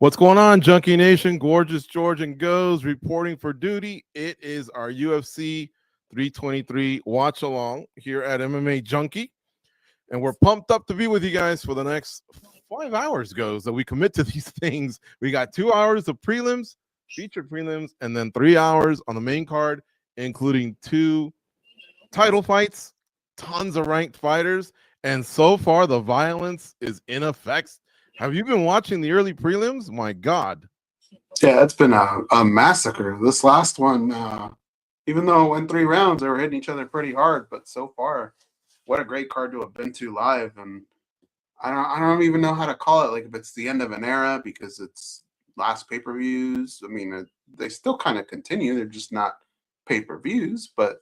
What's going on, Junkie Nation? Gorgeous George and Goze reporting for duty. It is our UFC 323 watch along here at MMA Junkie, and we're pumped up to be with you guys for the next 5 hours. Goze that we commit to these things. We got 2 hours of prelims, featured prelims, and then 3 hours on the main card, including 2 title fights, tons of ranked fighters, and so far the violence is in effect. Have you been watching the early prelims? My God. Yeah, it's been a massacre. This last one, even though it went 3 rounds, they were hitting each other pretty hard. But so far, what a great card to have been to live. And I don't even know how to call it. Like if it's the end of an era because it's last pay-per-views. I mean, they still kind of continue. They're just not pay-per-views, but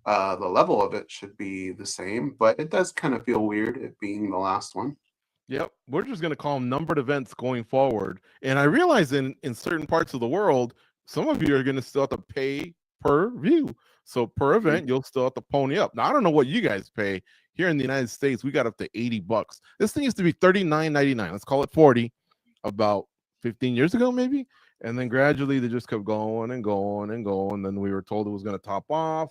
the level of it should be the same. But it does kind of feel weird it being the last one. Yep, we're just going to call them numbered events going forward. And I realize in certain parts of the world, some of you are going to still have to pay per view. So per event, you'll still have to pony up. Now, I don't know what you guys pay. Here in the United States, we got up to $80. This thing used to be $39.99. Let's call it 40 about 15 years ago, maybe. And then gradually they just kept going and going and going. Then we were told it was going to top off.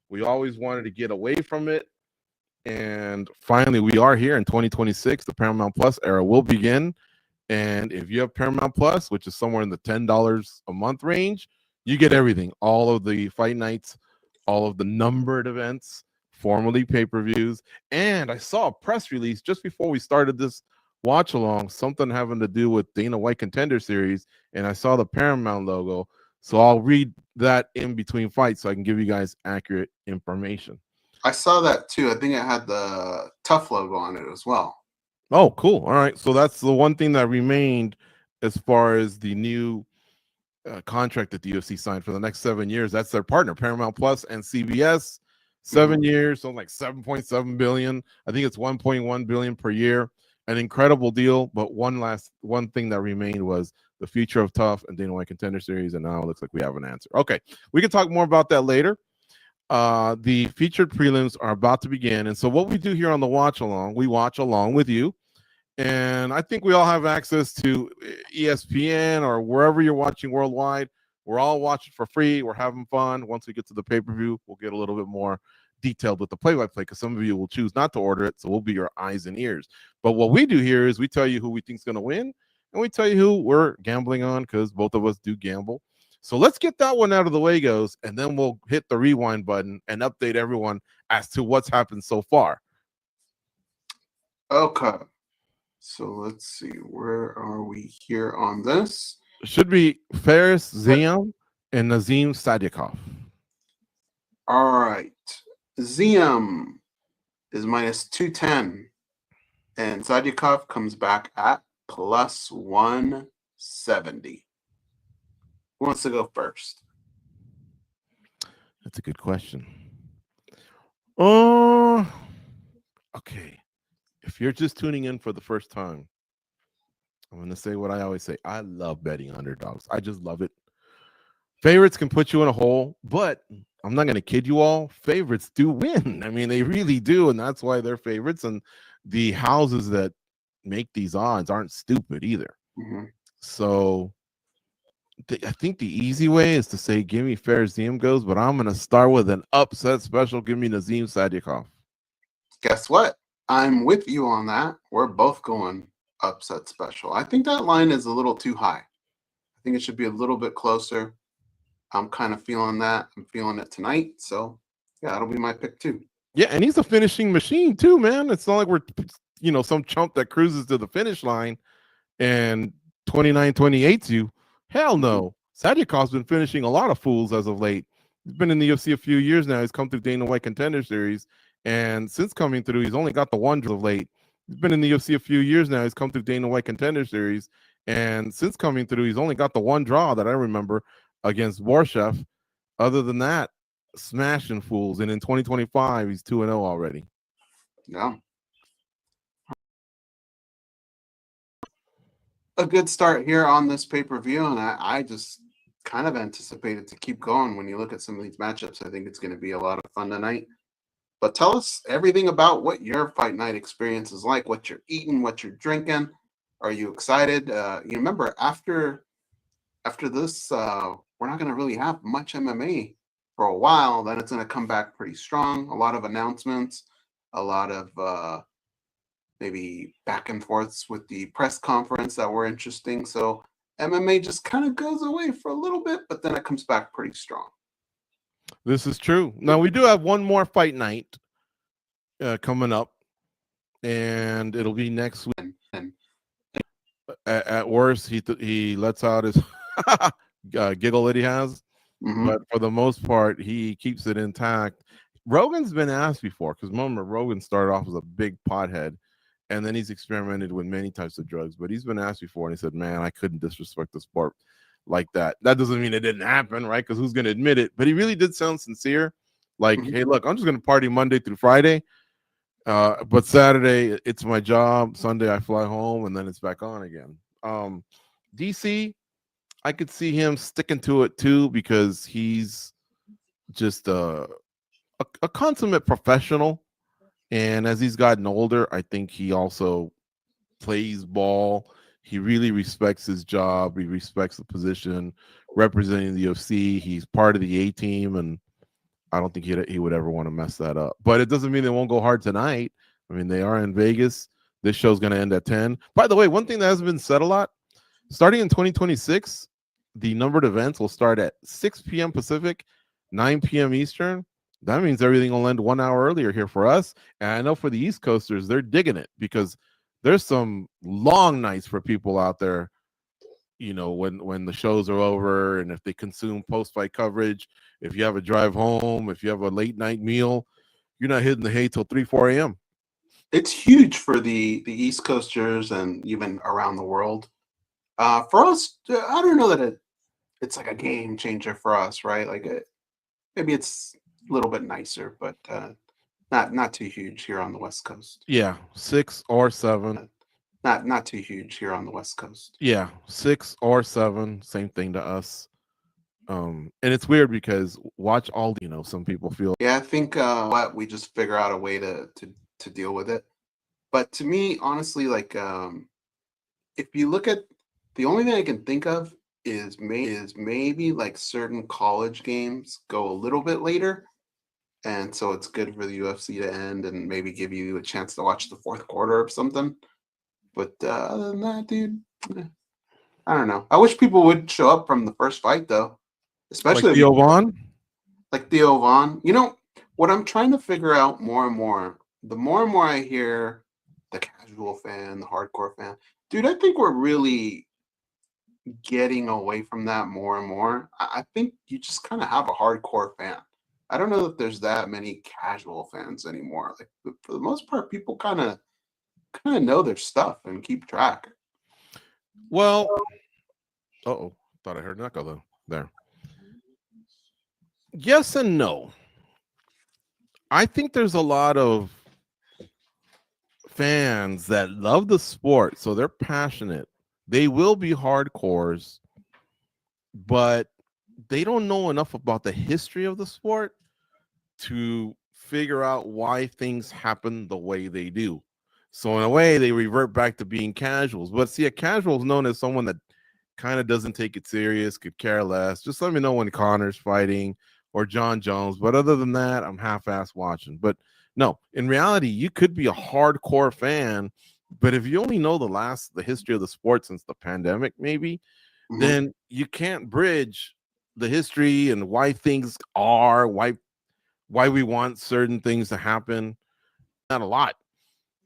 We always wanted to get away from it. And finally, we are here in 2026. The Paramount Plus era will begin. And if you have Paramount Plus, which is somewhere in the $10 a month range, you get everything. All of the fight nights, all of the numbered events, formerly pay-per-views. And I saw a press release just before we started this watch along, something having to do with Dana White Contender Series. And I saw the Paramount logo. So I'll read that in between fights so I can give you guys accurate information. I saw that too. I think it had the Tough logo on it as well. Oh, cool. All right. So that's the one thing that remained as far as the new contract that the UFC signed for the next 7 years. That's their partner, Paramount Plus and CBS. 7 years, so like $7.7 billion. I think it's $1.1 billion per year. An incredible deal. But one thing that remained was the future of Tough and Dana White Contender Series. And now it looks like we have an answer. Okay. We can talk more about that later. The featured prelims are about to begin, and so what we do here on the watch along, we watch along with you, and I think we all have access to ESPN or wherever you're watching worldwide. We're all watching for free. We're having fun. Once we get to the pay-per-view, we'll get a little bit more detailed with the play-by-play because some of you will choose not to order it, so we'll be your eyes and ears. But what we do here is we tell you who we think is going to win, and we tell you who we're gambling on because both of us do gamble. So let's get that one out of the way, Goze, and then we'll hit the rewind button and update everyone as to what's happened so far. Okay. So let's see. Where are we here on this? It should be Ferris, Ziam, and Nazim Sadykhov. All right. Ziam is minus 210, and Sadykhov comes back at plus 170. Who wants to go first? That's a good question. Okay. If you're just tuning in for the first time, I'm going to say what I always say. I love betting underdogs. I just love it. Favorites can put you in a hole, but I'm not going to kid you all. Favorites do win. I mean, they really do, and that's why they're favorites. And the houses that make these odds aren't stupid either. So I think the easy way is to say, give me Ferris Ziam Goze, but I'm going to start with an upset special. Give me Nazim Sadykhov. Guess what? I'm with you on that. We're both going upset special. I think that line is a little too high. I think it should be a little bit closer. I'm kind of feeling that. I'm feeling it tonight. So, yeah, that'll be my pick too. Yeah, and he's a finishing machine too, man. It's not like we're, some chump that cruises to the finish line and 29-28 you. Hell no. Sadykhov's been finishing a lot of fools as of late. He's been in the UFC a few years now. He's come through Dana White Contender Series. And since coming through, he's only got the one draw of late. He's been in the UFC a few years now. He's come through Dana White Contender Series. And since coming through, he's only got the one draw that I remember against Borshev. Other than that, smashing fools. And in 2025, he's 2-0 already. Yeah. A good start here on this pay-per-view, and I just kind of anticipated to keep going. When you look at some of these matchups, I think it's going to be a lot of fun tonight. But tell us everything about what your fight night experience is like, what you're eating, what you're drinking. Are you excited? You remember after this, we're not going to really have much MMA for a while. Then it's going to come back pretty strong. A lot of announcements, a lot of maybe back and forths with the press conference that were interesting. So MMA just kind of goes away for a little bit, but then it comes back pretty strong. This is true. Now we do have one more fight night coming up, and it'll be next week. And At worst, he lets out his giggle that he has, but for the most part, he keeps it intact. Rogan's been asked before, because remember, Rogan started off as a big pothead, and then he's experimented with many types of drugs. But he's been asked before, and he said, "Man, I couldn't disrespect the sport like that." That doesn't mean it didn't happen, right? Because who's going to admit it? But he really did sound sincere. Like, hey, look, I'm just going to party Monday through Friday. But Saturday, it's my job. Sunday, I fly home, and then it's back on again. DC, I could see him sticking to it too, because he's just a consummate professional. And as he's gotten older, I think he also plays ball. He really respects his job. He respects the position, representing the UFC. He's part of the A team, and I don't think he would ever want to mess that up. But it doesn't mean they won't go hard tonight. I mean, they are in Vegas. This show's going to end at 10. By the way, one thing that hasn't been said a lot, starting in 2026, the numbered events will start at 6 p.m. Pacific, 9 p.m. Eastern. That means everything will end 1 hour earlier here for us. And I know for the East Coasters, they're digging it, because there's some long nights for people out there, you know, when the shows are over, and if they consume post-fight coverage, if you have a drive home, if you have a late night meal, you're not hitting the hay till 3, 4 a.m. It's huge for the East Coasters and even around the world. For us, I don't know that it's like a game changer for us, right? Like maybe it's a little bit nicer, but not too huge here on the West Coast. Yeah, 6 or 7. Not too huge here on the West Coast. Yeah, 6 or 7, same thing to us. And it's weird because watch all, you know, some people feel. Yeah, I think we just figure out a way to deal with it. But to me, honestly, like if you look at, the only thing I can think of is maybe like certain college games go a little bit later, and so it's good for the UFC to end and maybe give you a chance to watch the fourth quarter or something. But other than that, dude, I don't know. I wish people would show up from the first fight, though, especially like Theo Vaughn. Like Theo Vaughn. You know what I'm trying to figure out more and more. The more and more I hear the casual fan, the hardcore fan, dude, I think we're really getting away from that more and more. I think you just kind of have a hardcore fan. I don't know if there's that many casual fans anymore. Like for the most part, people kind of know their stuff and keep track. Well, thought I heard an echo though. There. Yes and no. I think there's a lot of fans that love the sport, so they're passionate. They will be hardcores, but they don't know enough about the history of the sport to figure out why things happen the way they do. So in a way, they revert back to being casuals. But see, a casual is known as someone that kind of doesn't take it serious, could care less. Just let me know when Connor's fighting or John Jones. But other than that, I'm half-ass watching. But no, in reality, you could be a hardcore fan, but if you only know the history of the sport since the pandemic, maybe, then you can't bridge the history and why things are, why we want certain things to happen. Not a lot.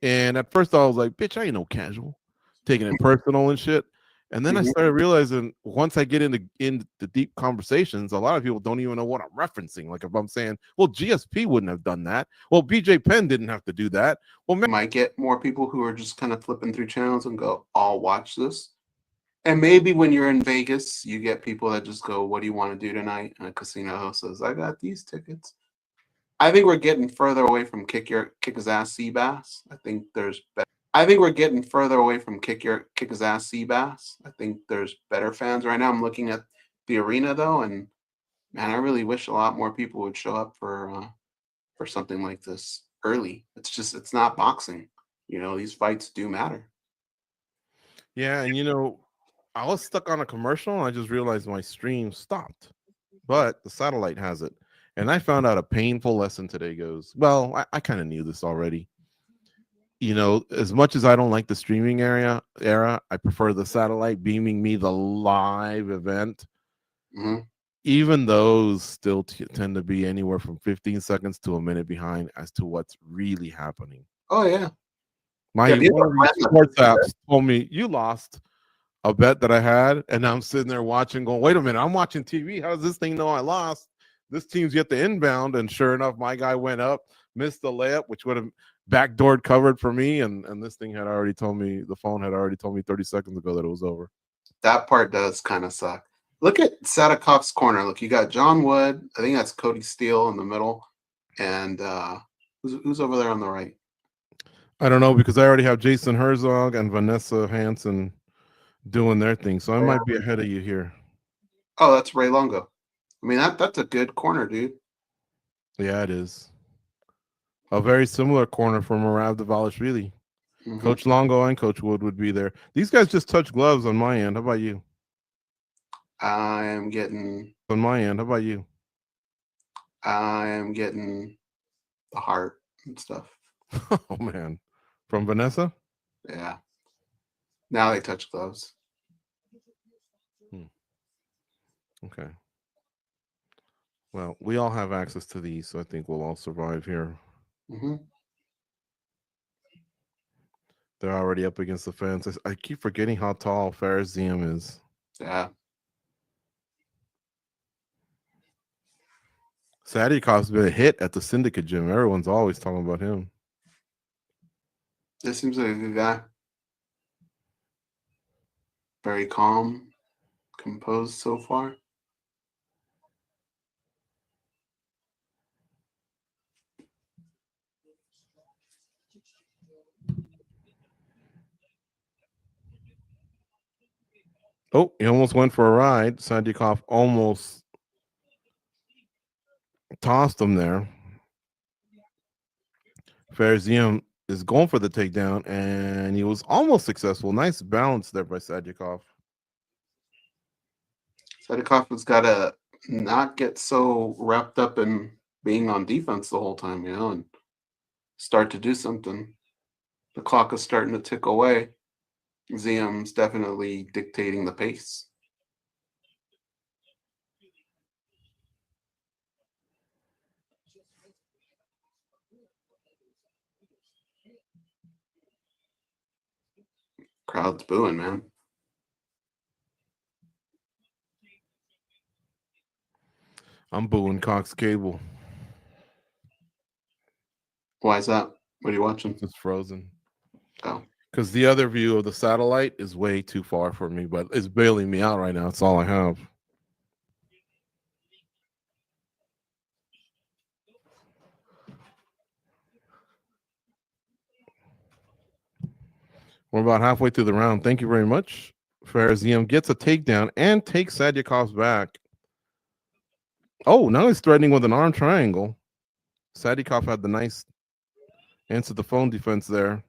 And at first I was like, bitch, I ain't no casual, taking it personal and shit. And then I started realizing once I get into the deep conversations, a lot of people don't even know what I'm referencing. Like if I'm saying, well, GSP wouldn't have done that. Well, BJ Penn didn't have to do that. Well, might get more people who are just kind of flipping through channels and go, I'll watch this. And maybe when you're in Vegas, you get people that just go, what do you want to do tonight? And a casino host says, I got these tickets. I think we're getting further away from kick his ass Seabass. I think we're getting further away from kick his ass Seabass. I think there's better fans right now. I'm looking at the arena though, and man, I really wish a lot more people would show up for something like this early. It's not boxing. You know, these fights do matter. Yeah, and I was stuck on a commercial and I just realized my stream stopped. But the satellite has it. And I found out a painful lesson today goes, well, I kind of knew this already. As much as I don't like the streaming era, I prefer the satellite beaming me the live event. Mm-hmm. Even those still tend to be anywhere from 15 seconds to a minute behind as to what's really happening. Oh, yeah. My one of these sports apps told me you lost a bet that I had, and I'm sitting there watching, going, wait a minute, I'm watching TV. How does this thing know I lost? This team's yet to inbound, and sure enough, my guy went up, missed the layup, which would have backdoored covered for me, and this thing had already told me, the phone had already told me 30 seconds ago that it was over. That part does kind of suck. Look at Sadykhov's corner. Look, you got John Wood. I think that's Cody Steele in the middle. And who's over there on the right? I don't know, because I already have Jason Herzog and Vanessa Hansen doing their thing, so I might be ahead of you here. Oh, that's Ray Longo. I mean, that's a good corner, dude. Yeah, it is. A very similar corner for Merab Dvalishvili. Mm-hmm. Coach Longo and Coach Wood would be there. These guys just touch gloves on my end. How about you? I am getting... On my end. How about you? I am getting the heart and stuff. Oh, man. From Vanessa? Yeah. Now they touch gloves. Okay. Well, we all have access to these, so I think we'll all survive here. Mm-hmm. They're already up against the fence. I keep forgetting how tall Ferris is. Yeah. Sadykhov's been a hit at the Syndicate gym. Everyone's always talking about him. This seems like a good guy. Very calm, composed so far. Oh, he almost went for a ride. Sadykhov almost tossed him there. Ferris is going for the takedown, and he was almost successful. Nice balance there by Sadykhov. Sadykhov has got to not get so wrapped up in being on defense the whole time, and start to do something. The clock is starting to tick away. Ziem's definitely dictating the pace. Crowd's booing, man. I'm booing Cox Cable. Why is that? What are you watching? It's frozen. Oh. Because the other view of the satellite is way too far for me, but it's bailing me out right now. It's all I have. We're about halfway through the round. Thank you very much. Ferris gets a takedown and takes Sadykov's back. Oh, now he's threatening with an arm triangle. Sadykhov had the nice answer the phone defense there.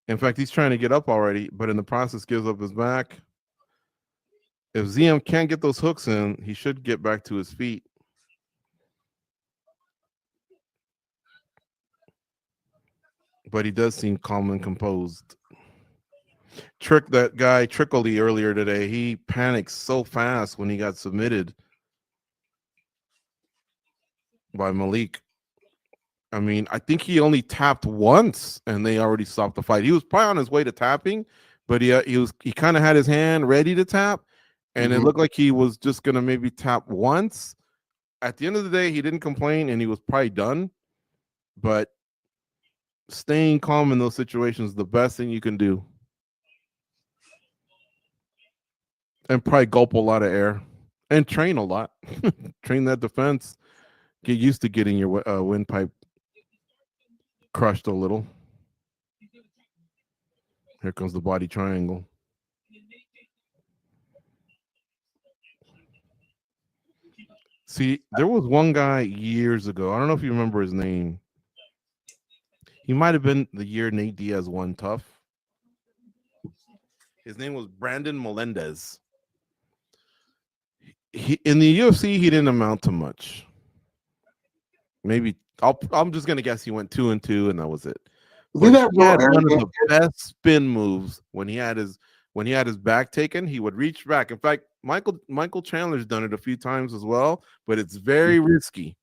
In fact, he's trying to get up already, but in the process gives up his back. If Ziem can't get those hooks in, he should get back to his feet. But he does seem calm and composed. That guy Trickley earlier today, he panicked so fast when he got submitted by Malik. I mean, I think he only tapped once and they already stopped the fight. He was probably on his way to tapping, but he kind of had his hand ready to tap, and it looked like he was just gonna maybe tap once. At the end of the day, he didn't complain and he was probably done. But staying calm in those situations is the best thing you can do. And probably gulp a lot of air and train a lot. Train that defense. Get used to getting your windpipe crushed a little. Here comes the body triangle. See, there was one guy years ago. I don't know if you remember his name. He might have been the year Nate Diaz won tough. His name was Brandon Melendez. In the UFC, he didn't amount to much. Maybe I'm just gonna guess he went 2-2, and that was it. But he had one of the best spin moves when he had his back taken. He would reach back. In fact, Michael Chandler's done it a few times as well, but it's very risky.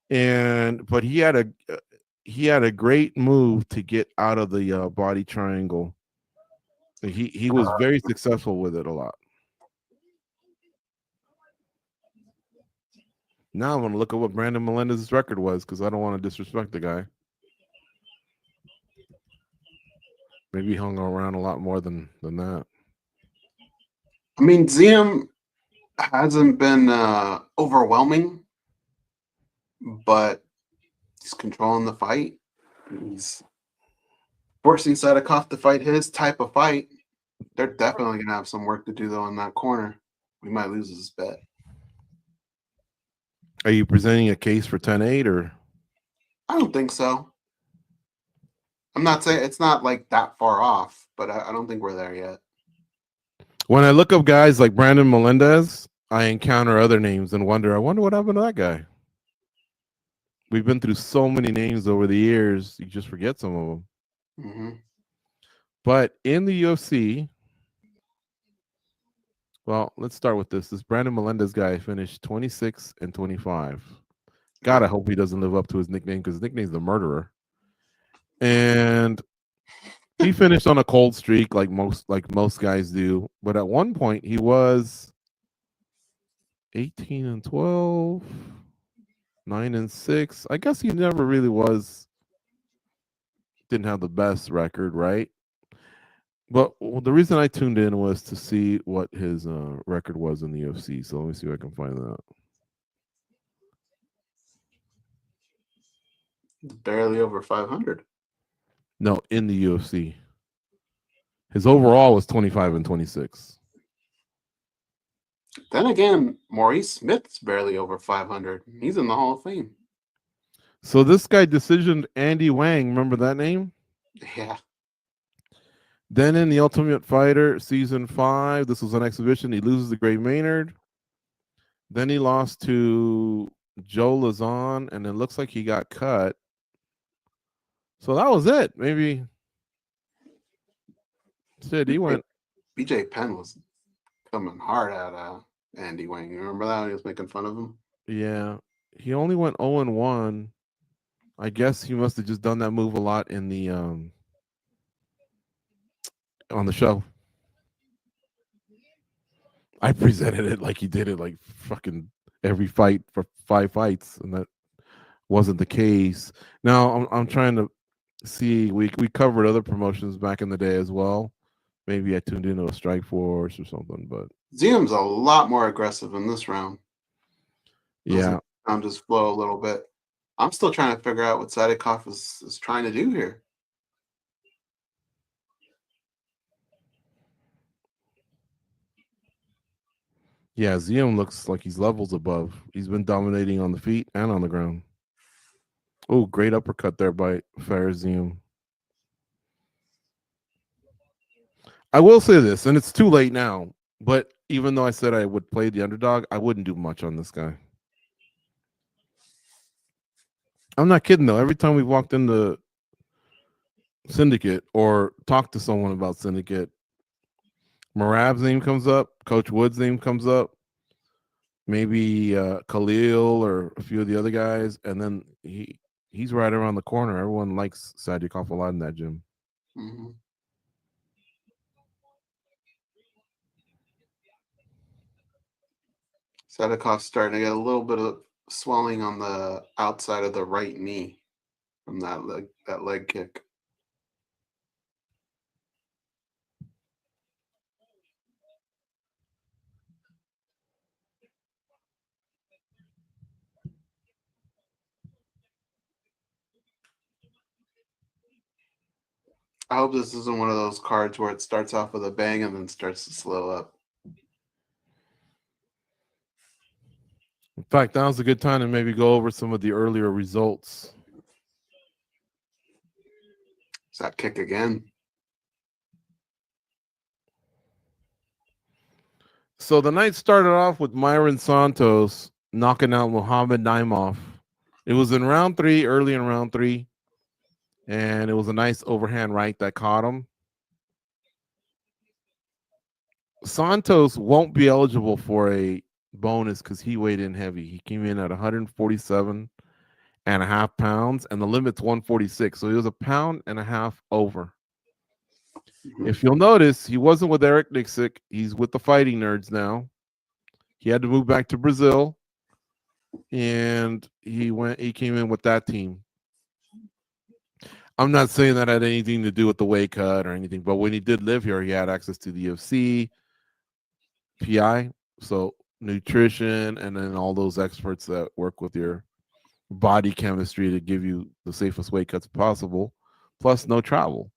But he had a great move to get out of the body triangle. He was very successful with it a lot. Now I'm going to look at what Brandon Melendez's record was because I don't want to disrespect the guy. Maybe he hung around a lot more than that. I mean, Ziem hasn't been overwhelming, but he's controlling the fight. He's forcing Sadykhov to fight his type of fight. They're definitely going to have some work to do, though, in that corner. We might lose this bet. Are you presenting a case for 10-8 or? I don't think so. I'm not saying it's not like that far off, but I don't think we're there yet. When I look up guys like Brandon Melendez, I encounter other names and I wonder what happened to that guy. We've been through so many names over the years, you just forget some of them. Mm-hmm. But in the UFC, well, let's start with this. This Brandon Melendez guy finished 26-25. God, I hope he doesn't live up to his nickname because his nickname's the Murderer. And he finished on a cold streak like most guys do. But at one point, he was 18-12, 9-6. I guess he never really didn't have the best record, right? But the reason I tuned in was to see what his record was in the UFC. So let me see if I can find that. Barely over 500. No, in the UFC. His overall was 25-26. Then again, Maurice Smith's barely over 500. He's in the Hall of Fame. So this guy decisioned Andy Wang. Remember that name? Yeah. Then in the Ultimate Fighter Season 5, this was an exhibition. He loses to Gray Maynard. Then he lost to Joe Lazon, and it looks like he got cut. So that was it. Maybe. Sid, he went. BJ Penn was coming hard at Andy Wang. You remember that when he was making fun of him? Yeah. He only went 0-1. I guess he must have just done that move a lot in the on the show. I presented it like he did it like fucking every fight for 5 fights, and that wasn't the case. Now I'm trying to see. We covered other promotions back in the day as well. Maybe I tuned into a Strike Force or something, but Ziem's a lot more aggressive in this round. Yeah, I'm just flow a little bit. I'm still trying to figure out what Sadykhov is trying to do here. Yeah, Ziem looks like he's levels above. He's been dominating on the feet and on the ground. Oh, great uppercut there by Ferris Ziem. I will say this, and it's too late now, but even though I said I would play the underdog, I wouldn't do much on this guy. I'm not kidding, though. Every time we walked into Syndicate or talked to someone about Syndicate, Merab's name comes up, Coach Wood's name comes up, maybe Khalil or a few of the other guys, and then he's right around the corner. Everyone likes Sadykhov a lot in that gym. Mm-hmm. Sadykhov's starting to get a little bit of swelling on the outside of the right knee from that leg kick. I hope this isn't one of those cards where it starts off with a bang and then starts to slow up. In fact, that was a good time to maybe go over some of the earlier results. Is that kick again? So the night started off with Myron Santos knocking out Muhammad Naimov. It was in round 3, early in round 3, and it was a nice overhand right that caught him. Santos won't be eligible for a bonus because he weighed in heavy. He came in at 147.5 pounds, and the limit's 146. So he was a pound and a half over. If you'll notice, he wasn't with Eric Nixick. He's with the Fighting Nerds now. He had to move back to Brazil, and he came in with that team. I'm not saying that had anything to do with the weight cut or anything, but when he did live here, he had access to the UFC, PI, so nutrition, and then all those experts that work with your body chemistry to give you the safest weight cuts possible, plus no travel.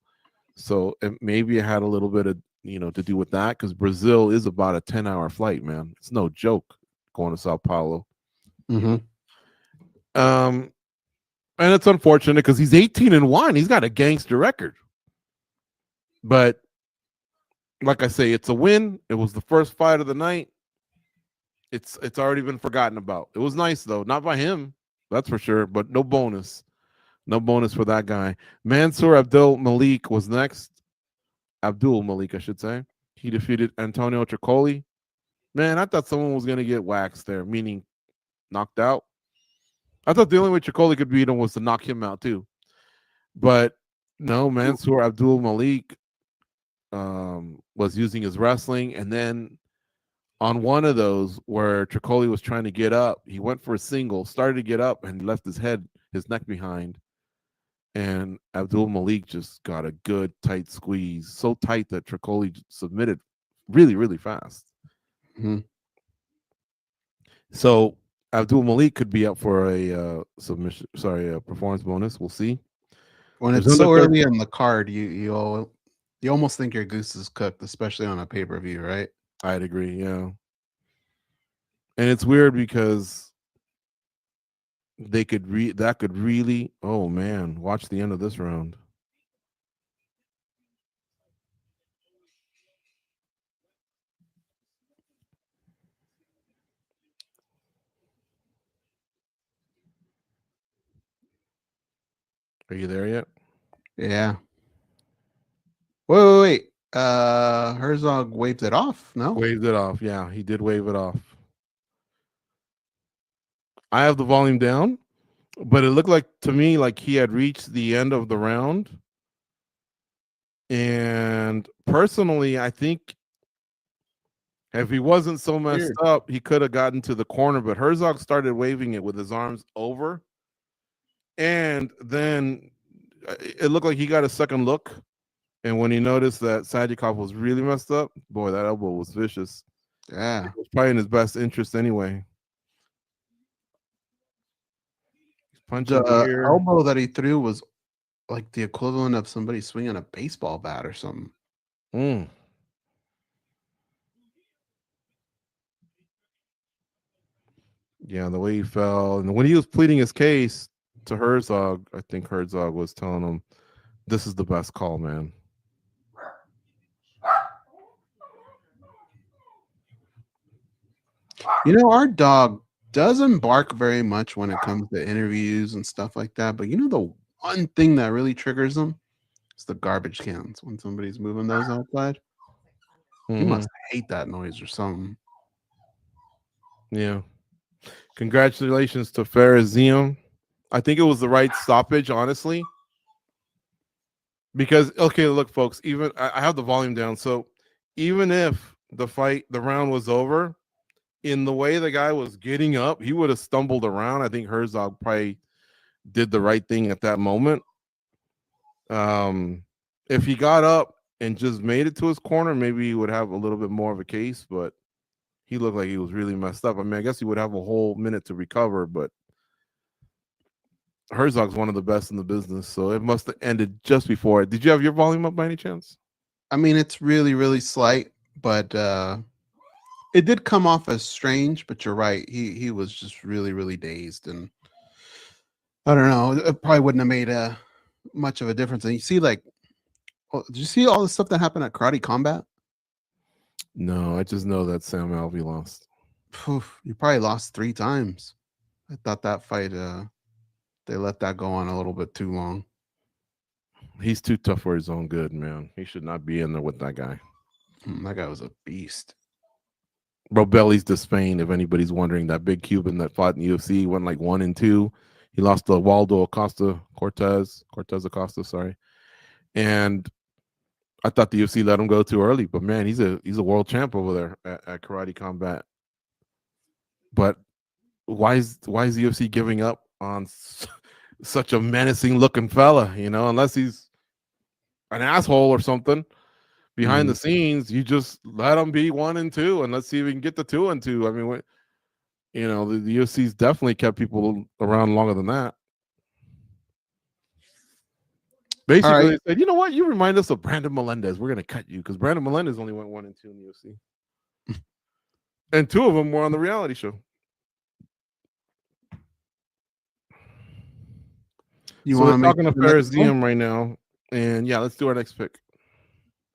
So maybe it had a little bit of to do with that, because Brazil is about a 10-hour flight, man. It's no joke going to Sao Paulo. Mm-hmm. And it's unfortunate because he's 18-1. He's got a gangster record. But like I say, it's a win. It was the first fight of the night. It's already been forgotten about. It was nice though, not by him, that's for sure, but no bonus. No bonus for that guy. Mansour Abdul Malik was next. Abdul Malik, I should say. He defeated Antonio Tricoli. Man, I thought someone was going to get waxed there, meaning knocked out. I thought the only way Tricoli could beat him was to knock him out too. But no, Mansour Abdul Malik was using his wrestling. And then on one of those where Tricoli was trying to get up, he went for a single, started to get up, and left his neck behind. And Abdul Malik just got a good tight squeeze, so tight that Tricoli submitted really, really fast. Mm-hmm. So Abdul Malik could be up for a performance bonus. We'll see. When it's so early in the card, you almost think your goose is cooked, especially on a pay-per-view, right? I'd agree, yeah. And it's weird because that could really, oh man, watch the end of this round. Are you there yet? Yeah. Wait. Herzog waved it off, no? Waved it off, yeah. He did wave it off. I have the volume down, but it looked like to me like he had reached the end of the round. And personally, I think if he wasn't so messed up, he could have gotten to the corner, but Herzog started waving it with his arms over. And then it looked like he got a second look. And when he noticed that Sadykhov was really messed up, boy, that elbow was vicious. Yeah. It was probably in his best interest anyway. The elbow that he threw was like the equivalent of somebody swinging a baseball bat or something. Yeah, the way he fell. And when he was pleading his case to Herzog, I think Herzog was telling him, this is the best call, man. Our dog doesn't bark very much when it comes to interviews and stuff like that. But the one thing that really triggers him is the garbage cans when somebody's moving those outside. He must hate that noise or something. Yeah. Congratulations to Ferris. I think it was the right stoppage, honestly. Because, okay, look, folks, even I have the volume down. So even if the round was over, in the way the guy was getting up, he would have stumbled around. I think Herzog probably did the right thing at that moment. If he got up and just made it to his corner, maybe he would have a little bit more of a case, but he looked like he was really messed up. I mean, I guess he would have a whole minute to recover, but Herzog's one of the best in the business, so it must have ended just before it. Did you have your volume up by any chance? I mean, it's really, really slight, but it did come off as strange, but you're right. He was just really, really dazed, and I don't know. It probably wouldn't have made much of a difference. And you see, did you see all the stuff that happened at Karate Combat? No, I just know that Sam Alvey lost. You probably lost 3 times. I thought that fight, they let that go on a little bit too long. He's too tough for his own good, man. He should not be in there with that guy. That guy was a beast. Bro, Belly's to Spain, if anybody's wondering. That big Cuban that fought in the UFC went like 1-2. He lost to Waldo Cortez Acosta, sorry. And I thought the UFC let him go too early, but man, he's a world champ over there at Karate Combat. But why is the UFC giving up on such a menacing looking fella? You know, unless he's an asshole or something behind the scenes, you just let him be 1-2, and let's see if we can get the 2-2. I mean, you know, the UFC's definitely kept people around longer than that. Basically, they said, you know what? You remind us of Brandon Melendez. We're going to cut you because Brandon Melendez only went 1-2 in the UFC. And 2 of them were on the reality show. So we're talking to Ferris DM right now. And yeah, let's do our next pick.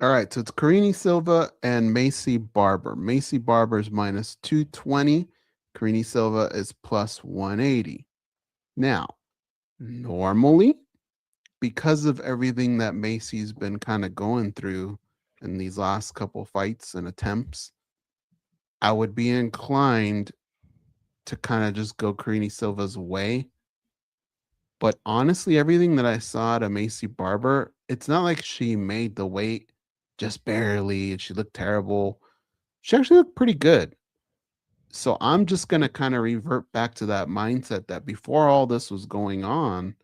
All right. So it's Karine Silva and Maycee Barber. Maycee Barber is minus 220. Karine Silva is plus 180. Now, normally, because of everything that Maycee's been kind of going through in these last couple fights and attempts, I would be inclined to kind of just go Karine Silva's way. But honestly, everything that I saw to Maycee Barber, it's not like she made the weight just barely and she looked terrible. She actually looked pretty good. So I'm just going to kind of revert back to that mindset that before all this was going on,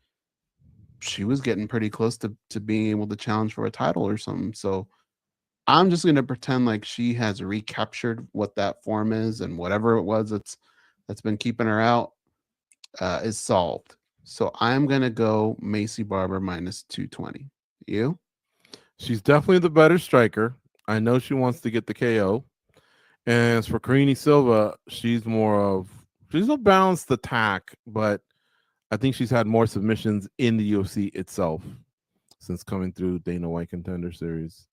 she was getting pretty close to being able to challenge for a title or something. So I'm just going to pretend like she has recaptured what that form is, and whatever it was that's been keeping her out is solved. So I'm going to go Maycee Barber minus 220. You? She's definitely the better striker. I know she wants to get the KO. And as for Karine Silva, she's a balanced attack, but I think she's had more submissions in the UFC itself since coming through Dana White Contender Series.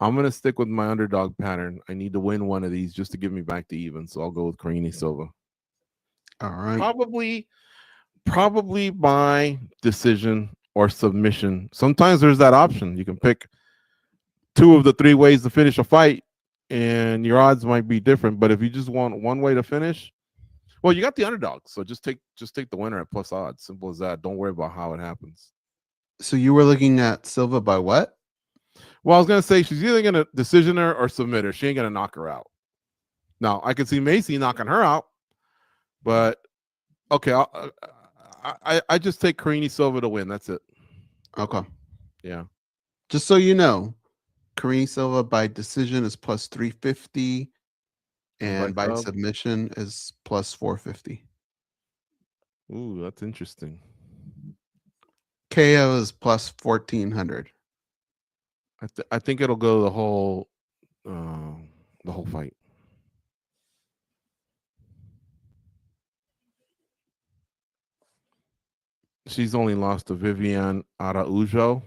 I'm going to stick with my underdog pattern. I need to win one of these just to give me back to even, so I'll go with Karine Silva. All right. Probably by decision or submission. Sometimes there's that option. You can pick 2 of the 3 ways to finish a fight, and your odds might be different. But if you just want one way to finish, well, you got the underdog, so just take the winner at plus odds. Simple as that. Don't worry about how it happens. So you were looking at Silva by what? Well, I was gonna say she's either gonna decision her or submit her. She ain't gonna knock her out. Now I can see Maycee knocking her out, but okay, I just take Karine Silva to win. That's it. Okay. Yeah. Just so you know, Karine Silva by decision is plus 350, and by submission is plus 450. Ooh, that's interesting. KO is plus 1400. I think it'll go the whole fight. She's only lost to Viviane Araujo,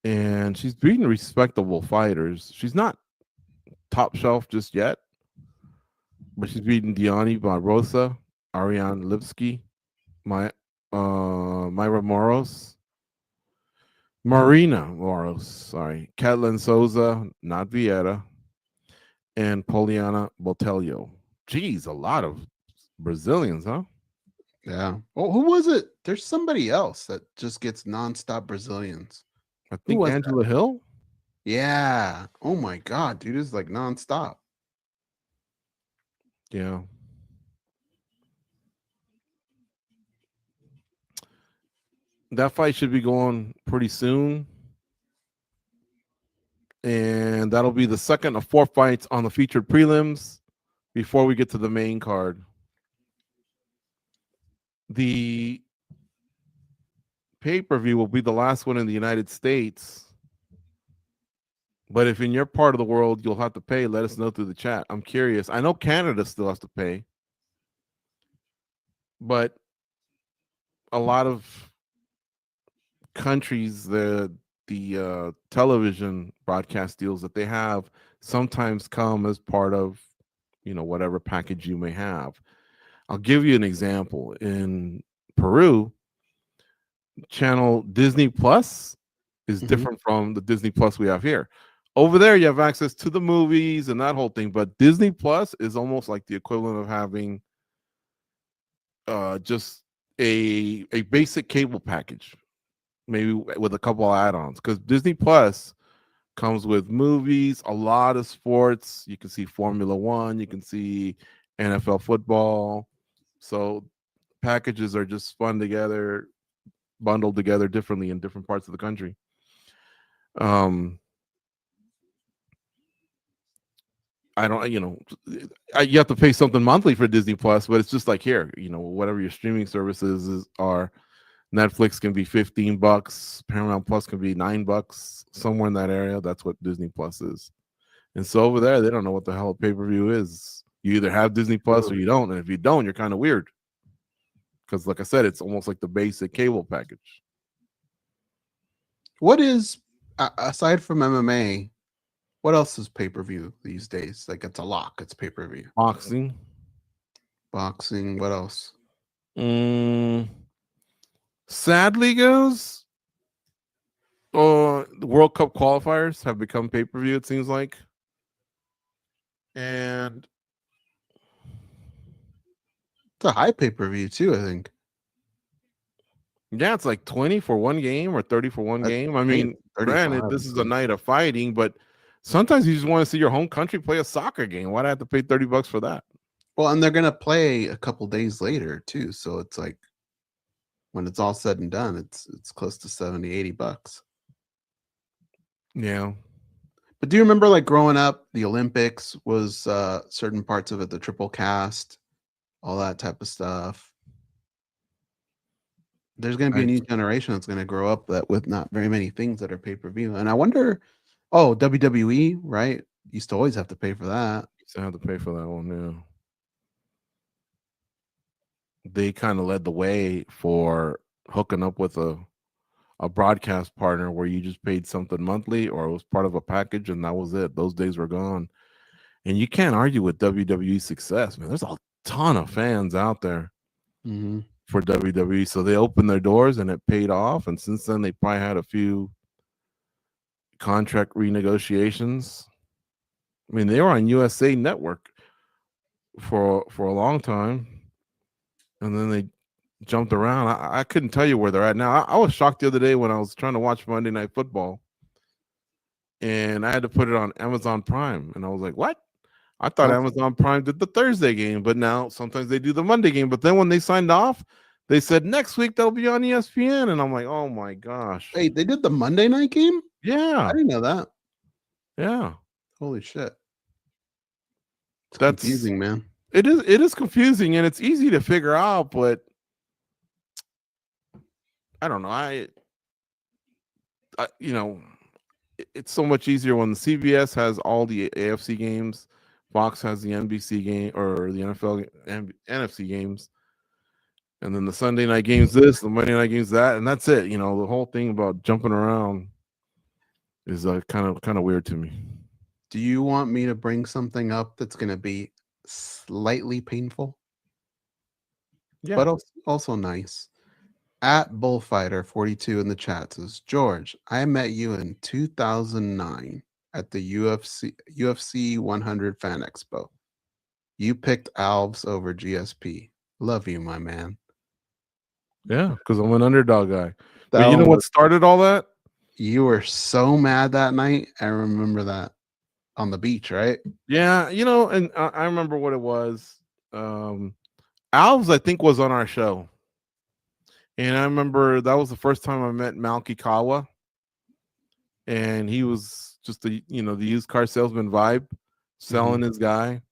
and she's beaten respectable fighters. She's not top shelf just yet, but she's beaten Diani Barbosa, Ariane Lipsky, Myra Marina Moros, sorry, Katlyn Souza, not Vieira, and Poliana Botelho. Geez, a lot of Brazilians, huh? Yeah. Well, who was it? There's somebody else that just gets nonstop Brazilians. I think Angela Hill. Yeah. Oh my God, dude, it's like nonstop. Yeah. That fight should be going pretty soon. And that'll be the second of 4 fights on the featured prelims before we get to the main card. The pay-per-view will be the last one in the United States. But if in your part of the world you'll have to pay, let us know through the chat. I'm curious. I know Canada still has to pay. But a lot of countries, the the television broadcast deals that they have sometimes come as part of, whatever package you may have. I'll give you an example. In Peru, channel Disney Plus is different from the Disney Plus we have here. Over there, you have access to the movies and that whole thing, but Disney Plus is almost like the equivalent of having just a basic cable package, maybe with a couple of add-ons, because Disney Plus comes with movies, a lot of sports. You can see Formula One, you can see NFL football. So packages are just spun together, bundled together differently in different parts of the country. I don't, you have to pay something monthly for Disney Plus, but it's just like here, whatever your streaming services are. Netflix can be $15, Paramount Plus can be $9, somewhere in that area. That's what Disney Plus is. And so over there, they don't know what the hell a pay-per-view is. You either have Disney Plus or you don't, and if you don't, you're kind of weird. Because, like I said, it's almost like the basic cable package. What is, aside from MMA, what else is pay-per-view these days? Like, it's a lock. It's pay-per-view. Boxing. What else? Sadly, goes. The World Cup qualifiers have become pay-per-view, it seems like. And it's a high pay-per-view too, I think. Yeah, it's like 20 for one game or 30 for one game. I mean, granted, this is a night of fighting, but sometimes you just want to see your home country play a soccer game. Why'd I have to pay $30 for that? Well, and they're gonna play a couple days later too, so it's like when it's all said and done, it's close to $70-$80. Yeah. But do you remember, like, growing up, the Olympics was certain parts of it, the triple cast, all that type of stuff? There's going to be a new generation that's going to grow up with not very many things that are pay-per-view. And I wonder, WWE, right? Used to always have to pay for that. Used to have to pay for that one, yeah. They kind of led the way for hooking up with a broadcast partner where you just paid something monthly or it was part of a package and that was it. Those days were gone. And you can't argue with WWE success, man. There's a ton of fans out there for WWE. So they opened their doors and it paid off. And since then, they probably had a few contract renegotiations. I mean, they were on USA Network for a long time. And then they jumped around. I couldn't tell you where they're at now. I was shocked the other day when I was trying to watch Monday Night Football and I had to put it on Amazon Prime. And I was like, what? I thought Amazon Prime did the Thursday game, but now sometimes they do the Monday game. But then when they signed off, they said next week they'll be on ESPN. And I'm like, oh my gosh. Hey, they did the Monday night game? Yeah. I didn't know that. Yeah. Holy shit. That's confusing, man. It is confusing and it's easy to figure out, but I don't know. I it's so much easier when the CBS has all the AFC games, Fox has the NBC game or the NFL and NFC games, and then the Sunday night games this, the Monday night games that, and that's it. The whole thing about jumping around is kind of weird to me. Do you want me to bring something up that's going to be slightly painful? Yeah, but also nice. At Bullfighter42 in the chat says, George, I met you in 2009 at the UFC 100 Fan Expo. You picked Alves over GSP. Love you, my man. Yeah, because I'm an underdog guy. But you know what started all that? You were so mad that night. I remember that on the beach, right? Yeah, and I remember what it was. Alves, I think, was on our show. And I remember that was the first time I met Malky Kawa. And he was just the used car salesman vibe, selling his guy.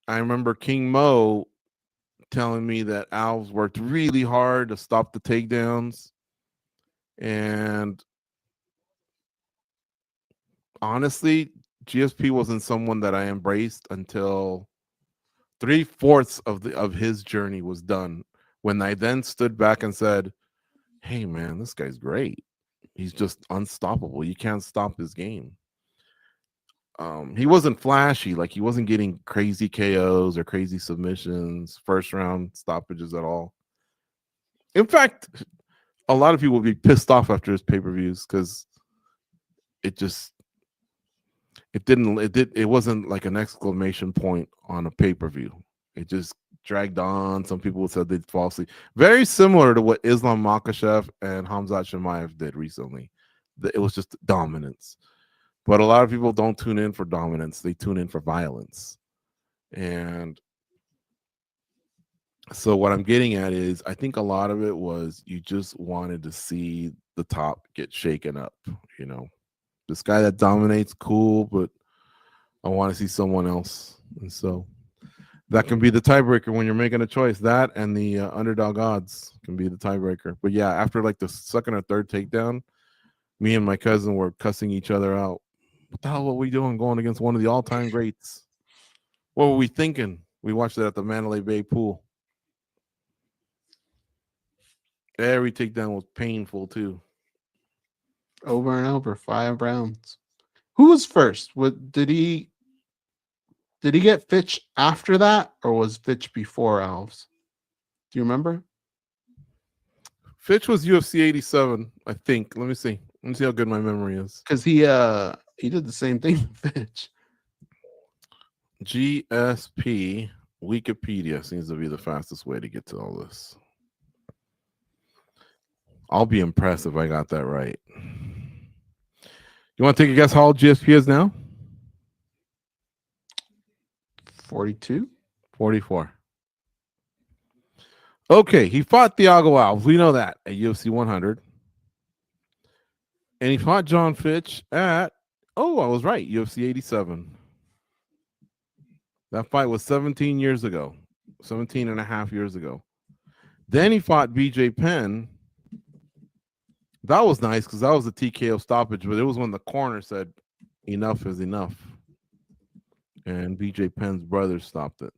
I remember King Mo telling me that Alves worked really hard to stop the takedowns. And honestly, GSP wasn't someone that I embraced until 3/4 of his journey was done. When I then stood back and said, hey man, this guy's great. He's just unstoppable. You can't stop his game. He wasn't flashy, like he wasn't getting crazy KOs or crazy submissions, first round stoppages at all. In fact, a lot of people would be pissed off after his pay-per-views because it wasn't like an exclamation point on a pay-per-view. It just dragged on. Some people said they'd fall asleep. Very similar to what Islam Makhachev and Khamzat Chimaev did recently. It was just dominance. But a lot of people don't tune in for dominance. They tune in for violence. And so what I'm getting at is I think a lot of it was you just wanted to see the top get shaken up. You know, this guy that dominates, cool, but I want to see someone else. And so that can be the tiebreaker when you're making a choice. That and the underdog odds can be the tiebreaker. But yeah, after like the second or third takedown, me and my cousin were cussing each other out. What the hell were we doing going against one of the all-time greats? What were we thinking? We watched it at the Mandalay Bay pool. Every takedown was painful too. Over and over, 5 rounds. Who was first? What did he get Fitch after that, or was Fitch before Alves? Do you remember? Fitch was UFC 87, I think. Let me see how good my memory is. Because he did the same thing with Fitch. GSP Wikipedia seems to be the fastest way to get to all this. I'll be impressed if I got that right. You want to take a guess how old GSP is now? 42? 44. Okay, he fought Thiago Alves. We know that at UFC 100. And he fought John Fitch at, I was right, UFC 87. That fight was 17 years ago, 17 and a half years ago. Then he fought BJ Penn. That was nice because that was a TKO stoppage, but it was when the corner said, enough is enough. And BJ Penn's brother stopped it.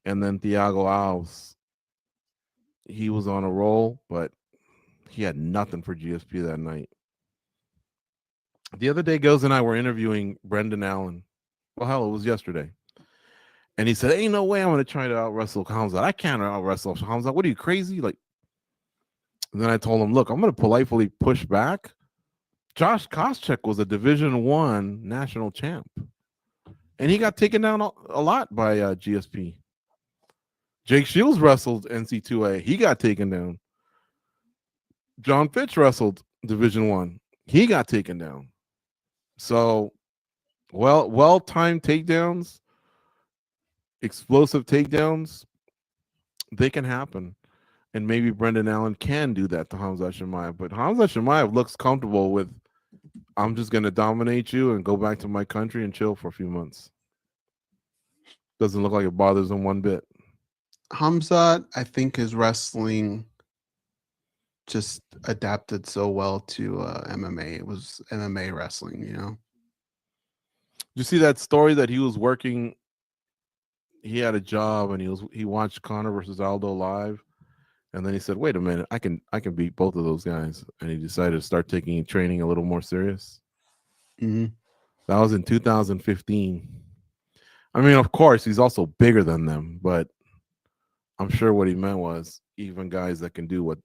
And then Thiago Alves, he was on a roll, but he had nothing for GSP that night. The other day, Goze and I were interviewing Brendan Allen. Well, hell, it was yesterday. And he said, ain't no way I'm going to try to out-wrestle Khamzat. I can't out-wrestle Khamzat. What are you, crazy? Like, and then I told him, look, I'm going to politely push back. Josh Koscheck was a Division I national champ. And he got taken down a lot by GSP. Jake Shields wrestled NC2A. He got taken down. John Fitch wrestled Division I. He got taken down. So, well-timed takedowns, explosive takedowns, they can happen. And maybe Brendan Allen can do that to Khamzat Chimaev. But Khamzat Chimaev looks comfortable with, I'm just going to dominate you and go back to my country and chill for a few months. Doesn't look like it bothers him one bit. Khamzat, I think his wrestling just adapted so well to MMA. It was MMA wrestling, you know. You see that story that he was working, he had a job and he watched Conor versus Aldo live. And then he said, wait a minute, I can beat both of those guys. And he decided to start taking training a little more serious. Mm-hmm. That was in 2015. I mean, of course, he's also bigger than them, but I'm sure what he meant was even guys that can do what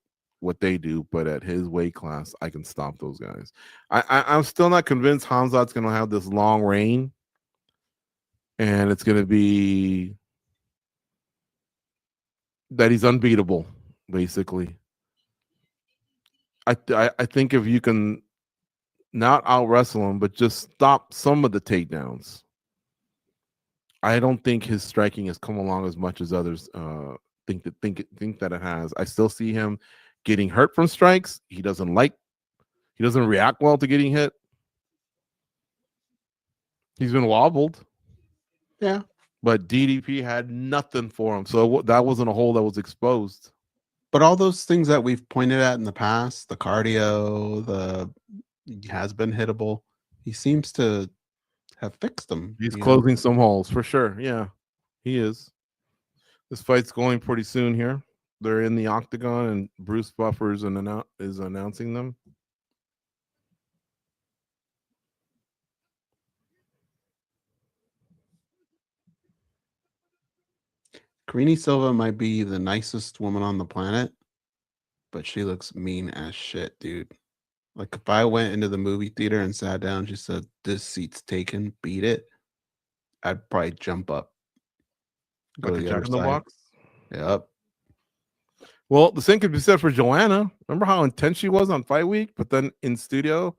they do, but at his weight class, I can stop those guys. I'm still not convinced Khamzat's going to have this long reign, and it's going to be that he's unbeatable, basically. I think if you can not out-wrestle him, but just stop some of the takedowns, I don't think his striking has come along as much as others think that it has. I still see him getting hurt from strikes. He doesn't react well to getting hit. He's been wobbled. Yeah. But DDP had nothing for him. So that wasn't a hole that was exposed. But all those things that we've pointed at in the past, the cardio, he has been hittable. He seems to have fixed them. He's closing some holes for sure. Yeah, he is. This fight's going pretty soon here. They're in the octagon, and Bruce Buffer is announcing them. Karine Silva might be the nicest woman on the planet, but she looks mean as shit, dude. Like if I went into the movie theater and sat down, she said, "This seat's taken, beat it," I'd probably jump up, go Like to a the Jack other in the side. Box. Yep. Well, the same could be said for Joanna. Remember how intense she was on Fight Week, but then in studio,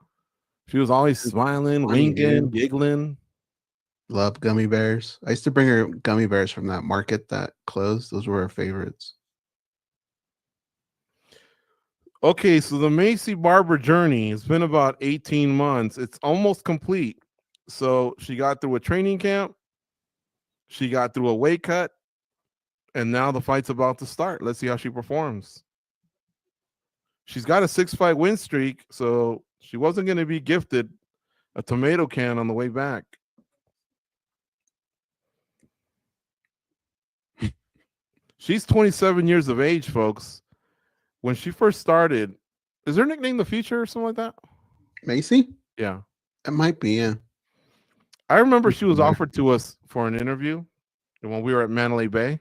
she was always smiling, Funny, winking, dude. giggling. Love gummy bears. I used to bring her gummy bears from that market that closed. Those were her favorites. Okay, so the Maycee Barber journey has been about 18 months. It's almost complete. So she got through a training camp, she got through a weight cut, and now the fight's about to start. Let's see how she performs. She's got a 6-fight win streak, so she wasn't going to be gifted a tomato can on the way back. She's 27 years of age, folks. When she first started, is her nickname The Future or something like that? Maycee? Yeah. It might be, yeah. I remember she was offered to us for an interview when we were at Mandalay Bay.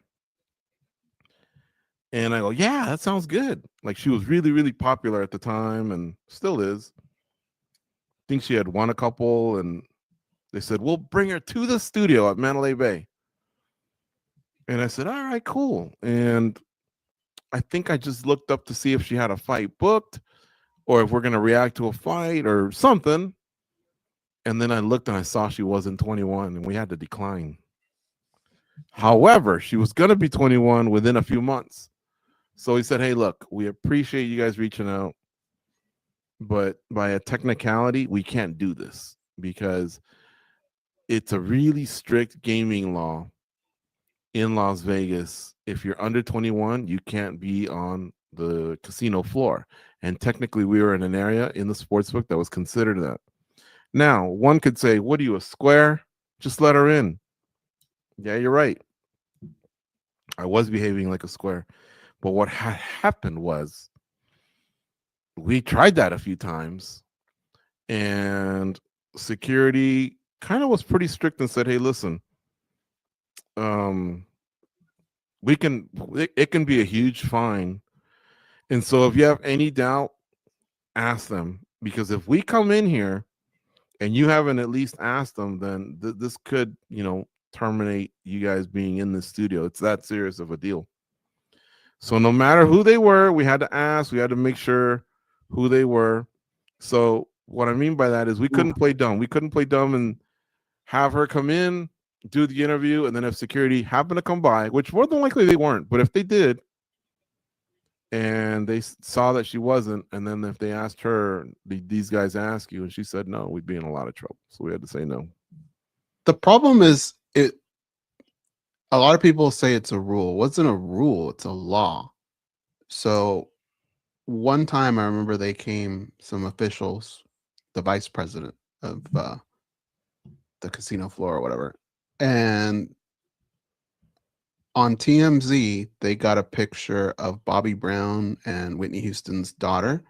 And I go, yeah, that sounds good. Like she was really, really popular at the time and still is. I think she had won a couple and they said, we'll bring her to the studio at Mandalay Bay. And I said, all right, cool. And I think I just looked up to see if she had a fight booked or if we're going to react to a fight or something. And then I looked and I saw she wasn't 21 and we had to decline. However, she was going to be 21 within a few months. So he said, hey, look, we appreciate you guys reaching out, but by a technicality, we can't do this because it's a really strict gaming law in Las Vegas. If you're under 21, you can't be on the casino floor. And technically, we were in an area in the sportsbook that was considered that. Now, one could say, what are you, a square? Just let her in. Yeah, you're right. I was behaving like a square. But what had happened was we tried that a few times and security kind of was pretty strict and said, hey, listen, it can be a huge fine. And so if you have any doubt, ask them, because if we come in here and you haven't at least asked them, then this could, terminate you guys being in the studio. It's that serious of a deal. So no matter who they were, we had to ask, we had to make sure who they were. So what I mean by that is we couldn't play dumb. We couldn't play dumb and have her come in, do the interview, and then if security happened to come by, which more than likely they weren't, but if they did, and they saw that she wasn't, and then if they asked her, these guys ask you, and she said no, we'd be in a lot of trouble. So we had to say no. The problem is a lot of people say it's a rule. It wasn't a rule, it's a law. So one time I remember they came, some officials, the vice president of the casino floor or whatever, and on TMZ, they got a picture of Bobby Brown and Whitney Houston's daughter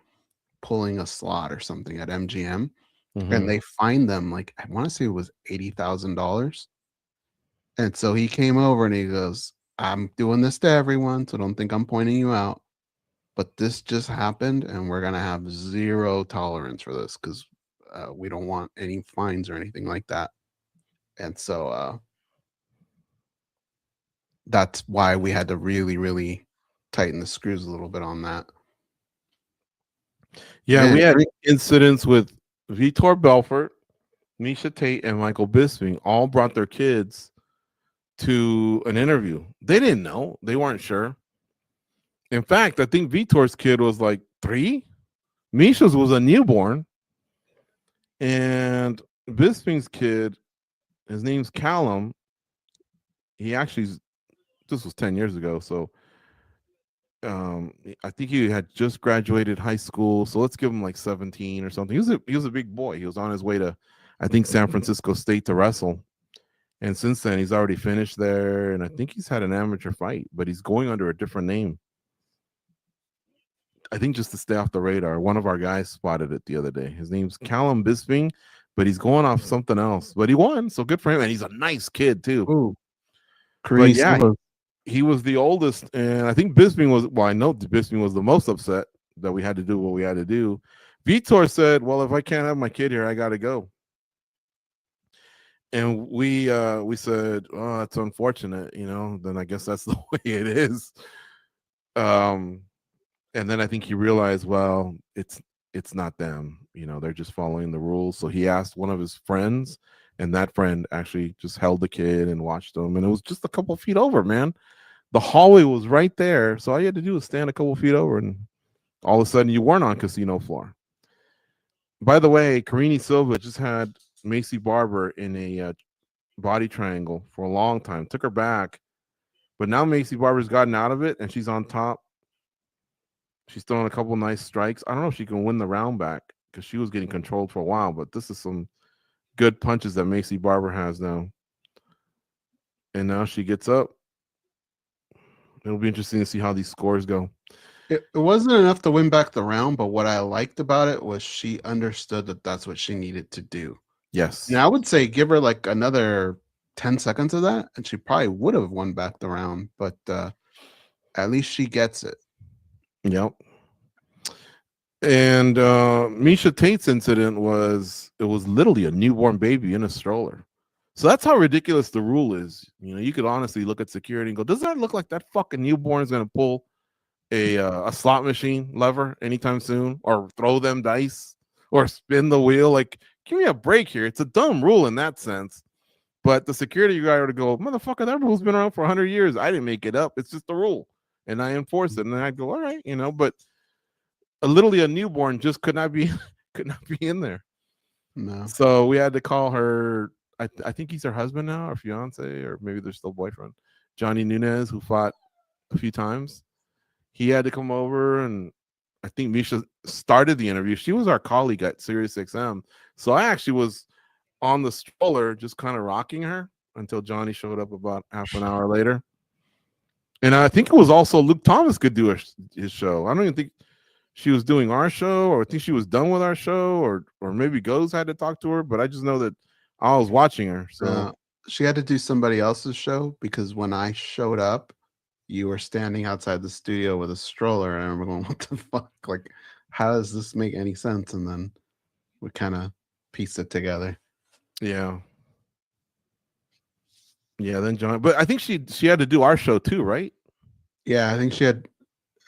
pulling a slot or something at MGM. And they fined them, like, I want to say it was $80,000. And so he came over and he goes, I'm doing this to everyone, so don't think I'm pointing you out. But this just happened, and we're going to have zero tolerance for this because we don't want any fines or anything like that. And so that's why we had to really, really tighten the screws a little bit on that. Yeah, and we had incidents with Vitor Belfort, Misha Tate, and Michael Bisping all brought their kids to an interview. They didn't know. They weren't sure. In fact, I think Vitor's kid was like 3. Misha's was a newborn. And Bisping's kid, his name's Callum. He actually, this was 10 years ago. So I think he had just graduated high school. So let's give him like 17 or something. He was a big boy. He was on his way to, I think, San Francisco State to wrestle. And since then, he's already finished there. And I think he's had an amateur fight, but he's going under a different name. I think just to stay off the radar. One of our guys spotted it the other day. His name's Callum Bisping, but he's going off something else. But he won, so good for him. And he's a nice kid, too. Ooh. But yeah, he was the oldest, and I think Bisping was. Well, I know Bisping was the most upset that we had to do what we had to do. Vitor said, "Well, if I can't have my kid here, I got to go." And we said, "Oh, it's unfortunate, you know. Then I guess that's the way it is." And then I think he realized, well, it's not them, you know. They're just following the rules. So he asked one of his friends, and that friend actually just held the kid and watched him, and it was just a couple feet over, man. The hallway was right there, so all you had to do was stand a couple feet over, and all of a sudden you weren't on casino floor. By the way, Karine Silva just had Maycee Barber in a body triangle for a long time. Took her back, but now Maycee Barber's gotten out of it, and she's on top. She's throwing a couple nice strikes. I don't know if she can win the round back because she was getting controlled for a while, but this is some good punches that Maycee Barber has now. And now she gets up. It'll be interesting to see how these scores go. It wasn't enough to win back the round, but what I liked about it was she understood that that's what she needed to do. Yes. And I would say give her like another 10 seconds of that, and she probably would have won back the round, but at least she gets it. Yep. And Misha Tate's incident was literally a newborn baby in a stroller. So that's how ridiculous the rule is. You know, you could honestly look at security and go, does that look like that fucking newborn is going to pull a slot machine lever anytime soon, or throw them dice, or spin the wheel? Like, give me a break here. It's a dumb rule in that sense. But the security guy would go, motherfucker, that rule's been around for 100 years. I didn't make it up. It's just the rule. And I enforce it. And then I'd go, all right, you know, but literally a newborn just could not be in there. No. So we had to call her. I think he's her husband now, or fiance, or maybe they're still boyfriend. Johnny Nunez, who fought a few times. He had to come over, and I think Misha started the interview. She was our colleague at SiriusXM. So I actually was on the stroller just kind of rocking her until Johnny showed up about half an hour later. And I think it was also Luke Thomas could do his show. I don't even think she was doing our show, or I think she was done with our show, or maybe Goze had to talk to her, but I just know that I was watching her. So she had to do somebody else's show, because when I showed up, you were standing outside the studio with a stroller, and I remember going, what the fuck? Like, how does this make any sense? And then we kind of pieced it together. Yeah. Yeah, then John, but I think she had to do our show too, right? Yeah, I think she had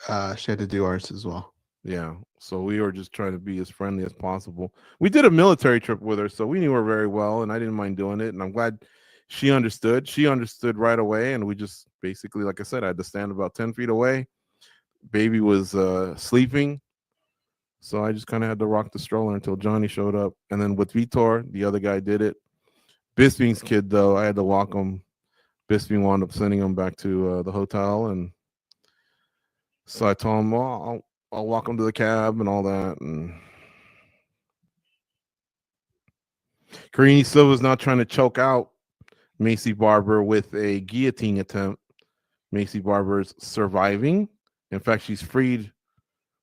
to do ours as well. Yeah, so we were just trying to be as friendly as possible. We did a military trip with her, so we knew her very well, and I didn't mind doing it. And I'm glad she understood. She understood right away, and we just basically, like I said, I had to stand about 10 feet away. Baby was sleeping, so I just kind of had to rock the stroller until Johnny showed up. And then with Vitor, the other guy did it. Bisping's kid, though, I had to walk him. Bisping wound up sending him back to the hotel, and so I told him, well, I'll walk him to the cab and all that. And Karine Silva's not trying to choke out Maycee Barber with a guillotine attempt. Maycee Barber's surviving. In fact, she's freed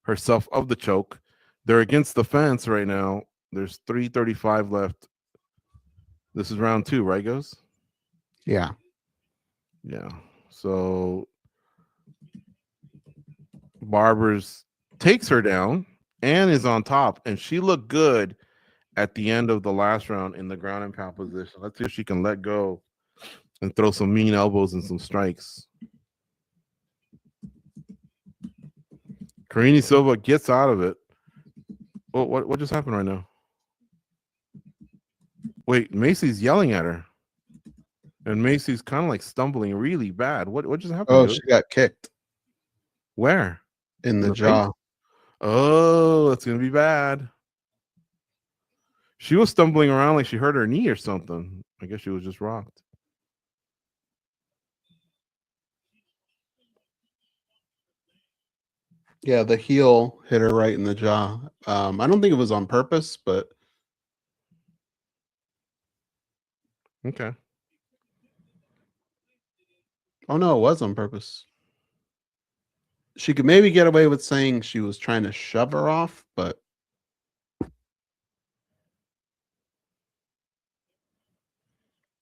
herself of the choke. They're against the fence right now. There's 3:35 left. This is round 2, right, Goze? Yeah. Yeah. So Barber's takes her down and is on top, and she looked good at the end of the last round in the ground and pound position. Let's see if she can let go and throw some mean elbows and some strikes. Karine Silva gets out of it. Oh, what just happened right now? Wait, Maycee's yelling at her. And Maycee's kind of like stumbling really bad. What just happened? Oh, she got kicked. Where? In the jaw. Face? Oh, that's going to be bad. She was stumbling around like she hurt her knee or something. I guess she was just rocked. Yeah, the heel hit her right in the jaw. I don't think it was on purpose, but okay. Oh no, it was on purpose. She could maybe get away with saying she was trying to shove her off, but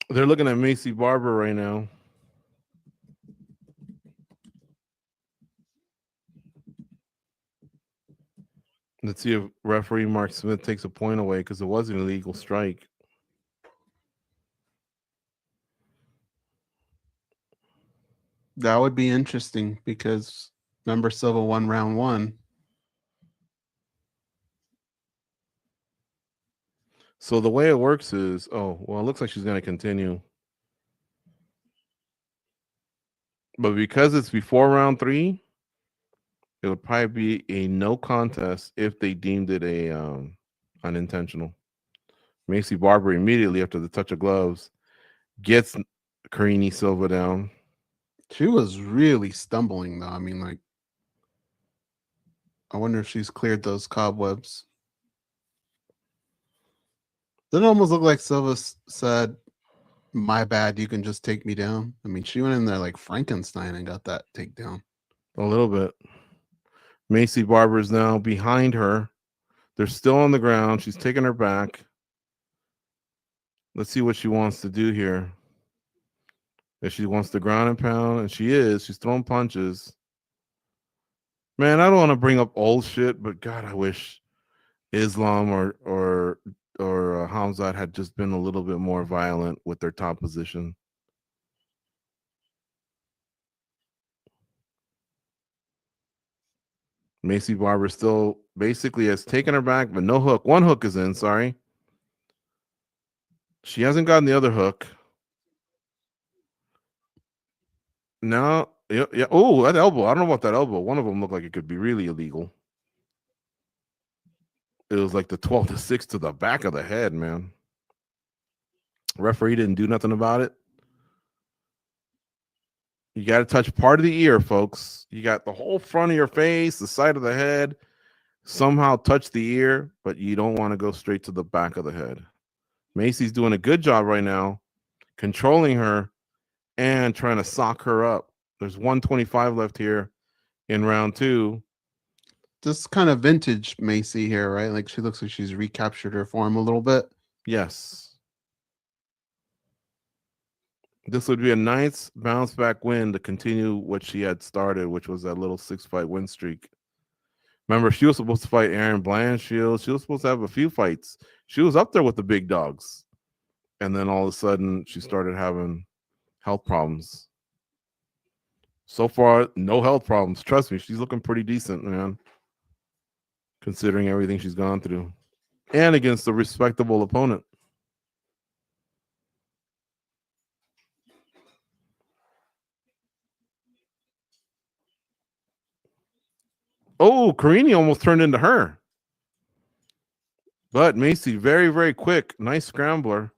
they're looking at Maycee Barber right now. Let's see if referee Mark Smith takes a point away because it was an illegal strike. That would be interesting because remember Silva won round 1. So the way it works is, it looks like she's going to continue. But because it's before round 3, it would probably be a no contest if they deemed it a unintentional. Maycee Barber immediately after the touch of gloves gets Karine Silva down. She was really stumbling, though. I mean, like, I wonder if she's cleared those cobwebs. Didn't it almost look like Silva said, "My bad, you can just take me down"? I mean, she went in there like Frankenstein and got that takedown. A little bit. Maycee Barber is now behind her. They're still on the ground. She's taking her back. Let's see what she wants to do here. If she wants to ground and pound, and she is. She's throwing punches. Man, I don't want to bring up old shit, but God, I wish Islam or Hamzat had just been a little bit more violent with their top position. Maycee Barber still basically has taken her back, but no hook. One hook is in, sorry. She hasn't gotten the other hook. No, yeah. Oh, that elbow. I don't know about that elbow. One of them looked like it could be really illegal. It was like the 12-6 to the back of the head, man. Referee didn't do nothing about it. You got to touch part of the ear, folks. You got the whole front of your face, the side of the head. Somehow touch the ear, but you don't want to go straight to the back of the head. Maycee's doing a good job right now, controlling her and trying to sock her up. There's 125 left here in round 2. This kind of vintage Maycee here, right? Like she looks like she's recaptured her form a little bit. Yes. This would be a nice bounce back win to continue what she had started, which was that little 6-fight win streak. Remember, she was supposed to fight Aaron Blanchfield. She was supposed to have a few fights. She was up there with the big dogs. And then all of a sudden, she started having health problems. So far, no health problems. Trust me, she's looking pretty decent, man, considering everything she's gone through. And against a respectable opponent. Oh, Karine almost turned into her. But Maycee, very, very quick. Nice scrambler.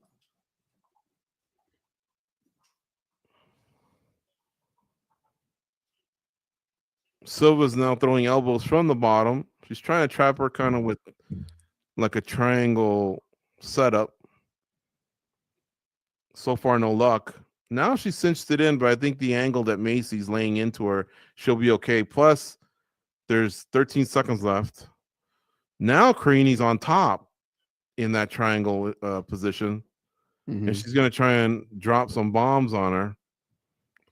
Silva's now throwing elbows from the bottom. She's trying to trap her kind of with like a triangle setup. So far, no luck. Now she cinched it in, but I think the angle that Maycee's laying into her, she'll be okay. Plus, there's 13 seconds left. Now Karine's on top in that triangle position. Mm-hmm. And she's going to try and drop some bombs on her.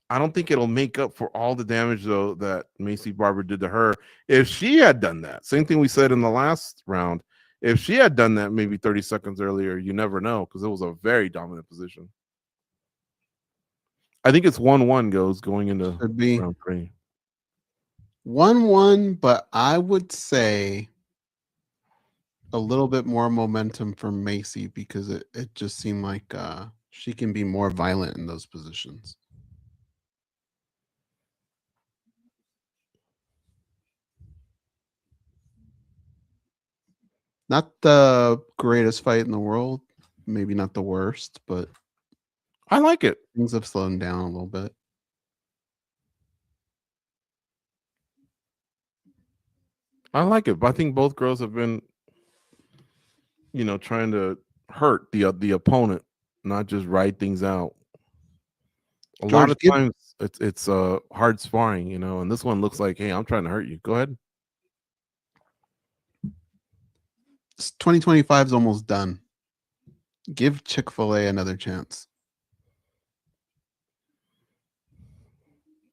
I don't think it'll make up for all the damage, though, that Maycee Barber did to her. If she had done that, same thing we said in the last round, if she had done that maybe 30 seconds earlier, you never know, because it was a very dominant position. I think it's 1-1 going into round 3. 1-1, but I would say a little bit more momentum for Maycee because it just seemed like she can be more violent in those positions. Not the greatest fight in the world, maybe not the worst, but I like it. Things have slowed down a little bit. I like it, but I think both girls have been, trying to hurt the opponent, not just ride things out. A lot of times it's hard sparring, and this one looks like, hey, I'm trying to hurt you. Go ahead. 2025 is almost done. Give Chick-fil-A another chance.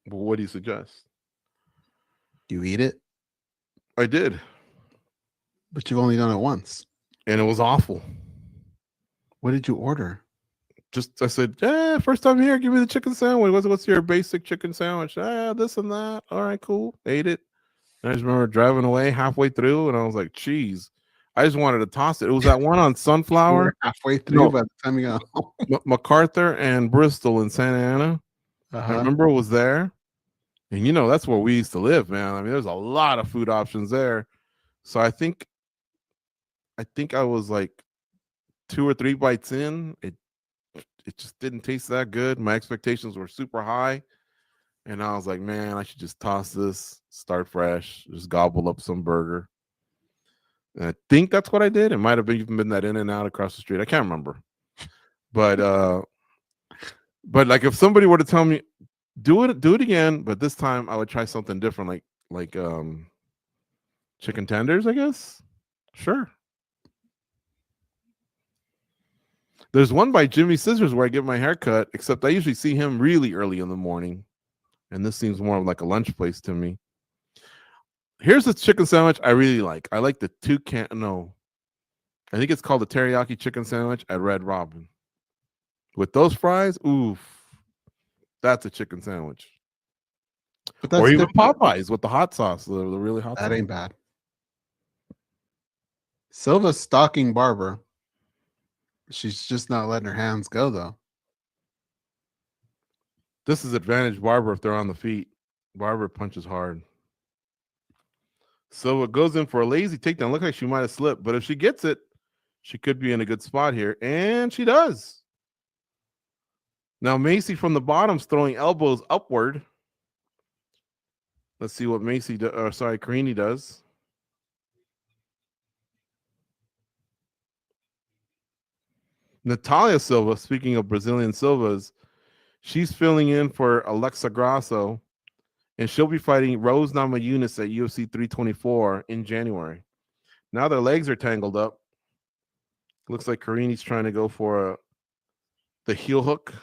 Well, what do you suggest? You eat it? I did. But you've only done it once. And it was awful. What did you order? I said, first time here, give me the chicken sandwich. What's your basic chicken sandwich? This and that. All right, cool. Ate it. And I just remember driving away halfway through, and I was like, "Cheese!" I just wanted to toss it. It was that one on Sunflower. Halfway through by the time you got home. MacArthur and Bristol in Santa Ana. I remember it was there, and that's where we used to live, man. I mean, there's a lot of food options there. So I think I was like 2 or 3 bites in. It just didn't taste that good. My expectations were super high. And I was like, man, I should just toss this, start fresh, just gobble up some burger. And I think that's what I did. It might have even been that In-N-Out across the street. I can't remember. But like if somebody were to tell me, do it again, but this time I would try something different, like chicken tenders, I guess. Sure. There's one by Jimmy Scissors where I get my hair cut, except I usually see him really early in the morning. And this seems more like a lunch place to me. Here's the chicken sandwich I really like. I like the I think it's called the teriyaki chicken sandwich at Red Robin. With those fries, oof, that's a chicken sandwich. Or even Popeyes with the hot sauce, the really hot sauce. That ain't bad. Silva's stalking Barber. She's just not letting her hands go, though. This is advantage Barber if they're on the feet. Barber punches hard. Silva goes in for a lazy takedown. Looks like she might have slipped, but if she gets it, she could be in a good spot here, and she does. Now Maycee from the bottom's throwing elbows upward. Let's see what Karine does. Natalia Silva, speaking of Brazilian Silvas, she's filling in for Alexa Grasso, and she'll be fighting Rose Namajunas at UFC 324 in January. Now their legs are tangled up. Looks like Karine's trying to go for the heel hook.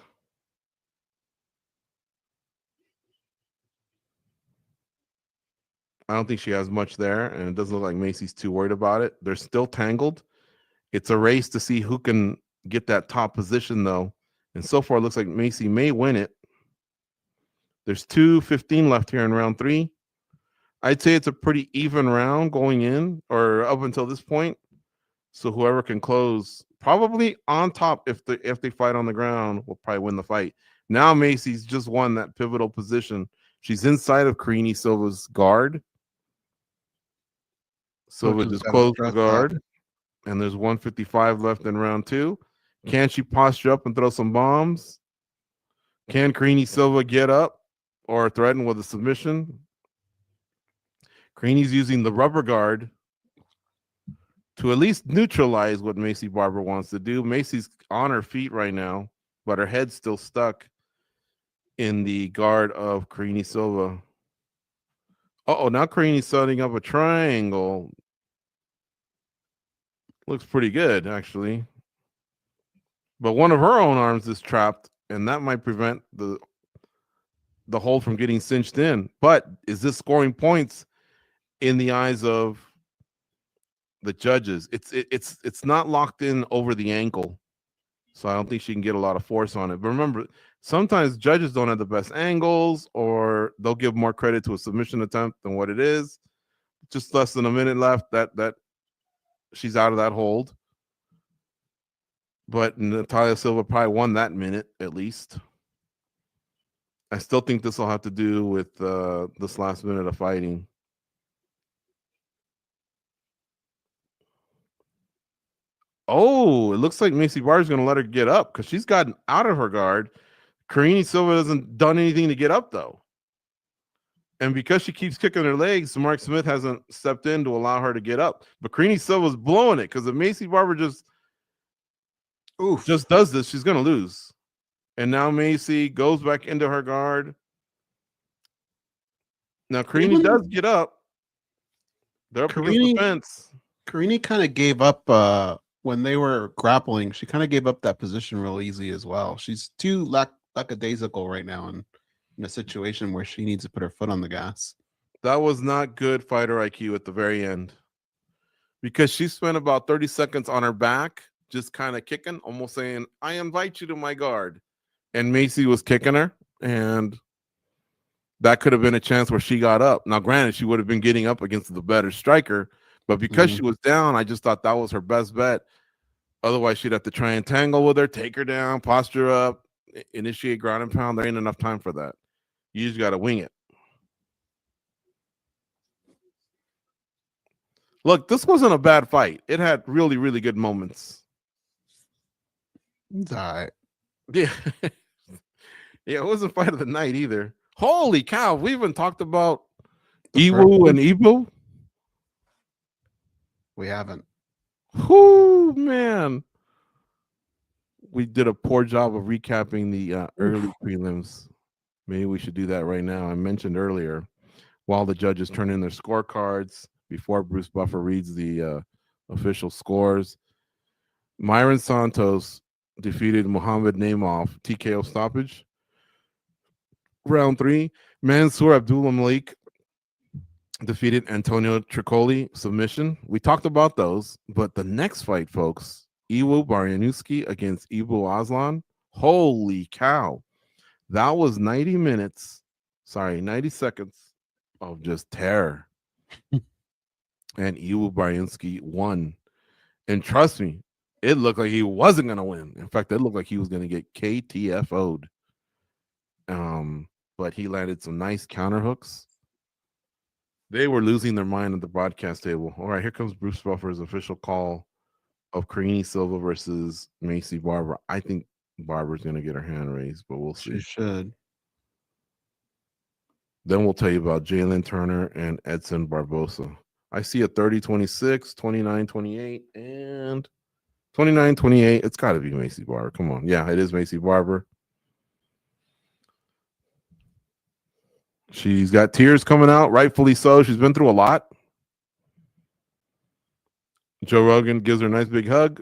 I don't think she has much there, and it doesn't look like Maycee's too worried about it. They're still tangled. It's a race to see who can get that top position, though. And so far, it looks like Maycee may win it. There's 2:15 left here in round 3. I'd say it's a pretty even round going in or up until this point. So whoever can close probably on top if they fight on the ground will probably win the fight. Now Maycee's just won that pivotal position. She's inside of Karine Silva's guard. Silva just closed the guard. And there's 155 left in round 2. Can she posture up and throw some bombs? Can Karine Silva get up or threaten with a submission? Karine's using the rubber guard to at least neutralize what Maycee Barber wants to do. Maycee's on her feet right now, but her head's still stuck in the guard of Karine Silva. Now Karine's setting up a triangle. Looks pretty good, actually. But one of her own arms is trapped, and that might prevent the hold from getting cinched in. But is this scoring points in the eyes of the judges? It's not locked in over the ankle, so I don't think she can get a lot of force on it. But remember, sometimes judges don't have the best angles, or they'll give more credit to a submission attempt than what it is. Just less than a minute left. That she's out of that hold. But Natalia Silva probably won that minute at least. I still think this will have to do with this last minute of fighting. Oh, it looks like Maycee Barber's going to let her get up because she's gotten out of her guard. Karine Silva hasn't done anything to get up, though. And because she keeps kicking her legs, Mark Smith hasn't stepped in to allow her to get up. But Karine Silva's blowing it because if Maycee Barber just does this, she's going to lose. And now Maycee goes back into her guard. Now Karine does get up. They're up against the fence. Karine kind of gave up when they were grappling. She kind of gave up that position real easy as well. She's too lackadaisical right now in a situation where she needs to put her foot on the gas. That was not good fighter IQ at the very end. because she spent about 30 seconds on her back, just kind of kicking, almost saying, I invite you to my guard. And Maycee was kicking her, and that could have been a chance where she got up. Now, granted, she would have been getting up against the better striker, but because she was down, I just thought that was her best bet. Otherwise, she'd have to try and tangle with her, take her down, posture up, initiate ground and pound. There ain't enough time for that. You just got to wing it. Look, this wasn't a bad fight. It had really, really good moments. It's all right. Yeah. Yeah, it wasn't fight of the night either. Holy cow. We even talked about Iwu and Ibu. We haven't. Whoo, man. We did a poor job of recapping the early prelims. Maybe we should do that right now. I mentioned earlier, while the judges turn in their scorecards, before Bruce Buffer reads the official scores, Myron Santos defeated Muhammad Naimov, TKO stoppage. Round 3, Mansour Abdullah Malik defeated Antonio Tricoli, submission. We talked about those, but the next fight, folks, Iwu Baryanuski against Ibu Aslan. Holy cow. That was 90 seconds of just terror. And Iwu Baryanuski won. And trust me, it looked like he wasn't going to win. In fact, it looked like he was going to get KTFO'd. But he landed some nice counter hooks. They were losing their mind at the broadcast table. All right, here comes Bruce Buffer's official call of Karine Silva versus Maycee Barber. I think Barber's going to get her hand raised, but we'll see. She should. Then we'll tell you about Jalen Turner and Edson Barbosa. I see a 30-26, 29-28, and 29-28. It's got to be Maycee Barber. Come on. Yeah, it is Maycee Barber. She's got tears coming out, rightfully so. She's been through a lot. Joe Rogan gives her a nice big hug.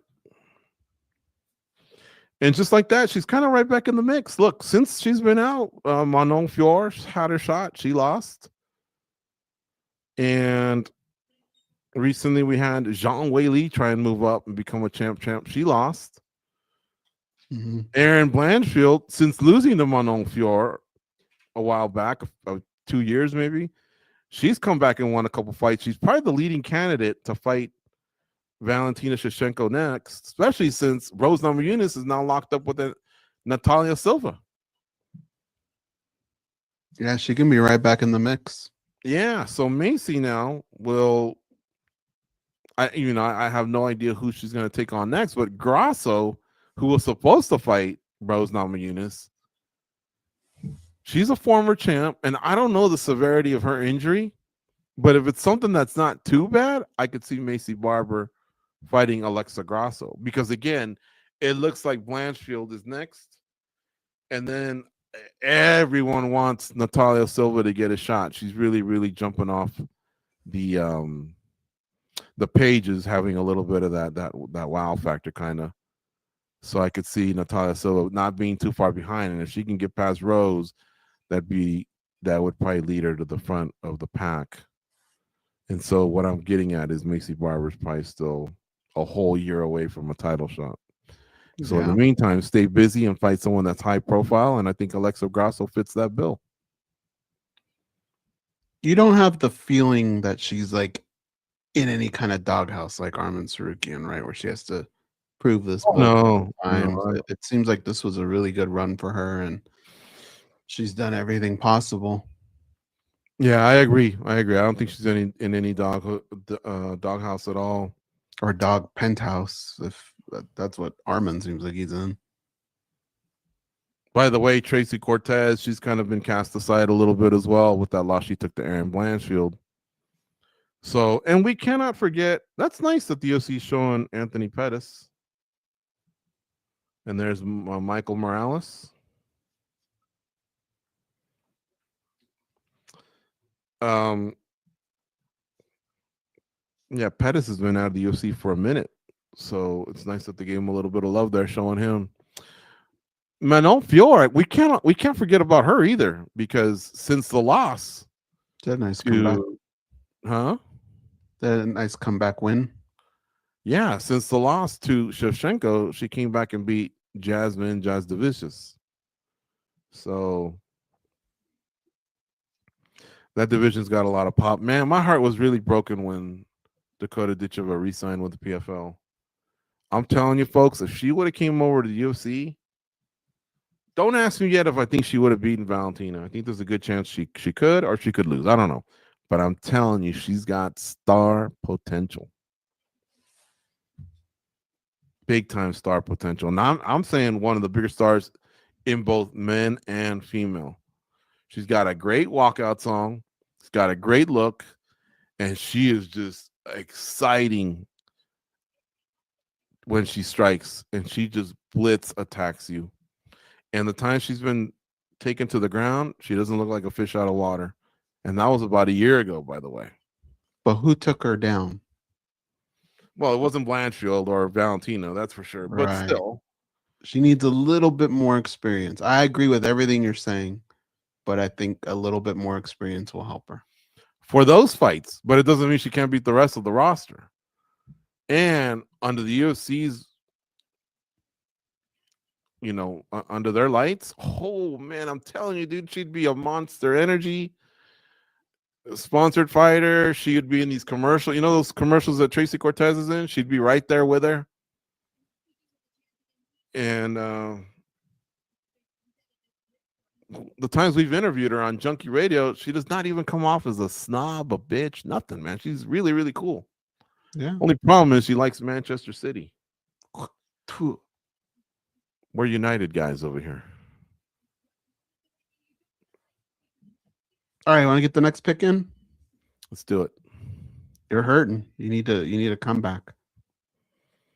And just like that, she's kind of right back in the mix. Look, since she's been out, Manon Fior had her shot. She lost. And recently we had Zhang Weili try and move up and become a champ. She lost. Erin Blanchfield, since losing to Manon Fior a while back, 2 years maybe, she's come back and won a couple fights. She's probably the leading candidate to fight Valentina Shevchenko next, especially since Rose Namajunas is now locked up with Natalia Silva. Yeah, she can be right back in the mix. Yeah, so Maycee now will, I have no idea who she's going to take on next, but Grasso, who was supposed to fight Rose Namajunas, she's a former champ, and I don't know the severity of her injury, but if it's something that's not too bad, I could see Maycee Barber fighting Alexa Grasso, because again, it looks like Blanchfield is next, and then everyone wants Natalia Silva to get a shot. She's really, really jumping off the pages, having a little bit of that wow factor kind of. So I could see Natalia Silva not being too far behind, and if she can get past Rose, that would probably lead her to the front of the pack. And so what I'm getting at is Maycee Barber's probably still a whole year away from a title shot. So in the meantime, stay busy and fight someone that's high profile, and I think Alexa Grasso fits that bill. You don't have the feeling that she's like in any kind of doghouse like Arman Sarukian, right? Where she has to prove this. No. It seems like this was a really good run for her, and she's done everything possible. Yeah, I agree. I don't think she's in any doghouse at all, or dog penthouse, if that's what Arman seems like he's in. By the way, Tracy Cortez, she's kind of been cast aside a little bit as well with that loss she took to Erin Blanchfield. So, and we cannot forget, that's nice that the UFC is showing Anthony Pettis. And there's Michael Morales. Yeah, Pettis has been out of the UFC for a minute, so it's nice that they gave him a little bit of love there, showing him. Manon Fior, we can't forget about her either, because since the loss, that nice comeback. Huh? That a nice comeback win. Yeah, since the loss to Shevchenko, she came back and beat Jasmine Jasdovicius. So that division's got a lot of pop. Man, my heart was really broken when Dakota Ditcheva re-signed with the PFL. I'm telling you, folks, if she would have came over to the UFC, don't ask me yet if I think she would have beaten Valentina. I think there's a good chance she could, or she could lose. I don't know. But I'm telling you, she's got star potential. Big time star potential. Now I'm saying one of the bigger stars in both men and female. She's got a great walkout song. She's got a great look, and she is just exciting when she strikes, and she just blitz attacks you. And the time she's been taken to the ground, she doesn't look like a fish out of water. And that was about a year ago, by the way. But who took her down? Well, it wasn't Blanchfield or Valentina, that's for sure. But Right. still, She needs a little bit more experience. I agree with everything you're saying, but I think a little bit more experience will help her for those fights. But it doesn't mean she can't beat the rest of the roster. And under the UFC's, under their lights, oh man, I'm telling you, dude, she'd be a Monster Energy sponsored fighter. She would be in these commercials. You know those commercials that Tracy Cortez is in? She'd be right there with her. And the times we've interviewed her on Junkie Radio, she does not even come off as a snob, a bitch, nothing, man. She's really, really cool. Yeah. Only problem is she likes Manchester City. We're United guys over here. All right, want to get the next pick in? Let's do it. You're hurting. You need a comeback.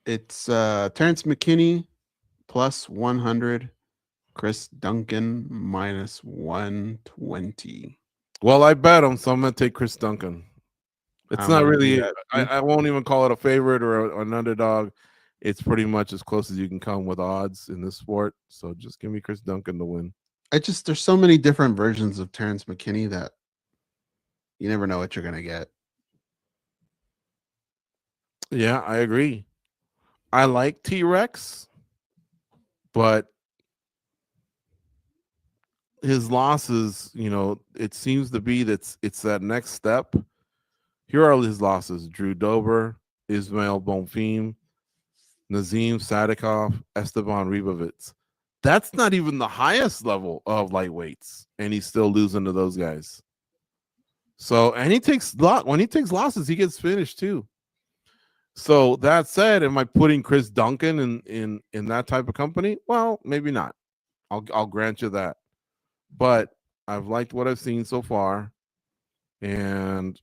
It's Terrance McKinney plus 100, Chris Duncan minus 120. Well, I bet him, so I'm gonna take Chris Duncan. It's not really. I won't even call it a favorite or an underdog. It's pretty much as close as you can come with odds in this sport. So just give me Chris Duncan to win. There's so many different versions of Terrance McKinney that you never know what you're gonna get. Yeah, I agree. I like T-Rex, but his losses, it seems to be that it's that next step. Here are his losses: Drew Dober, Ismail Bonfim, Nazim, Sadykhov, Esteban Ribovitz. That's not even the highest level of lightweights, and he's still losing to those guys. So, and when he takes losses, he gets finished too. So that said, am I putting Chris Duncan in that type of company? Well, maybe not. I'll grant you that. But I've liked what I've seen so far, and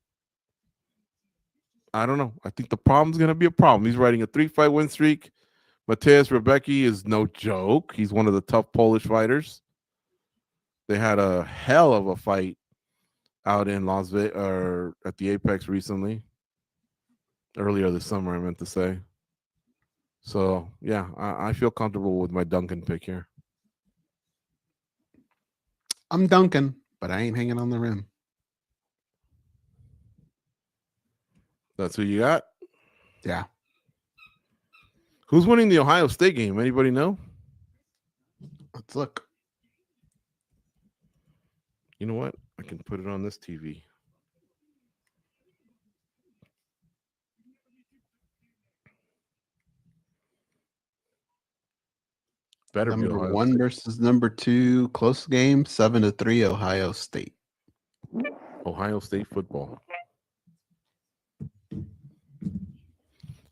I don't know. I think the problem's going to be a problem. He's riding a 3-fight win streak. Mateusz Rebecki is no joke. He's one of the tough Polish fighters. They had a hell of a fight out in Las Vegas or at the Apex recently. Earlier this summer, I meant to say. So, yeah, I feel comfortable with my Duncan pick here. I'm Duncan, but I ain't hanging on the rim. That's who you got? Yeah. Who's winning the Ohio State game? Anybody know? Let's look. You know what? I can put it on this TV. Better be number Ohio 1 State. versus number 2, close game, 7-3, Ohio State. Ohio State football.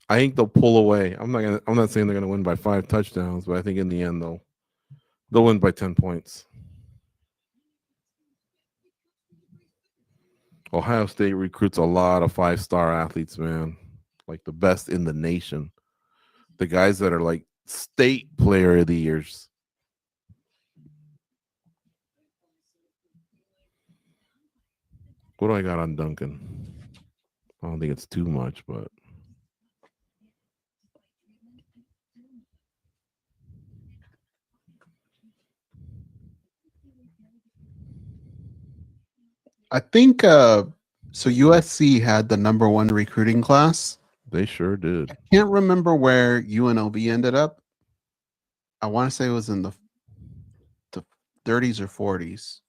I think they'll pull away. I'm not saying they're gonna win by 5 touchdowns, but I think in the end they'll win by 10 points. Ohio State recruits a lot of 5-star athletes, man. Like the best in the nation. The guys that are like state player of the years. What do I got on Duncan? I don't think it's too much, but I think so USC had the number 1 recruiting class. They sure did. Can't remember where UNLV ended up. I want to say it was in the 30s or 40s.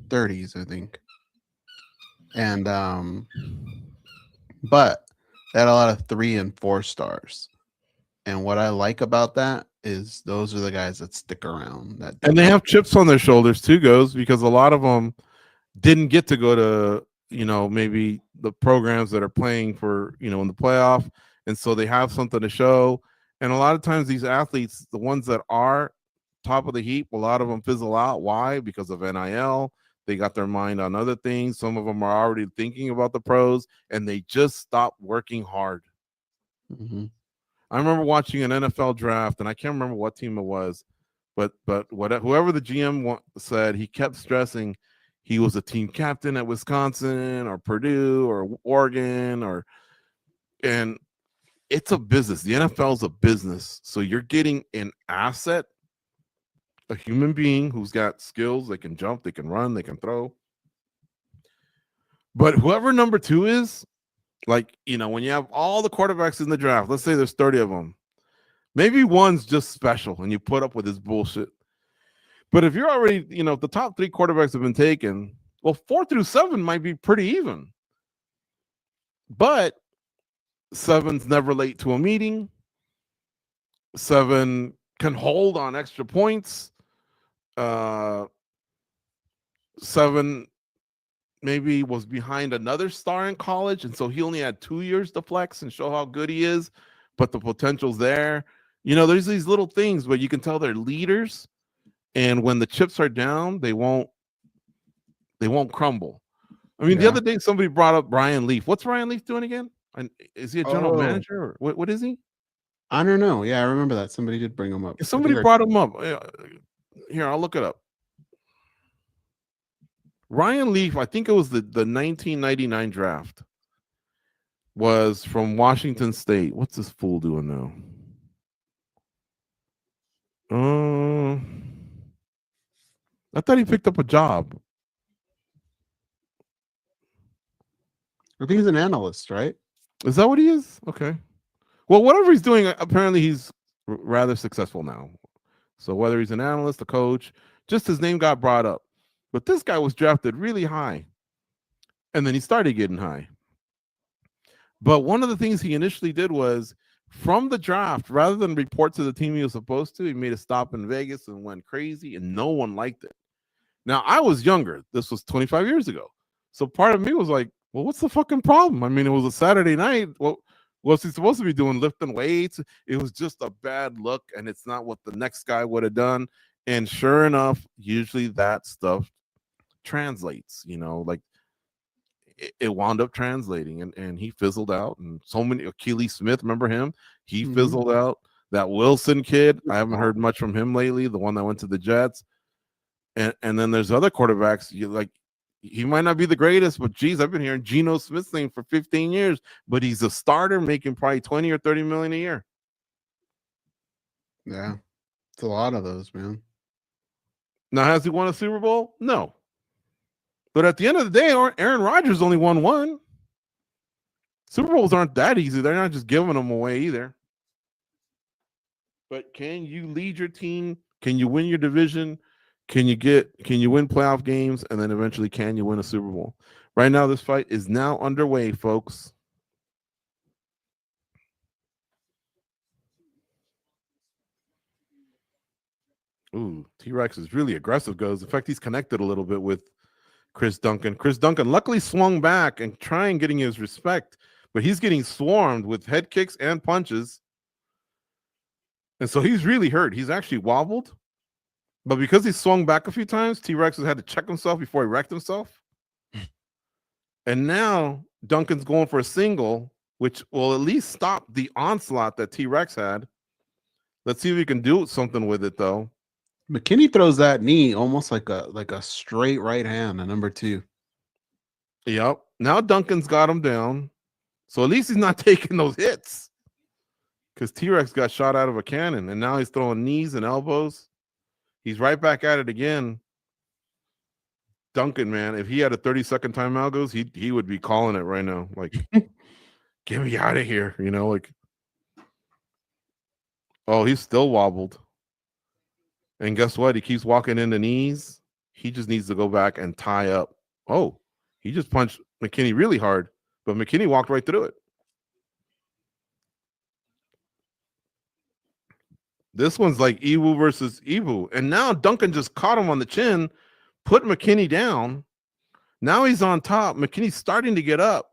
30s, I think. And but they had a lot of 3 and 4 stars. And what I like about that is those are the guys that stick around. And they have chips on their shoulders too, Goze, because a lot of them didn't get to go to, maybe the programs that are playing for, in the playoff. And so they have something to show. And a lot of times these athletes, the ones that are top of the heap, a lot of them fizzle out. Why? Because of NIL. They got their mind on other things. Some of them are already thinking about the pros, and they just stop working hard. Mm-hmm. I remember watching an NFL draft, and I can't remember what team it was, but whoever the GM said, he kept stressing he was a team captain at Wisconsin or Purdue or Oregon, and it's a business. The NFL is a business, so you're getting an asset, a human being who's got skills. They can jump, they can run, they can throw. But whoever number 2 is, like, when you have all the quarterbacks in the draft, let's say there's 30 of them, maybe one's just special and you put up with this bullshit. But if you're already, if the top 3 quarterbacks have been taken, well, 4 through 7 might be pretty even. But 7's never late to a meeting. 7 can hold on extra points. 7 maybe was behind another star in college, and so he only had 2 years to flex and show how good he is, but the potential's there. There's these little things where you can tell they're leaders, and when the chips are down, they won't crumble. I mean, The other day somebody brought up Ryan Leaf. What's Ryan Leaf doing again? And is he a general manager, or what is he? I don't know. Yeah, I remember that. Somebody did bring him up. Somebody brought him up. Here, I'll look it up. Ryan Leaf, I think it was the 1999 draft, was from Washington State. What's this fool doing now? I thought he picked up a job. I think he's an analyst, right? Is that what he is? Okay. Well, whatever he's doing, apparently he's rather successful now. So whether he's an analyst, a coach, just his name got brought up. But this guy was drafted really high. And then he started getting high. But one of the things he initially did was, from the draft, rather than report to the team he was supposed to, he made a stop in Vegas and went crazy, and no one liked it. Now, I was younger. This was 25 years ago. So part of me was like, well, what's the fucking problem? I mean, it was a Saturday night. What was he supposed to be doing? Lifting weights? It was just a bad look, and it's not what the next guy would have done. And sure enough, usually that stuff translates, like it wound up translating, and he fizzled out. And so many, Keely Smith, remember him? He fizzled out. That Wilson kid, I haven't heard much from him lately, the one that went to the Jets. And then there's other quarterbacks, he might not be the greatest, but geez, I've been hearing Geno Smith's name for 15 years, but he's a starter making probably 20 or 30 million a year. Yeah. It's a lot of those, man. Now, has he won a Super Bowl? No. But at the end of the day, Aaron Rodgers only won 1. Super Bowls aren't that easy. They're not just giving them away either. But can you lead your team? Can you win your division? Can you win playoff games? And then eventually, can you win a Super Bowl? Right now, this fight is now underway, folks. Ooh, T-Rex is really aggressive, Goze. In fact, he's connected a little bit with Chris Duncan. Chris Duncan luckily swung back and trying getting his respect, but he's getting swarmed with head kicks and punches. And so he's really hurt. He's actually wobbled. But because he swung back a few times, T-Rex has had to check himself before he wrecked himself. And now Duncan's going for a single, which will at least stop the onslaught that T-Rex had. Let's see if we can do something with it, though. McKinney throws that knee almost like a straight right hand, a number 2. Yep. Now Duncan's got him down. So at least he's not taking those hits. Because T-Rex got shot out of a cannon, and now he's throwing knees and elbows. He's right back at it again. Duncan, man, if he had a 30-second timeout, Goze, he would be calling it right now. Like, get me out of here, like, oh, he's still wobbled. And guess what? He keeps walking in the knees. He just needs to go back and tie up. Oh, he just punched McKinney really hard, but McKinney walked right through it. This one's like Iwu versus Iwu. And now Duncan just caught him on the chin, put McKinney down. Now he's on top. McKinney's starting to get up.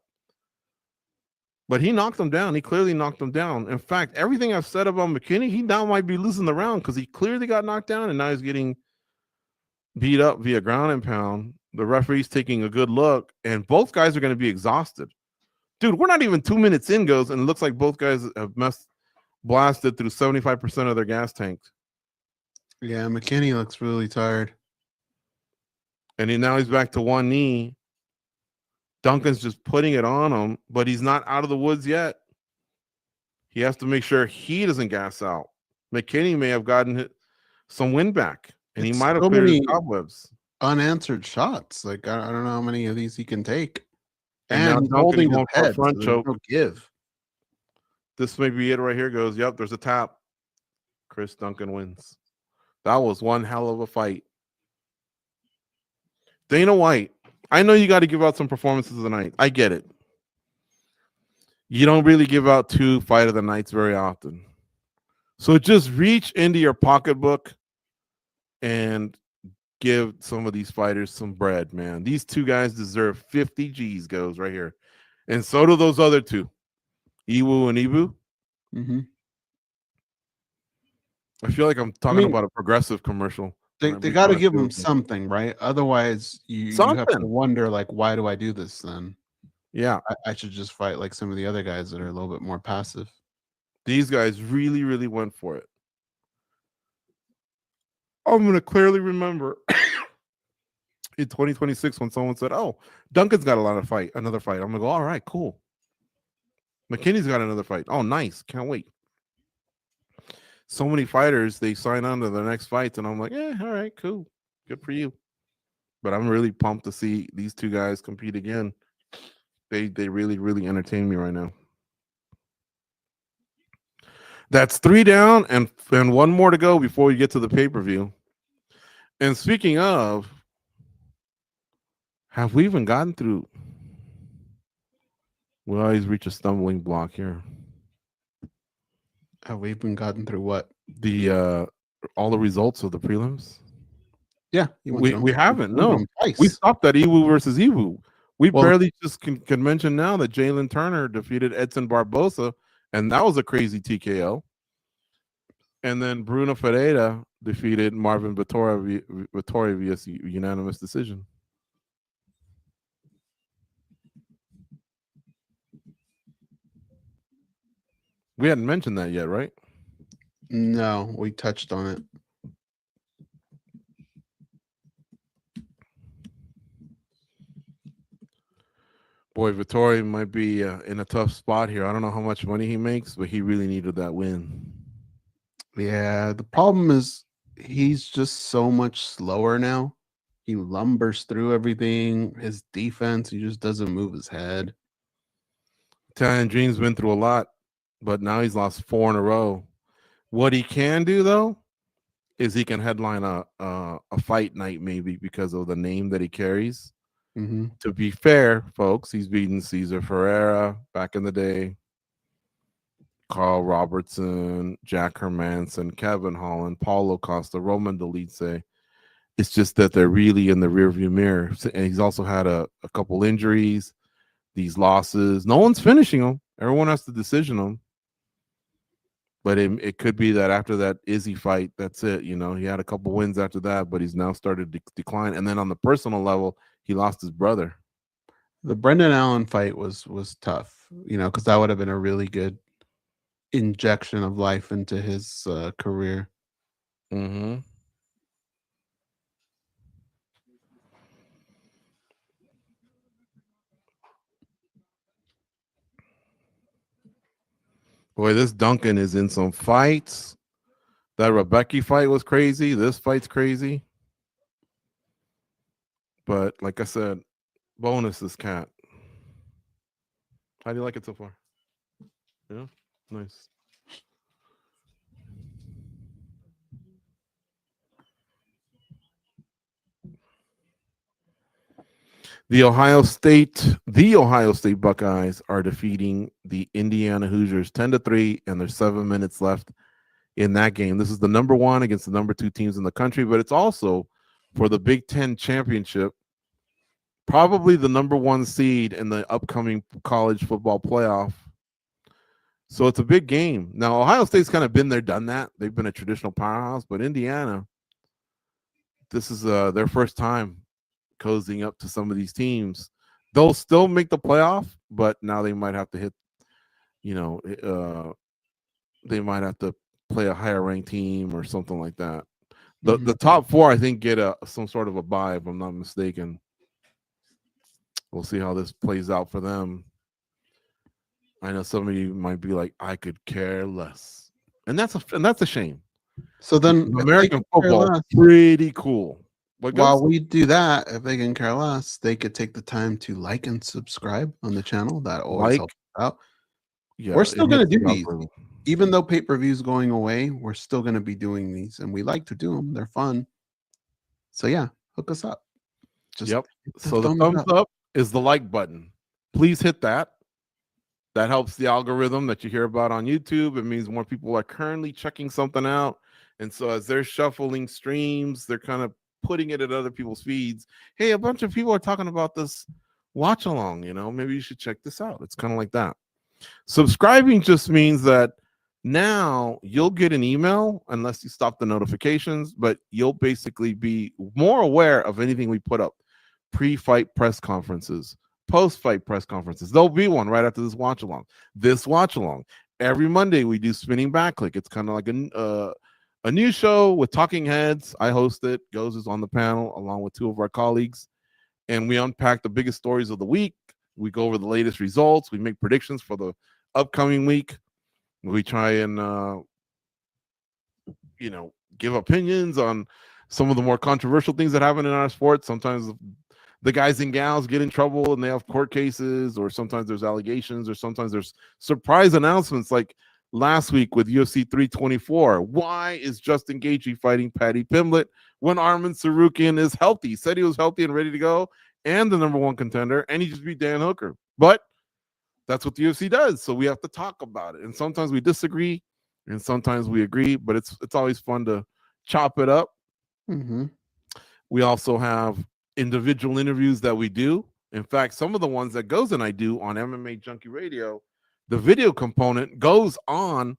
But he knocked him down. He clearly knocked him down. In fact, everything I've said about McKinney, he now might be losing the round because he clearly got knocked down and now he's getting beat up via ground and pound. The referee's taking a good look, and both guys are going to be exhausted. Dude, we're not even 2 minutes in, Goze, and it looks like both guys have blasted through 75% of their gas tanks. Yeah, McKinney looks really tired. And now he's back to one knee. Duncan's just putting it on him, but he's not out of the woods yet. He has to make sure he doesn't gas out. McKinney may have gotten some wind back, and he might have cleared his cobwebs. Unanswered shots. Like, I don't know how many of these he can take. And now holding his head, front choke. No give. This may be it right here. Goes, yep, there's a tap. Chris Duncan wins. That was one hell of a fight. Dana White, I know you got to give out some performances of the night. I get it. You don't really give out 2 fight of the nights very often. So just reach into your pocketbook and give some of these fighters some bread, man. These 2 guys deserve 50 G's, Goes right here. And so do those other 2, Iwu and Ibu. Mm-hmm. I feel like I'm talking about a progressive commercial. They got to give them something, right? Otherwise, you have to wonder, like, why do I do this then? Yeah. I should just fight like some of the other guys that are a little bit more passive. These guys really, really went for it. I'm going to clearly remember in 2026 when someone said, oh, Duncan's got another fight. I'm going to go, all right, cool. McKinney's got another fight. Oh, nice. Can't wait. So many fighters, they sign on to their next fights, and I'm like, yeah, all right, cool. Good for you. But I'm really pumped to see these 2 guys compete again. They really, really entertain me right now. That's 3 down and 1 more to go before we get to the pay-per-view. And speaking of, have we even gotten through? We always reach a stumbling block here. Have we even gotten through what? The all the results of the prelims? Yeah. We haven't. No. We stopped at Iwu versus Iwu. We barely just can mention now that Jalen Turner defeated Edson Barbosa, and that was a crazy TKO. And then Bruno Ferreira defeated Marvin Vettori via unanimous decision. We hadn't mentioned that yet, right? No, we touched on it. Boy, Vettori might be in a tough spot here. I don't know how much money he makes, but he really needed that win. Yeah, the problem is he's just so much slower now. He lumbers through everything. His defense, he just doesn't move his head. Italian Dream's been through a lot, but now he's lost 4 in a row. What he can do, though, is he can headline a fight night maybe because of the name that he carries. Mm-hmm. To be fair, folks, he's beaten Cesar Ferreira back in the day, Carl Robertson, Jack Hermanson, Kevin Holland, Paulo Costa, Roman Delice. It's just that they're really in the rearview mirror. And he's also had a couple injuries, these losses. No one's finishing him. Everyone has to decision him. But it could be that after that Izzy fight, that's it. You know, he had a couple wins after that, but he's now started to decline. And then on the personal level, he lost his brother. The Brendan Allen fight was tough, you know, because that would have been a really good injection of life into his career. Mm-hmm. Boy, this Duncan is in some fights. That Rebecca fight was crazy. This fight's crazy. But like I said, bonus this cat. How do you like it so far? Yeah, nice. The Ohio State Buckeyes are defeating the Indiana Hoosiers 10-3, and there's 7 minutes left in that game. This is the number 1 against the number 2 teams in the country, but it's also for the Big Ten championship, probably the number 1 seed in the upcoming college football playoff. So it's a big game. Now, Ohio State's kind of been there, done that. They've been a traditional powerhouse, but Indiana, this is their first time cozying up to some of these teams. They'll still make the playoff, but now they might have to hit, they might have to play a higher ranked team or something like that. The top 4, I think, get some sort of a bye, if I'm not mistaken. We'll see how this plays out for them. I know some of you might be like, I could care less, and that's a shame. So then, American football, pretty cool. While we do that, if they can care less, they could take the time to like and subscribe on the channel. That always helps out. Yeah, we're still going to do these. Even though pay-per-view is going away, we're still going to be doing these, and we like to do them. They're fun. So yeah, hook us up. So the thumbs up is the like button. Please hit that. That helps the algorithm that you hear about on YouTube. It means more people are currently checking something out. And so as they're shuffling streams, they're kind of putting it at other people's feeds. Hey, a bunch of people are talking about this watch along, maybe you should check this out. It's kind of like that. Subscribing just means that now you'll get an email unless you stop the notifications, but you'll basically be more aware of anything we put up. Pre-fight press conferences, post-fight press conferences. There'll be one right after this watch along. Every Monday we do Spinning Back Click. It's kind of like a new show with talking heads. I host it. Goze is on the panel along with 2 of our colleagues, and we unpack the biggest stories of the week. We go over the latest results. We make predictions for the upcoming week. We try and give opinions on some of the more controversial things that happen in our sport. Sometimes the guys and gals get in trouble and they have court cases, or sometimes there's allegations, or sometimes there's surprise announcements like last week with UFC 324. Why is Justin Gaethje fighting Paddy Pimblett when Arman Tsarukyan is healthy? He said he was healthy and ready to go and the number 1 contender, and he just beat Dan Hooker. But that's what the UFC does, so we have to talk about it. And sometimes we disagree, and sometimes we agree, but it's always fun to chop it up. We also have individual interviews that we do. In fact, some of the ones that Goze and I do on MMA Junkie Radio, the video component goes on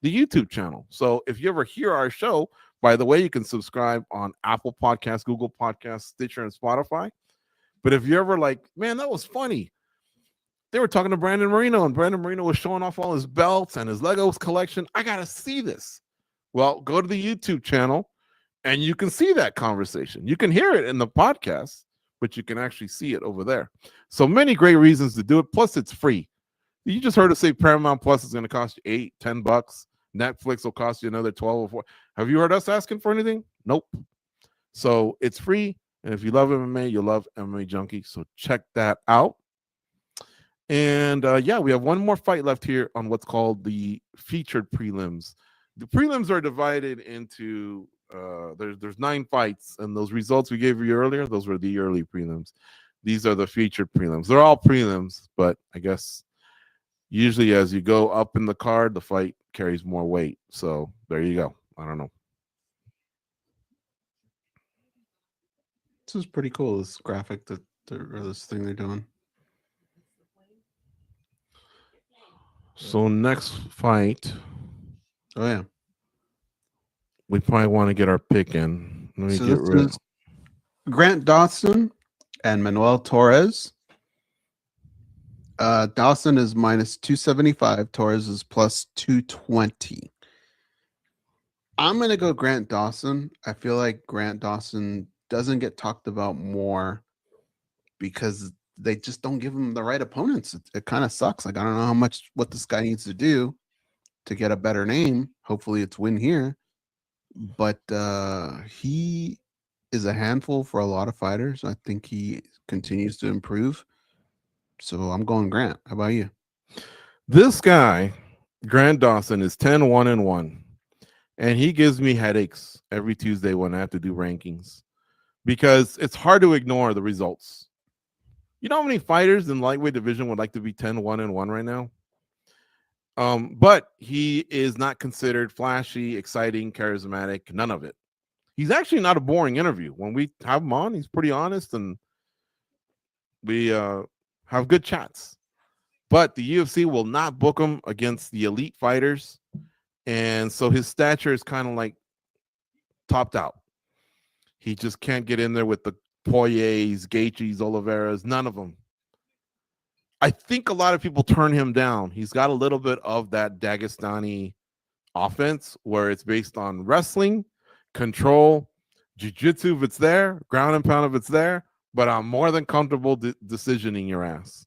the YouTube channel. So if you ever hear our show, by the way, you can subscribe on Apple Podcasts, Google Podcasts, Stitcher, and Spotify. But if you're ever like, man, that was funny, they were talking to Brandon Moreno, and Brandon Moreno was showing off all his belts and his Legos collection. I got to see this. Well, go to the YouTube channel, and you can see that conversation. You can hear it in the podcast, but you can actually see it over there. So many great reasons to do it. Plus, it's free. You just heard us say Paramount Plus is going to cost you $8-10. Netflix will cost you another 12 or 4. Have you heard us asking for anything? Nope. So it's free. And if you love MMA, you'll love MMA Junkie. So check that out. And we have one more fight left here on what's called the featured prelims. The prelims are divided into there's 9 fights, and those results we gave you earlier, those were the early prelims. These are the featured prelims. They're all prelims, but I guess usually as you go up in the card, the fight carries more weight. So there you go. I don't know. This is pretty cool, this graphic or this thing they're doing. So next fight. Oh yeah. We probably want to get our pick in. Let me get rid of Grant Dawson and Manuel Torres. Dawson is minus 275. Torres is plus 220. I'm going to go Grant Dawson. I feel like Grant Dawson doesn't get talked about more because they just don't give him the right opponents. It kind of sucks. Like, I don't know what this guy needs to do to get a better name. Hopefully it's win here. But he is a handful for a lot of fighters. I think he continues to improve. So I'm going Grant. How about you? This guy Grant Dawson is 10-1-1. And he gives me headaches every Tuesday when I have to do rankings because it's hard to ignore the results. You know how many fighters in lightweight division would like to be 10-1-1 right now? But he is not considered flashy, exciting, charismatic, none of it. He's actually not a boring interview. When we have him on, he's pretty honest and we have good chats. But the UFC will not book him against the elite fighters. And so his stature is kind of like topped out. He just can't get in there with the Poiriers, Gaethjes, Oliveras, none of them. I think a lot of people turn him down. He's got a little bit of that Dagestani offense where it's based on wrestling, control, jiu-jitsu if it's there, ground and pound if it's there, but I'm more than comfortable decisioning your ass.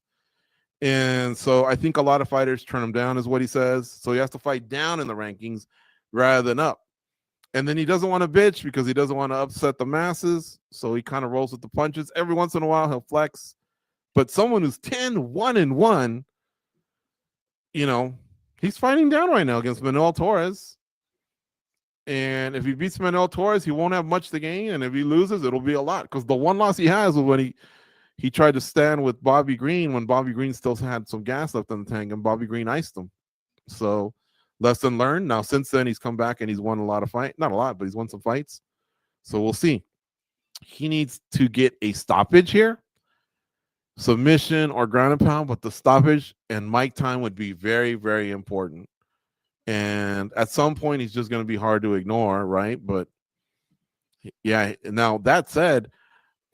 And so I think a lot of fighters turn him down is what he says. So he has to fight down in the rankings rather than up. And then he doesn't want to bitch because he doesn't want to upset the masses. So he kind of rolls with the punches. Every once in a while, he'll flex. But someone who's 10-1-1, you know, he's fighting down right now against Manuel Torres. And if he beats Manuel Torres, he won't have much to gain. And if he loses, it'll be a lot. Because the one loss he has was when he tried to stand with Bobby Green when Bobby Green still had some gas left in the tank and Bobby Green iced him. So lesson learned. Now, since then, he's come back and he's won a lot of fights. Not a lot, but he's won some fights. So we'll see. He needs to get a stoppage here. Submission or ground and pound, but the stoppage and mic time would be very, very important. And at some point, he's just going to be hard to ignore, right? But yeah, now that said,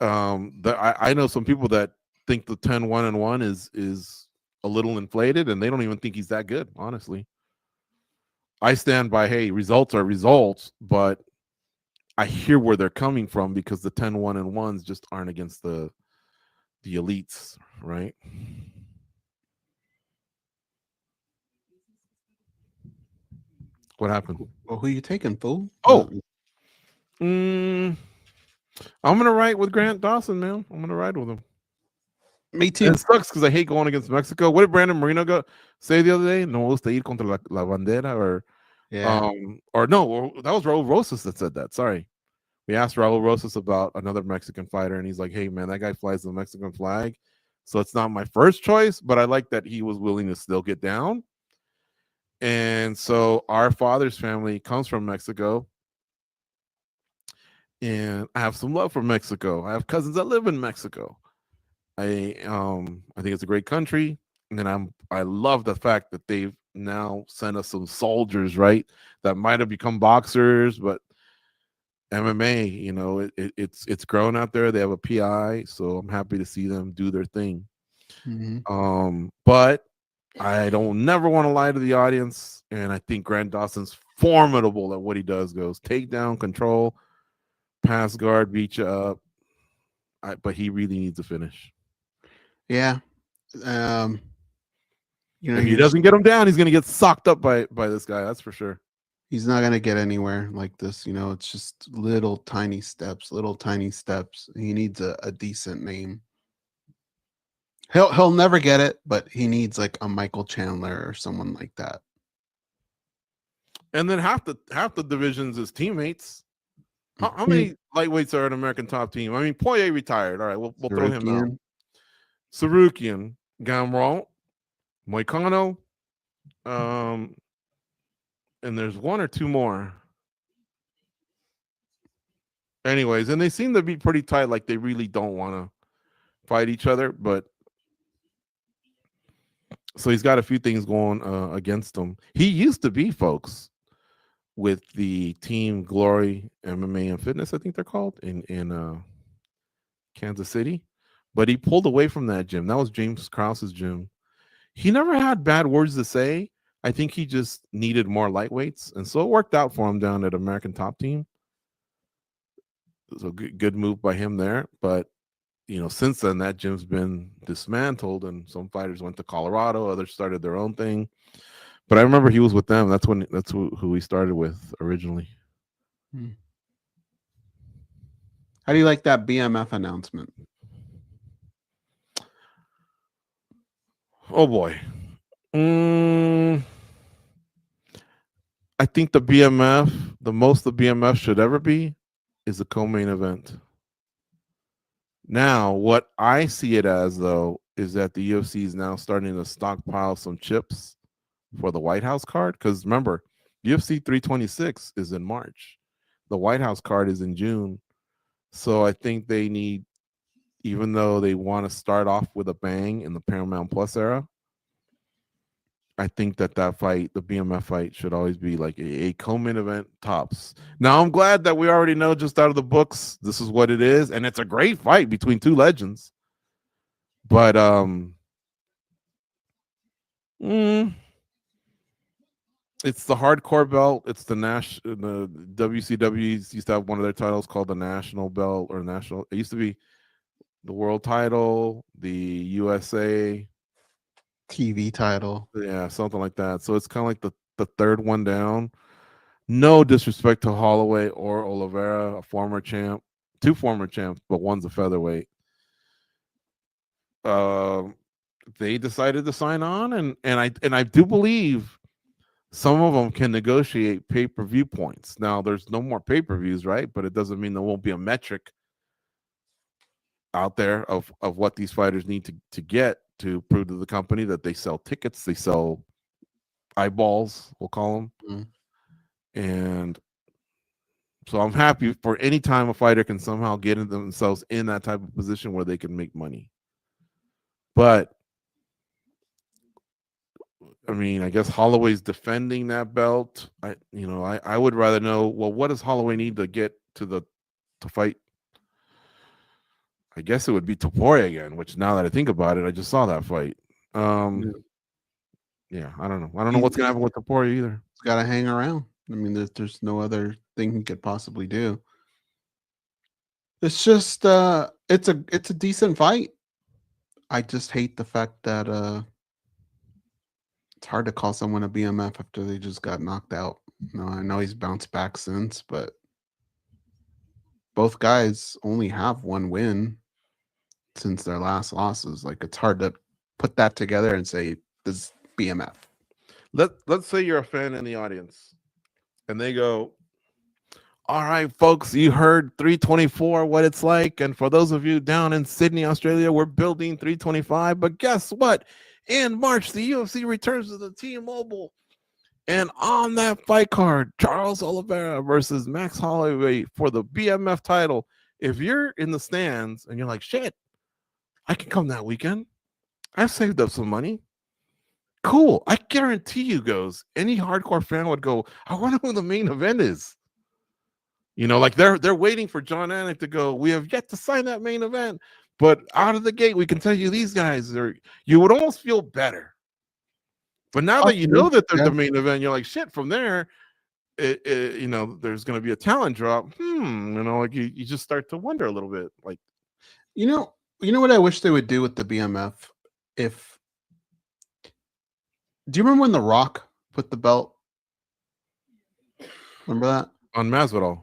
I know some people that think the 10-1-1 is a little inflated, and they don't even think he's that good, honestly. I stand by, hey, results are results, but I hear where they're coming from because the 10-1-1s just aren't against the elites, right? What happened? Well, who you taking, fool? Oh, I'm gonna ride with Grant Dawson, man. I'm gonna ride with him. Me too. And it sucks because I hate going against Mexico. What did Brandon Moreno say the other day? No me gusta ir contra la bandera, or no, that was Raul Rosas that said that. Sorry. We asked Raul Rosas about another Mexican fighter, and he's like, hey, man, that guy flies the Mexican flag. So it's not my first choice, but I like that he was willing to still get down. And so our father's family comes from Mexico. And I have some love for Mexico. I have cousins that live in Mexico. I think it's a great country. And I love the fact that they've now sent us some soldiers, right? That might have become boxers, but MMA, you know, it's grown out there. They have a PI, so I'm happy to see them do their thing. Mm-hmm. But I don't never want to lie to the audience, and I think Grant Dawson's formidable at what he does. Goes takedown, control, pass guard, beat you up. But he really needs to finish. Yeah. You know, if he doesn't get him down, he's gonna get socked up by this guy. That's for sure. He's not going to get anywhere like this. You know, it's just little tiny steps. He needs a decent name. He'll never get it, but he needs like a Michael Chandler or someone like that. And then half the divisions is teammates. How many lightweights are an American top team? I mean, Poirier retired. All right, we'll throw him out. Sarukian, Gamrot, Moicano, and there's one or two more. Anyways, and they seem to be pretty tight, like they really don't want to fight each other, but so he's got a few things going against him. He used to be, folks, with the Team Glory MMA and Fitness, I think they're called, in Kansas City, but he pulled away from that gym. That was James Krause's gym. He never had bad words to say. I think he just needed more lightweights, and so it worked out for him down at American Top Team. So good move by him there. But you know, since then that gym's been dismantled, and some fighters went to Colorado, others started their own thing. But I remember he was with them. That's who he started with originally. How do you like that BMF announcement? Oh boy. I think the BMF, the most the BMF should ever be, is a co-main event. Now, what I see it as, though, is that the UFC is now starting to stockpile some chips for the White House card. Because remember, UFC 326 is in March. The White House card is in June. So I think they need, even though they want to start off with a bang in the Paramount Plus era, I think that fight, the BMF fight, should always be like a co-main event tops. Now, I'm glad that we already know just out of the books this is what it is, and it's a great fight between two legends. But it's the hardcore belt. It's the WCW used to have one of their titles called the national belt or national. It used to be the world title, the USA TV title. Yeah, something like that. So it's kind of like the third one down. No disrespect to Holloway or Oliveira, a former champ, two former champs, but one's a featherweight. They decided to sign on, and I do believe some of them can negotiate pay-per-view points. Now, there's no more pay-per-views, right? But it doesn't mean there won't be a metric out there of what these fighters need to get to prove to the company that they sell tickets, they sell eyeballs, we'll call them. Mm-hmm. And so I'm happy for any time a fighter can somehow get themselves in that type of position where they can make money. But I mean, I guess Holloway's defending that belt. I would rather know, well, what does Holloway need to get to fight? I guess it would be Topuria again, which now that I think about it, I just saw that fight. Yeah, I don't know. I don't know what's gonna happen with Topuria either. He's got to hang around. I mean, there's no other thing he could possibly do. It's just it's a decent fight. I just hate the fact that it's hard to call someone a BMF after they just got knocked out. I know he's bounced back since, but both guys only have one win since their last losses. Like, it's hard to put that together and say this BMF. Let's say you're a fan in the audience and they go, all right, folks, you heard 324, what it's like. And for those of you down in Sydney, Australia, we're building 325. But guess what? In March, the UFC returns to the T-Mobile. And on that fight card, Charles Oliveira versus Max Holloway for the BMF title. If you're in the stands and you're like, shit, I can come that weekend. I've saved up some money. Cool. I guarantee you, Goze, any hardcore fan would go, I wonder who the main event is. Like they're waiting for John Anik to go, we have yet to sign that main event. But out of the gate, we can tell you these guys you would almost feel better. But now that you know that they're the main event, you're like, shit, from there, there's going to be a talent drop. Like you just start to wonder a little bit. Like, you know what I wish they would do with the BMF? Do you remember when The Rock put the belt? Remember that? On Masvidal.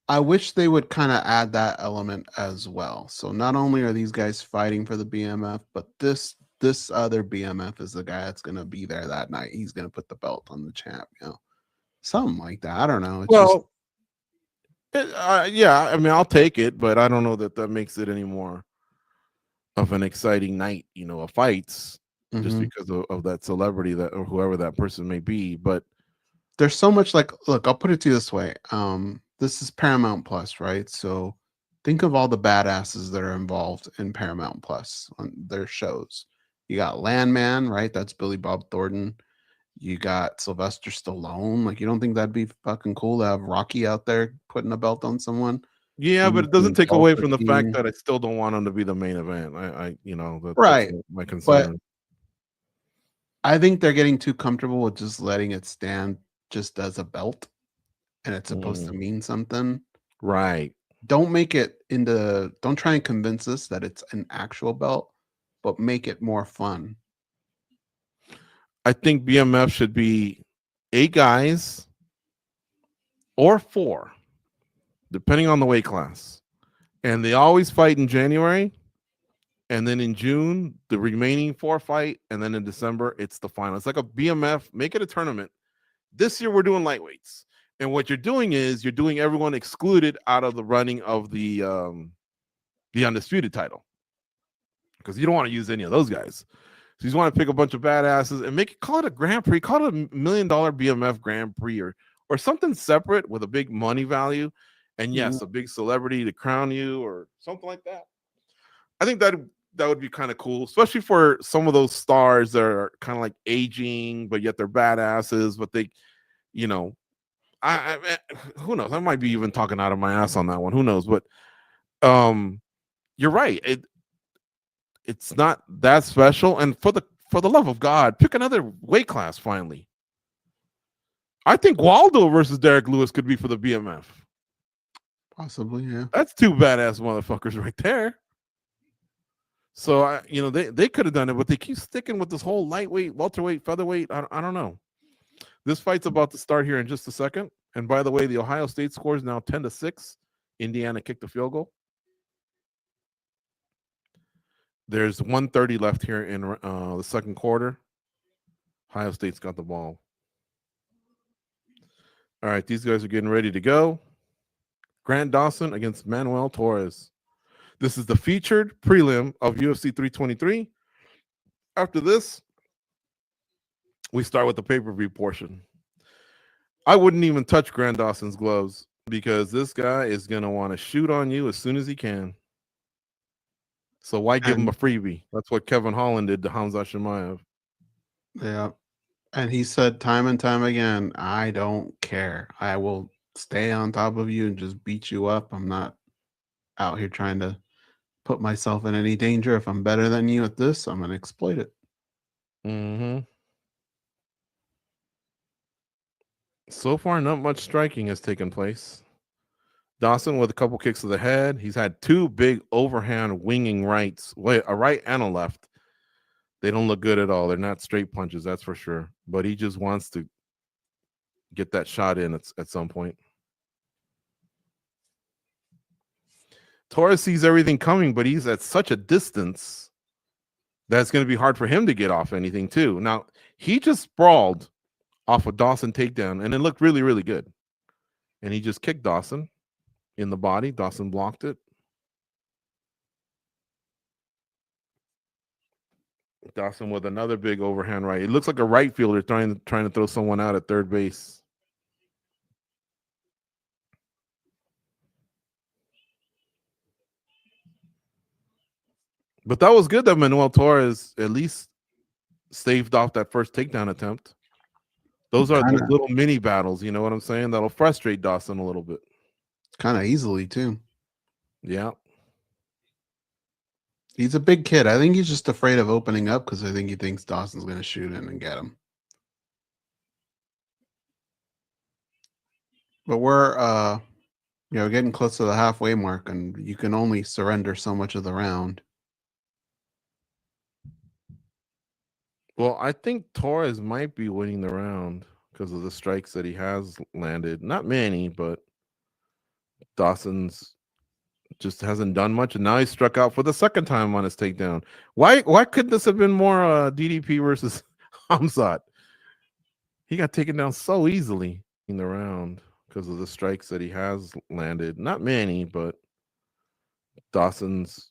I wish they would kind of add that element as well. So not only are these guys fighting for the BMF, but this other BMF is the guy that's going to be there that night. He's going to put the belt on the champ, something like that. I don't know. Yeah, I mean, I'll take it, but I don't know that makes it any more of an exciting night, of fights, just because of that celebrity or whoever that person may be. But there's so much, like, look, I'll put it to you this way. This is Paramount Plus, right? So think of all the badasses that are involved in Paramount Plus on their shows. You got Landman, right? That's Billy Bob Thornton. You got Sylvester Stallone. Like, you don't think that'd be fucking cool to have Rocky out there putting a belt on someone? Yeah, but it doesn't take away from the fact that I still don't want him to be the main event. Right. That's my concern. But I think they're getting too comfortable with just letting it stand just as a belt, and it's supposed to mean something. Right. Don't try and convince us that it's an actual belt, but make it more fun. I think BMF should be 8 guys or 4, depending on the weight class. And they always fight in January. And then in June, the remaining 4 fight. And then in December, it's the final. It's like a BMF. Make it a tournament. This year we're doing lightweights, and what you're doing is you're doing everyone excluded out of the running of the undisputed title, because you don't want to use any of those guys. So you want to pick a bunch of badasses and call it a Grand Prix, call it $1 million BMF Grand Prix, or something separate with a big money value, and yes, a big celebrity to crown you or something like that. I think that would be kind of cool, especially for some of those stars that are kind of like aging, but yet they're badasses. But they, you know, I who knows? I might be even talking out of my ass on that one. Who knows? But you're right. It's not that special. And for the love of God, pick another weight class finally. I think Waldo versus Derek Lewis could be for the BMF. Possibly, yeah. That's two badass motherfuckers right there. So they could have done it, but they keep sticking with this whole lightweight, welterweight, featherweight. I don't know. This fight's about to start here in just a second. And by the way, the Ohio State score is now 10-6. Indiana kicked the field goal. There's 1:30 left here in the second quarter. Ohio State's got the ball. All right, these guys are getting ready to go. Grant Dawson against Manuel Torres. This is the featured prelim of UFC 323. After this, we start with the pay-per-view portion. I wouldn't even touch Grant Dawson's gloves because this guy is going to want to shoot on you as soon as he can. So why give him a freebie? That's what Kevin Holland did to Hamza Chimaev. Yeah. And he said time and time again, I don't care. I will stay on top of you and just beat you up. I'm not out here trying to put myself in any danger. If I'm better than you at this, I'm going to exploit it. Mm-hmm. So far, not much striking has taken place. Dawson with a couple kicks to the head. He's had two big overhand winging rights, a right and a left. They don't look good at all. They're not straight punches, that's for sure. But he just wants to get that shot in at some point. Torres sees everything coming, but he's at such a distance that it's going to be hard for him to get off anything too. Now, he just sprawled off a Dawson takedown, and it looked really, really good. And he just kicked Dawson in the body. Dawson blocked it. Dawson with another big overhand right. It looks like a right fielder trying to throw someone out at third base. But that was good that Manuel Torres at least staved off that first takedown attempt. Those are those little mini battles, you know what I'm saying? That'll frustrate Dawson a little bit. Kind of easily, too. Yeah. He's a big kid. I think he's just afraid of opening up because I think he thinks Dawson's going to shoot in and get him. But we're getting close to the halfway mark, and you can only surrender so much of the round. Well, I think Torres might be winning the round because of the strikes that he has landed. Not many, but Dawson's just hasn't done much, and now he struck out for the second time on his takedown. Why couldn't this have been more DDP versus Hamzat? He got taken down so easily in the round because of the strikes that he has landed. Not many, but Dawson's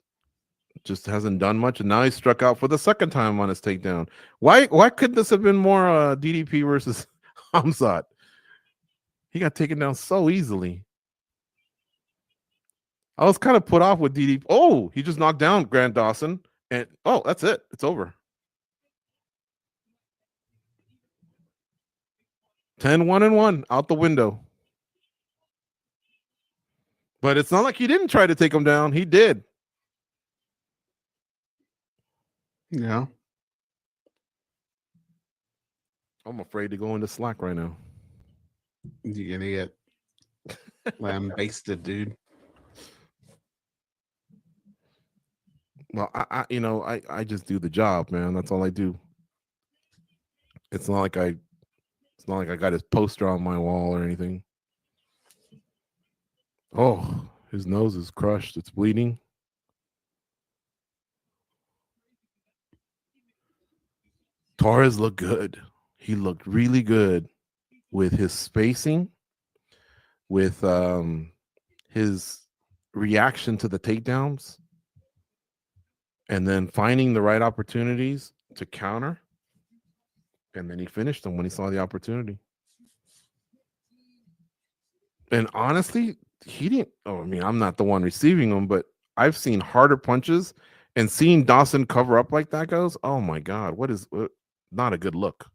just hasn't done much, and now he struck out for the second time on his takedown. Why couldn't this have been more DDP versus Hamzat? He got taken down so easily. I was kind of put off with DDP. Oh, he just knocked down Grant Dawson, and that's it. It's over. 10-1-1 out the window. But it's not like he didn't try to take him down. He did. Yeah. I'm afraid to go into Slack right now. You're going to get lambasted, dude. Well, I just do the job, man. That's all I do. It's not like I got his poster on my wall or anything. Oh, his nose is crushed. It's bleeding. Torres looked good. He looked really good. with his spacing, with his reaction to the takedowns, and then finding the right opportunities to counter. And then he finished them when he saw the opportunity. And honestly, he didn't. Oh, I mean, I'm not the one receiving them, but I've seen harder punches, and seeing Dawson cover up like that goes, oh my God, what not a good look.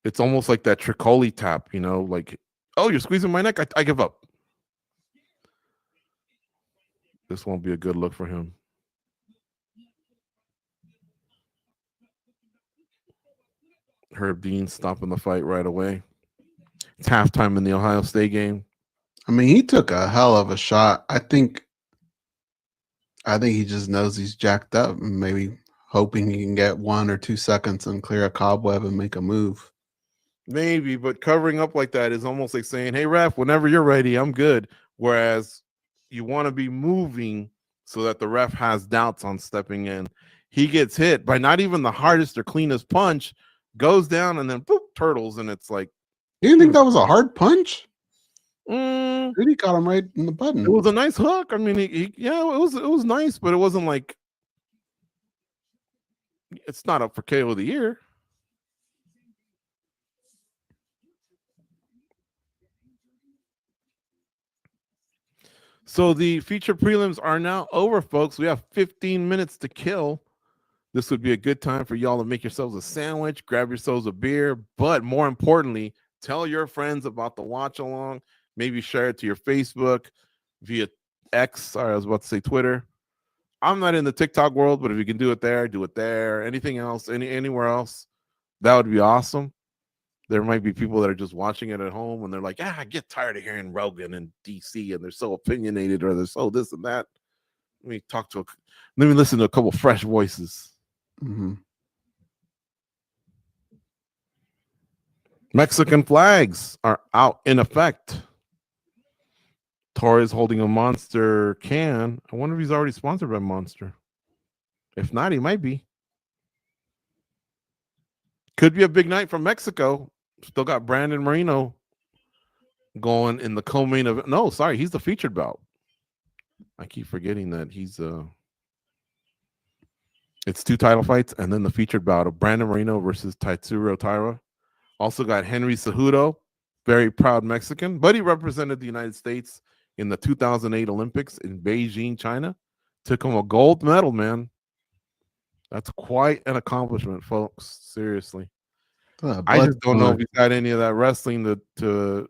It's almost like that Tricoli tap, like, oh, you're squeezing my neck. I give up. This won't be a good look for him. Herb Dean stopping the fight right away. It's halftime in the Ohio State game. I mean, he took a hell of a shot. I think he just knows he's jacked up and maybe hoping he can get 1 or 2 seconds and clear a cobweb and make a move. Maybe, but covering up like that is almost like saying, hey, ref, whenever you're ready, I'm good. Whereas you want to be moving so that the ref has doubts on stepping in. He gets hit by not even the hardest or cleanest punch, goes down, and then boop, turtles, and it's like. You didn't think that was a hard punch? Really He got him right in the button. It was a nice hook. I mean, it was nice, but it wasn't like, it's not up for KO of the year. So the feature prelims are now over, folks. We have 15 minutes to kill. This would be a good time for y'all to make yourselves a sandwich, grab yourselves a beer, but more importantly, tell your friends about the watch along. Maybe share it to your Facebook via X. Sorry, I was about to say Twitter. I'm not in the TikTok world, but if you can do it there, do it there. Anything else, anywhere else, that would be awesome. There might be people that are just watching it at home and they're like, I get tired of hearing Rogan and DC and they're so opinionated or they're so this and that. Let me listen to a couple fresh voices. Mm-hmm. Mexican flags are out in effect. Torres holding a Monster can. I wonder if he's already sponsored by Monster. If not, he might be. Could be a big night from Mexico. Still got Brandon Moreno going in the co-main event. No, sorry, he's the featured bout. I keep forgetting that he's it's 2 title fights and then the featured bout of Brandon Moreno versus Tatsuro Taira. Also got Henry Cejudo, very proud Mexican, but he represented the United States in the 2008 Olympics in Beijing, China. Took him a gold medal, man. That's quite an accomplishment, folks. Seriously. I just don't know if he's got any of that wrestling to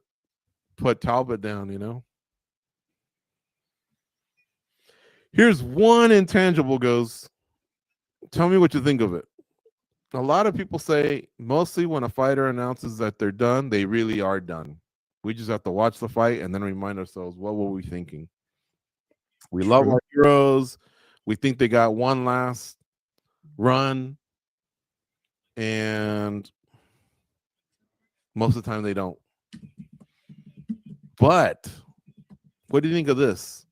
put Talbot down, Here's one intangible, Goze. Tell me what you think of it. A lot of people say mostly when a fighter announces that they're done, they really are done. We just have to watch the fight and then remind ourselves, what were we thinking? We love our heroes. We think they got one last run. And most of the time they don't. But what do you think of this?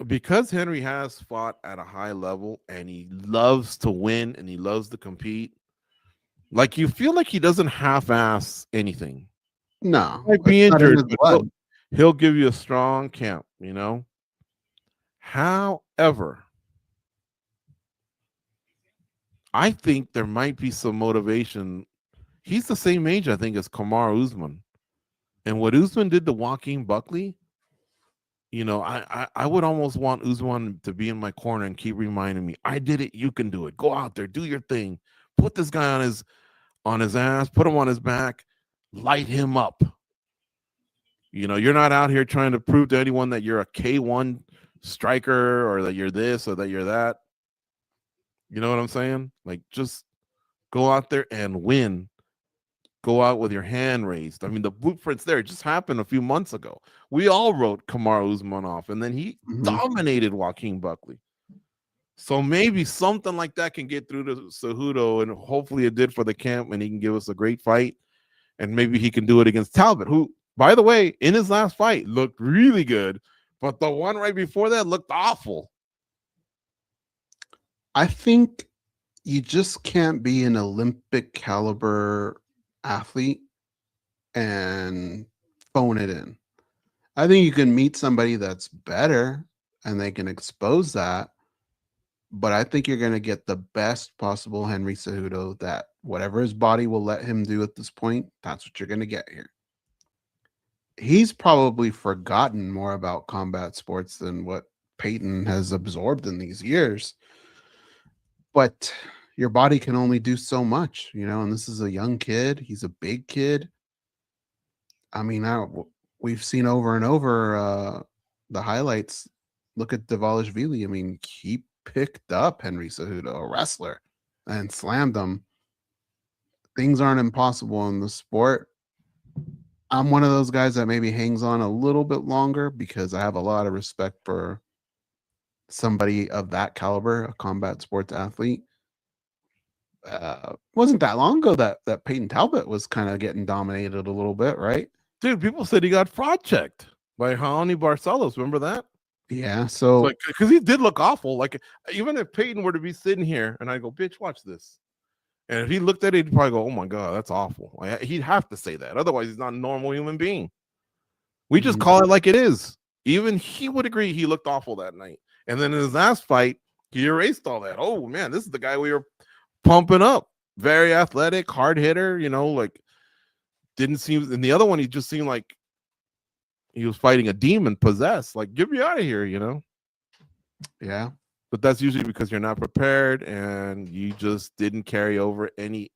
Because Henry has fought at a high level and he loves to win and he loves to compete, like you feel like he doesn't half-ass anything. No. He might be injured, but he'll give you a strong camp, However, I think there might be some motivation. He's the same age, I think, as Kamaru Usman. And what Usman did to Joaquin Buckley, I would almost want Usman to be in my corner and keep reminding me, I did it, you can do it. Go out there, do your thing. Put this guy on his ass, put him on his back, light him up. You're not out here trying to prove to anyone that you're a K1 striker or that you're this or that you're that. You know what I'm saying? Like, just go out there and win. Go out with your hand raised. I mean, the blueprint's there. It just happened a few months ago. We all wrote Kamaru Usman off, and then he dominated Joaquin Buckley. So maybe something like that can get through to Cejudo, and hopefully it did for the camp, and he can give us a great fight. And maybe he can do it against Talbot, who, by the way, in his last fight looked really good, but the one right before that looked awful. I think you just can't be an Olympic caliber athlete and phone it in. I think you can meet somebody that's better and they can expose that. But I think you're going to get the best possible Henry Cejudo that whatever his body will let him do at this point, that's what you're going to get here. He's probably forgotten more about combat sports than what Peyton has absorbed in these years. But your body can only do so much, and this is a young kid. He's a big kid. I mean, we've seen over and over the highlights. Look at Dvalishvili. I mean, he picked up Henry Cejudo, a wrestler, and slammed him. Things aren't impossible in the sport. I'm one of those guys that maybe hangs on a little bit longer because I have a lot of respect for somebody of that caliber, a combat sports athlete. Wasn't that long ago that Peyton Talbot was kind of getting dominated a little bit, right? Dude, people said he got fraud checked by Raoni Barcelos. Remember that? Yeah, so because he did look awful. Like, even if Peyton were to be sitting here and I go, bitch, watch this. And if he looked at it, he'd probably go, oh my God, that's awful. Like, he'd have to say that. Otherwise, he's not a normal human being. We just call it like it is. Even he would agree he looked awful that night. And then in his last fight, he erased all that. Oh man, this is the guy we were pumping up. Very athletic, hard hitter, like didn't seem, and the other one, he just seemed like he was fighting a demon possessed. Like, get me out of here, Yeah. But that's usually because you're not prepared and you just didn't carry over any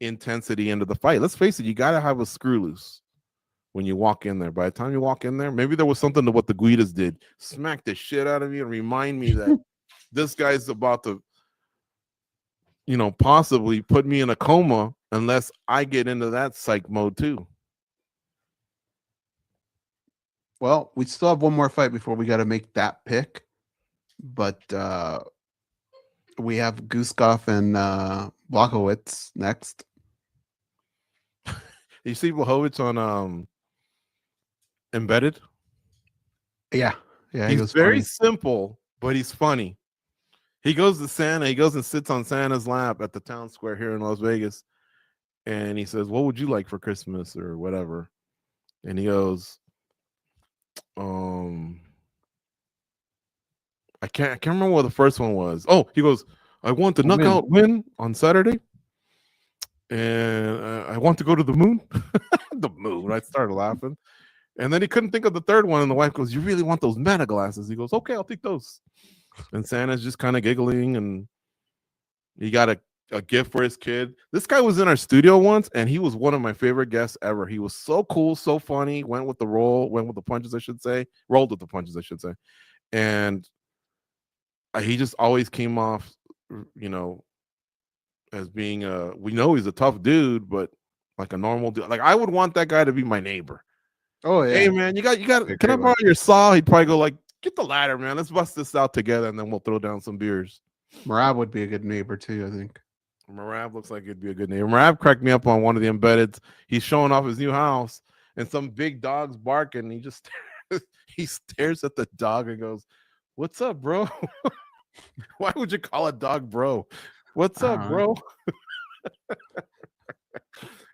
intensity into the fight. Let's face it, you got to have a screw loose when you walk in there. By the time you walk in there, maybe there was something to what the Guidas did. Smack the shit out of me and remind me that this guy's about to, possibly put me in a coma unless I get into that psych mode too. Well, we still have one more fight before we got to make that pick. But we have Guskov and Blachowicz next. You see Blachowicz on Embedded? Yeah. He's very simple, but he's funny. He goes to Santa. He goes and sits on Santa's lap at the town square here in Las Vegas. And he says, what would you like for Christmas or whatever? And he goes, I can't remember what the first one was. Oh, he goes, I want the knockout win on Saturday. And I want to go to the moon. The moon. I started laughing. And then he couldn't think of the third one. And the wife goes, you really want those mana glasses? He goes, okay, I'll take those. And Santa's just kind of giggling. And he got a gift for his kid. This guy was in our studio once, and he was one of my favorite guests ever. He was so cool, so funny, went with the punches, I should say. Rolled with the punches, I should say. And he just always came off, as being we know he's a tough dude, but like a normal dude. Like, I would want that guy to be my neighbor. Oh yeah. Hey man, you got. Can I borrow your saw? He'd probably go like, get the ladder, man. Let's bust this out together, and then we'll throw down some beers. Merab would be a good neighbor too, I think. Merab looks like it'd be a good neighbor. Merab cracked me up on one of the embeddeds. He's showing off his new house, and some big dog's barking. He just he stares at the dog and goes, "What's up, bro?" Why would you call a dog bro? What's up, bro?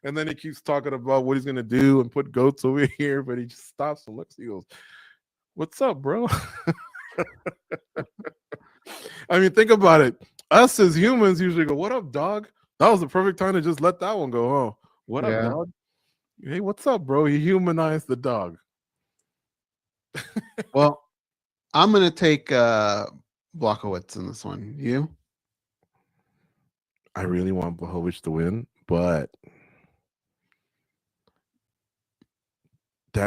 And then he keeps talking about what he's gonna do and put goats over here, but he just stops and looks. He goes, "What's up, bro?" I mean, think about it. Us as humans usually go, "What up, dog?" That was the perfect time to just let that one go. Oh, what up, dog? Hey, what's up, bro? He humanized the dog. Well, I'm gonna take Blachowicz in this one. You? I really want Blachowicz to win, but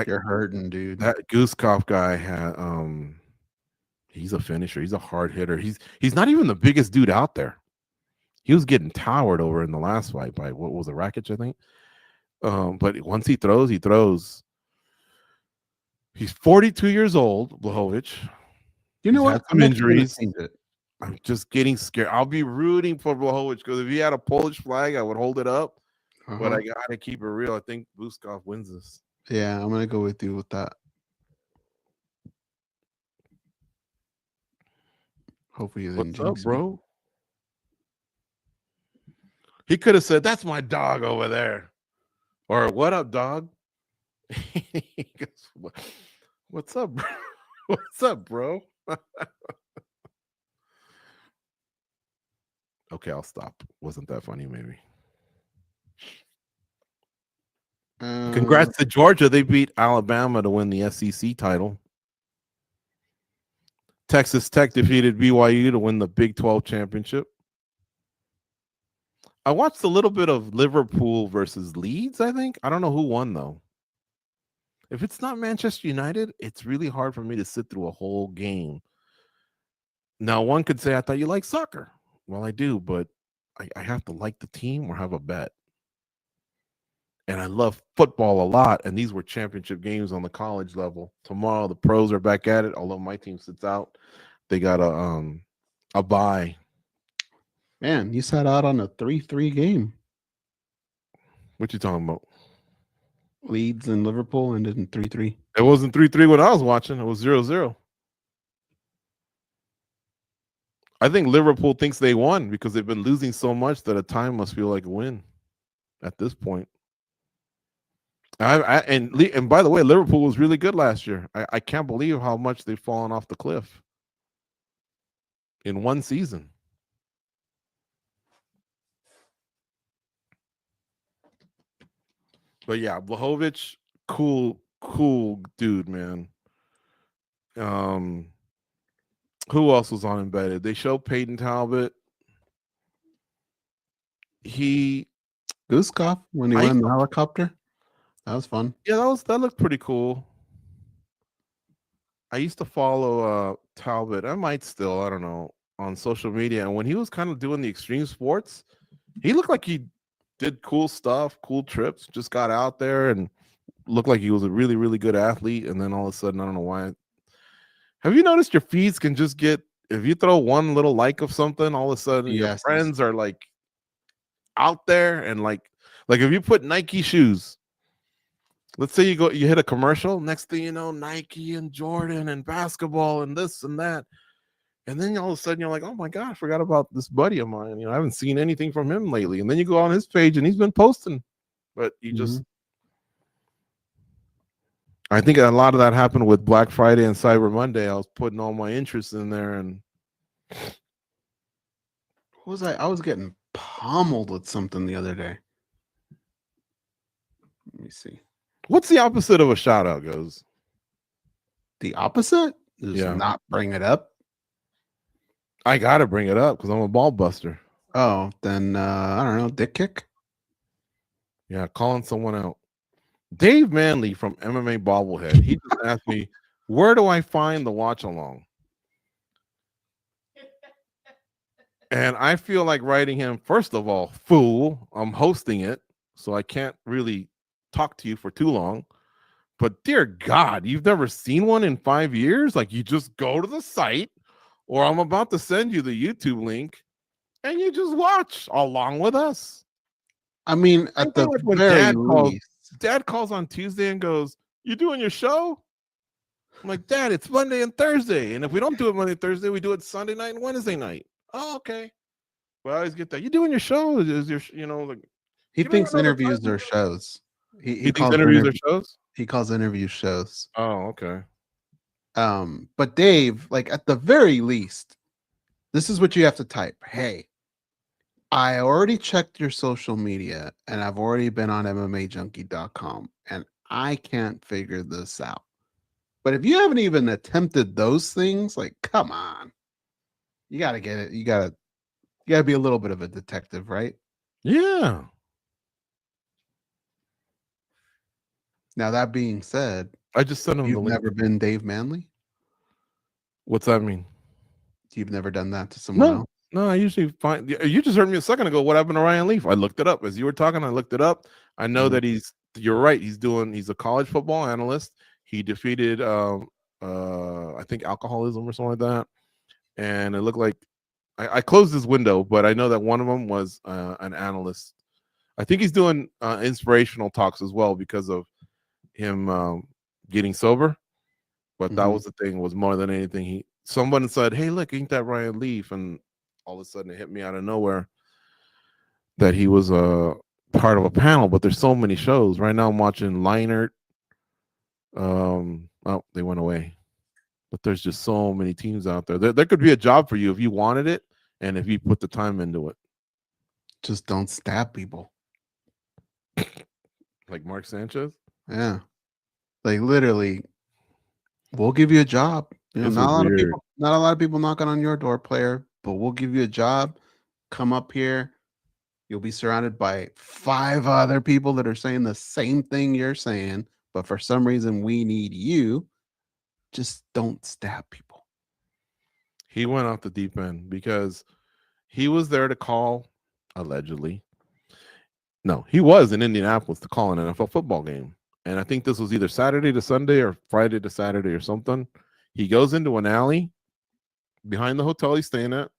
You're hurting, dude. That Guskov guy had he's a finisher. He's a hard hitter. He's not even the biggest dude out there. He was getting towered over in the last fight by what was it, Rakic, I think. But once he throws, he throws. He's 42 years old, Blachowicz. You know what? Some injuries. I'm just getting scared. I'll be rooting for Blachowicz because if he had a Polish flag, I would hold it up. But I gotta keep it real. I think Guskov wins this. Yeah, I'm gonna go with you with that. Hopefully, what's up, bro? He could have said, "That's my dog over there," or "What up, dog?" He goes, "What's up, bro? What's up, bro?" Okay, I'll stop. Wasn't that funny? Maybe. Congrats to Georgia. They beat Alabama to win the SEC title. Texas Tech defeated BYU to win the Big 12 championship. I watched a little bit of Liverpool versus Leeds, I think. I don't know who won, though. If it's not Manchester United, it's really hard for me to sit through a whole game. Now, one could say, I thought you like soccer. Well, I do, but I have to like the team or have a bet. And I love football a lot, and these were championship games on the college level. Tomorrow, the pros are back at it, although my team sits out. They got a bye. Man, you sat out on a 3-3 game. What you talking about? Leeds and Liverpool ended in 3-3. It wasn't 3-3 when I was watching. It was 0-0. I think Liverpool thinks they won because they've been losing so much that a tie must feel like a win at this point. And by the way, Liverpool was really good last year. I can't believe how much they've fallen off the cliff in one season. But yeah, Blachowicz, cool dude, man. Who else was on Embedded? They showed Peyton Talbot. Guskov when he went in the helicopter. That was fun. Yeah, that looked pretty cool. I used to follow Talbot. I might still, I don't know, on social media. And when he was kind of doing the extreme sports, he looked like he did cool stuff, cool trips, just got out there and looked like he was a really, really good athlete. And then all of a sudden, I don't know why. Have you noticed your feeds can just get, if you throw one little like of something, all of a sudden your friends are like out there and like if you put Nike shoes, let's say you hit a commercial, next thing you know, Nike and Jordan and basketball and this and that. And then all of a sudden you're like, oh my God, I forgot about this buddy of mine. I haven't seen anything from him lately. And then you go on his page and he's been posting, but you just, I think a lot of that happened with Black Friday and Cyber Monday. I was putting all my interest in there and. What was I was getting pummeled with something the other day. Let me see. What's the opposite of a shout out, Goze? The opposite is not bring it up. I gotta bring it up because I'm a ball buster. Oh, then I don't know, dick kick. Yeah, calling someone out. Dave Manley from MMA Bobblehead. He just asked me, where do I find the watch along? And I feel like writing him, first of all, fool, I'm hosting it, so I can't really talk to you for too long. But dear God, you've never seen one in 5 years? Like, you just go to the site, or I'm about to send you the YouTube link, and you just watch along with us. I mean, at the like when Dad calls on Tuesday and goes, you doing your show? I'm like, Dad, it's Monday and Thursday. And if we don't do it Monday and Thursday, we do it Sunday night and Wednesday night. Oh, okay. Well, I always get that. You doing your show? Is your, like he thinks interviews are shows. He thinks interviews are shows? He calls interviews shows. Oh, okay. But Dave, like at the very least, this is what you have to type. Hey, I already checked your social media and I've already been on MMAJunkie.com and I can't figure this out. But if you haven't even attempted those things, like, come on. You got to get it. You got to be a little bit of a detective, right? Yeah. Now, that being said, I just sent him the link. You've never been Dave Manley? What's that mean? You've never done that to someone else? No, I usually find, you just heard me a second ago. What happened to Ryan Leaf? I looked it up as you were talking. I looked it up. I know that you're right. He's a college football analyst. He defeated, I think alcoholism or something like that. And it looked like I closed his window, but I know that one of them was an analyst. I think he's doing inspirational talks as well because of him getting sober. But that was the thing, was more than anything. Someone said, hey, look, ain't that Ryan Leaf? And all of a sudden it hit me out of nowhere. that he was a part of a panel, but there's so many shows. Right now I'm watching Leinert. Oh, they went away. But there's just so many teams out there. There could be a job for you if you wanted it and if you put the time into it. Just don't stab people. Like Mark Sanchez? Yeah. Like literally, we'll give you a job. You know, not a lot of people knocking on your door, player, but we'll give you a job. Come up here. You'll be surrounded by 5 other people that are saying the same thing you're saying, but for some reason we need you. Just don't stab people. He went off the deep end because he was there to call, allegedly. No, he was in Indianapolis to call an NFL football game. And I think this was either Saturday to Sunday or Friday to Saturday or something. He goes into an alley behind the hotel he's staying at.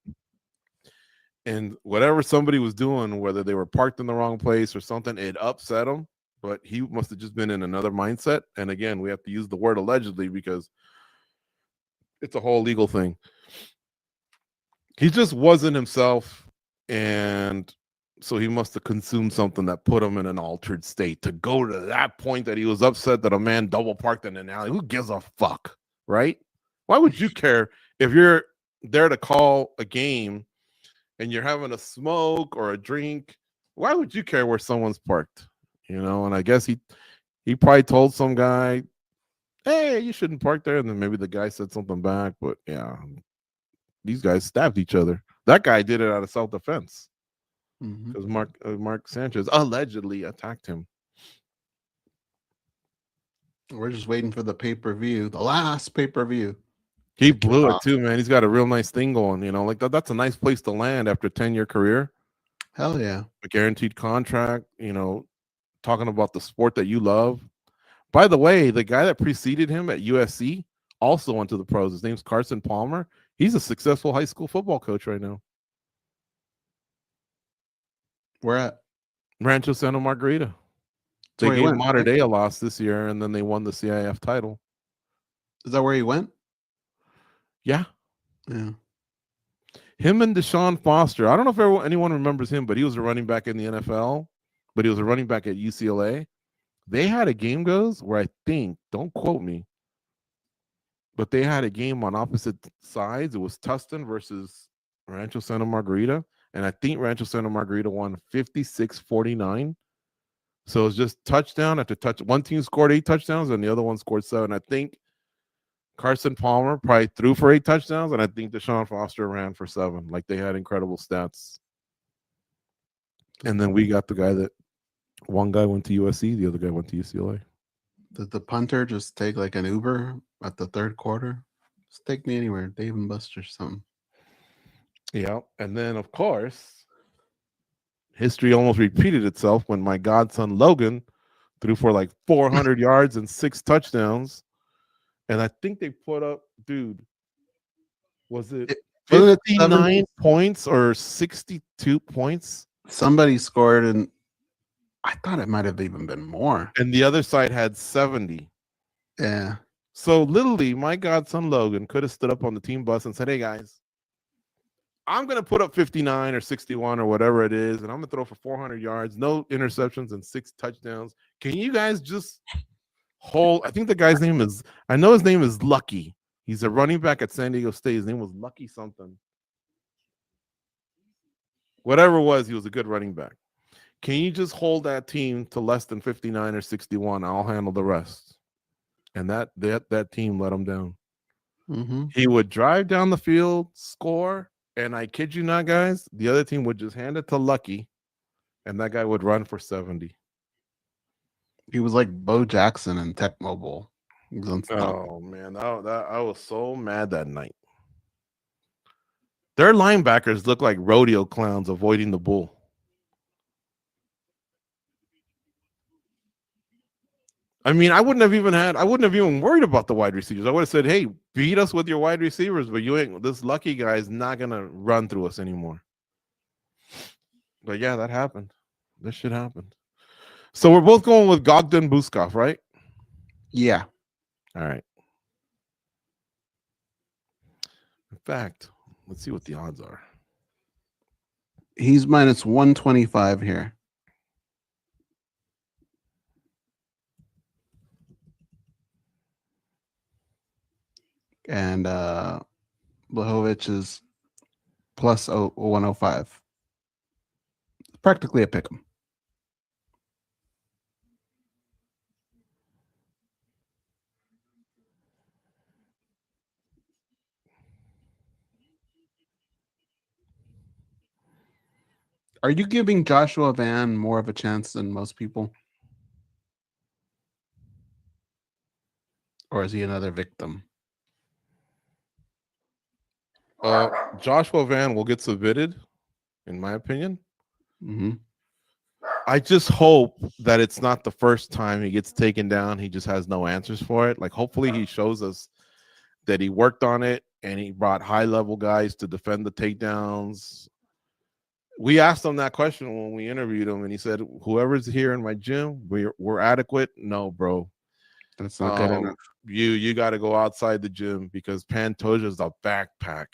And whatever somebody was doing, whether they were parked in the wrong place or something, it upset him. But he must have just been in another mindset. And again, we have to use the word allegedly because it's a whole legal thing. He just wasn't himself. And so he must have consumed something that put him in an altered state to go to that point that he was upset that a man double parked in an alley. Who gives a fuck, right? Why would you care if you're there to call a game and you're having a smoke or a drink? Why would you care where someone's parked? You know, and I guess he probably told some guy, hey, you shouldn't park there. And then maybe the guy said something back. But yeah, these guys stabbed each other. That guy did it out of self-defense because Mark Sanchez allegedly attacked him. We're just waiting for the pay-per-view, the last pay-per-view. He blew it too, man. He's got a real nice thing going, you know, like that's a nice place to land after a 10-year career. Hell yeah. A guaranteed contract, you know, talking about the sport that you love. By the way, the guy that preceded him at USC also went to the pros. His name's Carson Palmer. He's a successful high school football coach right now. Where at? Rancho Santa Margarita. They gave Mater Dei a loss this year, and then they won the CIF title. Is that where he went? Yeah. Yeah. Him and Deshaun Foster. I don't know if anyone remembers him, but he was a running back in the NFL, but he was a running back at UCLA. They had a game goes where I think, don't quote me, but they had a game on opposite sides. It was Tustin versus Rancho Santa Margarita. And I think Rancho Santa Margarita won 56-49. So it was just touchdown after touchdown. One team scored 8 touchdowns and the other one scored 7. I think Carson Palmer probably threw for 8 touchdowns, and I think Deshaun Foster ran for 7. Like, they had incredible stats. And then we got the guy that one guy went to USC, the other guy went to UCLA. Did the punter just take like an Uber at the third quarter? Just take me anywhere, Dave and Buster's, something. Yeah, and then of course, history almost repeated itself when my godson Logan threw for like 400 yards and 6 touchdowns. And I think they put up, dude, was it 59 points or 62 points? Somebody scored, and I thought it might have even been more. And the other side had 70. Yeah. So literally, my godson Logan could have stood up on the team bus and said, hey, guys, I'm going to put up 59 or 61 or whatever it is, and I'm going to throw for 400 yards, no interceptions, and 6 touchdowns. Can you guys just hold? I think the guy's name is, I know his name is Lucky. He's a running back at San Diego State. His name was Lucky something. Whatever it was, he was a good running back. Can you just hold that team to less than 59 or 61? I'll handle the rest. And that team let him down. Mm-hmm. He would drive down the field, score, and I kid you not, guys, the other team would just hand it to Lucky, and that guy would run for 70. He was like Bo Jackson in Tech Mobile. Oh, man. I was so mad that night. Their linebackers look like rodeo clowns avoiding the bull. I mean, I wouldn't have even worried about the wide receivers. I would have said, hey, beat us with your wide receivers, but this Lucky guy is not going to run through us anymore. But yeah, that happened. This shit happened. So we're both going with Bogdan Guskov, right? Yeah. All right. In fact, let's see what the odds are. He's minus 125 here. And Blachowicz is plus 105. Practically a pick 'em. Are you giving Joshua Van more of a chance than most people? Or is he another victim? Joshua Van will get submitted, in my opinion. Mm-hmm. I just hope that it's not the first time he gets taken down. He just has no answers for it. Like, hopefully he shows us that he worked on it and he brought high-level guys to defend the takedowns. We asked him that question when we interviewed him, and he said, whoever's here in my gym, we're adequate. No, bro. That's not good enough. You got to go outside the gym because Pantoja is a backpack.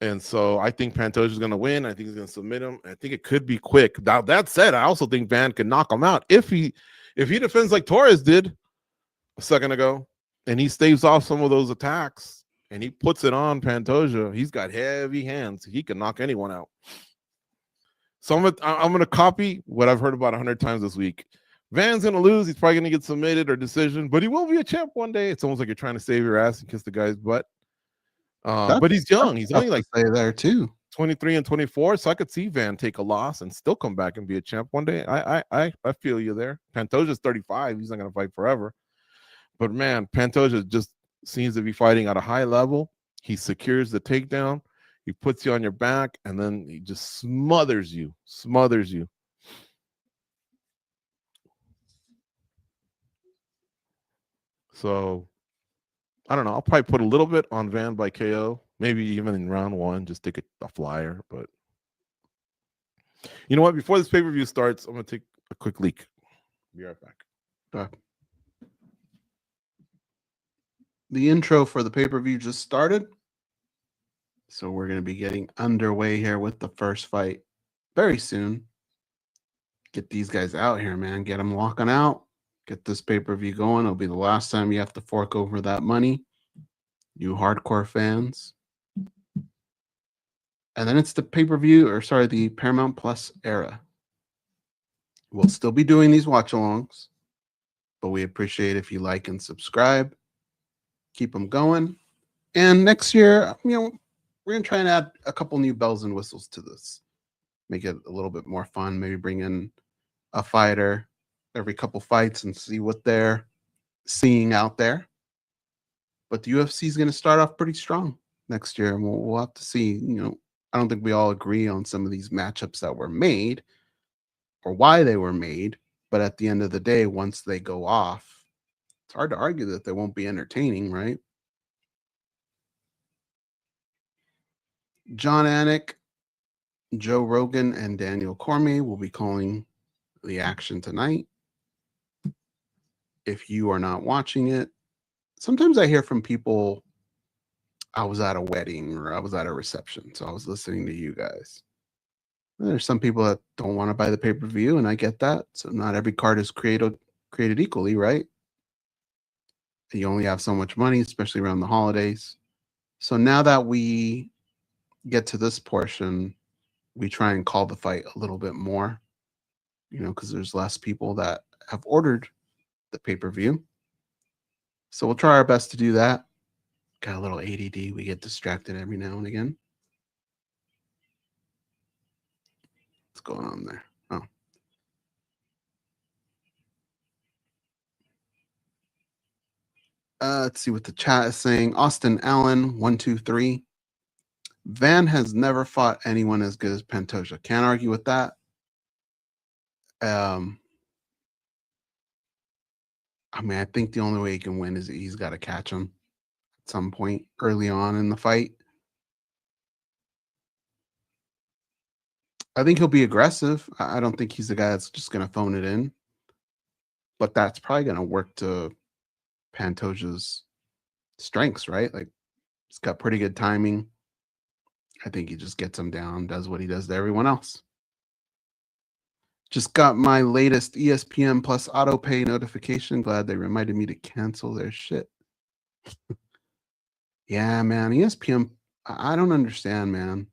And so I think Pantoja is going to win. I think he's going to submit him. I think it could be quick. Now, that said, I also think Van can knock him out if he defends like Torres did a second ago, and he staves off some of those attacks, and he puts it on Pantoja. He's got heavy hands. He can knock anyone out. So I'm going to copy what I've heard about 100 times this week. Van's going to lose. He's probably going to get submitted or decision, but he will be a champ one day. It's almost like you're trying to save your ass and kiss the guy's butt. But he's young. He's only like there too, 23 and 24. So I could see Van take a loss and still come back and be a champ one day. I feel you there. Pantoja's 35. He's not going to fight forever. But man, Pantoja just seems to be fighting at a high level. He secures the takedown. He puts you on your back, and then he just smothers you. So I don't know. I'll probably put a little bit on Van by KO, maybe even in round one, just take a flyer. But you know what? Before this pay-per-view starts, I'm going to take a quick leak. Be right back. The intro for the pay-per-view just started. So we're going to be getting underway here with the first fight very soon. Get these guys out here, man. Get them walking out. Get this pay-per-view going. It'll be the last time you have to fork over that money, you hardcore fans. And then it's the pay-per-view, the Paramount Plus era. We'll still be doing these watch-alongs, but we appreciate if you like and subscribe. Keep them going. And next year, we're going to try and add a couple new bells and whistles to this. Make it a little bit more fun. Maybe bring in a fighter every couple fights and see what they're seeing out there. But the UFC is going to start off pretty strong next year, and we'll have to see. I don't think we all agree on some of these matchups that were made or why they were made. But at the end of the day, once they go off, it's hard to argue that they won't be entertaining, right? John Anik, Joe Rogan, and Daniel Cormier will be calling the action tonight. If you are not watching it, sometimes I hear from people, I was at a wedding or I was at a reception, so I was listening to you guys. There's some people that don't want to buy the pay-per-view, and I get that. So not every card is created equally, right? You only have so much money, especially around the holidays. So now that we get to this portion, we try and call the fight a little bit more, because there's less people that have ordered the pay-per-view. So we'll try our best to do that. Got a little ADD. We get distracted every now and again. What's going on there? Oh. Let's see what the chat is saying. Austin Allen, 123. Van has never fought anyone as good as Pantoja. Can't argue with that. I think the only way he can win is he's got to catch him at some point early on in the fight. I think he'll be aggressive. I don't think he's the guy that's just going to phone it in. But that's probably going to work to Pantoja's strengths, right? Like, he's got pretty good timing. I think he just gets him down, does what he does to everyone else. Just got my latest ESPN Plus auto pay notification. Glad they reminded me to cancel their shit. Yeah, man. ESPN, I don't understand, man.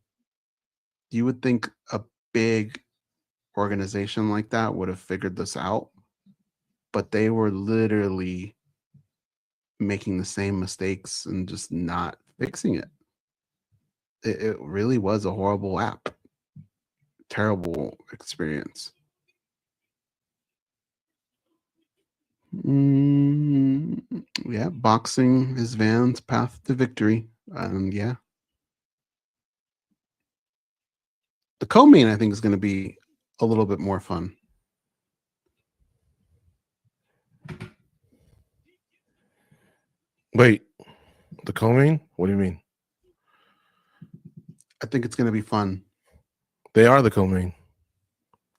You would think a big organization like that would have figured this out, but they were literally making the same mistakes and just not fixing it. It really was a horrible app. Terrible experience. Yeah, boxing is Van's path to victory. Yeah. The co-main, I think, is going to be a little bit more fun. Wait, the co-main? What do you mean? I think it's going to be fun. They are the co-main.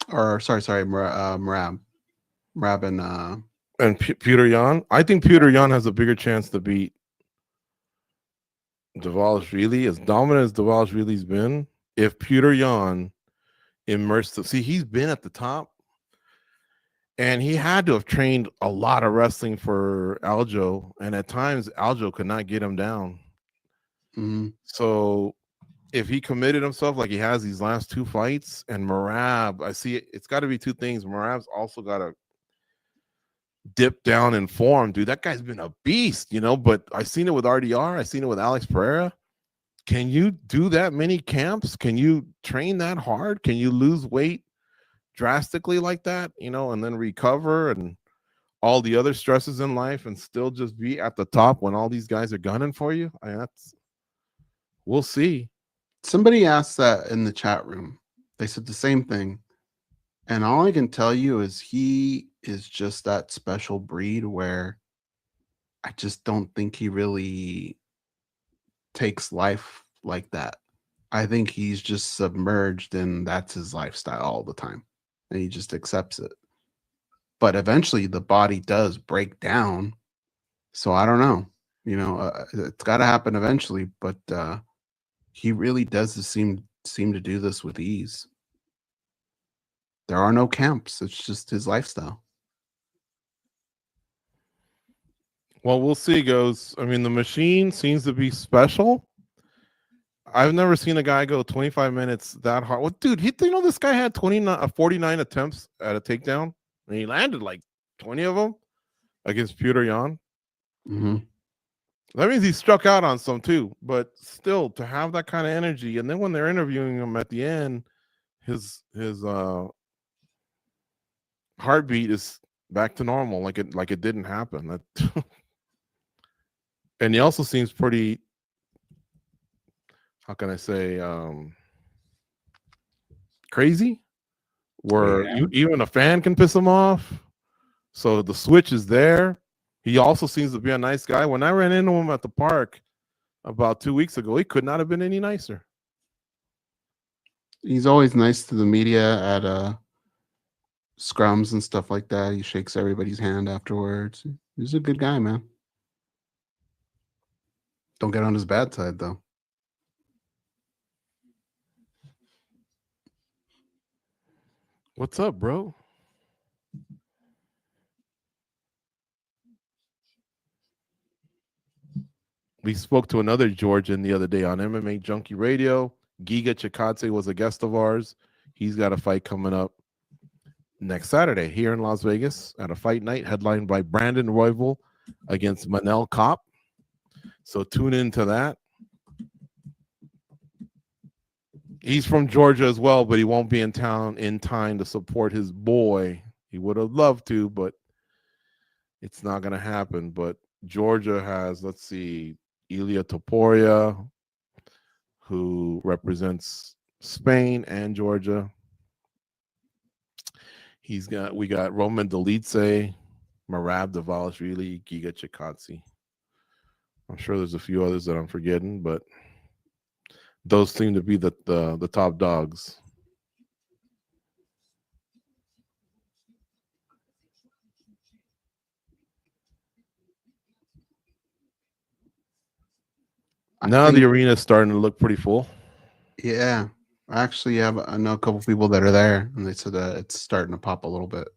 Or sorry, Merab and Petr Yan. I think Petr Yan has a bigger chance to beat Dvalishvili. As dominant as Dvalishvili's been, if Petr Yan immersed, see, he's been at the top, and he had to have trained a lot of wrestling for Aljo, and at times Aljo could not get him down. Mm-hmm. So if he committed himself like he has these last two fights, and Merab, I see it's got to be two things. Merab's also got to dip down in form, dude. That guy's been a beast, but I've seen it with RDR. I've seen it with Alex Pereira. Can you do that many camps? Can you train that hard? Can you lose weight drastically like that, and then recover and all the other stresses in life and still just be at the top when all these guys are gunning for you? We'll see. Somebody asked that in the chat room. They said the same thing. And all I can tell you is he is just that special breed where I just don't think he really takes life like that. I think he's just submerged and that's his lifestyle all the time. And he just accepts it. But eventually the body does break down. So I don't know. It's got to happen eventually. But he really does seem to do this with ease. There are no camps. It's just his lifestyle. Well, we'll see, Goze. I mean, the machine seems to be special. I've never seen a guy go 25 minutes that hard. Well, dude, this guy had 49 attempts at a takedown, and he landed like 20 of them against Petr Yan. Mm-hmm. That means he struck out on some too, but still, to have that kind of energy, and then when they're interviewing him at the end, his heartbeat is back to normal, like it didn't happen. And he also seems pretty, how can I say, crazy, where even a fan can piss him off. So the switch is there. He also seems to be a nice guy. When I ran into him at the park about 2 weeks ago, he could not have been any nicer. He's always nice to the media at scrums and stuff like that. He shakes everybody's hand afterwards. He's a good guy, man. Don't get on his bad side, though. What's up, bro? We spoke to another Georgian the other day on MMA Junkie Radio. Giga Chikadze was a guest of ours. He's got a fight coming up next Saturday here in Las Vegas at a fight night headlined by Brandon Royval against Manuel Kopp. So tune into that. He's from Georgia as well, but he won't be in town in time to support his boy. He would have loved to, but it's not going to happen. But Georgia has, let's see, Ilia Topuria, who represents Spain and Georgia. We got Roman Delice, Merab Dvalishvili, Giga Chikadze. I'm sure there's a few others that I'm forgetting, but those seem to be the top dogs. Now the arena is starting to look pretty full. Yeah. Actually, I know a couple people that are there, and they said that it's starting to pop a little bit.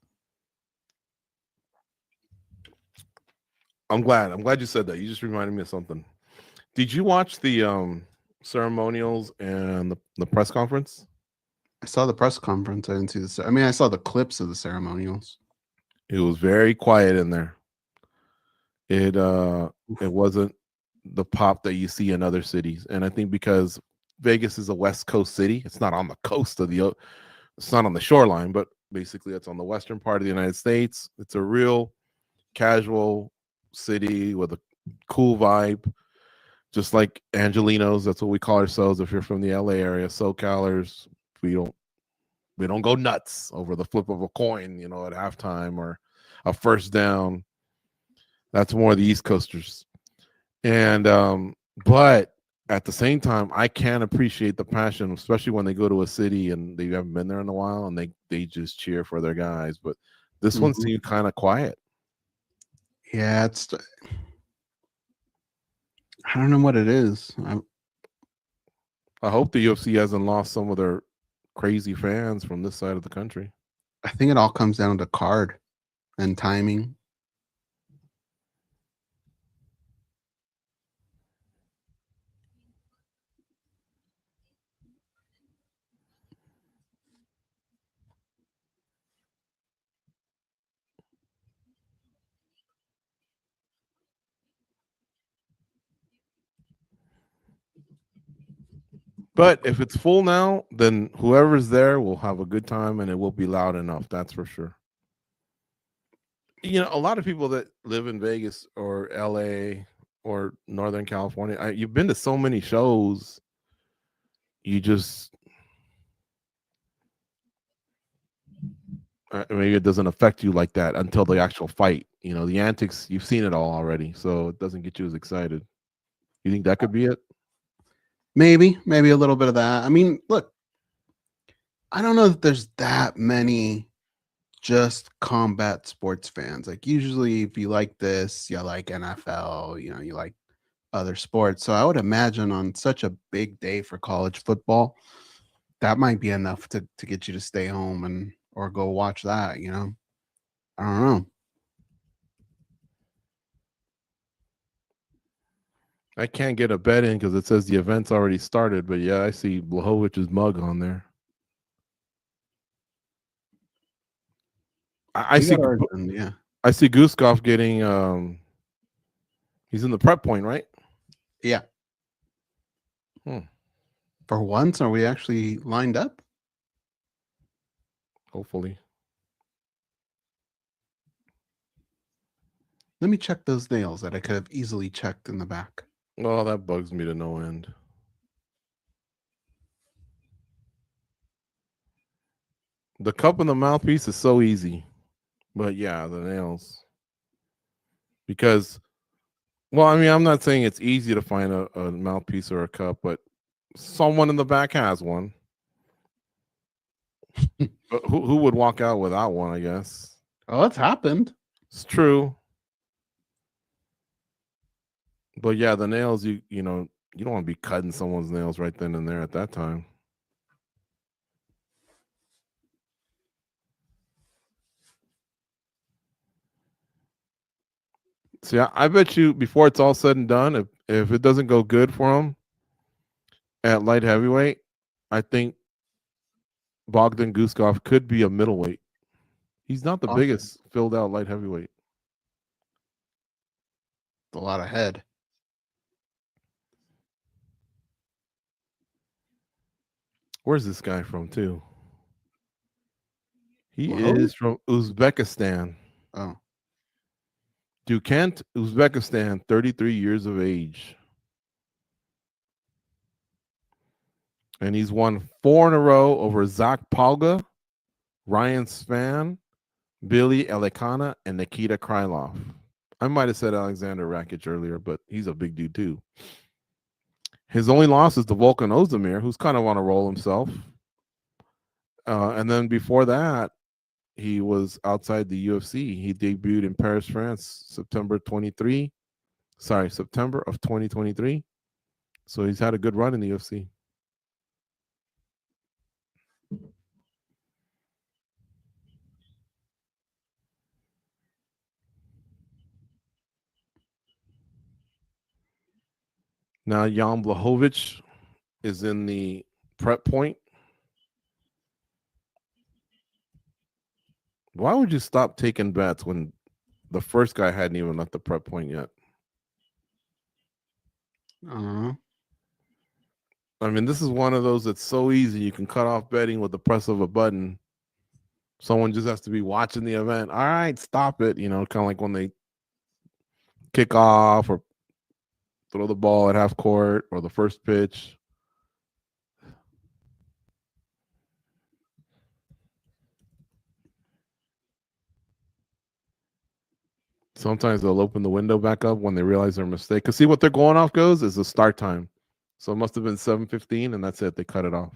I'm glad. I'm glad you said that. You just reminded me of something. Did you watch the ceremonials and the press conference? I saw the press conference. I didn't see the. I mean, I saw the clips of the ceremonials. It was very quiet in there. It Oof. it wasn't the pop that you see in other cities, and I think because Vegas is a West Coast city, it's not on the coast of it's not on the shoreline, but basically it's on the western part of the United States. It's a real casual city with a cool vibe, just like Angelinos. That's what we call ourselves. If you're from the LA area, SoCalers, we don't go nuts over the flip of a coin, at halftime or a first down. That's more the East Coasters. And but at the same time, I can appreciate the passion, especially when they go to a city and they haven't been there in a while and they just cheer for their guys. But this one seemed kind of quiet. Yeah, I don't know what it is. I hope the UFC hasn't lost some of their crazy fans from this side of the country. I think it all comes down to card and timing. But if it's full now, then whoever's there will have a good time and it will be loud enough. That's for sure. A lot of people that live in Vegas or LA or Northern California, you've been to so many shows, you just maybe it doesn't affect you like that until the actual fight. The antics, you've seen it all already, so it doesn't get you as excited. You think that could be it? Maybe a little bit of that. I mean, look, I don't know if there's that many just combat sports fans. Like usually if you like this, you like NFL, you like other sports. So I would imagine on such a big day for college football, that might be enough to get you to stay home and or go watch that, I don't know. I can't get a bet in because it says the event's already started, but yeah, I see Blachowicz's mug on there. I see Yeah. I see Guskov getting he's in the prep point, right? Yeah. For once, are we actually lined up? Hopefully. Let me check those nails that I could have easily checked in the back. Oh, that bugs me to no end. The cup and the mouthpiece is so easy. But yeah, the nails. Because, well, I mean, I'm not saying it's easy to find a mouthpiece or a cup, but someone in the back has one. But who would walk out without one, I guess? Oh, it's happened. It's true. But yeah, the nails, you don't want to be cutting someone's nails right then and there at that time. See, I bet you before it's all said and done, if it doesn't go good for him at light heavyweight, I think Bogdan Guskov could be a middleweight. He's not the biggest filled out light heavyweight. A lot of head. Where's this guy from, too? He is from Uzbekistan. Oh. Dukent, Uzbekistan, 33 years of age. And he's won 4 in a row over Zach Palga, Ryan Svan, Billy Elikana, and Nikita Krylov. I might have said Alexander Rakic earlier, but he's a big dude too. His only loss is to Volkan Ozdemir, who's kind of on a roll himself. And then before that, he was outside the UFC. He debuted in Paris, France, September of 2023. So he's had a good run in the UFC. Now Jan Blachowicz is in the prep point. Why would you stop taking bets when the first guy hadn't even left the prep point yet? I mean, this is one of those that's so easy. You can cut off betting with the press of a button. Someone just has to be watching the event. All right, stop it. Kind of like when they kick off or throw the ball at half court or the first pitch. Sometimes they'll open the window back up when they realize their mistake. Because see what they're going off goes is the start time. So it must have been 7:15, and that's it. They cut it off.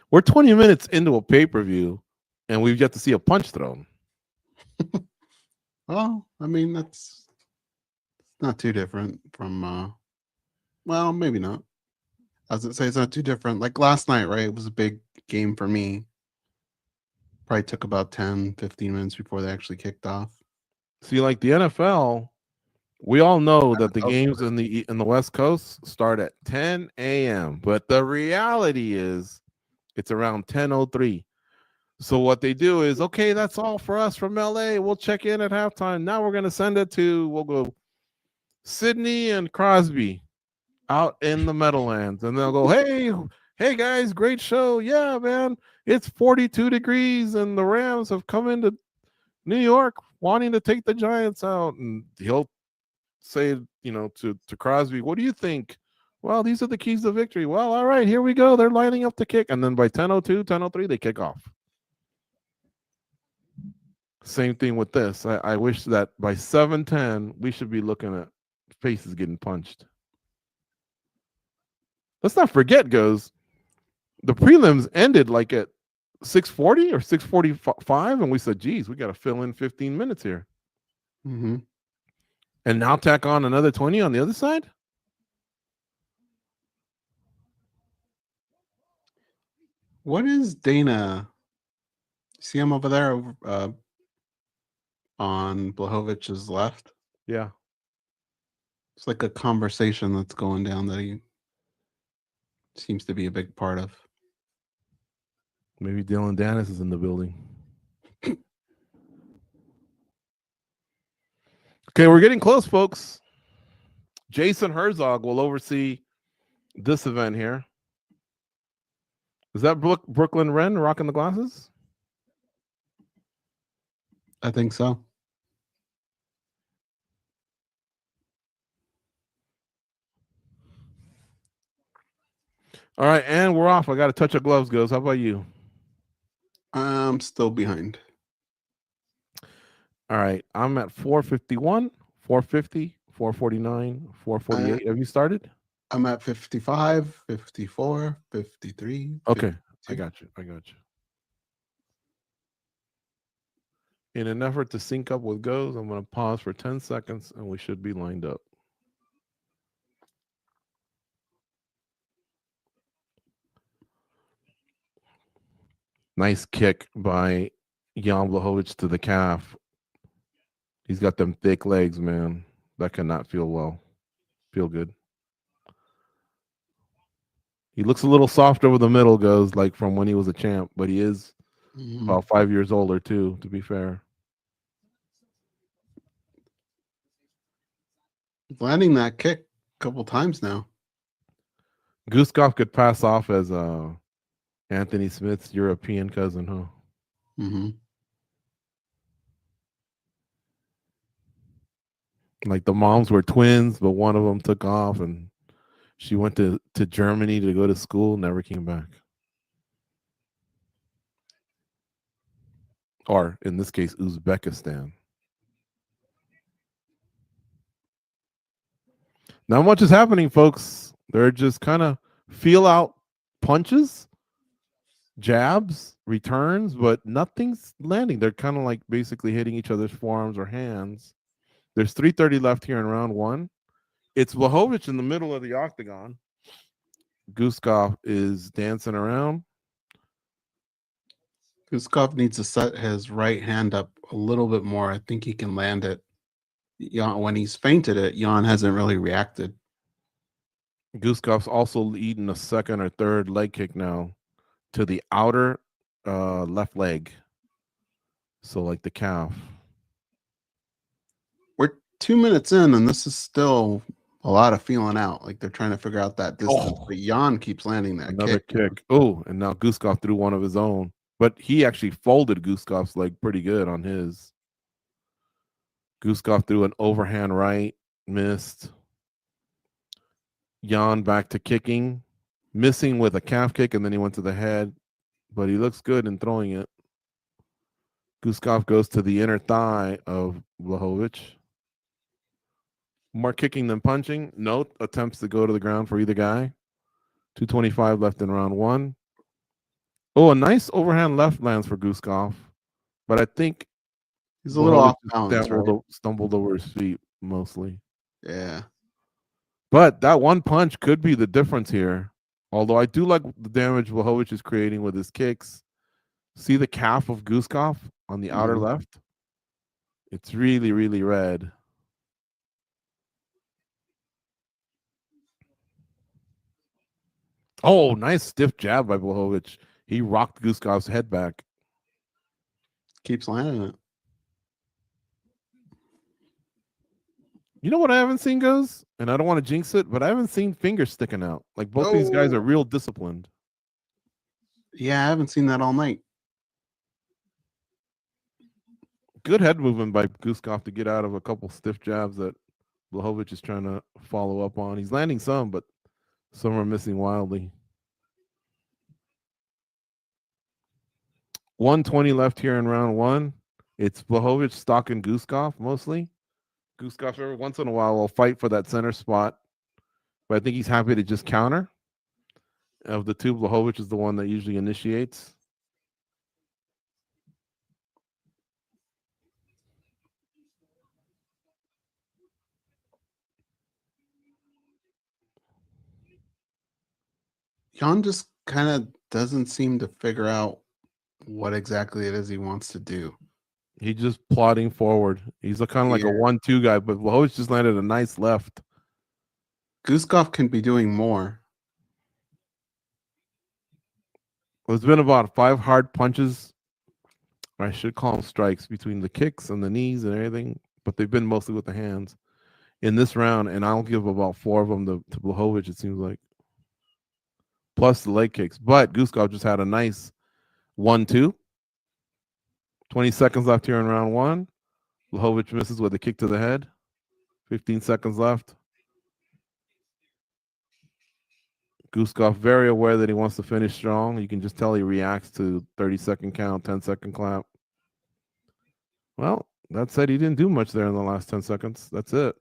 We're 20 minutes into a pay-per-view, and we've yet to see a punch thrown. Well, I mean, that's not too different from, well, maybe not. I was going to say it's not too different. Like last night, right? It was a big game for me. Probably took about 10, 15 minutes before they actually kicked off. See, like the NFL, we all know that the games in the West Coast start at 10 a.m. But the reality is it's around 10:03. So what they do is, okay, that's all for us from LA. We'll check in at halftime. Now we're going to send it to, we'll go Sydney and Crosby out in the Meadowlands. And they'll go, hey guys, great show. Yeah, man, it's 42 degrees and the Rams have come into New York wanting to take the Giants out. And he'll say, to Crosby, what do you think? Well, these are the keys to victory. Well, all right, here we go. They're lining up to kick. And then by 10:02, 10:03, they kick off. Same thing with this. I wish that by 7:10, we should be looking at faces getting punched. Let's not forget, Goze, the prelims ended like at 6:40 or 6:45, and we said, geez, we got to fill in 15 minutes here. Mm-hmm. And now tack on another 20 on the other side? What is Dana? See him over there on Blachowicz's left? Yeah. It's like a conversation that's going down that he seems to be a big part of. Maybe Dylan Dennis is in the building. Okay, we're getting close, folks. Jason Herzog will oversee this event here. Is that Brooklyn Wren rocking the glasses? I think so. All right, and we're off. I got a touch of gloves, Goze. How about you? I'm still behind. All right, I'm at 451, 450, 449, 448. Have you started? I'm at 55, 54, 53. Okay, 52. I got you. In an effort to sync up with Goze, I'm going to pause for 10 seconds, and we should be lined up. Nice kick by Jan Blachowicz to the calf. He's got them thick legs, man. That cannot feel good. He looks a little soft over the middle, Goze, like from when he was a champ, but he is about 5 years older too, to be fair. Landing that kick a couple times now. Guskov could pass off as Anthony Smith's European cousin, huh? Mm-hmm. Like the moms were twins, but one of them took off and she went to Germany to go to school, never came back. Or in this case, Uzbekistan. Not much is happening, folks. They're just kind of feel out punches, jabs, returns, but nothing's landing. They're kind of like basically hitting each other's forearms or hands. There's 3:30 left here in round one. It's Blachowicz in the middle of the octagon. Guskov is dancing around. Guskov needs to set his right hand up a little bit more. I think he can land it Jan, when he's feinted it, Jan hasn't really reacted. Guskov's also eating a second or third leg kick now to the outer left leg. So like the calf. We're 2 minutes in, and this is still a lot of feeling out. Like they're trying to figure out that distance. But Jan keeps landing that Another kick. Oh, and now Guskov threw one of his own. But he actually folded Guskov's leg pretty good on his. Guskov threw an overhand right, missed. Jan back to kicking, missing with a calf kick, and then he went to the head. But he looks good in throwing it. Guskov goes to the inner thigh of Blachowicz. More kicking than punching. No attempts to go to the ground for either guy. 2:25 left in round one. Oh, a nice overhand left lands for Guskov. But I think he's a little off balance, stumbled over his feet mostly. Yeah. But that one punch could be the difference here. Although I do like the damage Blachowicz is creating with his kicks. See the calf of Guskov on the outer left? It's really, really red. Oh, nice stiff jab by Blachowicz. He rocked Guskov's head back. Keeps landing it. You know what I haven't seen, Goze? And I don't want to jinx it, but I haven't seen fingers sticking out. Like both these guys are real disciplined. Yeah, I haven't seen that all night. Good head movement by Guskov to get out of a couple stiff jabs that Blachowicz is trying to follow up on. He's landing some, but some are missing wildly. 1:20 left here in round one. It's Blachowicz stalking Guskov mostly. Guskov every once in a while will fight for that center spot, but I think he's happy to just counter. Of the two, Blachowicz is the one that usually initiates. Jan just kind of doesn't seem to figure out what exactly it is he wants to do. He's just plodding forward. He's kind of like a 1-2 guy, but Blachowicz just landed a nice left. Guskov can be doing more. There's been about 5 hard punches, I should call them strikes, between the kicks and the knees and everything, but they've been mostly with the hands in this round, and I'll give about 4 of them to Blachowicz, it seems like, plus the leg kicks. But Guskov just had a nice 1-2. 20 seconds left here in round one. Blachowicz misses with a kick to the head. 15 seconds left. Guskov very aware that he wants to finish strong. You can just tell he reacts to 30-second count, 10-second clap. Well, that said, he didn't do much there in the last 10 seconds. That's it.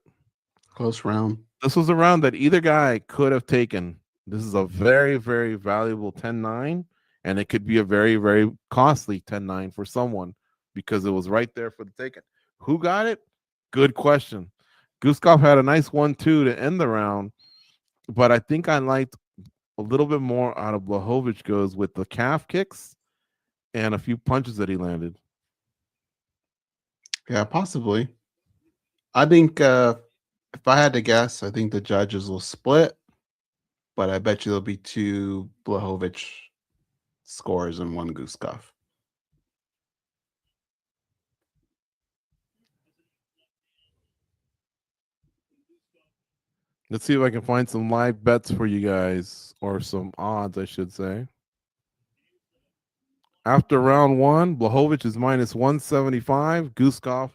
Close round. This was a round that either guy could have taken. This is a very, very valuable 10-9, and it could be a very, very costly 10-9 for someone because it was right there for the taking. Who got it? Good question. Guskov had a nice 1-2 to end the round, but I think I liked a little bit more out of Blachowicz goes with the calf kicks and a few punches that he landed. Yeah, possibly. I think if I had to guess, I think the judges will split, but I bet you there'll be 2 Blachowicz scores and 1 Guskov. Let's see if I can find some live bets for you guys, or some odds, I should say. After round one, Blachowicz is minus 175, Guskov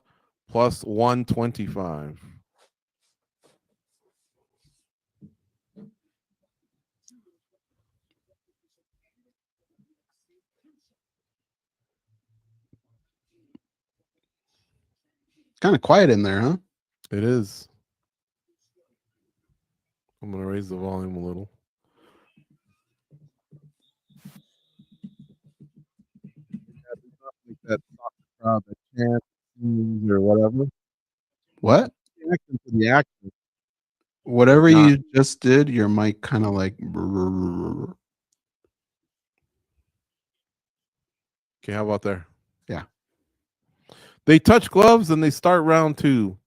plus 125. Kind of quiet in there, huh? It is. I'm going to raise the volume a little. That crowd that chants or whatever. What? Reaction to the action. Whatever you just did, your mic kind of like. Okay, how about there? Yeah. They touch gloves and they start round two.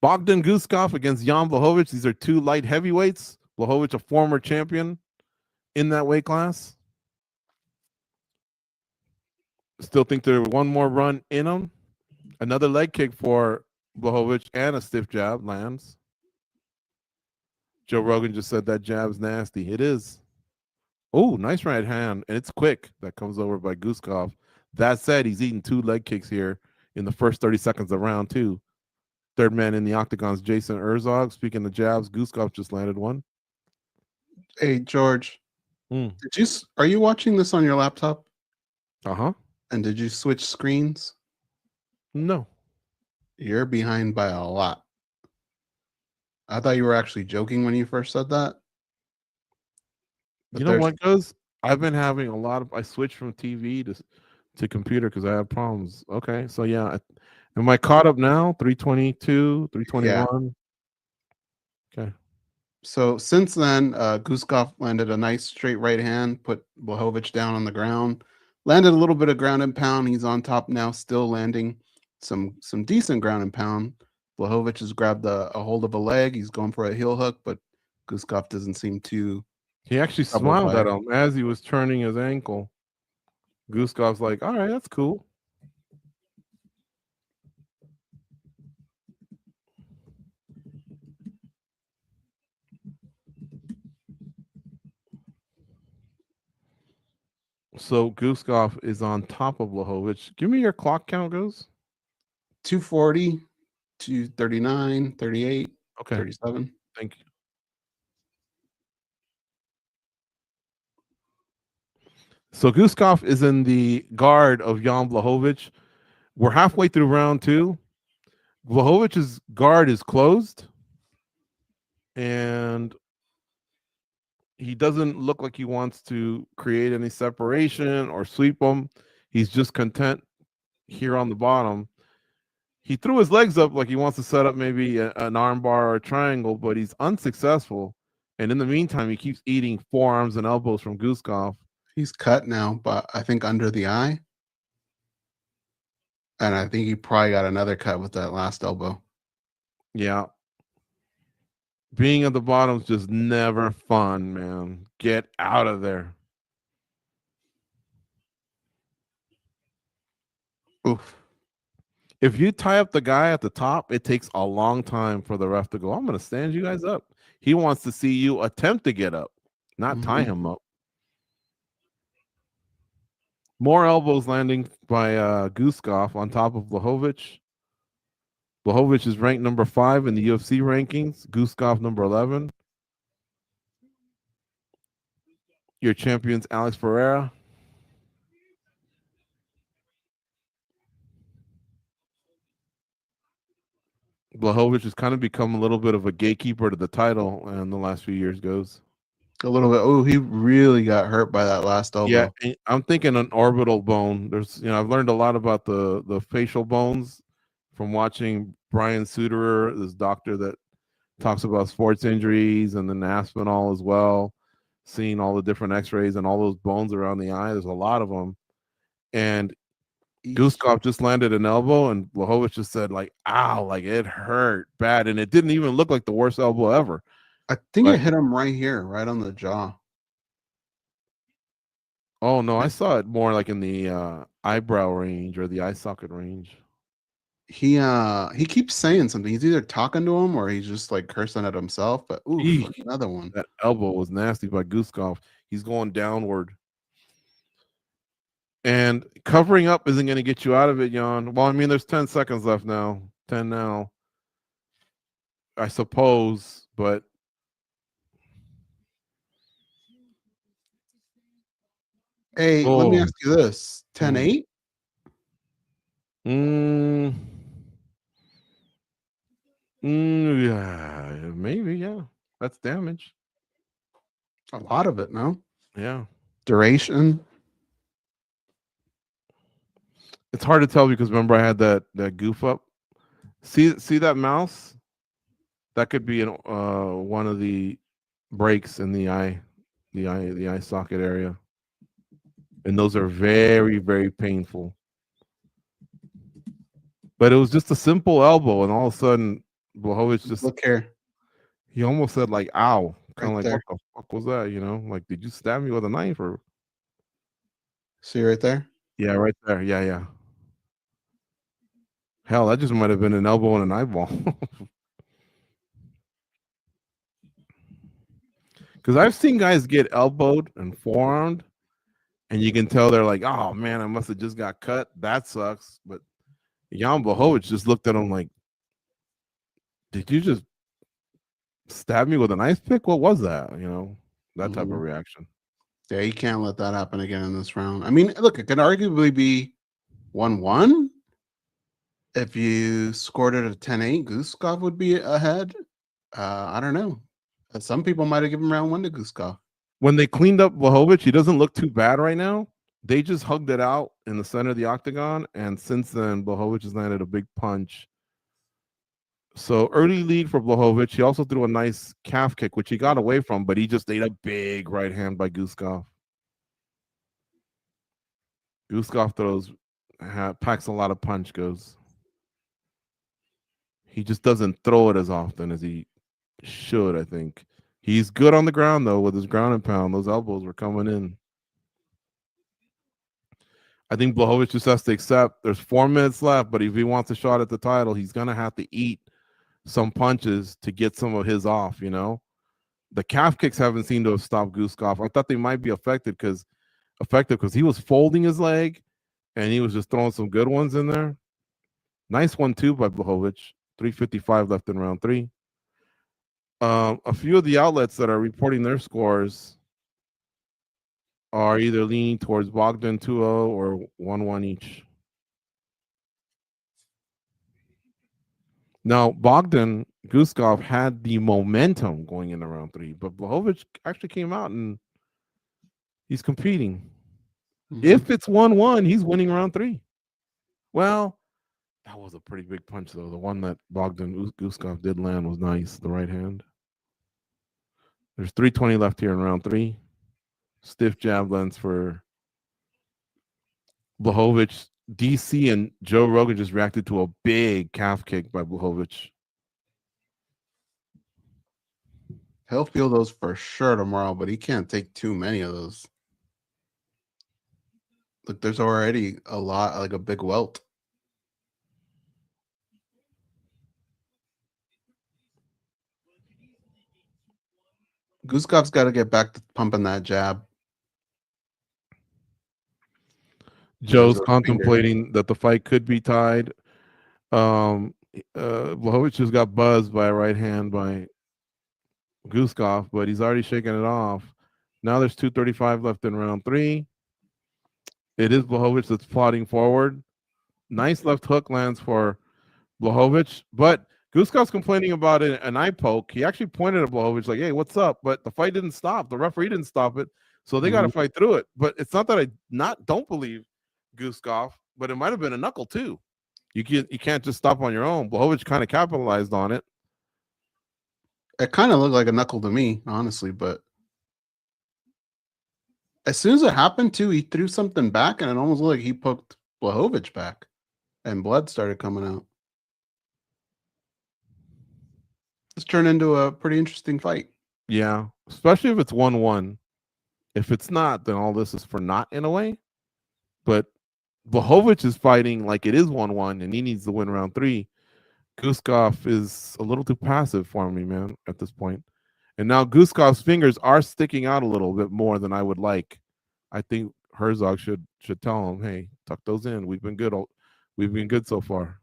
Bogdan Guskov against Jan Blachowicz. These are two light heavyweights. Blachowicz, a former champion in that weight class. Still think there's one more run in him. Another leg kick for Blachowicz and a stiff jab lands. Joe Rogan just said that jab's nasty. It is. Oh, nice right hand, and it's quick. That comes over by Guskov. That said, he's eating two leg kicks here in the first 30 seconds of round two. Third man in the octagon's Jason Herzog. Speaking of jabs, Guskov just landed one. Hey, George, are you watching this on your laptop? Uh-huh. And did you switch screens? No. You're behind by a lot. I thought you were actually joking when you first said that. But you know what goes? I've been having a lot of. I switched from TV to computer because I have problems. Okay, so yeah, am I caught up now? 322, 321. Yeah. Okay. So since then, Guskov landed a nice straight right hand, put Blachowicz down on the ground, landed a little bit of ground and pound. He's on top now, still landing some decent ground and pound. Blachowicz has grabbed a hold of a leg. He's going for a heel hook, but Guskov doesn't seem too. He actually smiled at him as he was turning his ankle. Guskov's like, all right, that's cool. So Guskov is on top of Blachowicz. Give me your clock count, Goze. 240, 239, 38, okay, 37. Thank you. So Guskov is in the guard of Jan Blachowicz. We're halfway through round two. Blachowicz's guard is closed, and he doesn't look like he wants to create any separation or sweep him. He's just content here on the bottom. He threw his legs up like he wants to set up maybe an arm bar or a triangle, but he's unsuccessful. And in the meantime, he keeps eating forearms and elbows from Guskov. He's cut now, but I think under the eye. And I think he probably got another cut with that last elbow. Yeah. Being at the bottom is just never fun, man. Get out of there. Oof. If you tie up the guy at the top, it takes a long time for the ref to go, I'm going to stand you guys up. He wants to see you attempt to get up, not tie him up. More elbows landing by Guskov on top of Blachowicz. Blachowicz is ranked number 5 in the UFC rankings. Guskov number 11. Your champion's Alex Pereira. Blachowicz has kind of become a little bit of a gatekeeper to the title in the last few years, Goze. A little bit. Oh, he really got hurt by that last elbow. Yeah, I'm thinking an orbital bone. There's, I've learned a lot about the facial bones from watching Brian Suterer, this doctor that talks about sports injuries, and then Aspinall as well, seeing all the different x-rays and all those bones around the eye. There's a lot of them. And Guskov just landed an elbow, and Blachowicz just said, like, ow, like it hurt bad. And it didn't even look like the worst elbow ever. I think it hit him right here, right on the jaw. Oh, no, I saw it more like in the eyebrow range or the eye socket range. He keeps saying something. He's either talking to him or he's just like cursing at himself. But ooh, another one. That elbow was nasty by Guskov. He's going downward. And covering up isn't going to get you out of it, Jan. Well, I mean, there's 10 seconds left now. 10 now, I suppose, but hey, let me ask you this. 10-8? Yeah, maybe, yeah. That's damage. A lot of it, no? Yeah. Duration. It's hard to tell because remember I had that goof up. See that mouse? That could be one of the breaks in the eye socket area. And those are very, very painful. But it was just a simple elbow, and all of a sudden Blachowicz just Look here, he almost said like ow, kind of right like there. what the fuck was that? You know, like did you stab me with a knife or See right there? yeah, right there. Yeah, yeah. Hell, that just might have been an elbow and an eyeball. Because I've seen guys get elbowed and forearmed, and you can tell they're like, "Oh man, I must have just got cut. That sucks." But Jan Blachowicz just looked at him like, "Did you just stab me with an ice pick? What was that?" You know, that type of reaction. Yeah, you can't let that happen again in this round. I mean, look, it could arguably be 1-1. If you scored it at 10-8, Guskov would be ahead. I don't know. Some people might have given round 1 to Guskov. When they cleaned up Blachowicz, he doesn't look too bad right now. They just hugged it out in the center of the octagon, and since then, Blachowicz has landed a big punch. So early lead for Blachowicz. He also threw a nice calf kick, which he got away from, but he just ate a big right hand by Guskov. Guskov packs a lot of punch, Goze. He just doesn't throw it as often as he should, I think. He's good on the ground, though, with his ground and pound. Those elbows were coming in. I think Blachowicz just has to accept there's 4 minutes left, but if he wants a shot at the title, he's going to have to eat some punches to get some of his off, you know? The calf kicks haven't seemed to have stopped Guskov. I thought they might be effective because he was folding his leg and he was just throwing some good ones in there. Nice one, too, by Blachowicz. 3:55 left in round 3. A few of the outlets that are reporting their scores are either leaning towards Bogdan 2-0 or 1-1 each. Now, Bogdan Guskov had the momentum going into round 3, but Blachowicz actually came out and he's competing. If it's 1-1, he's winning round 3. Well, that was a pretty big punch, though. The one that Bogdan Guskov did land was nice, the right hand. There's 3:20 left here in round 3. Stiff jab lands for Blachowicz. DC and Joe Rogan just reacted to a big calf kick by Blachowicz. He'll feel those for sure tomorrow, but he can't take too many of those. Look, there's already a lot, like a big welt. Guskov's got to get back to pumping that jab. Joe's contemplating that the fight could be tied. Blachowicz just got buzzed by a right hand by Guskov, but he's already shaken it off. Now there's 2:35 left in round 3. It is Blachowicz that's plodding forward. Nice left hook lands for Blachowicz, but Guskov's complaining about an eye poke. He actually pointed at Blachowicz like, "Hey, what's up?" But the fight didn't stop. The referee didn't stop it, so they got to fight through it. But it's not that I don't believe Guskov, but it might have been a knuckle too. You can't just stop on your own. Blachowicz kind of capitalized on it. It kind of looked like a knuckle to me, honestly, but as soon as it happened too, he threw something back and it almost looked like he poked Blachowicz back and blood started coming out. This turned into a pretty interesting fight. Yeah, especially if it's 1-1. If it's not, then all this is for naught in a way. But Blachowicz is fighting like it is 1-1, and he needs to win round 3. Guskov is a little too passive for me, man, at this point. And now Guskov's fingers are sticking out a little bit more than I would like. I think Herzog should tell him, "Hey, tuck those in. We've been good. We've been good so far."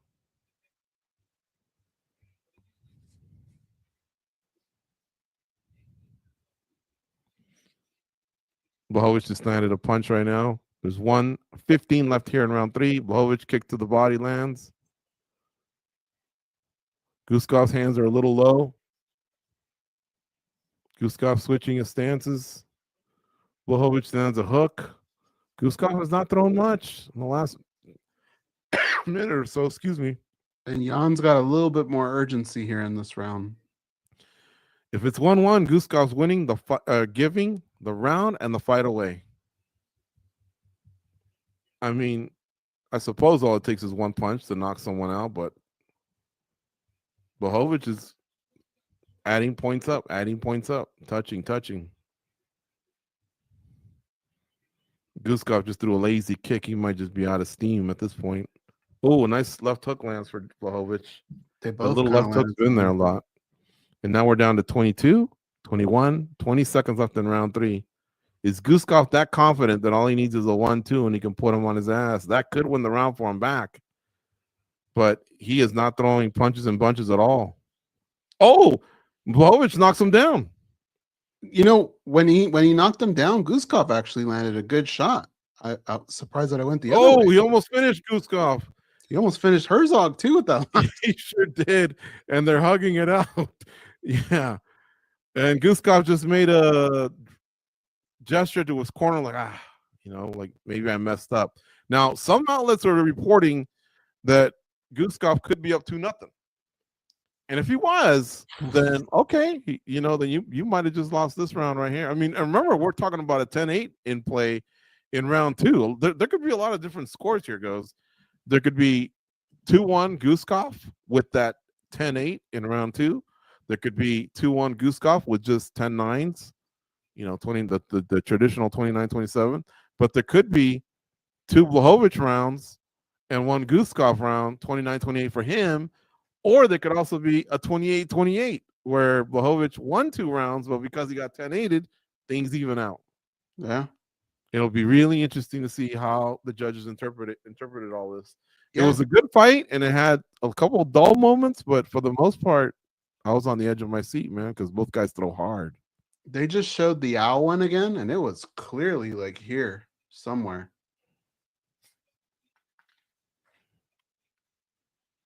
Blachowicz just landed a punch right now. There's 1:15 left here in round 3. Blachowicz kick to the body lands. Guskov's hands are a little low. Guskov switching his stances. Blachowicz lands a hook. Guskov has not thrown much in the last minute or so. Excuse me. And Jan's got a little bit more urgency here in this round. If it's 1-1, Guskov's winning giving the round and the fight away. I mean, I suppose all it takes is one punch to knock someone out, but Blachowicz is adding points up, touching. Guskov just threw a lazy kick. He might just be out of steam at this point. Oh, a nice left hook lands for Blachowicz. They The both little left hook's been there a lot. And now we're down to 22, 21, 20 seconds left in round 3. Is Guskov that confident that all he needs is a 1-2 and he can put him on his ass? That could win the round for him back. But he is not throwing punches and bunches at all. Oh, Blachowicz knocks him down. You know, when he knocked him down, Guskov actually landed a good shot. I'm surprised that I went the other way. Oh, he almost finished Guskov. He almost finished Herzog too with that line. He sure did. And they're hugging it out. Yeah. And Guskov just made a gesture to his corner like, like maybe I messed up. Now, some outlets are reporting that Guskov could be up 2-0. And if he was, then okay, then you might have just lost this round right here. I mean, remember, we're talking about a 10-8 in play in round 2. There could be a lot of different scores here, Goze. There could be 2-1 Guskov with that 10-8 in round 2. There could be 2-1 Guskov with just 10-9s, 20 the traditional 29-27. But there could be 2 Blachowicz rounds and 1 Guskov round, 29-28 for him. Or there could also be a 28-28 where Blachowicz won 2 rounds, but because he got 10-8'd, things even out. Yeah. It'll be really interesting to see how the judges interpreted all this. Yeah. It was a good fight, and it had a couple of dull moments, but for the most part, I was on the edge of my seat, man, because both guys throw hard. They just showed the owl one again, and it was clearly like here somewhere.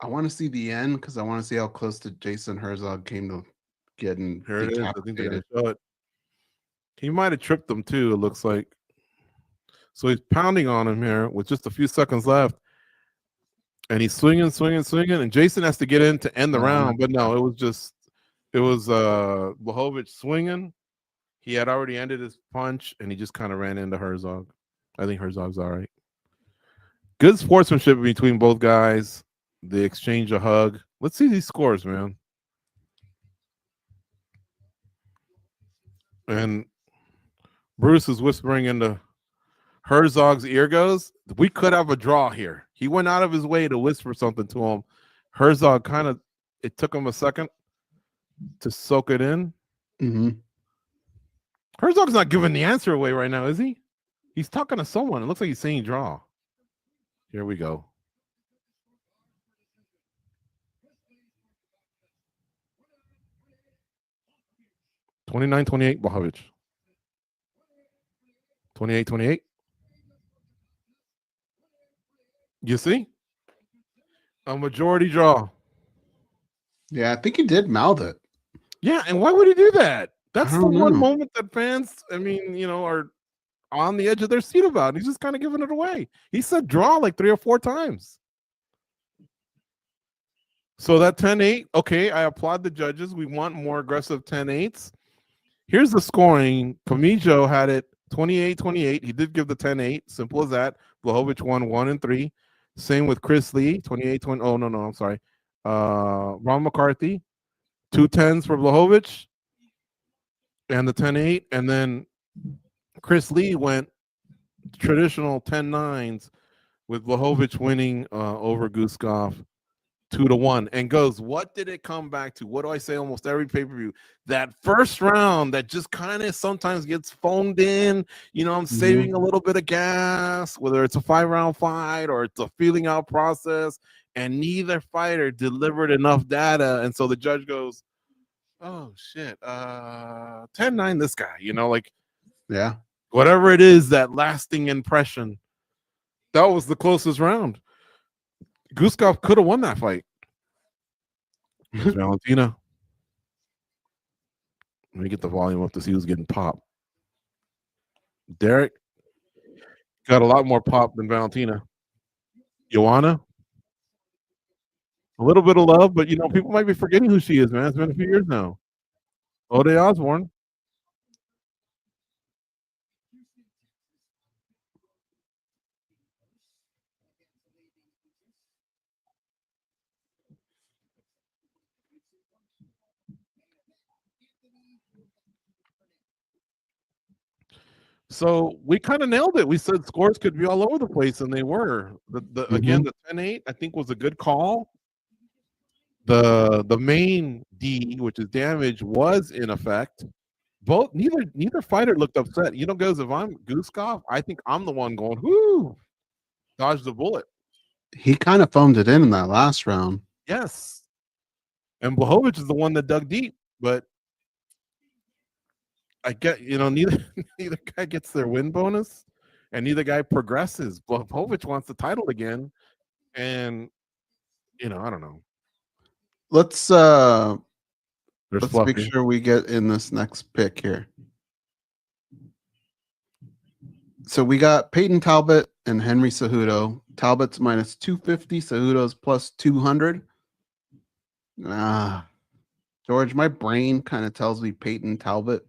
I want to see the end because I want to see how close to Jason Herzog came to getting Here it is. I think they're decapitated. gonna show it. He might have tripped them too, it looks like. So he's pounding on him here with just a few seconds left. And he's swinging, and Jason has to get in to end the round. But no, it was Blachowicz swinging. He had already ended his punch, and he just kind of ran into Herzog. I think Herzog's all right. Good sportsmanship between both guys. They exchange a hug. Let's see these scores, man. And Bruce is whispering into Herzog's ear, goes, we could have a draw here. He went out of his way to whisper something to him. Herzog it took him a second to soak it in. Mm-hmm. Herzog's not giving the answer away right now, is he? He's talking to someone. It looks like he's saying draw. Here we go. $29-28 Blachowicz. 28-28. You see? A majority draw. Yeah, I think he did mouth it. Yeah, and why would he do that? That's the one know. moment that fans, are on the edge of their seat about. He's just kind of giving it away. He said draw like 3 or 4 times. So that 10-8, okay, I applaud the judges. We want more aggressive 10-8s. Here's the scoring. Camijo had it 28-28. He did give the 10-8. Simple as that. Blachowicz won 1 and 3. Same with Chris Lee, 28-20. Oh, no, I'm sorry. Ron McCarthy, 2 10s for Blachowicz and the 10-8. And then Chris Lee went traditional 10-9s with Blachowicz winning over Guskov 2-1. And goes, what did it come back to? What do I say almost every pay-per-view? That first round that just kind of sometimes gets phoned in. I'm saving a little bit of gas, whether it's a 5-round fight or it's a feeling out process, and neither fighter delivered enough data. And so the judge goes, oh, shit, 10-9 this guy, Yeah. Whatever it is, that lasting impression. That was the closest round. Guskov could have won that fight. Valentina. Let me get the volume up to see who's getting popped. Derek got a lot more pop than Valentina. Joanna. A little bit of love, but people might be forgetting who she is, man. It's been a few years now. Ode Osborne. So we kind of nailed it. We said scores could be all over the place, and they were. Again, the 10-8, I think, was a good call. The main D, which is damage, was in effect. Neither fighter looked upset. You know, Goze, if I'm Guskov, I think I'm the one going, whoo, dodge the bullet. He kind of foamed it in that last round. Yes. And Blachowicz is the one that dug deep, but I get, neither guy gets their win bonus and neither guy progresses. Blachowicz wants the title again. And, I don't know. Let's make sure we get in this next pick here. So we got Peyton Talbot and Henry Cejudo. Talbot's minus 250, Cejudo's plus 200. George, my brain kind of tells me Peyton Talbot,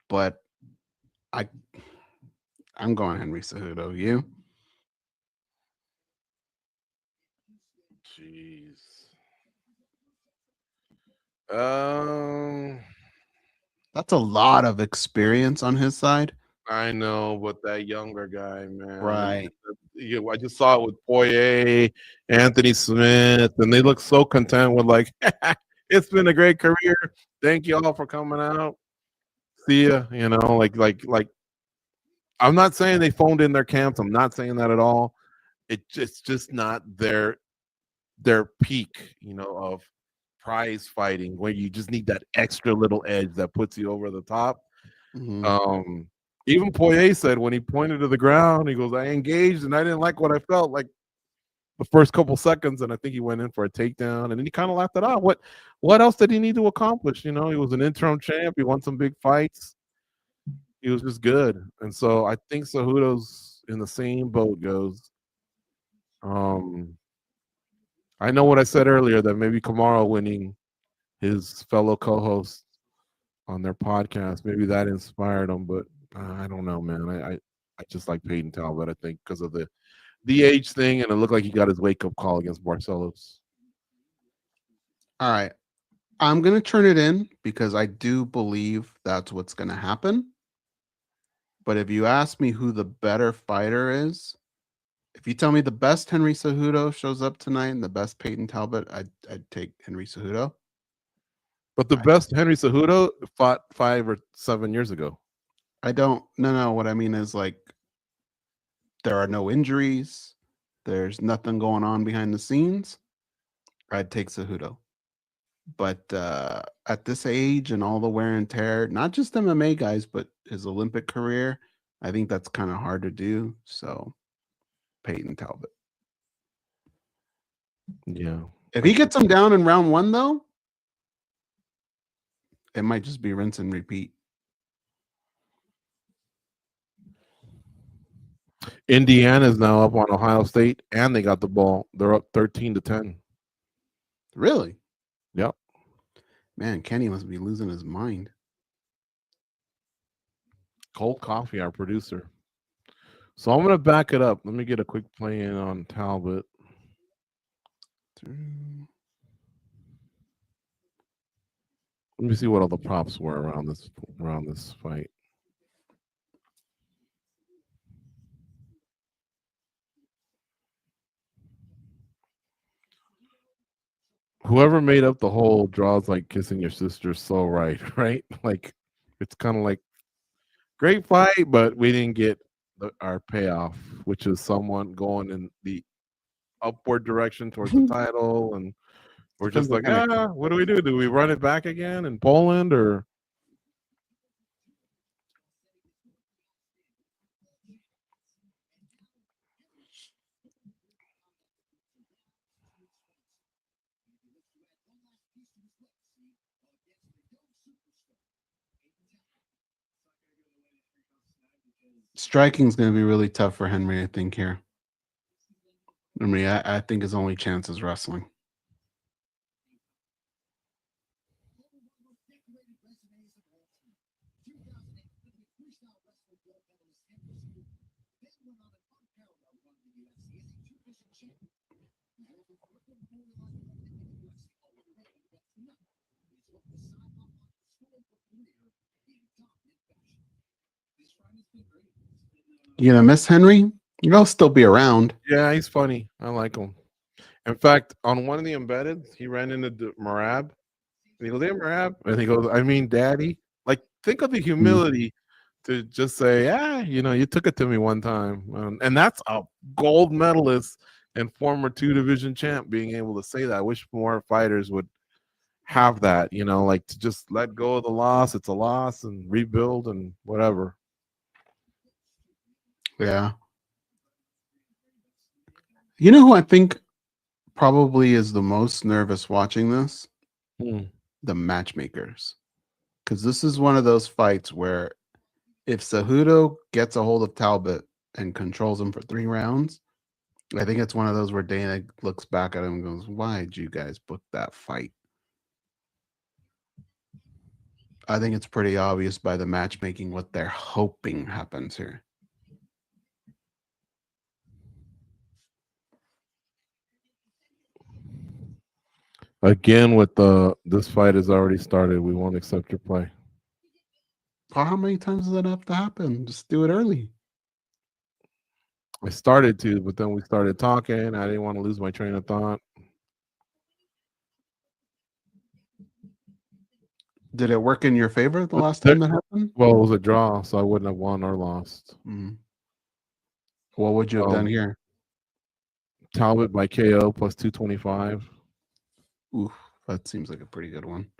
but I'm going Henry Cejudo. You? Jeez. That's a lot of experience on his side. I know, but that younger guy, man. Right. I just saw it with Poirier, Anthony Smith, and they look so content with like, it's been a great career. Thank you all for coming out. See ya. Like I'm not saying they phoned in their camps. I'm not saying that at all. It's just not their peak, of prize fighting where you just need that extra little edge that puts you over the top. Mm-hmm. Even Poirier said when he pointed to the ground, he goes, I engaged and I didn't like what I felt like the first couple seconds, and I think he went in for a takedown, and then he kind of laughed it off. What else did he need to accomplish? He was an interim champ. He won some big fights. He was just good. And so I think Cejudo's in the same boat, Goze. I know what I said earlier, that maybe Kamaru winning his fellow co-host on their podcast, maybe that inspired him, but I don't know, man. I just like Peyton Talbot, I think, because of the age thing, and it looked like he got his wake-up call against Barcelos. All right. I'm going to turn it in because I do believe that's what's going to happen. But if you ask me who the better fighter is, if you tell me the best Henry Cejudo shows up tonight and the best Peyton Talbot, I'd take Henry Cejudo. But the best Henry Cejudo fought 5 or 7 years ago. No. What I mean is, like, there are no injuries. There's nothing going on behind the scenes. I'd take Cejudo. But at this age and all the wear and tear, not just MMA guys, but his Olympic career, I think that's kind of hard to do. So, Peyton Talbot. Yeah. If he gets him down in round 1, though, it might just be rinse and repeat. Indiana's now up on Ohio State, and they got the ball. They're up 13-10. Really? Yep. Man, Kenny must be losing his mind. Cold Coffee, our producer. So I'm going to back it up. Let me get a quick play in on Talbot. Let me see what all the props were around this fight. Whoever made up the whole draws like kissing your sister so right? Like, it's kind of like great fight, but we didn't get our payoff, which is someone going in the upward direction towards the title, and we're just like, what do we do? Do we run it back again in Poland, or? Striking is going to be really tough for Henry, I think, here. I think his only chance is wrestling. You gonna miss Henry? He'll still be around. Yeah, he's funny. I like him. In fact, on one of the embedded, he ran into Merab. And he goes, "Hey, Merab," and he goes, "I mean, Daddy." Like, think of the humility to just say, you took it to me one time, and that's a gold medalist and former 2-division champ being able to say that. I wish more fighters would have that, like to just let go of the loss. It's a loss and rebuild and whatever. Yeah. You know who I think probably is the most nervous watching this? The matchmakers. Because this is one of those fights where if Cejudo gets a hold of Talbot and controls him for 3 rounds, I think it's one of those where Dana looks back at him and goes, "Why did you guys book that fight?" I think it's pretty obvious by the matchmaking what they're hoping happens here. Again, with this fight has already started. We won't accept your play. How many times does that have to happen? Just do it early. I started to, but then we started talking. I didn't want to lose my train of thought. Did it work in your favor the last time that happened? Well, it was a draw, so I wouldn't have won or lost. What would you have done here? Talbot by KO plus 225. Oof, that seems like a pretty good one.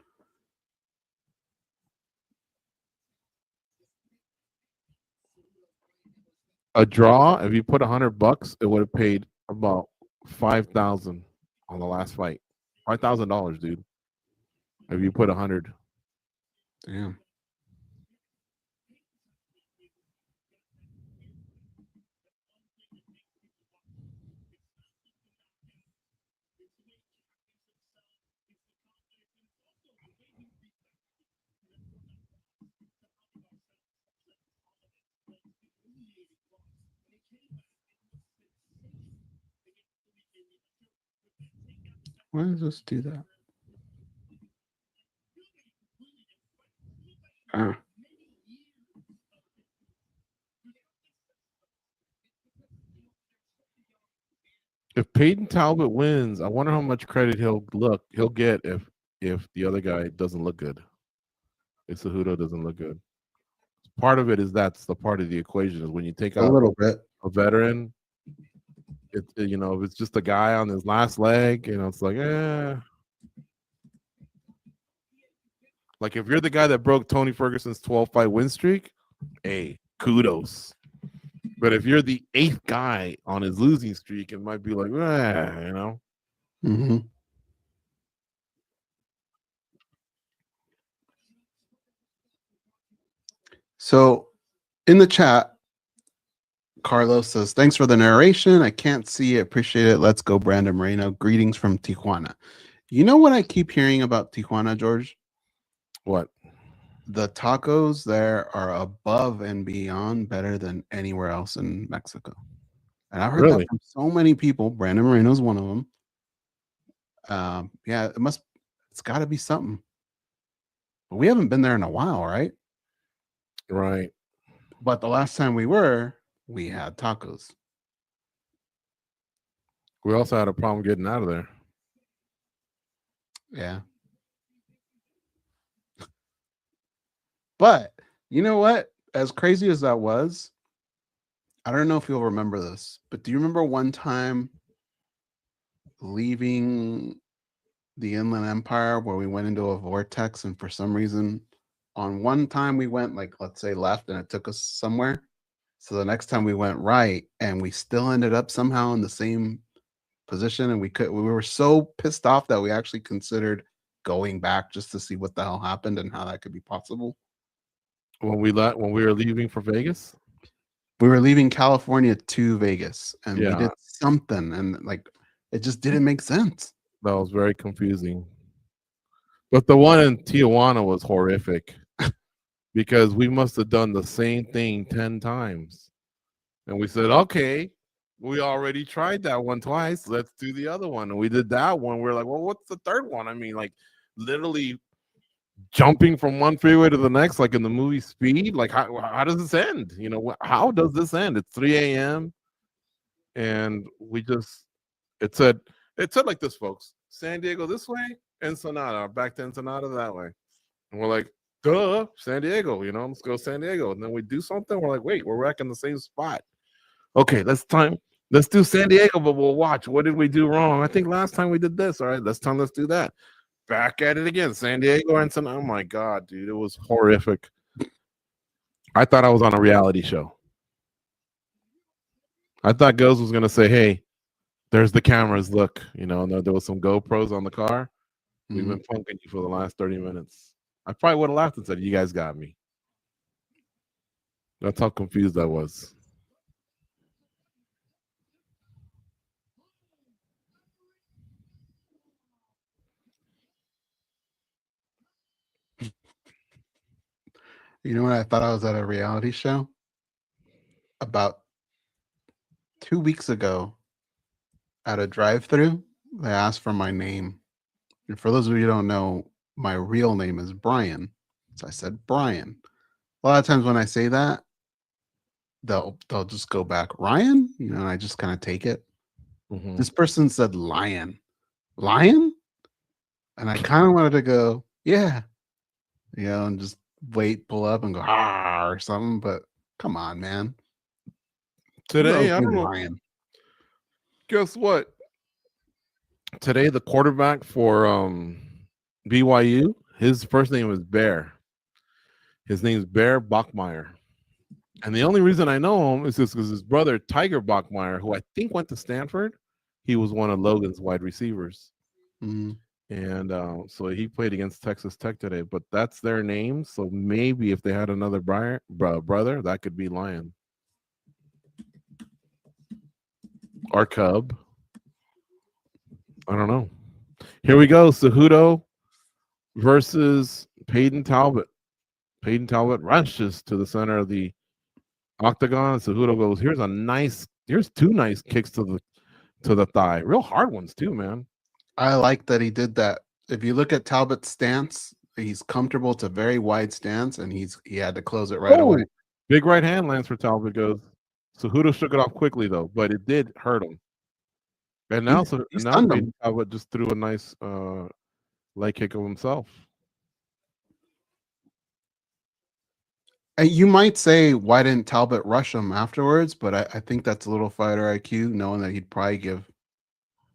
A draw, if you put $100, it would have paid about $5,000 on the last fight. $5,000, dude. If you put 100. Damn. Why does this do that? If Peyton Talbot wins, I wonder how much credit he'll get if the other guy doesn't look good. If Cejudo doesn't look good. Part of it is that's the part of the equation is when you take out a little bit a veteran, if it's just a guy on his last leg, it's like, like if you're the guy that broke Tony Ferguson's 12-fight win streak, hey, kudos. But if you're the 8th guy on his losing streak, it might be like, Mm-hmm. So in the chat, Carlos says, "Thanks for the narration. I can't see it. Appreciate it. Let's go, Brandon Moreno. Greetings from Tijuana." You know what I keep hearing about Tijuana, George? What? The tacos there are above and beyond better than anywhere else in Mexico. And I've heard that from so many people. Brandon Moreno's one of them. Yeah, it's got to be something. But we haven't been there in a while, right? Right. But the last time we were, we had tacos. We also had a problem getting out of there. Yeah. But you know what? As crazy as that was, I don't know if you'll remember this, but do you remember one time leaving the Inland Empire where we went into a vortex and for some reason on one time we went like, let's say left and it took us somewhere. So the next time we went right and we still ended up somehow in the same position and we were so pissed off that we actually considered going back just to see what the hell happened and how that could be possible. When we were leaving for Vegas? We were leaving California to Vegas and Yeah. we did something and like it just didn't make sense. That was very confusing. But the one in Tijuana was horrific because we must have done the same thing 10 times. And we said, okay, we already tried that one twice. Let's do the other one. And we did that one. We're like, well, what's the third one? I mean, like literally jumping from one freeway to the next, like in the movie Speed. Like, how does this end? You know, how does this end? It's 3 a.m. and it said like this, folks. San Diego this way, Ensenada, back to Ensenada that way. And we're like, duh, San Diego, you know, let's go San Diego. And then we do something, we're like, wait, we're back in the same spot. Okay, let's do San Diego, but we'll watch. What did we do wrong? I think last time we did this. All right, let's do that. Back at it again. San Diego and San. Oh my God, dude, it was horrific. I thought I was on a reality show. I thought Goze was gonna say, "Hey, there's the cameras. Look, you know, there was some GoPros on the car. We've been punking you for the last 30 minutes." I probably would have laughed and said, "You guys got me." That's how confused I was. You know what? I thought I was at a reality show about 2 weeks ago at a drive-thru. They asked for my name. And for those of you who don't know, my real name is Brian. So I said Brian. A lot of times when I say that, they'll just go back, Ryan, you know, and I just kind of take it. Mhm. This person said lion. Lion? And I kind of wanted to go, yeah. You know, and just wait, pull up and go, ah, or something, but come on, man. Today, I don't know. Lion. Guess what? Today, the quarterback for BYU, his first name is Bear. His name's Bear Bachmeier. And the only reason I know him is just because his brother, Tiger Bachmeier, who I think went to Stanford, he was one of Logan's wide receivers. Mm. And so he played against Texas Tech today, but that's their name. So maybe if they had another brother, that could be Lion or Cub. I don't know. Here we go. Cejudo versus Peyton Talbot. Peyton Talbot rushes to the center of the octagon. Cejudo goes, here's two nice kicks to the thigh. Real hard ones too, man. I like that he did that. If you look at Talbot's stance, he's comfortable to very wide stance, and he had to close it right away. Big right hand lands for Talbot. Goes. Cejudo shook it off quickly though, but it did hurt him. And now Peyton Talbot just threw a nice leg kick of himself. You might say, why didn't Talbot rush him afterwards? But I think that's a little fighter IQ, knowing that he'd probably give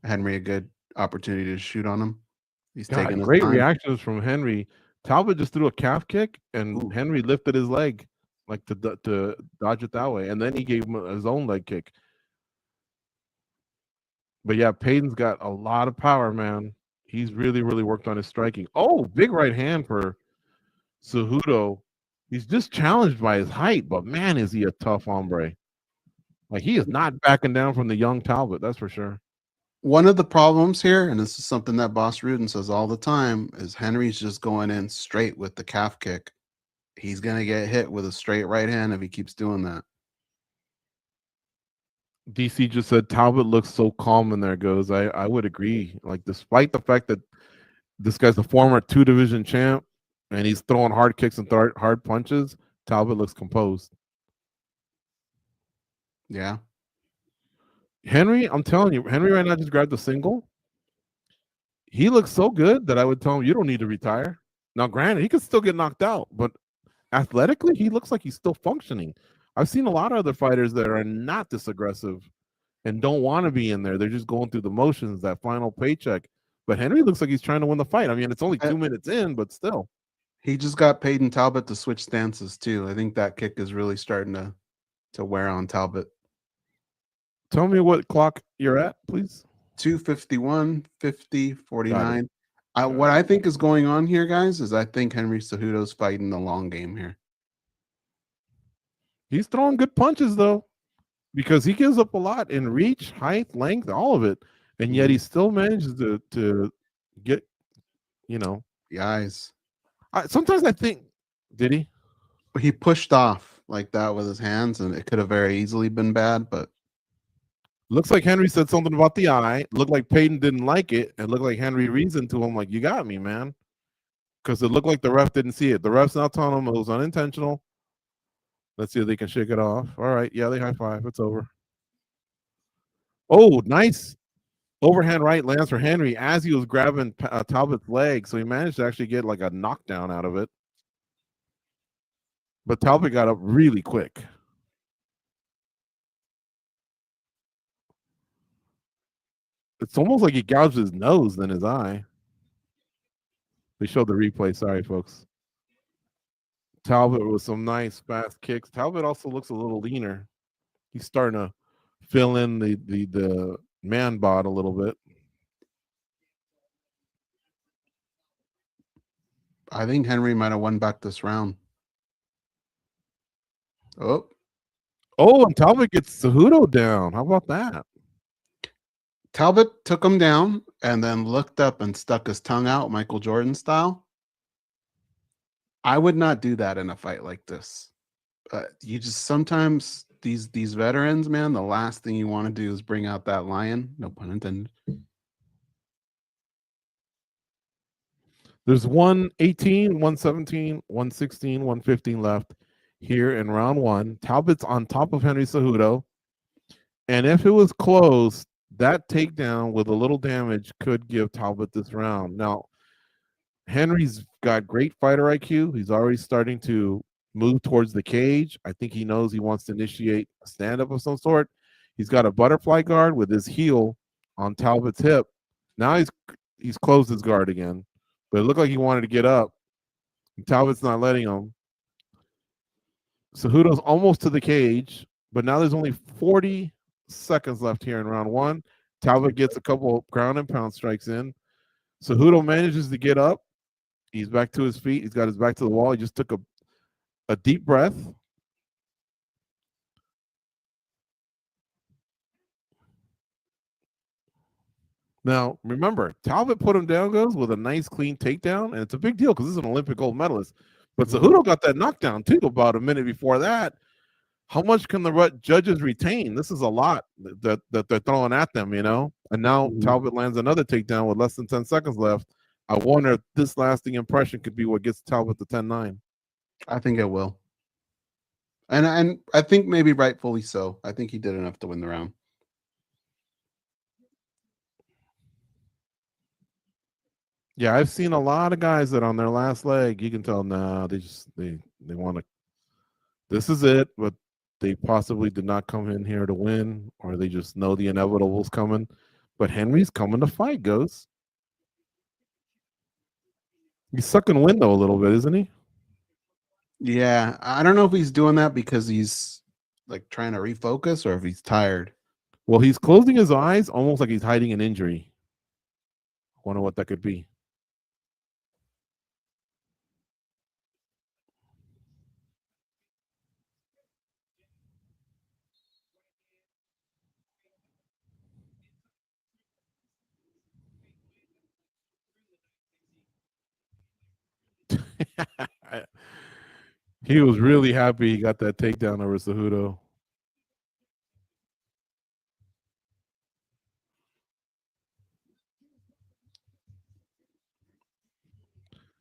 Henry a good opportunity to shoot on him. He's taking great reactions from Henry. Talbot just threw a calf kick, and Henry lifted his leg like to dodge it that way, and then he gave him his own leg kick. But yeah, Peyton's got a lot of power, man. He's really, really worked on his striking. Oh, big right hand for Cejudo. He's just challenged by his height, but man, is he a tough hombre. Like, he is not backing down from the young Talbot, that's for sure. One of the problems here, and this is something that Boss Rudin says all the time, is Henry's just going in straight with the calf kick. He's going to get hit with a straight right hand if he keeps doing that. DC just said Talbot looks so calm in there. Goes, I would agree. Like, despite the fact that this guy's a former 2-division champ and he's throwing hard kicks and hard punches, Talbot looks composed. Yeah. Henry, I'm telling you, Henry right now just grabbed the single. He looks so good that I would tell him, you don't need to retire. Now, granted, he could still get knocked out, but athletically, he looks like he's still functioning. I've seen a lot of other fighters that are not this aggressive and don't want to be in there. They're just going through the motions, that final paycheck. But Henry looks like he's trying to win the fight. I mean, it's only 2 minutes in, but still. He just got Peyton Talbot to switch stances, too. I think that kick is really starting to wear on Talbot. Tell me what clock you're at, please. 251, 50, 49. What I think is going on here, guys, is I think Henry Cejudo's fighting the long game here. He's throwing good punches, though, because he gives up a lot in reach, height, length, all of it. And yet he still manages to get, the eyes. Sometimes I think, did he? He pushed off like that with his hands, and it could have very easily been bad, but. Looks like Henry said something about the eye. Looked like Peyton didn't like it. And looked like Henry reasoned to him like, you got me, man. because it looked like the ref didn't see it. The ref's now telling him it was unintentional. Let's see if they can shake it off. All right. Yeah, they high five. It's over. Oh, nice. Overhand right lands for Henry as he was grabbing Talbot's leg. So he managed to actually get like a knockdown out of it. But Talbot got up really quick. It's almost like he gouged his nose than his eye. They showed the replay. Sorry, folks. Talbot with some nice fast kicks. Talbot also looks a little leaner. He's starting to fill in the man bod a little bit. I think Henry might have won back this round. Oh, and Talbot gets Cejudo down. How about that? Talbot took him down and then looked up and stuck his tongue out, Michael Jordan style. I would not do that in a fight like this. You just sometimes these veterans, man, the last thing you want to do is bring out that lion. No pun intended. There's 118, 117, 116, 115 left here in round one. Talbot's on top of Henry Cejudo. And if it was close, that takedown with a little damage could give Talbot this round. Now, Henry's got great fighter IQ. He's already starting to move towards the cage. I think he knows he wants to initiate a stand-up of some sort. He's got a butterfly guard with his heel on Talbot's hip. Now he's closed his guard again. But it looked like he wanted to get up. Talbot's not letting him. Cejudo's almost to the cage, but now there's only 40 seconds left here in round one. Talbot gets a couple ground and pound strikes in. Cejudo manages to get up. He's back to his feet. He's got his back to the wall. He just took a deep breath. Now, remember, Talbot put him down, Goze, with a nice, clean takedown, and it's a big deal because this is an Olympic gold medalist. But Cejudo got that knockdown, too, about a minute before that. How much can the judges retain? This is a lot that they're throwing at them, you know? And now Talbot lands another takedown with less than 10 seconds left. I wonder if this lasting impression could be what gets Talbot to 10-9. I think it will. And I think maybe rightfully so. I think he did enough to win the round. Yeah, I've seen a lot of guys that on their last leg, you can tell, they want to, this is it, but they possibly did not come in here to win, or they just know the inevitable's coming. But Henry's coming to fight, Goze. He's sucking wind, though, a little bit, isn't he? Yeah, I don't know if he's doing that because he's like trying to refocus or if he's tired. Well, he's closing his eyes almost like he's hiding an injury. I wonder what that could be. He was really happy he got that takedown over Cejudo.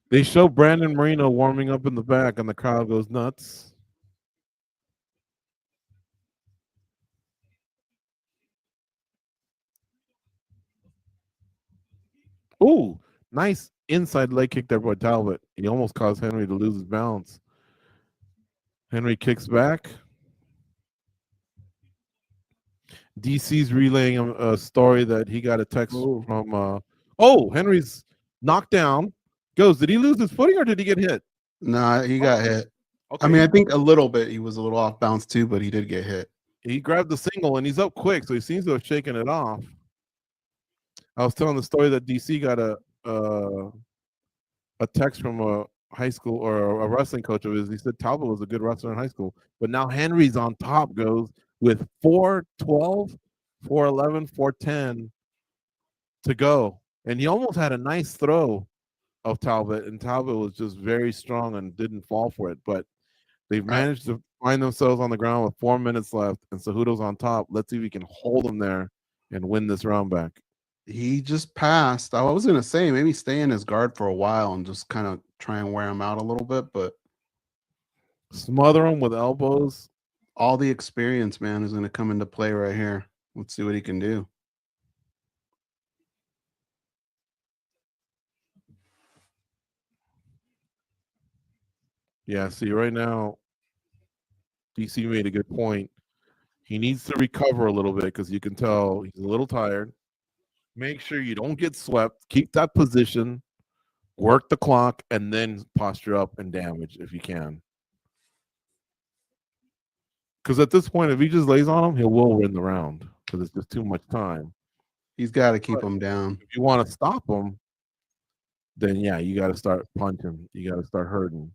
They show Brandon Moreno warming up in the back, and the crowd goes nuts. Ooh, nice inside leg kick there by Talbot. He almost caused Henry to lose his balance. Henry kicks back. DC's relaying a story that he got a text from Henry's knocked down. Goze, did he lose his footing or did he get hit? Nah, he got hit. Okay. I mean, I think a little bit. He was a little off balance too, but he did get hit. He grabbed the single and he's up quick, so he seems to have shaken it off. I was telling the story that DC got a text from a high school or a wrestling coach of his. He said Talbot was a good wrestler in high school, but now Henry's on top, Goze, with 4:12, 4:11, 4:10 to go. And he almost had a nice throw of Talbot, and Talbot was just very strong and didn't fall for it. But they've managed to find themselves on the ground with 4 minutes left, and Cejudo's on top. Let's see if we can hold him there and win this round back. He just passed. I was going to say maybe stay in his guard for a while and just kind of try and wear him out a little bit, but smother him with elbows. All the experience, man, is going to come into play right here. Let's see what he can do. Yeah, see, right now, DC made a good point. He needs to recover a little bit because you can tell he's a little tired. Make sure you don't get swept. Keep that position. Work the clock, and then posture up and damage if you can. Because at this point, if he just lays on him, he will win the round because it's just too much time. He's got to keep him down. If you want to stop him, then yeah, you got to start punching. You got to start hurting.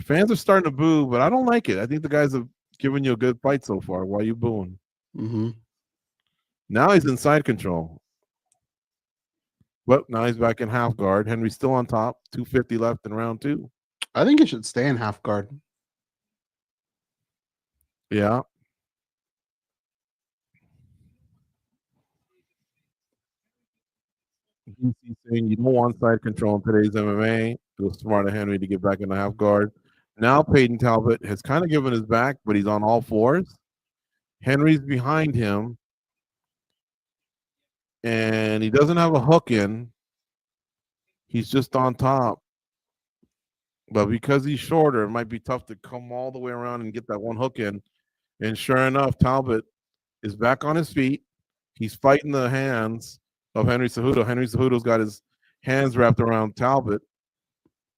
Fans are starting to boo, but I don't like it. I think the guys have given you a good fight so far. Why are you booing? Mm-hmm. Now he's in side control. Well, now he's back in half guard. Henry's still on top. 250 left in round 2. I think he should stay in half guard. Yeah. He's saying you don't want side control in today's MMA. It was smart of Henry to get back in the half guard. Now Peyton Talbot has kind of given his back, but he's on all fours. Henry's behind him. And he doesn't have a hook in. He's just on top. But because he's shorter, it might be tough to come all the way around and get that one hook in. And sure enough, Talbot is back on his feet. He's fighting the hands of Henry Cejudo. Henry Cejudo's got his hands wrapped around Talbot.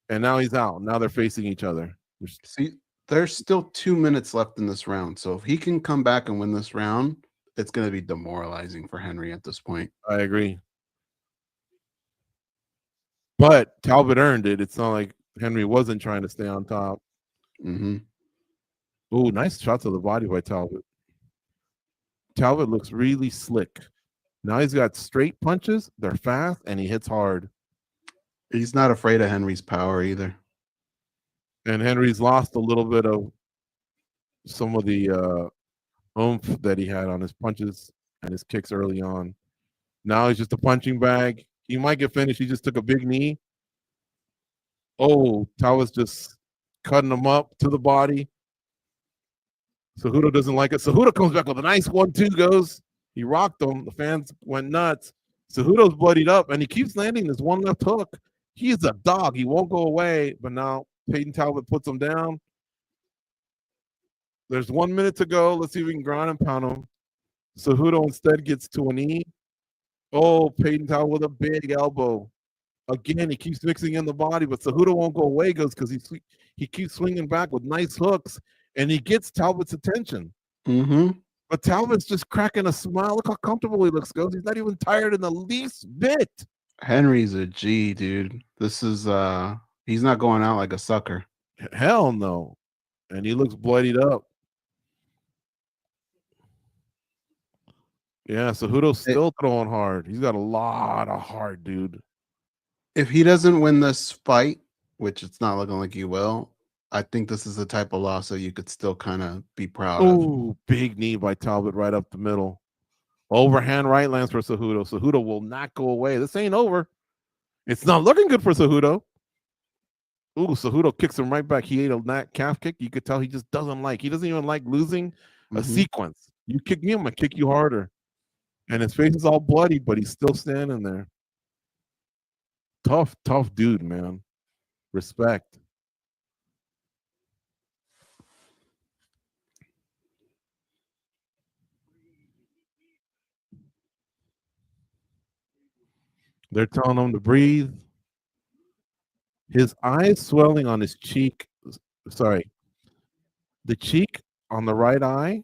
And now he's out. Now they're facing each other. See, there's still 2 minutes left in this round. So if he can come back and win this round, it's going to be demoralizing for Henry at this point. I agree. But Talbot earned it. It's not like Henry wasn't trying to stay on top. Mm-hmm. Ooh, nice shot to the body by Talbot. Talbot looks really slick. Now he's got straight punches. They're fast, and he hits hard. He's not afraid of Henry's power either. And Henry's lost a little bit of some of the oomph that he had on his punches and his kicks early on. Now he's just a punching bag. He might get finished. He just took a big knee. Oh, Talbot's just cutting him up to the body. Cejudo doesn't like it. Cejudo comes back with a nice 1-2 goes. He rocked him. The fans went nuts. Cejudo's bloodied up, and he keeps landing this one left hook. He's a dog. He won't go away, but now Peyton Talbot puts him down. There's 1 minute to go. Let's see if we can ground and pound him. Cejudo instead gets to a knee. Oh, Peyton Talbot with a big elbow. Again, he keeps mixing in the body, but Cejudo won't go away, goes because he keeps swinging back with nice hooks, and he gets Talbot's attention. Mm-hmm. But Talbot's just cracking a smile. Look how comfortable he looks, goes. He's not even tired in the least bit. Henry's a G, dude. This is he's not going out like a sucker. Hell no. And he looks bloodied up. Yeah, Cejudo's still throwing hard. He's got a lot of heart, dude. If he doesn't win this fight, which it's not looking like he will, I think this is the type of loss that you could still kind of be proud of. Oh, big knee by Talbot right up the middle. Overhand right lands for Cejudo. Cejudo will not go away. This ain't over. It's not looking good for Cejudo. Ooh, Cejudo kicks him right back. He ate a calf kick. You could tell he just doesn't like. He doesn't even like losing a sequence. You kick me, I'm going to kick you harder. And his face is all bloody, but he's still standing there. Tough dude, man. Respect. They're telling him to breathe. His eye is swelling on his cheek. Sorry. The cheek on the right eye,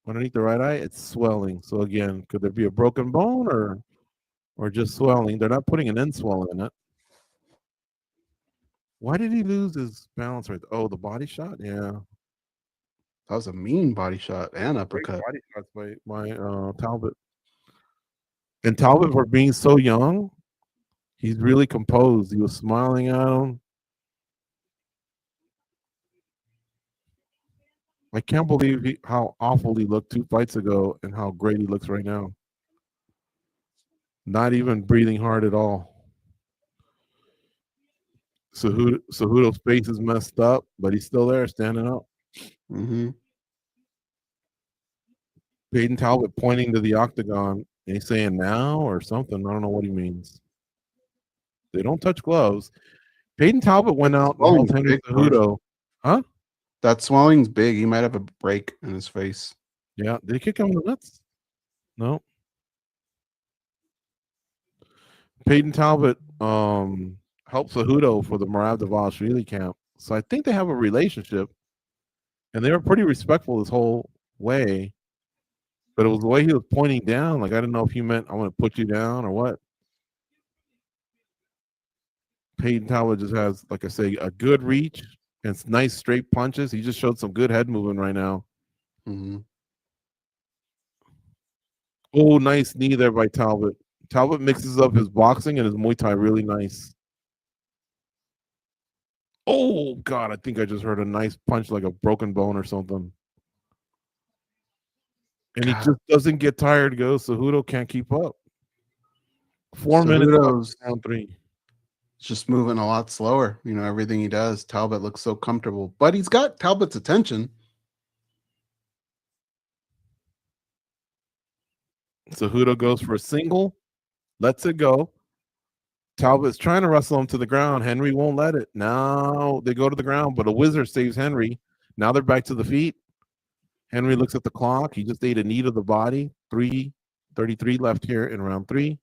underneath the right eye, it's swelling. So again, could there be a broken bone or just swelling? They're not putting an end swelling in it. Why did he lose his balance right there? Oh, the body shot? Yeah. That was a mean body shot and uppercut. Body shots by Talbot. And Talbot, for being so young, he's really composed. He was smiling at him. I can't believe how awful he looked 2 fights ago and how great he looks right now. Not even breathing hard at all. Cejudo's face is messed up, but he's still there, standing up. Mm-hmm. Peyton Talbot pointing to the octagon, and he's saying now or something. I don't know what he means. They don't touch gloves. Peyton Talbot went out and held Henry Cejudo. Huh? That swelling's big. He might have a break in his face. Yeah. Did he kick him in the nuts? No. Peyton Talbot helped Cejudo for the Merab Dvalishvili camp. So I think they have a relationship. And they were pretty respectful this whole way. But it was the way he was pointing down. Like, I didn't know if he meant, I want to put you down or what. Peyton Talbot just has, like I say, a good reach and it's nice straight punches. He just showed some good head movement right now. Mm-hmm. Oh, nice knee there by Talbot. Talbot mixes up his boxing and his Muay Thai really nice. Oh, God, I think I just heard a nice punch like a broken bone or something. And he just doesn't get tired, Goze. Cejudo can't keep up. 4 minutes left, round 3. Just moving a lot slower. You know, everything he does. Talbot looks so comfortable. But he's got Talbot's attention. Cejudo goes for a single. Lets it go. Talbot's trying to wrestle him to the ground. Henry won't let it. Now they go to the ground, but a wizard saves Henry. Now they're back to the feet. Henry looks at the clock. He just ate a knee to the body. 3:33 left here in round 3.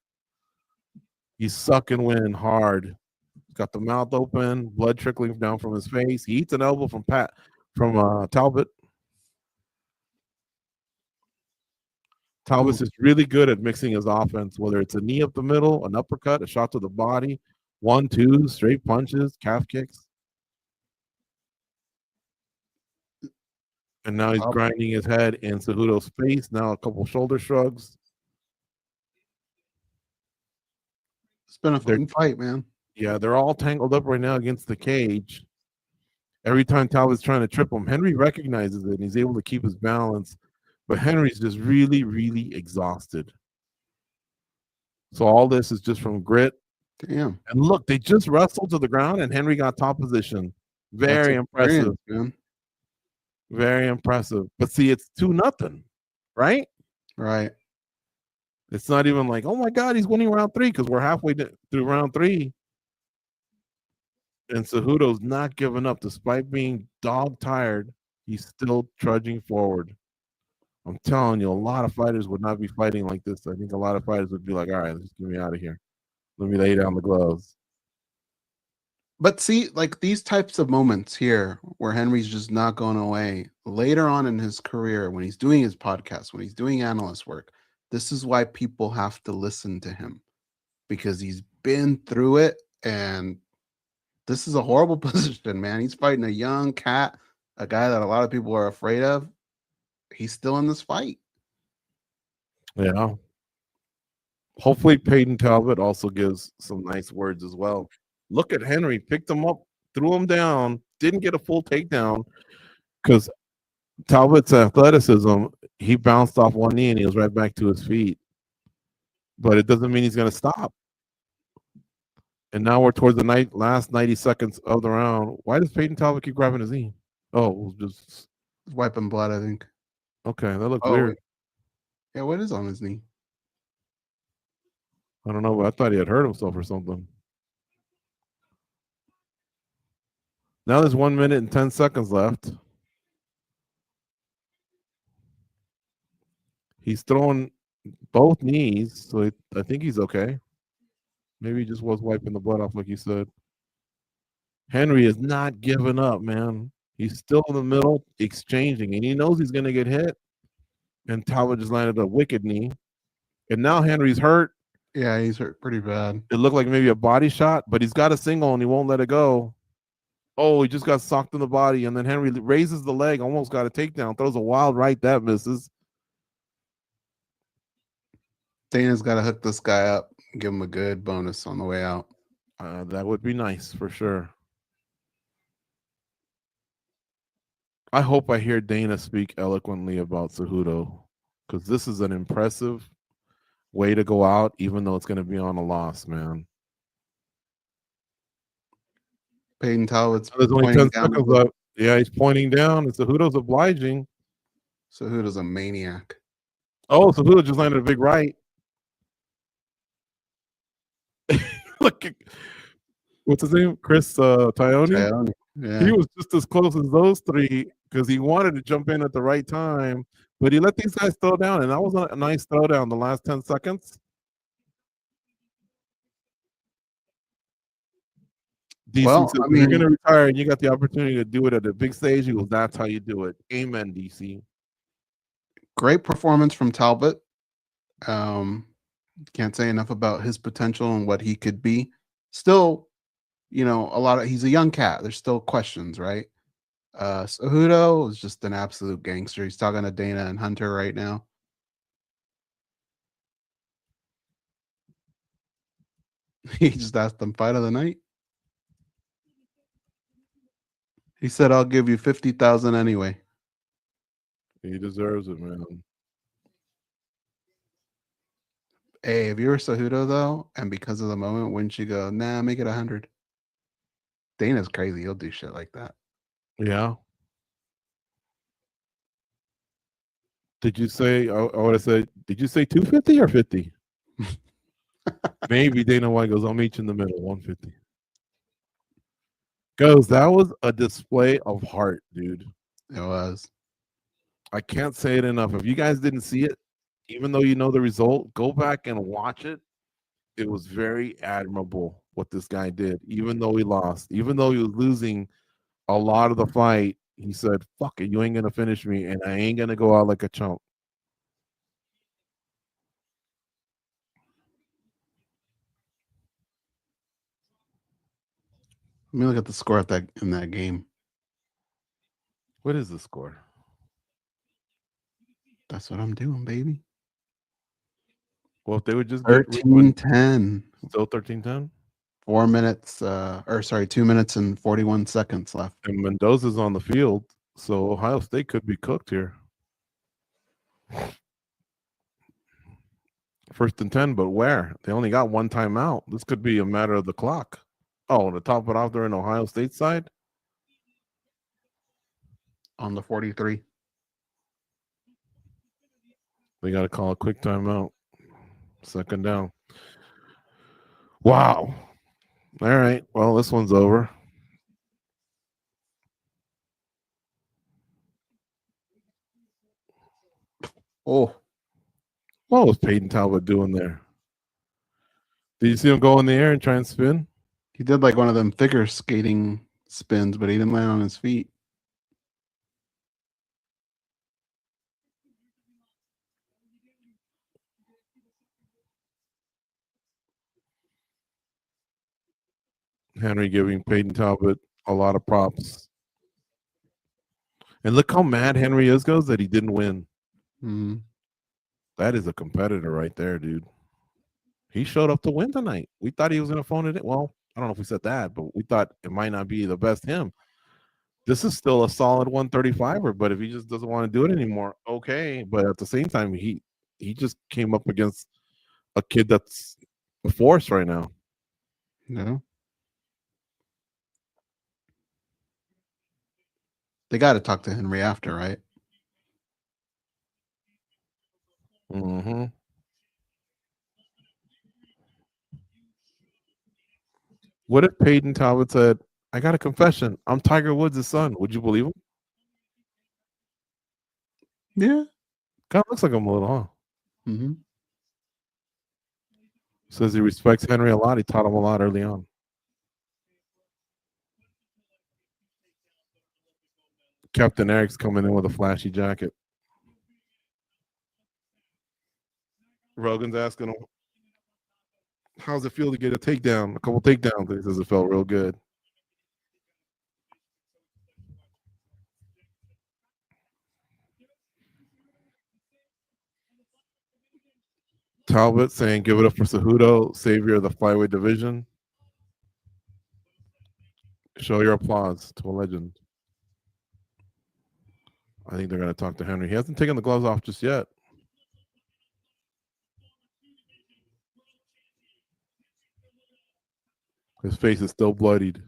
He's sucking wind hard. He's got the mouth open, blood trickling down from his face. He eats an elbow from Talbot. Talbot's is really good at mixing his offense, whether it's a knee up the middle, an uppercut, a shot to the body, 1-2, straight punches, calf kicks. And now he's grinding his head in Cejudo's face. Now a couple shoulder shrugs. It's been a fun fight, man. Yeah, they're all tangled up right now against the cage. Every time Talbot's trying to trip him, Henry recognizes it and he's able to keep his balance. But Henry's just really, really exhausted. So all this is just from grit. Damn. And look, they just wrestled to the ground and Henry got top position. Very impressive. Man. Very impressive. But see, it's 2-0, right? Right. It's not even like, oh my God, he's winning round 3 because we're halfway through round 3. And Cejudo's not giving up. Despite being dog tired, he's still trudging forward. I'm telling you, a lot of fighters would not be fighting like this. I think a lot of fighters would be like, all right, just get me out of here. Let me lay down the gloves. But see, like these types of moments here where Henry's just not going away, later on in his career, when he's doing his podcast, when he's doing analyst work, this is why people have to listen to him because he's been through it. And this is a horrible position, man. He's fighting a young cat, a guy that a lot of people are afraid of. He's still in this fight. Yeah. Hopefully Peyton Talbot also gives some nice words as well. Look at Henry, picked him up, threw him down, didn't get a full takedown because Talbot's athleticism, he bounced off one knee and he was right back to his feet. But it doesn't mean he's going to stop. And now we're towards the last 90 seconds of the round. Why does Peyton Talbot keep grabbing his knee? Oh, just wiping blood, I think. Okay, that looks weird. Yeah, what is on his knee? I don't know, but I thought he had hurt himself or something. Now there's 1 minute and 10 seconds left. He's throwing both knees, so I think he's okay. Maybe he just was wiping the blood off, like you said. Henry is not giving up, man. He's still in the middle, exchanging, and he knows he's going to get hit. And Talbot just landed a wicked knee. And now Henry's hurt. Yeah, he's hurt pretty bad. It looked like maybe a body shot, but he's got a single and he won't let it go. Oh, he just got socked in the body, and then Henry raises the leg, almost got a takedown, throws a wild right that misses. Dana's got to hook this guy up, give him a good bonus on the way out. That would be nice for sure. I hope I hear Dana speak eloquently about Cejudo because this is an impressive way to go out, even though it's going to be on a loss, man. Peyton Talbot's There's only pointing 10 down. seconds left. Yeah, he's pointing down. And Cejudo's obliging. Cejudo's a maniac. Oh, Cejudo just landed a big right. Look, what's his name? Chris Tione? Yeah. He was just as close as those three because he wanted to jump in at the right time, but he let these guys throw down, and that was a nice throwdown the last 10 seconds. DC Well, says, I if you're mean- going to retire and you got the opportunity to do it at a big stage, he goes, that's how you do it. Amen, DC. Great performance from Talbot. Can't say enough about his potential and what he could be. Still, he's a young cat. There's still questions, right? Cejudo is just an absolute gangster. He's talking to Dana and Hunter right now. He just asked them fight of the night. He said, "I'll give you 50,000 anyway." He deserves it, man. Hey, if you were Cejudo though, and because of the moment, wouldn't you go, nah, make it 100? Dana's crazy. He'll do shit like that. Yeah. Did you say, I would have said, did you say 250 or 50? Maybe Dana White goes, I'll meet you in the middle, 150. Goes, that was a display of heart, dude. It was. I can't say it enough. If you guys didn't see it, even though you know the result, go back and watch it. It was very admirable what this guy did, even though he lost, even though he was losing a lot of the fight. He said, fuck it, you ain't going to finish me, and I ain't going to go out like a chump. Let me look at the score in that game. What is the score? That's what I'm doing, baby. Well, if they would just 13-10. Still 13-10? 4 minutes, 2 minutes and 41 seconds left. And Mendoza's on the field, so Ohio State could be cooked here. 1st and 10, but where? They only got one timeout. This could be a matter of the clock. Oh, to top it off, they're in Ohio State side? On the 43. They got to call a quick timeout. 2nd down. Wow. All right. Well, this one's over. Oh. What was Peyton Talbot doing there? Did you see him go in the air and try and spin? He did like one of them figure skating spins, but he didn't land on his feet. Henry giving Peyton Talbot a lot of props. And look how mad Henry is, goes that he didn't win. Mm-hmm. That is a competitor right there, dude. He showed up to win tonight. We thought he was going to phone it in. Well, I don't know if we said that, but we thought it might not be the best him. This is still a solid 135er, but if he just doesn't want to do it anymore, okay. But at the same time, he just came up against a kid that's a force right now. No. They got to talk to Henry after, right? Mm-hmm. What if Peyton Talbot said, I got a confession. I'm Tiger Woods' son. Would you believe him? Yeah. Kind of looks like him a little, huh? Mm-hmm. Says he respects Henry a lot. He taught him a lot early on. Captain Eric's coming in with a flashy jacket. Rogan's asking him, how's it feel to get a takedown? A couple takedowns. He says it felt real good. Talbot saying, give it up for Cejudo, savior of the flyweight division. Show your applause to a legend. I think they're going to talk to Henry. He hasn't taken the gloves off just yet. His face is still bloodied.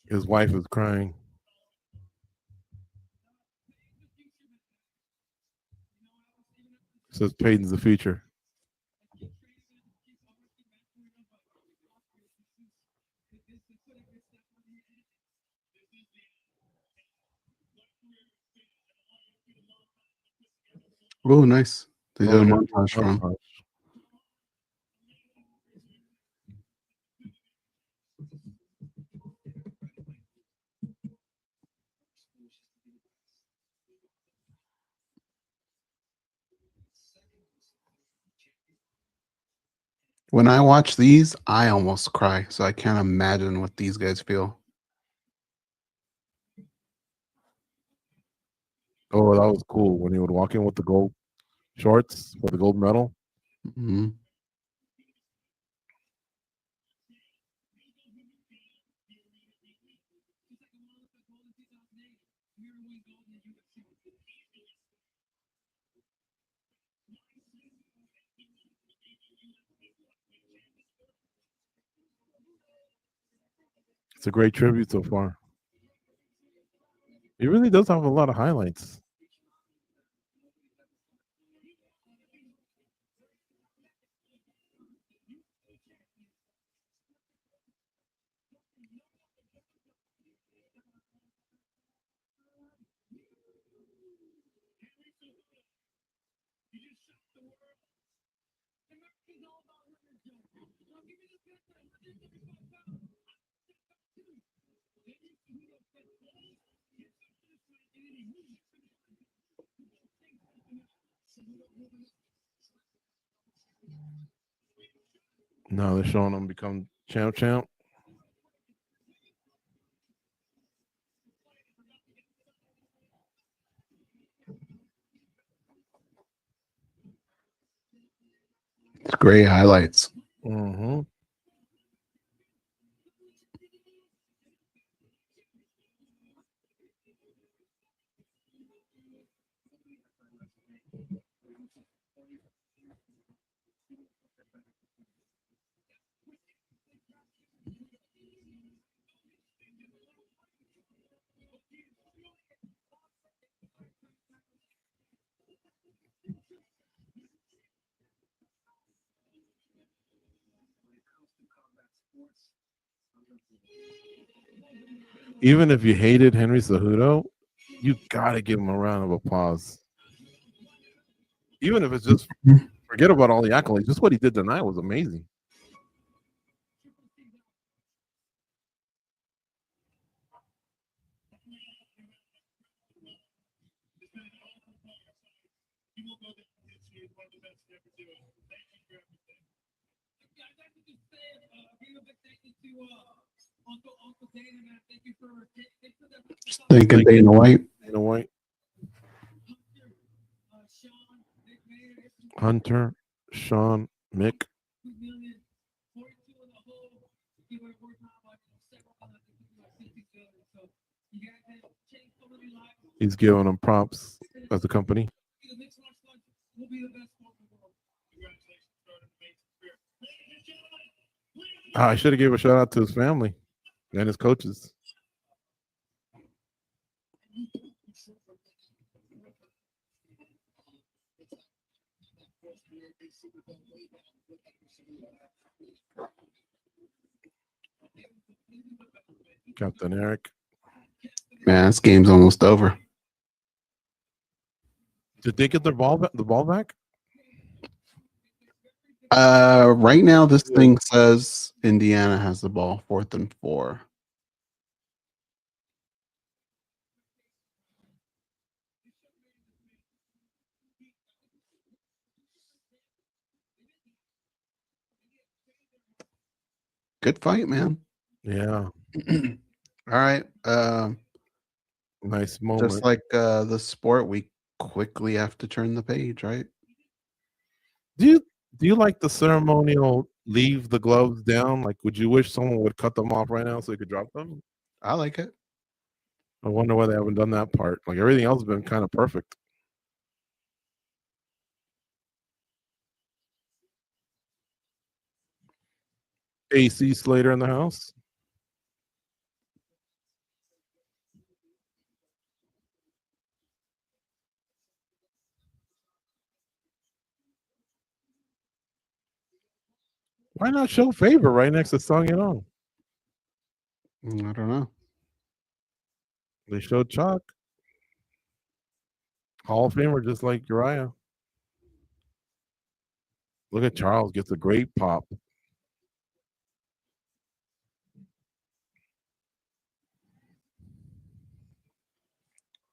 His wife is crying. Says Peyton's the future. Oh, nice. They did a yeah. montage for him. When I watch these, I almost cry. So I can't imagine what these guys feel. Oh, that was cool when he would walk in with the gold shorts with the gold medal. Mm-hmm. It's a great tribute so far. He really does have a lot of highlights. Now they're showing him become champ. It's great highlights. Mm-hmm. Even if you hated Henry Cejudo, you gotta give him a round of applause. Even if it's just forget about all the accolades, just what he did tonight was amazing. Thanking Dana White. Dana White. Hunter, Sean, Mick. He's giving them props as a company. I should have gave a shout out to his family and his coaches. Captain Eric. Man, this game's almost over. Did they get the ball back? Right now, this thing says Indiana has the ball, 4th and 4. Good fight, man. Yeah. All right. Nice moment. Just like the sport, we quickly have to turn the page, right? Do you like the ceremonial leave the gloves down? Like, would you wish someone would cut them off right now so you could drop them? I like it. I wonder why they haven't done that part. Like, everything else has been kind of perfect. AC Slater in the house. Why not show favor right next to Song Yadong? I don't know. They showed Chalk. Hall of Famer just like Uriah. Look at Charles, gets a great pop.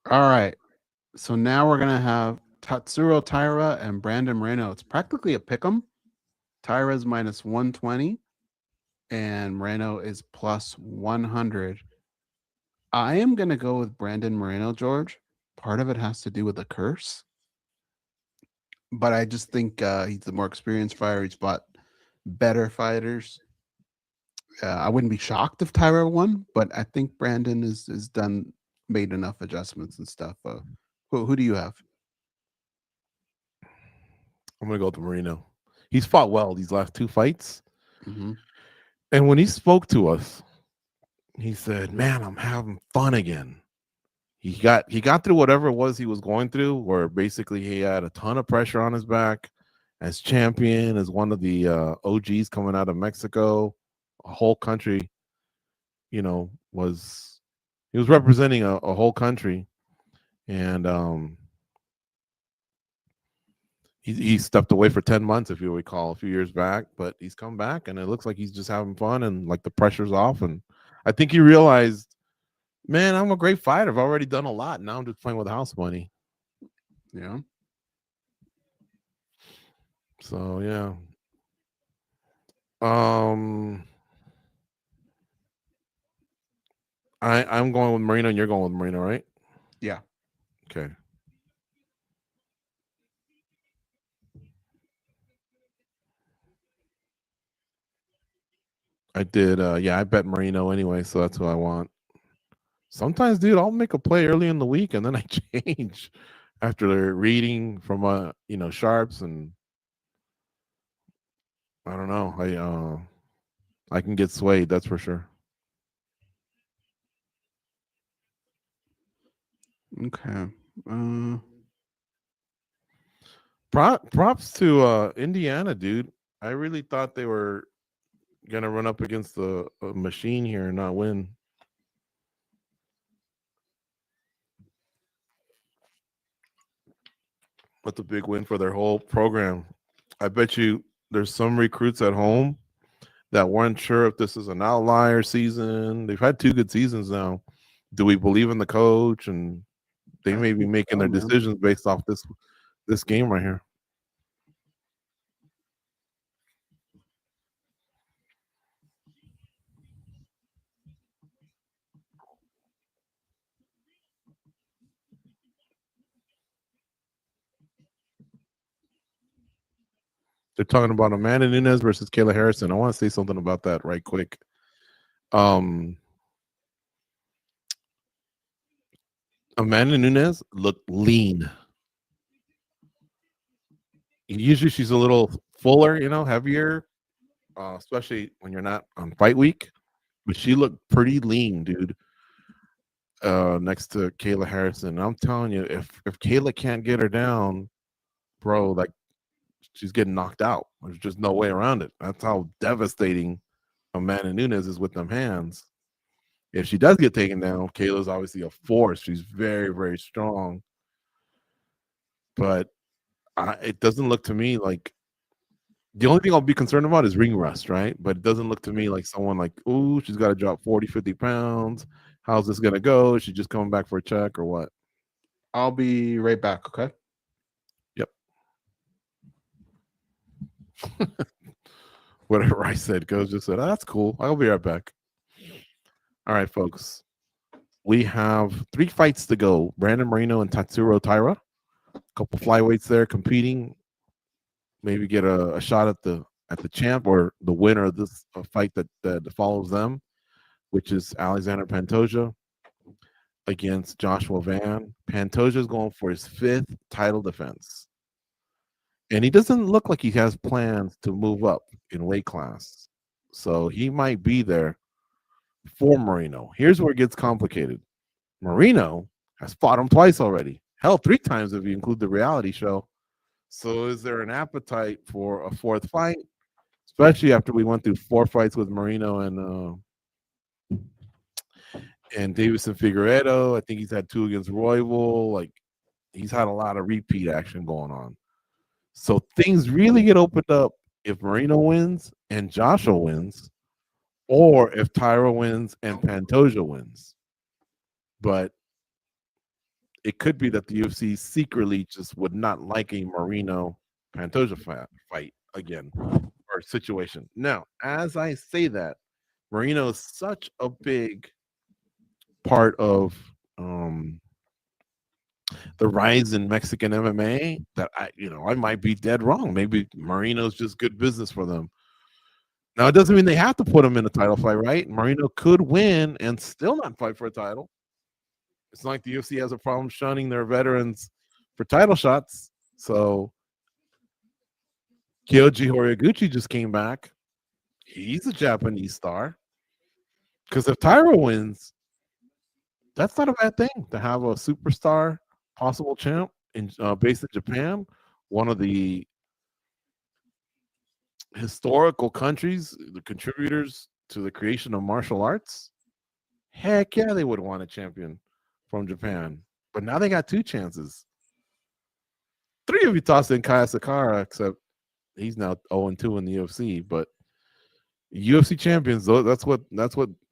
All right. So now we're gonna have Tatsuro Taira and Brandon Moreno. It's practically a pick'em. Taira's minus 120 and Moreno is plus 100. I am gonna go with Brandon Moreno, George. Part of it has to do with the curse. But I just think he's the more experienced fighter. He's fought better fighters. I wouldn't be shocked if Taira won, but I think Brandon is made enough adjustments and stuff. Who do you have? I'm gonna go with Moreno. He's fought well these last two fights. Mm-hmm. And when he spoke to us, he said, "Man, I'm having fun again." He got through whatever it was he was going through, where basically he had a ton of pressure on his back as champion, as one of the OGs coming out of Mexico. A whole country, he was representing a whole country, and he stepped away for 10 months, if you recall, a few years back, but he's come back and it looks like he's just having fun and like the pressure's off. And I think he realized, man, I'm a great fighter. I've already done a lot. Now I'm just playing with house money. Yeah. So yeah. I'm going with Moreno and you're going with Moreno, right? Yeah. Okay. I did. I bet Moreno anyway, so that's who I want. Sometimes, dude, I'll make a play early in the week and then I change after reading from sharps, and I don't know. I can get swayed, that's for sure. Okay. Props to Indiana, dude. I really thought they were gonna run up against the machine here and not win. That's a big win for their whole program. I bet you there's some recruits at home that weren't sure if this is an outlier season. They've had 2 good seasons now. Do we believe in the coach? And they may be making their decisions based off this game right here. They're talking about Amanda Nunes versus Kayla Harrison. I want to say something about that right quick. Amanda Nunes looked lean. Usually she's a little fuller, heavier, especially when you're not on fight week. But she looked pretty lean, dude, next to Kayla Harrison. I'm telling you, if Kayla can't get her down, bro, like, she's getting knocked out. There's just no way around it. That's how devastating Amanda Nunes is with them hands. If she does get taken down, Kayla's obviously a force. She's very, very strong. But it doesn't look to me like the only thing I'll be concerned about is ring rust, right? But it doesn't look to me like someone like, ooh, she's got to drop 40, 50 pounds. How's this going to go? Is she just coming back for a check or what? I'll be right back, okay? Yep. Whatever I said, Goze just said, that's cool. I'll be right back. All right, folks. We have 3 fights to go. Brandon Moreno and Tatsuro Taira. A couple flyweights there competing. Maybe get a shot at the champ or the winner of this fight that follows them, which is Alexandre Pantoja against Joshua Van. Pantoja is going for his 5th title defense. And he doesn't look like he has plans to move up in weight class. So he might be there for Moreno. Here's where it gets complicated. Moreno has fought him twice already. Hell, 3 times if you include the reality show. So is there an appetite for a 4th fight? especially after we went through 4 fights with Moreno and Davison Figueiredo. I think he's had 2 against Royval. Like, he's had a lot of repeat action going on. So things really get opened up if Moreno wins and Joshua wins, or if Taira wins and Pantoja wins. But it could be that the UFC secretly just would not like a Moreno Pantoja fight again, or situation. Now, as I say that, Moreno is such a big part of the rise in Mexican MMA that I might be dead wrong. Maybe Moreno's just good business for them. Now, it doesn't mean they have to put him in a title fight, right? Moreno could win and still not fight for a title. It's not like the UFC has a problem shunning their veterans for title shots. So Kyoji Horiguchi just came back. He's a Japanese star. Because if Taira wins, that's not a bad thing to have a superstar possible champ based in Japan, one of the historical countries, the contributors to the creation of martial arts. Heck yeah, they would want a champion from Japan. But now they got 2 chances. 3 of you tossed in Kaya Sakara, except he's now 0-2 in the UFC. But UFC champions, though, that's what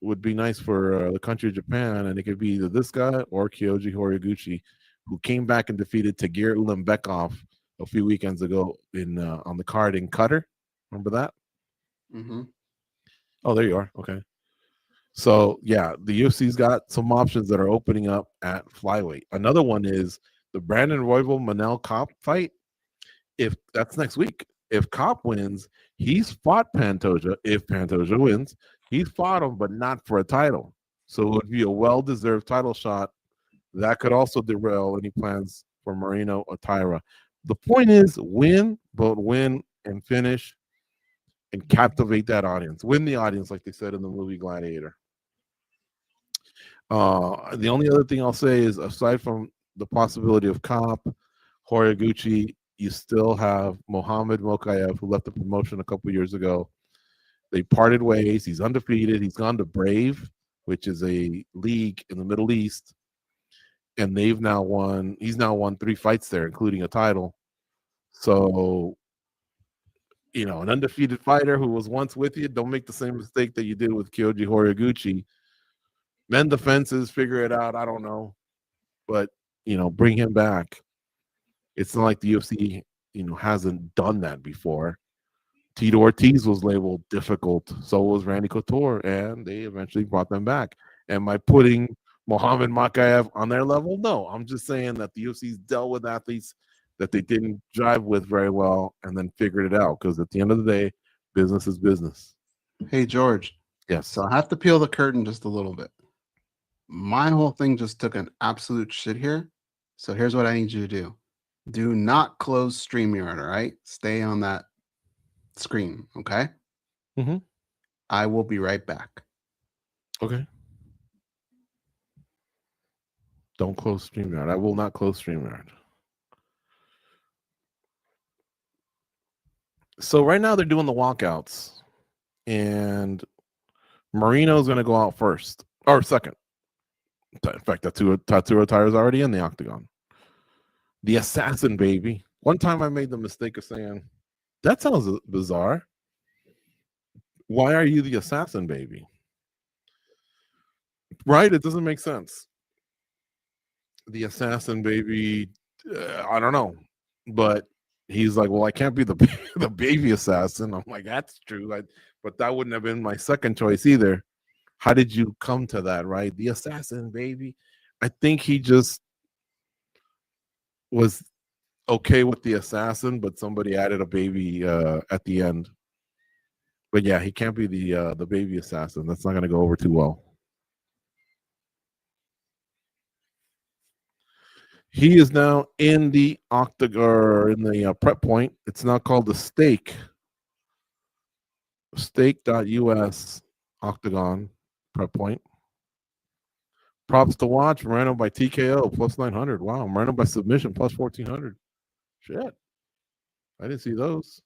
would be nice for the country of Japan, and it could be either this guy or Kyoji Horiguchi, who came back and defeated Tagir Ulanbekov a few weekends ago on the card in Qatar. Remember that? Mm-hmm. Oh, there you are. Okay. So, yeah, the UFC's got some options that are opening up at flyweight. Another one is the Brandon Royval-Manel Kopp fight. If that's next week. If Kopp wins, he's fought Pantoja. If Pantoja wins, he's fought him, but not for a title. So it would be a well-deserved title shot. That could also derail any plans for Moreno or Taira. The point is win, but win and finish and captivate that audience. Win the audience, like they said in the movie Gladiator. The only other thing I'll say is, aside from the possibility of Kopp, Horiguchi, you still have Mohamed Mokaev, who left the promotion a couple years ago. They parted ways. He's undefeated. He's gone to Brave, which is a league in the Middle East. And he's now won 3 fights there, including a title. So, an undefeated fighter who was once with you, don't make the same mistake that you did with Kyoji Horiguchi. Mend the fences, figure it out. I don't know. But, bring him back. It's not like the UFC, hasn't done that before. Tito Ortiz was labeled difficult. So was Randy Couture, and they eventually brought them back. Am I putting Mohamed Mokaev on their level? No. I'm just saying that the UFC's dealt with athletes that they didn't jive with very well and then figured it out. Because at the end of the day, business is business. Hey, George. Yes. So I have to peel the curtain just a little bit. My whole thing just took an absolute shit here. So here's what I need you to do. Do not close StreamYard, all right? Stay on that screen, okay? Mm-hmm. I will be right back. Okay. Don't close StreamYard. I will not close StreamYard. So right now they're doing the walkouts, and Moreno's going to go out first or second. In fact, Tatsuro Taira's already in the octagon. The assassin, baby. One time I made the mistake of saying, that sounds bizarre. Why are you the assassin, baby? Right? It doesn't make sense. The assassin, baby, I don't know. But he's like, well, I can't be the baby assassin. I'm like, that's true. But that wouldn't have been my second choice either. How did you come to that, right? The assassin, baby. I think he just was okay with the assassin, but somebody added a baby at the end. But yeah, he can't be the baby assassin. That's not going to go over too well. He is now in the octagon, in the prep point. It's now called the Stake. Stake.us octagon prep point. Props to watch. Moreno by TKO plus 900. Wow. Moreno by submission plus 1400. Shit. I didn't see those.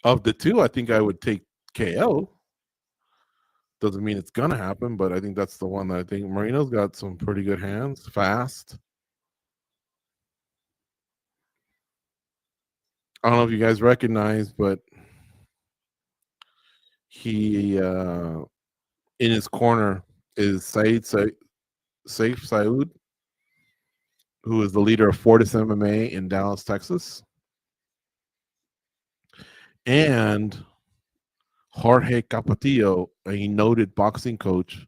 Of the two, I think I would take KO. Doesn't mean it's gonna happen, but I think that's the one that I think Moreno's got some pretty good hands, fast. I don't know if you guys recognize, but he in his corner is Saif Saud, who is the leader of Fortis MMA in Dallas, Texas, and Jorge Capatillo, a noted boxing coach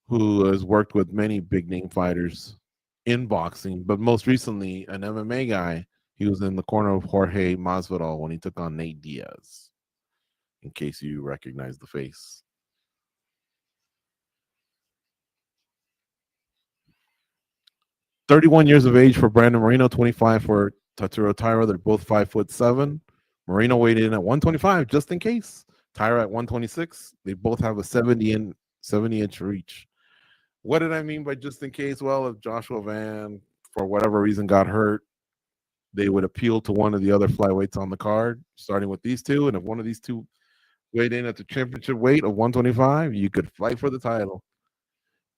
who has worked with many big name fighters in boxing, but most recently an MMA guy. He was in the corner of Jorge Masvidal when he took on Nate Diaz, in case you recognize the face. "31 years of age for Brandon Moreno, 25 for Tatsuro Taira. They're both 5'7". Moreno weighed in at 125, just in case. Taira at 126. They both have a 70-inch reach. What did I mean by just in case? Well, if Joshua Van, for whatever reason, got hurt, they would appeal to one of the other flyweights on the card, starting with these two. And if one of these two weighed in at the championship weight of 125, you could fight for the title.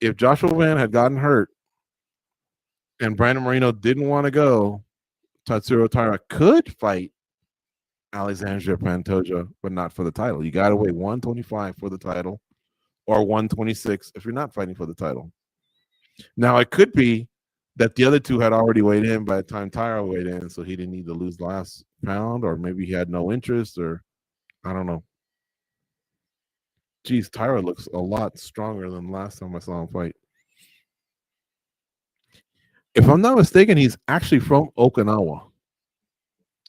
If Joshua Van had gotten hurt and Brandon Moreno didn't want to go, Tatsuro Taira could fight Alexandre Pantoja, but not for the title. You got to weigh 125 for the title or 126 if you're not fighting for the title. Now, it could be that the other two had already weighed in by the time Taira weighed in, so he didn't need to lose the last pound, or maybe he had no interest, or I don't know. Geez, Taira looks a lot stronger than last time I saw him fight. If I'm not mistaken, he's actually from Okinawa.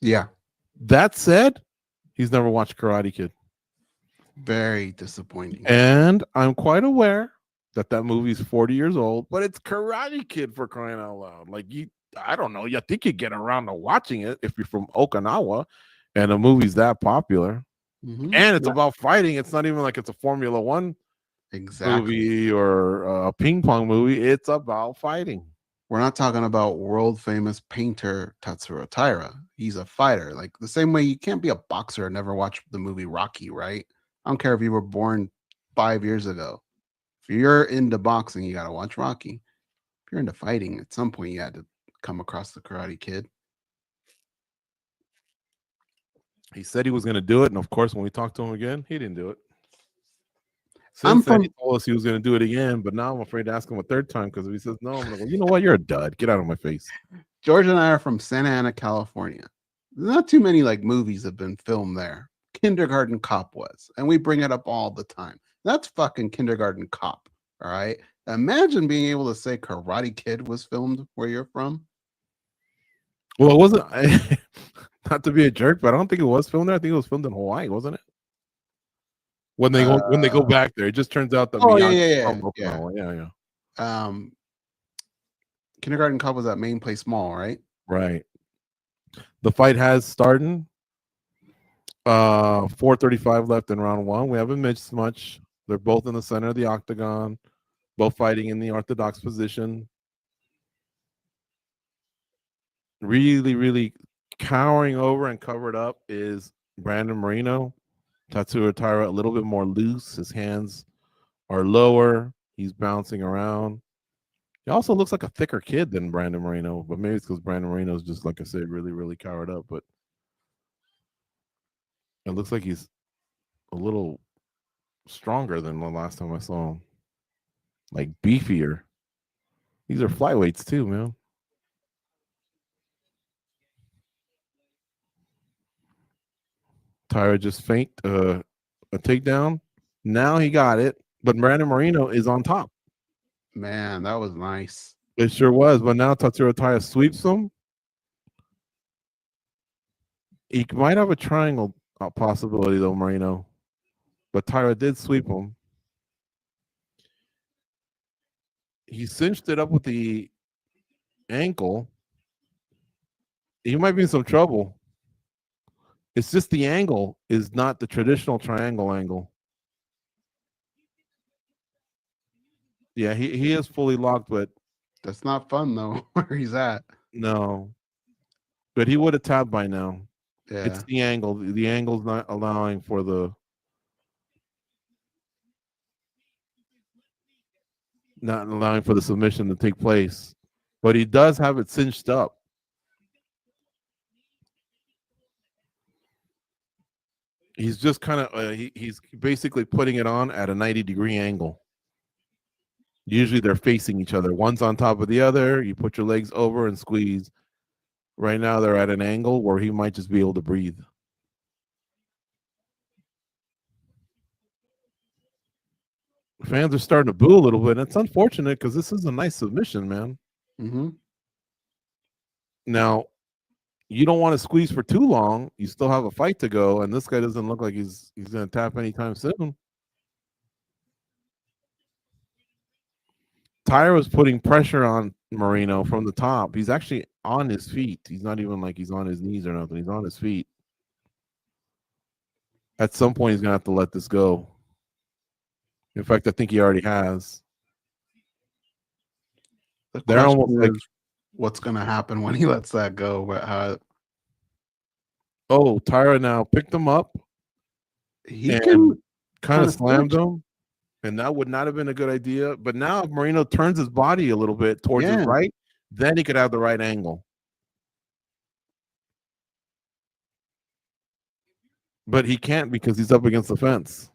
Yeah. That said, he's never watched Karate Kid. Very disappointing. And I'm quite aware that movie's 40 years old, but it's Karate Kid, for crying out loud. Like, I don't know. I think you get around to watching it if you're from Okinawa and the movie's that popular. Mm-hmm. And it's about fighting. It's not even like it's a Formula One movie or a ping pong movie. It's about fighting. We're not talking about world famous painter Tatsuro Taira. He's a fighter. Like the same way you can't be a boxer and never watch the movie Rocky, right? I don't care if you were born 5 years ago. If you're into boxing, you got to watch Rocky. If you're into fighting, at some point you had to come across the Karate Kid. He said he was going to do it, and of course, when we talked to him again, he didn't do it. Since then, he told us he was going to do it again, but now I'm afraid to ask him a third time because if he says no, I'm like, well, you know what? You're a dud. Get out of my face. George and I are from Santa Ana, California. Not too many movies have been filmed there. Kindergarten Cop was, and we bring it up all the time. That's fucking Kindergarten Cop. All right. Imagine being able to say Karate Kid was filmed where you're from. Well, it wasn't. Not to be a jerk, but I don't think it was filmed there. I think it was filmed in Hawaii, wasn't it? When they go back there, it just turns out that. Oh yeah. Kindergarten Cop was at Main Place Mall, right? Right. The fight has started. 4:35 left in round one. We haven't missed much. They're both in the center of the octagon, both fighting in the orthodox position. Really, really cowering over and covered up is Brandon Moreno. Tatsuro Taira a little bit more loose. His hands are lower. He's bouncing around. He also looks like a thicker kid than Brandon Moreno, but maybe it's because Brandon Moreno is just, like I said, really, really cowered up. But it looks like he's a little stronger than the last time I saw him. Like beefier. These are flyweights too, man. Taira just faked a takedown. Now he got it, but Brandon Moreno is on top. Man, that was nice. It sure was, but now Tatsuro Taira sweeps him. He might have a triangle possibility though, Moreno, but Taira did sweep him. He cinched it up with the ankle. He might be in some trouble. It's just the angle is not the traditional triangle angle. Yeah, he is fully locked, but that's not fun though, where he's at. No. But he would have tapped by now. Yeah. It's the angle. The angle's not allowing for the submission to take place. But he does have it cinched up. He's just kind of he's basically putting it on at a 90-degree angle. Usually they're facing each other. One's on top of the other. You put your legs over and squeeze. Right now they're at an angle where he might just be able to breathe. Fans are starting to boo a little bit. It's unfortunate because this is a nice submission, man. Mm-hmm. Now, you don't want to squeeze for too long. You still have a fight to go, and this guy doesn't look like he's going to tap anytime soon. Taira was putting pressure on Moreno from the top. He's actually on his feet. He's not even like he's on his knees or nothing. He's on his feet. At some point, he's going to have to let this go. In fact, I think he already has. They're almost like, what's going to happen when he lets that go? Oh, Taira now picked him up. He can kind of slammed him. And that would not have been a good idea. But now if Moreno turns his body a little bit towards his right, then he could have the right angle. But he can't because he's up against the fence.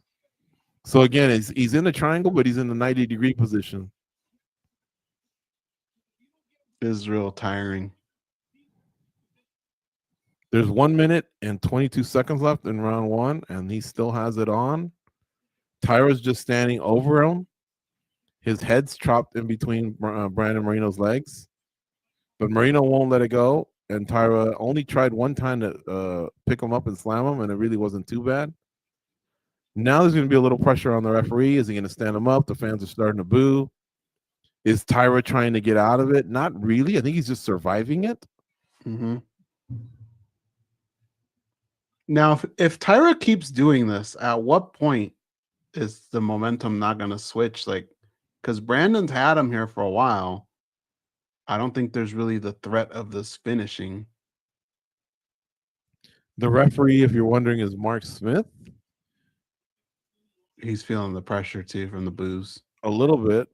So again, he's in the triangle, but he's in the 90-degree position. It is real tiring. There's 1 minute and 22 seconds left in round one, and he still has it on. Taira's just standing over him. His head's chopped in between Brandon Moreno's legs. But Moreno won't let it go. And Taira only tried one time to pick him up and slam him, and it really wasn't too bad. Now there's going to be a little pressure on the referee. Is he going to stand him up? The fans are starting to boo. Is Taira trying to get out of it? Not really. I think he's just surviving it. Mm-hmm. Now, if Taira keeps doing this, at what point is the momentum not going to switch? Like, because Brandon's had him here for a while. I don't think there's really the threat of this finishing. The referee, if you're wondering, is Mark Smith. He's feeling the pressure too from the boos. A little bit.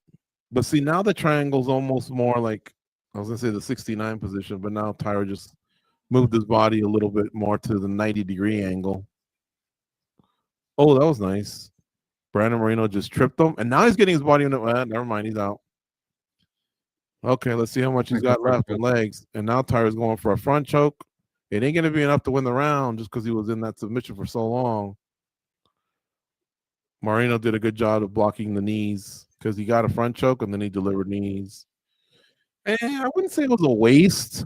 But see, now the triangle's almost more like, I was going to say the 69 position, but now Taira just moved his body a little bit more to the 90-degree angle. Oh, that was nice. Brandon Moreno just tripped him, and now he's getting his body in the never mind, he's out. Okay, let's see how much he's got left in legs. And now Taira's going for a front choke. It ain't going to be enough to win the round just because he was in that submission for so long. Moreno did a good job of blocking the knees because he got a front choke and then he delivered knees. And I wouldn't say it was a waste.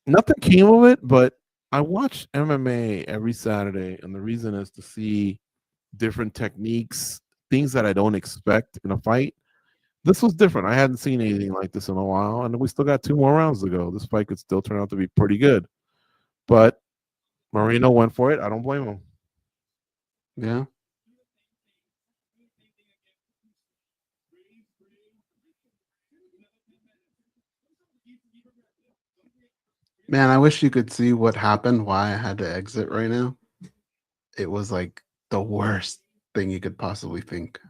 Nothing came of it, but I watch MMA every Saturday, and the reason is to see different techniques, things that I don't expect in a fight. This was different. I hadn't seen anything like this in a while, and we still got 2 more rounds to go. This fight could still turn out to be pretty good. But Moreno went for it. I don't blame him. Yeah. Man, I wish you could see what happened, why I had to exit right now. It was like the worst thing you could possibly think.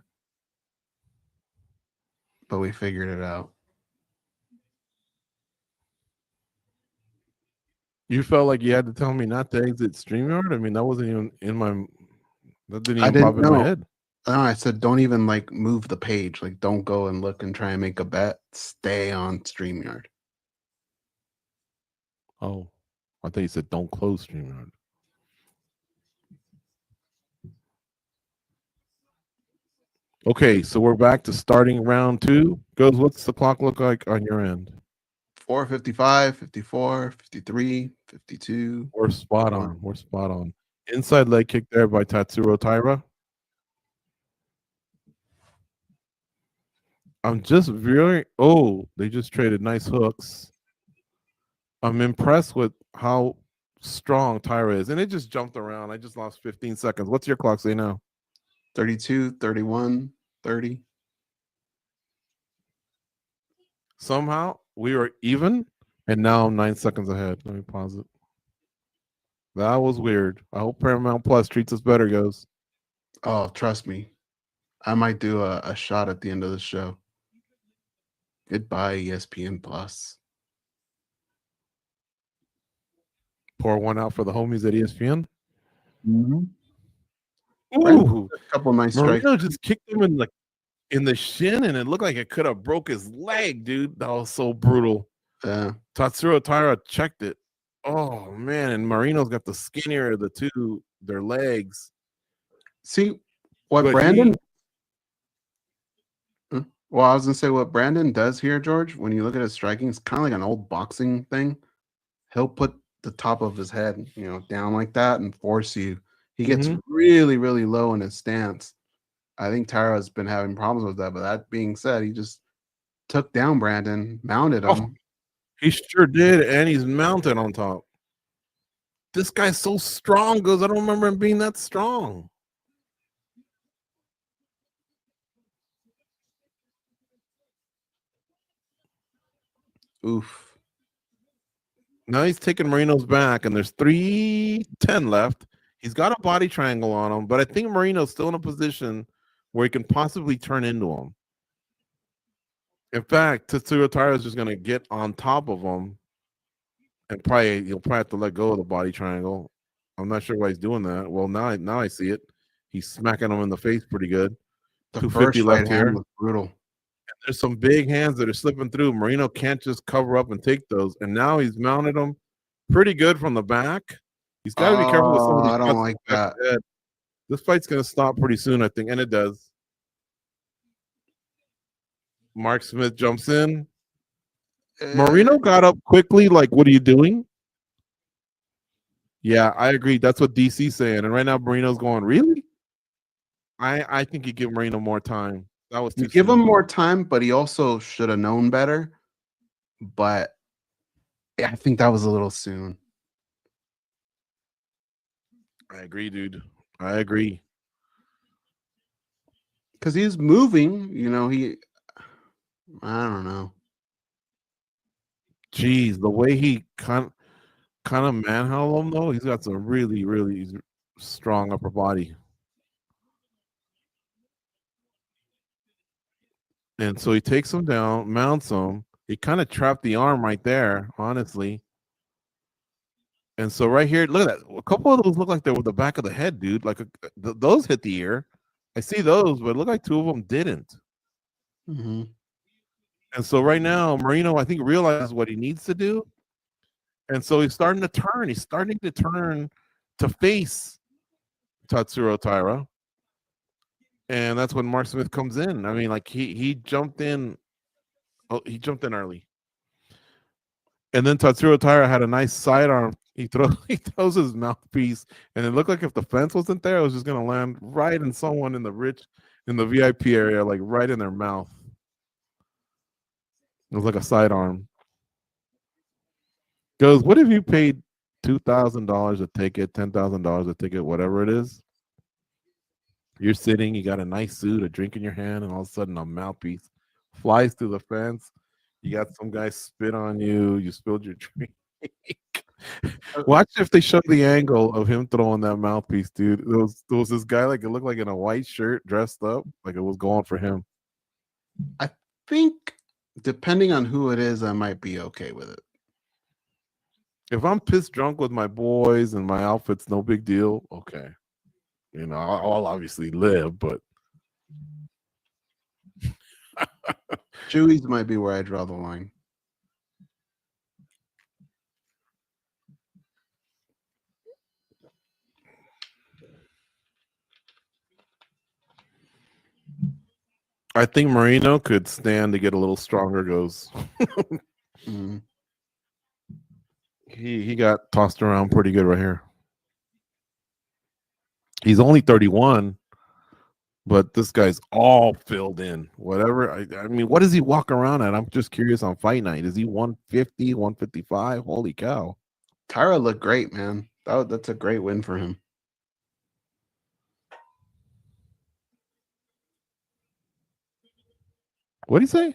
But we figured it out. You felt like you had to tell me not to exit StreamYard? I mean, that wasn't even in my... That didn't even pop in my head. No, I said don't even like move the page. Like don't go and look and try and make a bet. Stay on StreamYard. Oh, I thought you said don't close StreamYard. Okay, so we're back to starting round 2. Goze, what's the clock look like on your end? 4:55, 54, 53, 52. We're spot on. We're spot on. Inside leg kick there by Tatsuro Taira. I'm just very... Oh, they just traded nice hooks. I'm impressed with how strong Taira is. And it just jumped around. I just lost 15 seconds. What's your clock say now? 32, 31, 30. Somehow we were even, and now I'm 9 seconds ahead. Let me pause it. That was weird. I hope Paramount Plus treats us better, Goze. Oh, trust me. I might do a shot at the end of the show. Goodbye, ESPN Plus. Pour one out for the homies at ESPN. Mm-hmm. Ooh, A couple nice strikes. Moreno just kicked him in the shin, and it looked like it could have broke his leg, dude. That was so brutal. Yeah. Tatsuro Taira checked it. Oh man, and Moreno's got the skinnier of the two, their legs. See what But Brandon. Well, I was gonna say what Brandon does here, George. When you look at his striking, it's kind of like an old boxing thing. He'll put the top of his head, down like that and force you. He gets really, really low in his stance. I think Taira's been having problems with that. But that being said, he just took down Brandon, mounted him. Oh, he sure did, and he's mounted on top. This guy's so strong, Goze. I don't remember him being that strong. Oof. Now he's taking Moreno's back, and there's 3:10 left. He's got a body triangle on him, but I think Moreno's still in a position where he can possibly turn into him. In fact, Tatsuro Taira is just going to get on top of him, and he'll probably have to let go of the body triangle. I'm not sure why he's doing that. Well, now I see it. He's smacking him in the face pretty good. The 250 first left right hand here. was brutal. There's some big hands that are slipping through. Moreno can't just cover up and take those. And now he's mounted them pretty good from the back. He's got to be careful with some of these I don't like that. This fight's going to stop pretty soon, I think, and it does. Mark Smith jumps in. Moreno got up quickly. Like, what are you doing? Yeah, I agree. That's what DC's saying. And right now, Moreno's going, really? I think you give Moreno more time. That was too You give soon. him more time, but he also should have known better. But I think that was a little soon. I agree, dude. I agree. Because he's moving, I don't know. Jeez, the way he kind of manhandled him, though, he's got some really, really strong upper body. And so he takes him down, mounts him. He kind of trapped the arm right there, honestly. And so right here, look at that. A couple of those look like they were the back of the head, dude. Like those hit the ear. I see those, but it looked like two of them didn't. Mm-hmm. And so right now, Moreno, I think, realizes what he needs to do. And so he's starting to turn. He's starting to turn to face Tatsuro Taira. And that's when Mark Smith comes in. I mean, like he jumped in. Oh, he jumped in early. And then Tatsuro Taira had a nice sidearm. He throws his mouthpiece, and it looked like if the fence wasn't there, it was just gonna land right in someone in the VIP area, like right in their mouth. It was like a sidearm. Goes, what if you paid $2,000 a ticket, $10,000 a ticket, whatever it is? You're sitting, you got a nice suit, a drink in your hand, and all of a sudden a mouthpiece flies through the fence. You got some guy spit on you. You spilled your drink. Watch if they show the angle of him throwing that mouthpiece, dude. There was this guy, like, it looked like in a white shirt, dressed up, like it was going for him. I think depending on who it is, I might be okay with it. If I'm pissed drunk with my boys and my outfit's no big deal, okay. I'll obviously live, but Chewy's might be where I draw the line. I think Moreno could stand to get a little stronger. Goes. Mm-hmm. He got tossed around pretty good right here. He's only 31, but this guy's all filled in. Whatever. I mean, what does he walk around at? I'm just curious on fight night. Is he 150, 155? Holy cow. Taira looked great, man. That's a great win for him. What did he say?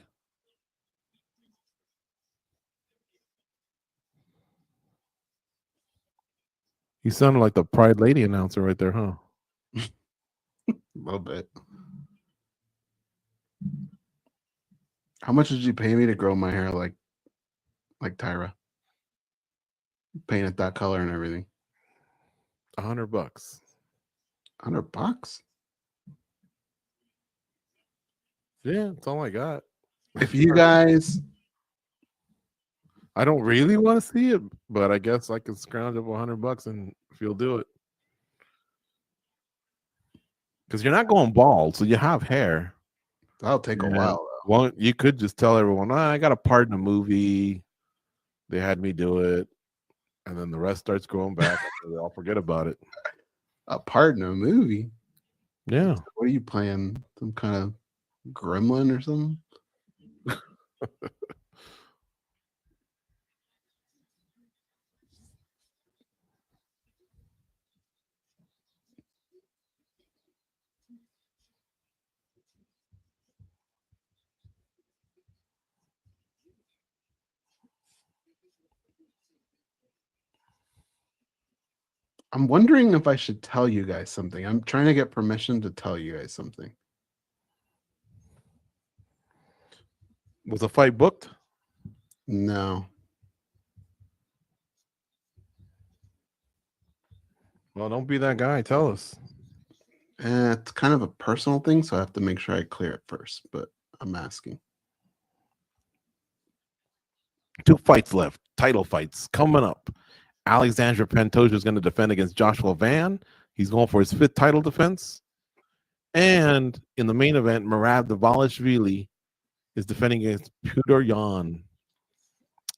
sounded like the Pride Lady announcer right there, huh? A little bit. How much did you pay me to grow my hair like Taira? Paint it that color and everything. $100. $100? Yeah, that's all I got. If you guys, I don't really want to see it, but I guess I can scrounge up $100 and if you'll do it. Because you're not going bald, so you have hair. that'll take a while. Well, you could just tell everyone, I got a part in a movie. They had me do it. And then the rest starts growing back. They all forget about it. A part in a movie? Yeah. What are you playing? Some kind of gremlin or something? I'm wondering if I should tell you guys something. I'm trying to get permission to tell you guys something. Was the fight booked? No. Well, don't be that guy. Tell us. It's kind of a personal thing, so I have to make sure I clear it first, but I'm asking. 2 fights left. Title fights coming up. Alexandre Pantoja is going to defend against Joshua Van. He's going for his 5th title defense. And in the main event, Merab Dvalishvili is defending against Patr Yan.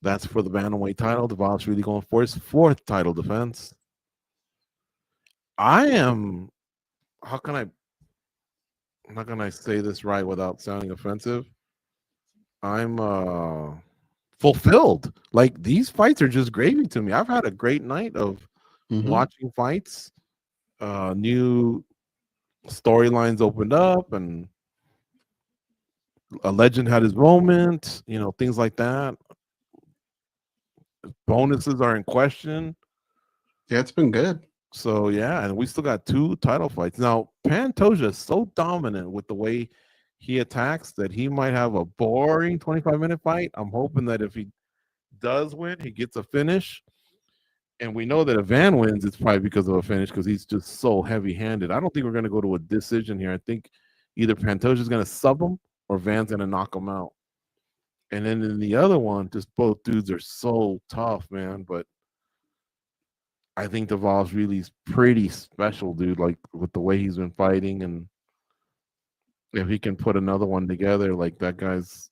That's for the Bantamweight title. Dvalishvili going for his 4th title defense. I'm not gonna say this right without sounding offensive. I'm fulfilled. Like, these fights are just gravy to me. I've had a great night of watching fights. New storylines opened up, and a legend had his moment, things like that. Bonuses are in question. Yeah, it's been good. So, yeah, and we still got 2 title fights. Now, Pantoja is so dominant with the way he attacks that he might have a boring 25-minute fight. I'm hoping that if he does win, he gets a finish. And we know that if Van wins, it's probably because of a finish because he's just so heavy-handed. I don't think we're going to go to a decision here. I think either Pantoja is going to sub him or Van's going to knock him out. And then in the other one, just both dudes are so tough, man. But I think Dvalishvili's pretty special, dude, like with the way he's been fighting. And if he can put another one together, like that guy's.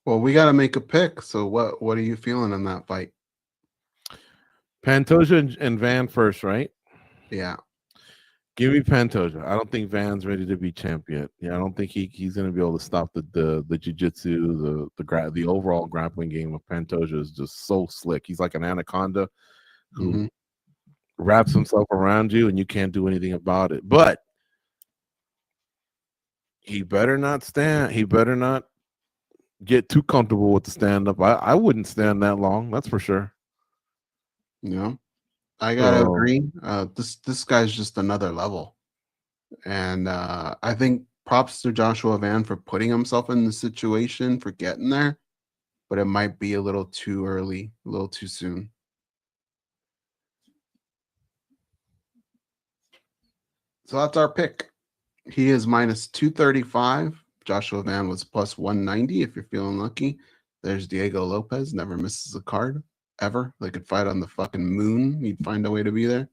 Well, we got to make a pick. So what are you feeling in that fight? Pantoja and Van first, right? Yeah. Give me Pantoja. I don't think Van's ready to be champ yet. Yeah, I don't think he's going to be able to stop the jiu-jitsu, the overall grappling game of Pantoja is just so slick. He's like an anaconda who wraps himself around you and you can't do anything about it. But he better not stand. He better not get too comfortable with the stand-up. I wouldn't stand that long. That's for sure. Yeah. I gotta agree. This guy's just another level, and I think props to Joshua Van for putting himself in the situation for getting there, but it might be a little too early, a little too soon. So that's our pick. He is minus 235. Joshua Van was plus 190. If you're feeling lucky, there's Diego Lopez. Never misses a card. Ever. They could fight on the fucking moon. He'd find a way to be there.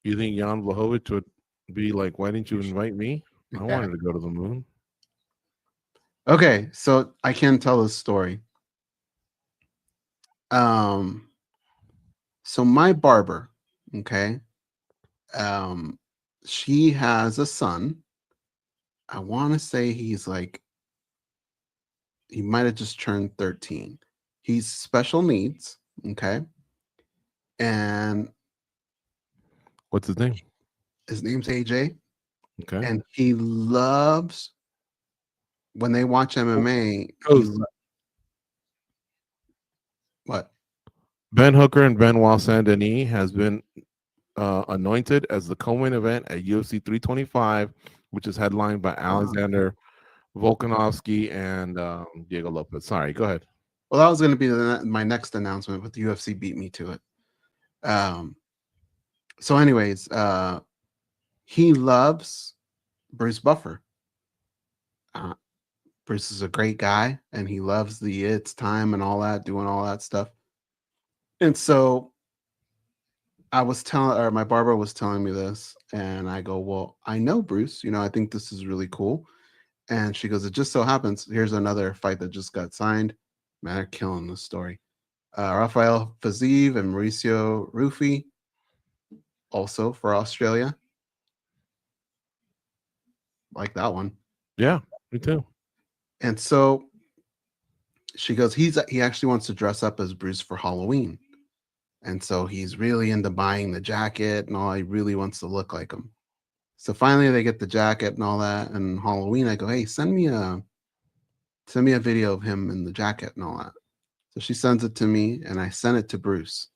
You think Jan Blachowicz would be like, why didn't you invite me? I wanted to go to the moon. Okay, so I can tell this story. So my barber, okay, she has a son. I want to say he's like, he might have just turned 13. He's special needs, okay? And what's his name? His name's AJ. Okay. And he loves, when they watch MMA, What? Ben Hooker and Benoit Saint-Denis has been anointed as the co-main event at UFC 325, which is headlined by Alexander Volkanovski and Diego Lopez. Sorry, go ahead. Well, that was going to be my next announcement, but the UFC beat me to it. So anyways, he loves Bruce Buffer. Bruce is a great guy, and he loves the It's Time and all that, doing all that stuff. And so I was my barber was telling me this, and I go, well, I know Bruce, I think this is really cool. And she goes, it just so happens, here's another fight that just got signed. Man, they're killing this story. Rafael Fiziev and Mauricio Rufy, also for Australia. Like that one. Yeah, me too. And so she goes, he actually wants to dress up as Bruce for Halloween. And so he's really into buying the jacket and all. He really wants to look like him. So finally they get the jacket and all that. And Halloween, I go, hey, send me a video of him in the jacket and all that. So she sends it to me, and I sent it to Bruce.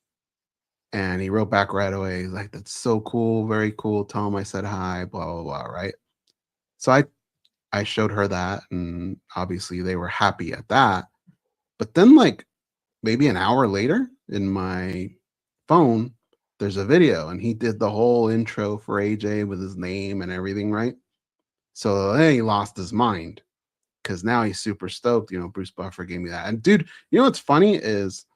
And he wrote back right away. He's like, that's so cool. Very cool. Tell him I said hi, blah, blah, blah. Right. So I showed her that, and obviously they were happy at that. But then, like, maybe an hour later in my phone, there's a video, and he did the whole intro for AJ with his name and everything, right? So then he lost his mind because now he's super stoked. Bruce Buffer gave me that. And dude, what's funny is,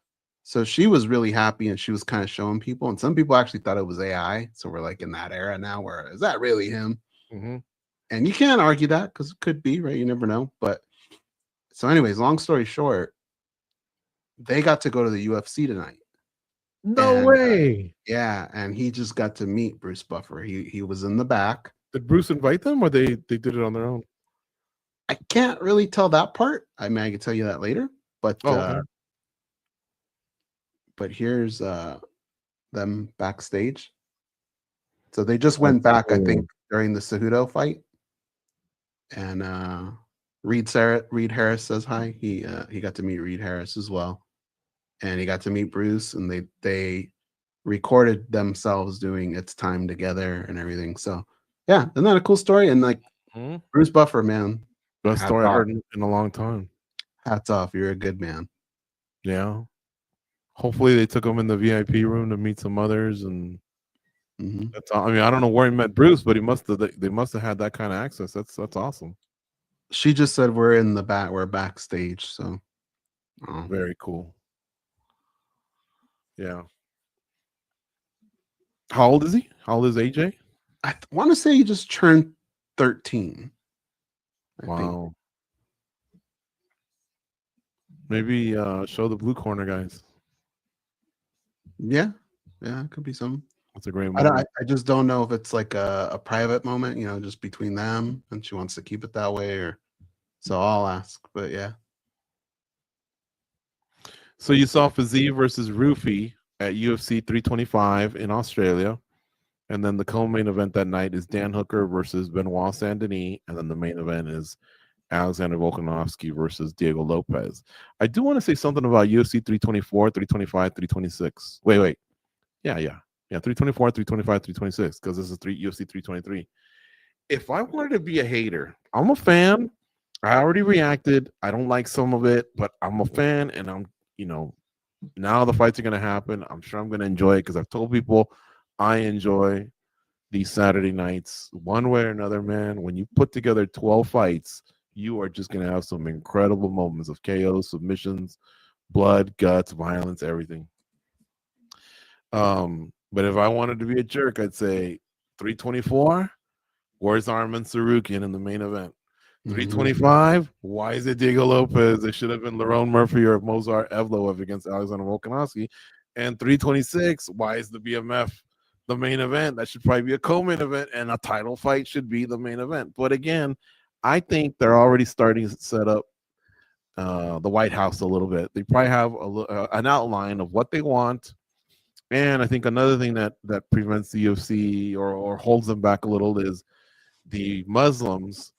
so she was really happy, and she was kind of showing people, and some people actually thought it was AI. So we're like in that era now where, is that really him? Mm-hmm. And you can't argue that because it could be, right? You never know. But so anyways, long story short, they got to go to the UFC tonight. No way. Yeah, and he just got to meet Bruce Buffer. He was in the back. Did Bruce invite them, or they did it on their own? I can't really tell that part. I mean, I can tell you that later. But okay. But here's them backstage. So they just went back, I think, during the Cejudo fight. And Reed Harris says hi. He got to meet Reed Harris as well, and he got to meet Bruce, and they recorded themselves doing It's Time together and everything. So yeah, isn't that a cool story? And like Bruce Buffer, man, best story I heard in a long time. Hats off, you're a good man. Yeah. Hopefully they took him in the VIP room to meet some others, and that's all. I mean, I don't know where he met Bruce, but they must have had that kind of access. That's awesome. She just said we're backstage, so very cool. Yeah. How old is he? How old is AJ? I want to say he just turned 13. Wow. Maybe show the blue corner guys. Yeah, it could be something. That's a great moment. I just don't know if it's like a private moment, just between them, and she wants to keep it that way, or so I'll ask. But yeah. So you saw Fiziev versus Rufy at UFC 325 in Australia, and then the co-main event that night is Dan Hooker versus Benoit Saint-Denis, and then the main event is Alexander Volkanovski versus Diego Lopez. I do want to say something about UFC 324, 325, 326. Wait. Yeah. 324, 325, 326, because this is UFC 323. If I wanted to be a hater, I'm a fan. I already reacted. I don't like some of it, but I'm a fan, and I'm, now the fights are going to happen. I'm sure I'm going to enjoy it because I've told people I enjoy these Saturday nights one way or another, man. When you put together 12 fights, you are just going to have some incredible moments of KOs, submissions, blood, guts, violence, everything. But if I wanted to be a jerk, I'd say 324, where's Arman Tsarukyan in the main event? 325, why is it Diego Lopez? It should have been Lerone Murphy or Mozart Evloev against Alexander Volkanovski. And 326, why is the BMF the main event? That should probably be a co-main event, and a title fight should be the main event. But again, I think they're already starting to set up the White House a little bit. They probably have an outline of what they want. And I think another thing that prevents the UFC or holds them back a little is the Muslims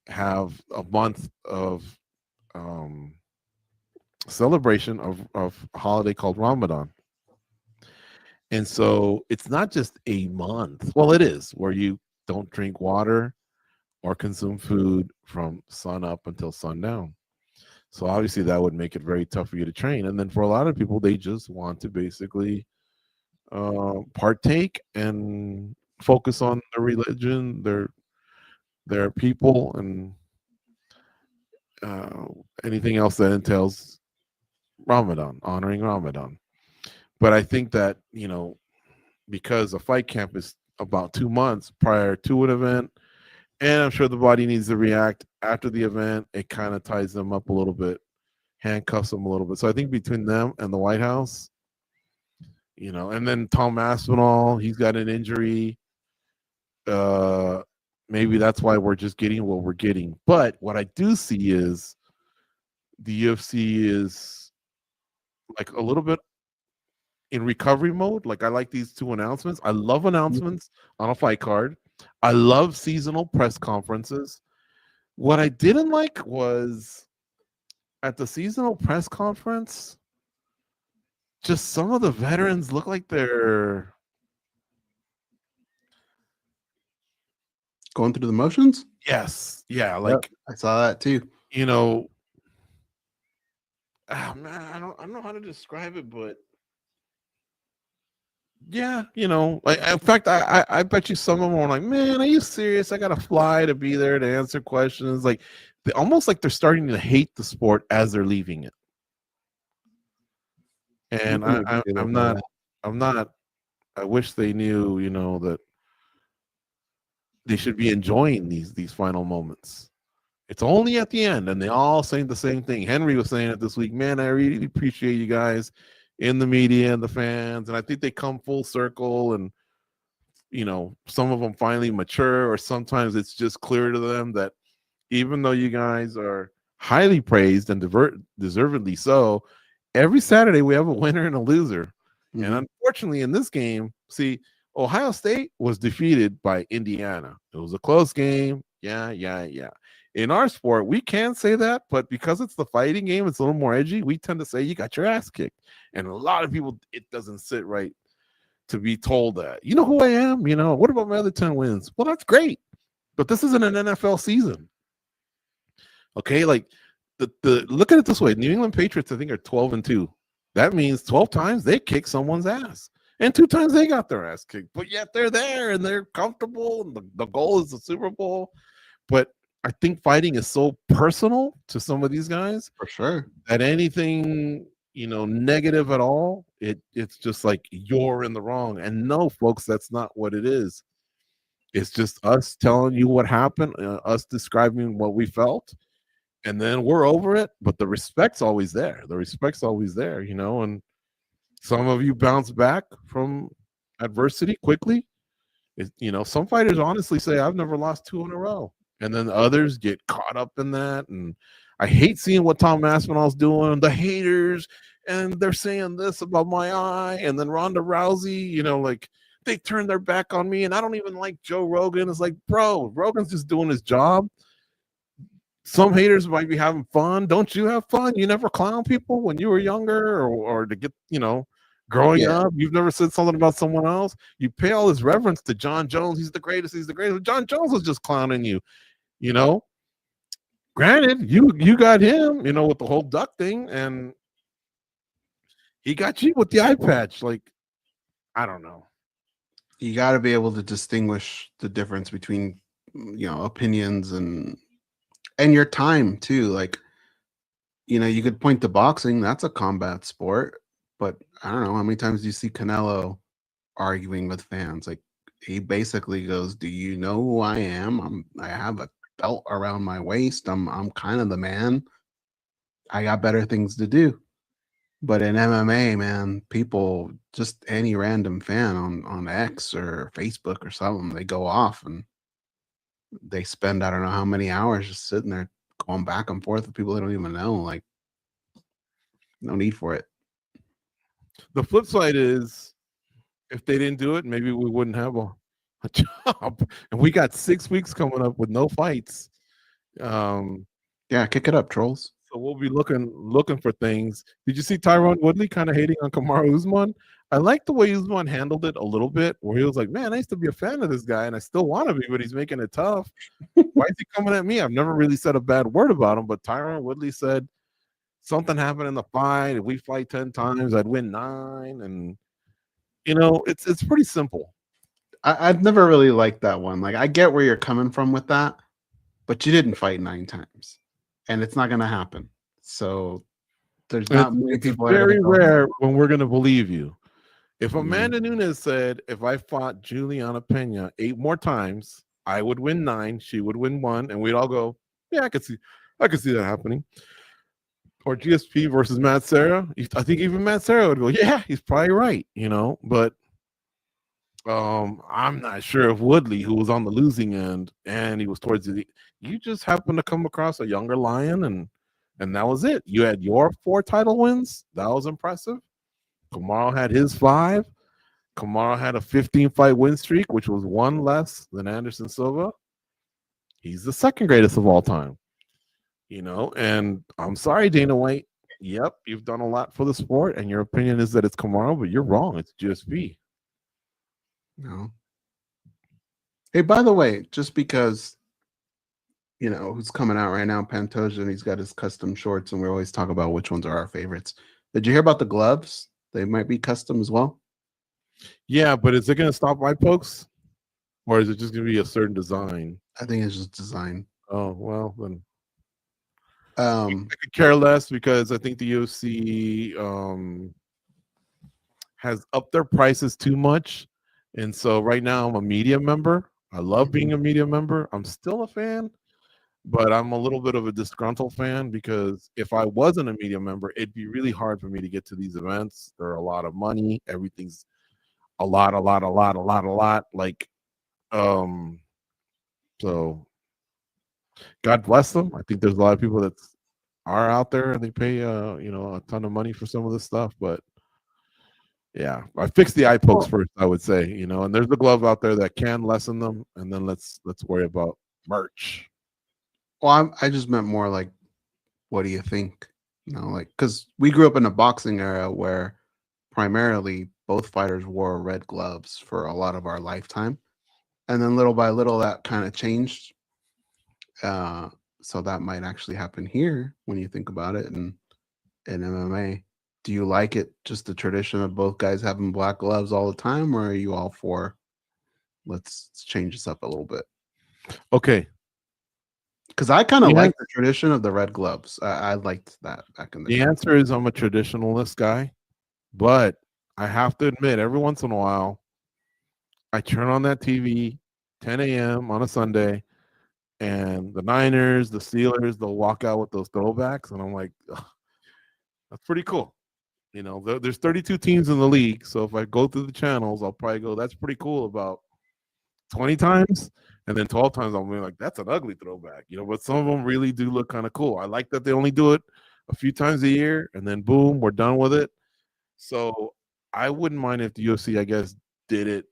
have a month of celebration of a holiday called Ramadan. And so it's not just a month. Well, it is, where you don't drink water or consume food from sun up until sundown. So obviously that would make it very tough for you to train. And then for a lot of people, they just want to basically partake and focus on their religion, their people, and anything else that entails Ramadan, honoring Ramadan. But I think that, because a fight camp is about 2 months prior to an event, and I'm sure the body needs to react after the event, it kind of ties them up a little bit, handcuffs them a little bit. So I think between them and the White House, and then Tom Aspinall, he's got an injury. Maybe that's why we're just getting what we're getting. But what I do see is the UFC is like a little bit in recovery mode. Like, I like these 2 announcements. I love announcements on a fight card. I love seasonal press conferences. What I didn't like was at the seasonal press conference, just some of the veterans look like they're going through the motions. Yes. Yeah. Like, I saw that too. Oh man, I don't know how to describe it, but yeah, like, in fact, I bet you some of them are like, man, are you serious? I gotta fly to be there to answer questions. Like, almost like they're starting to hate the sport as they're leaving it. And I'm not. I wish they knew, that they should be enjoying these final moments. It's only at the end, and they all saying the same thing. Henry was saying it this week. Man, I really appreciate you guys in the media and the fans, and I think they come full circle, and some of them finally mature, or sometimes it's just clear to them that even though you guys are highly praised and deservedly so, every Saturday we have a winner and a loser. Mm-hmm. And unfortunately in this game, see, Ohio State was defeated by Indiana. It was a close game. Yeah. In our sport, we can say that, but because it's the fighting game, it's a little more edgy. We tend to say you got your ass kicked. And a lot of people, it doesn't sit right to be told that. You know who I am? What about my other 10 wins? Well, that's great. But this isn't an NFL season. Okay, like the look at it this way. New England Patriots, I think, are 12-2. That means 12 times they kick someone's ass. And 2 times they got their ass kicked. But yet they're there and they're comfortable. And the goal is the Super Bowl. But I think fighting is so personal to some of these guys, for sure, that anything negative at all, it's just like you're in the wrong. And no, folks, that's not what it is. It's just us telling you what happened, us describing what we felt, and then we're over it. But the respect's always there. And some of you bounce back from adversity quickly. Some fighters honestly say, I've never lost 2 in a row. And then others get caught up in that. And I hate seeing what Tom Aspinall's doing, the haters, and they're saying this about my eye. And then Ronda Rousey, like, they turn their back on me. And I don't even like Joe Rogan. It's like, bro, Rogan's just doing his job. Some haters might be having fun. Don't you have fun? You never clown people when you were younger, or to get, growing up, you've never said something about someone else. You pay all this reverence to John Jones. He's the greatest. John Jones was just clowning you. Granted, you got him, with the whole duck thing, and he got you with the eye patch. Like, I don't know. You got to be able to distinguish the difference between, opinions and your time too. Like, you could point to boxing. That's a combat sport, but I don't know how many times do you see Canelo arguing with fans. Like, he basically goes, "Do you know who I am? I have a belt around my waist. I'm kind of the man. I got better things to do." But in MMA, man, people, just any random fan on X or Facebook or something, they go off and they spend I don't know how many hours just sitting there going back and forth with people they don't even know. Like, no need for it. The flip side is, if they didn't do it, maybe we wouldn't have a job. And we got 6 weeks coming up with no fights. Yeah, kick it up, trolls. So we'll be looking for things. Did you see Tyron Woodley kind of hating on Kamaru Usman? I like the way Usman handled it a little bit, where he was like, "Man, I used to be a fan of this guy, and I still want to be, but he's making it tough. Why is he coming at me? I've never really said a bad word about him." But Tyron Woodley said something happened in the fight. If we fight 10 times, I'd win 9, and it's pretty simple. I've never really liked that one. Like, I get where you're coming from with that, but you didn't fight 9 times, and it's not going to happen. So there's not many people. It's very rare when we're going to believe you. If Amanda Nunes said, if I fought Juliana Pena 8 more times, I would win 9, she would win 1, and we'd all go, yeah, I could see that happening. Or GSP versus Matt Serra. I think even Matt Serra would go, yeah, he's probably right, but I'm not sure if Woodley, who was on the losing end and he was towards you just happened to come across a younger lion, and that was it. You had your 4 title wins. That was impressive. Kamaru had his 5. Kamaru had a 15-fight win streak, which was 1 less than Anderson Silva. He's the second greatest of all time. And I'm sorry, Dana White. Yep, you've done a lot for the sport, and your opinion is that it's Kamaru, but you're wrong. It's GSP. No. Hey, by the way, just because who's coming out right now, Pantoja, and he's got his custom shorts, and we always talk about which ones are our favorites. Did you hear about the gloves? They might be custom as well. Yeah, but is it going to stop eye pokes, or is it just going to be a certain design? I think it's just design. Oh well, then. I could care less, because I think the UFC has upped their prices too much, and so right now I'm a media member. I love being a media member. I'm still a fan, but I'm a little bit of a disgruntled fan, because if I wasn't a media member, it'd be really hard for me to get to these events. There are a lot of money. Everything's a lot. Like, so God bless them. I think there's a lot of people that are out there and they pay a ton of money for some of this stuff, but yeah, I fixed the eye pokes first, I would say, and there's the glove out there that can lessen them, and then let's worry about merch. Well, I just meant more like, what do you think? Because we grew up in a boxing era where primarily both fighters wore red gloves for a lot of our lifetime, and then little by little that kind of changed. So that might actually happen here when you think about it in MMA. Do you like it, just the tradition of both guys having black gloves all the time, or are you all for let's change this up a little bit? Okay. Because I kind of like the tradition of the red gloves. I liked that back in the day. The answer is I'm a traditionalist guy, but I have to admit, every once in a while, I turn on that TV, 10 a.m. on a Sunday, and the Niners, the Steelers, they'll walk out with those throwbacks, and I'm like, that's pretty cool. There's 32 teams in the league, so if I go through the channels, I'll probably go, that's pretty cool, about 20 times, and then 12 times I'll be like, that's an ugly throwback, but some of them really do look kind of cool. I like that they only do it a few times a year, and then boom, we're done with it. So I wouldn't mind if the UFC, I guess, did it,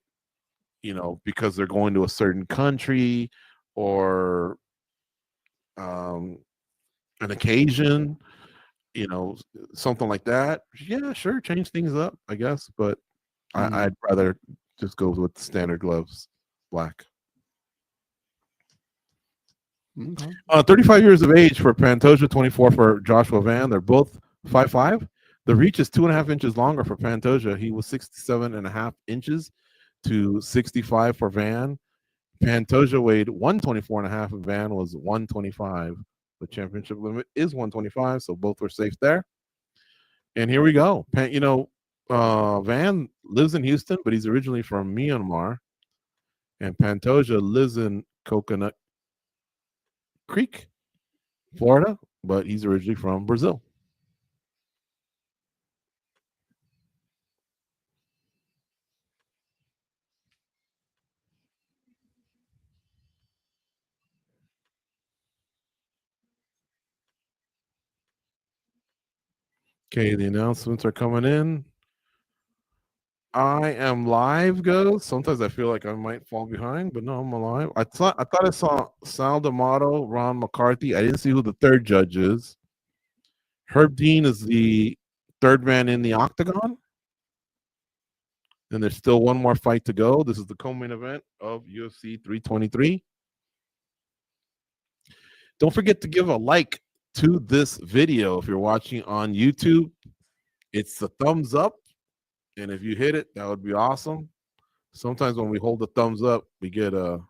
because they're going to a certain country or an occasion, something like that. Yeah, sure, change things up, I guess, but I'd rather just go with the standard gloves, black. 35 years of age for Pantoja, 24 for Joshua Van. They're both 5'5". The reach is 2.5 inches longer for Pantoja. He was 67.5 inches to 65 for Van. Pantoja weighed 124.5, and Van was 125. The championship limit is 125, so both were safe there. And here we go. Van lives in Houston, but he's originally from Myanmar. And Pantoja lives in Coconut Creek, Florida, but he's originally from Brazil. Okay, the announcements are coming in. I am live, Goze. Sometimes I feel like I might fall behind, but no, I'm alive. I thought I saw Sal D'Amato, Ron McCarthy. I didn't see who the third judge is. Herb Dean is the third man in the octagon. And there's still one more fight to go. This is the co-main event of UFC 323. Don't forget to give a like to this video if you're watching on YouTube. It's the thumbs up. And if you hit it, that would be awesome. Sometimes when we hold the thumbs up, we get a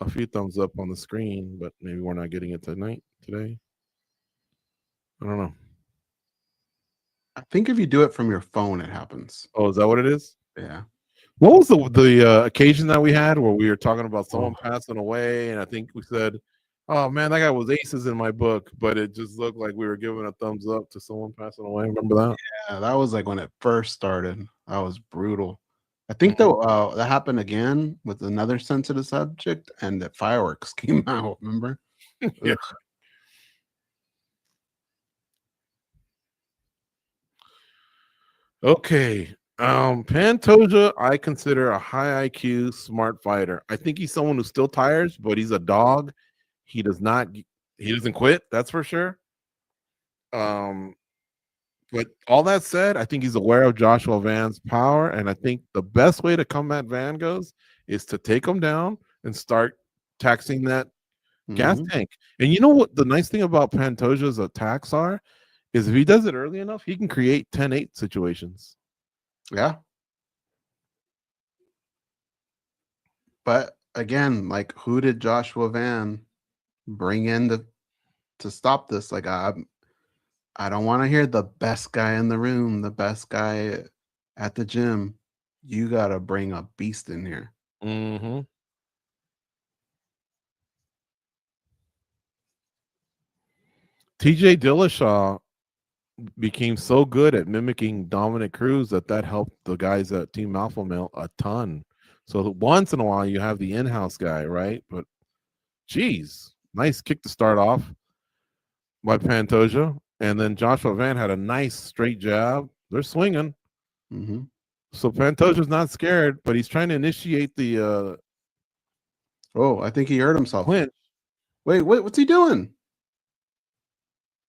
few thumbs up on the screen, but maybe we're not getting it today. I don't know. I think if you do it from your phone, it happens. Oh, is that what it is? Yeah. What was the occasion that we had where we were talking about someone passing away, and I think we said, "Oh man, that guy was aces in my book," but it just looked like we were giving a thumbs up to someone passing away. Remember that? Yeah, that was like when it first started. That was brutal. I think though that happened again with another sensitive subject, and that fireworks came out. Remember? Yeah. Okay. Pantoja, I consider a high IQ, smart fighter. I think he's someone who still tires, but he's a dog. He doesn't quit, that's for sure. But all that said, I think he's aware of Joshua Van's power, and I think the best way to combat Van Goze is to take him down and start taxing that gas tank. And you know what the nice thing about Pantoja's attacks are? Is if he does it early enough, he can create 10-8 situations. Yeah. But again, like, who did Joshua Van bring in to stop this? Like, I don't want to hear the best guy in the room, the best guy at the gym. You got to bring a beast in here. Mm-hmm. TJ Dillashaw became so good at mimicking Dominic Cruz that helped the guys at Team Alpha Male a ton. So once in a while you have the in-house guy, right? But geez, nice kick to start off by Pantoja. And then Joshua Van had a nice straight jab. They're swinging. Mm-hmm. So Pantoja's not scared, but he's trying to initiate the I think he hurt himself. clinch. Wait, what's he doing?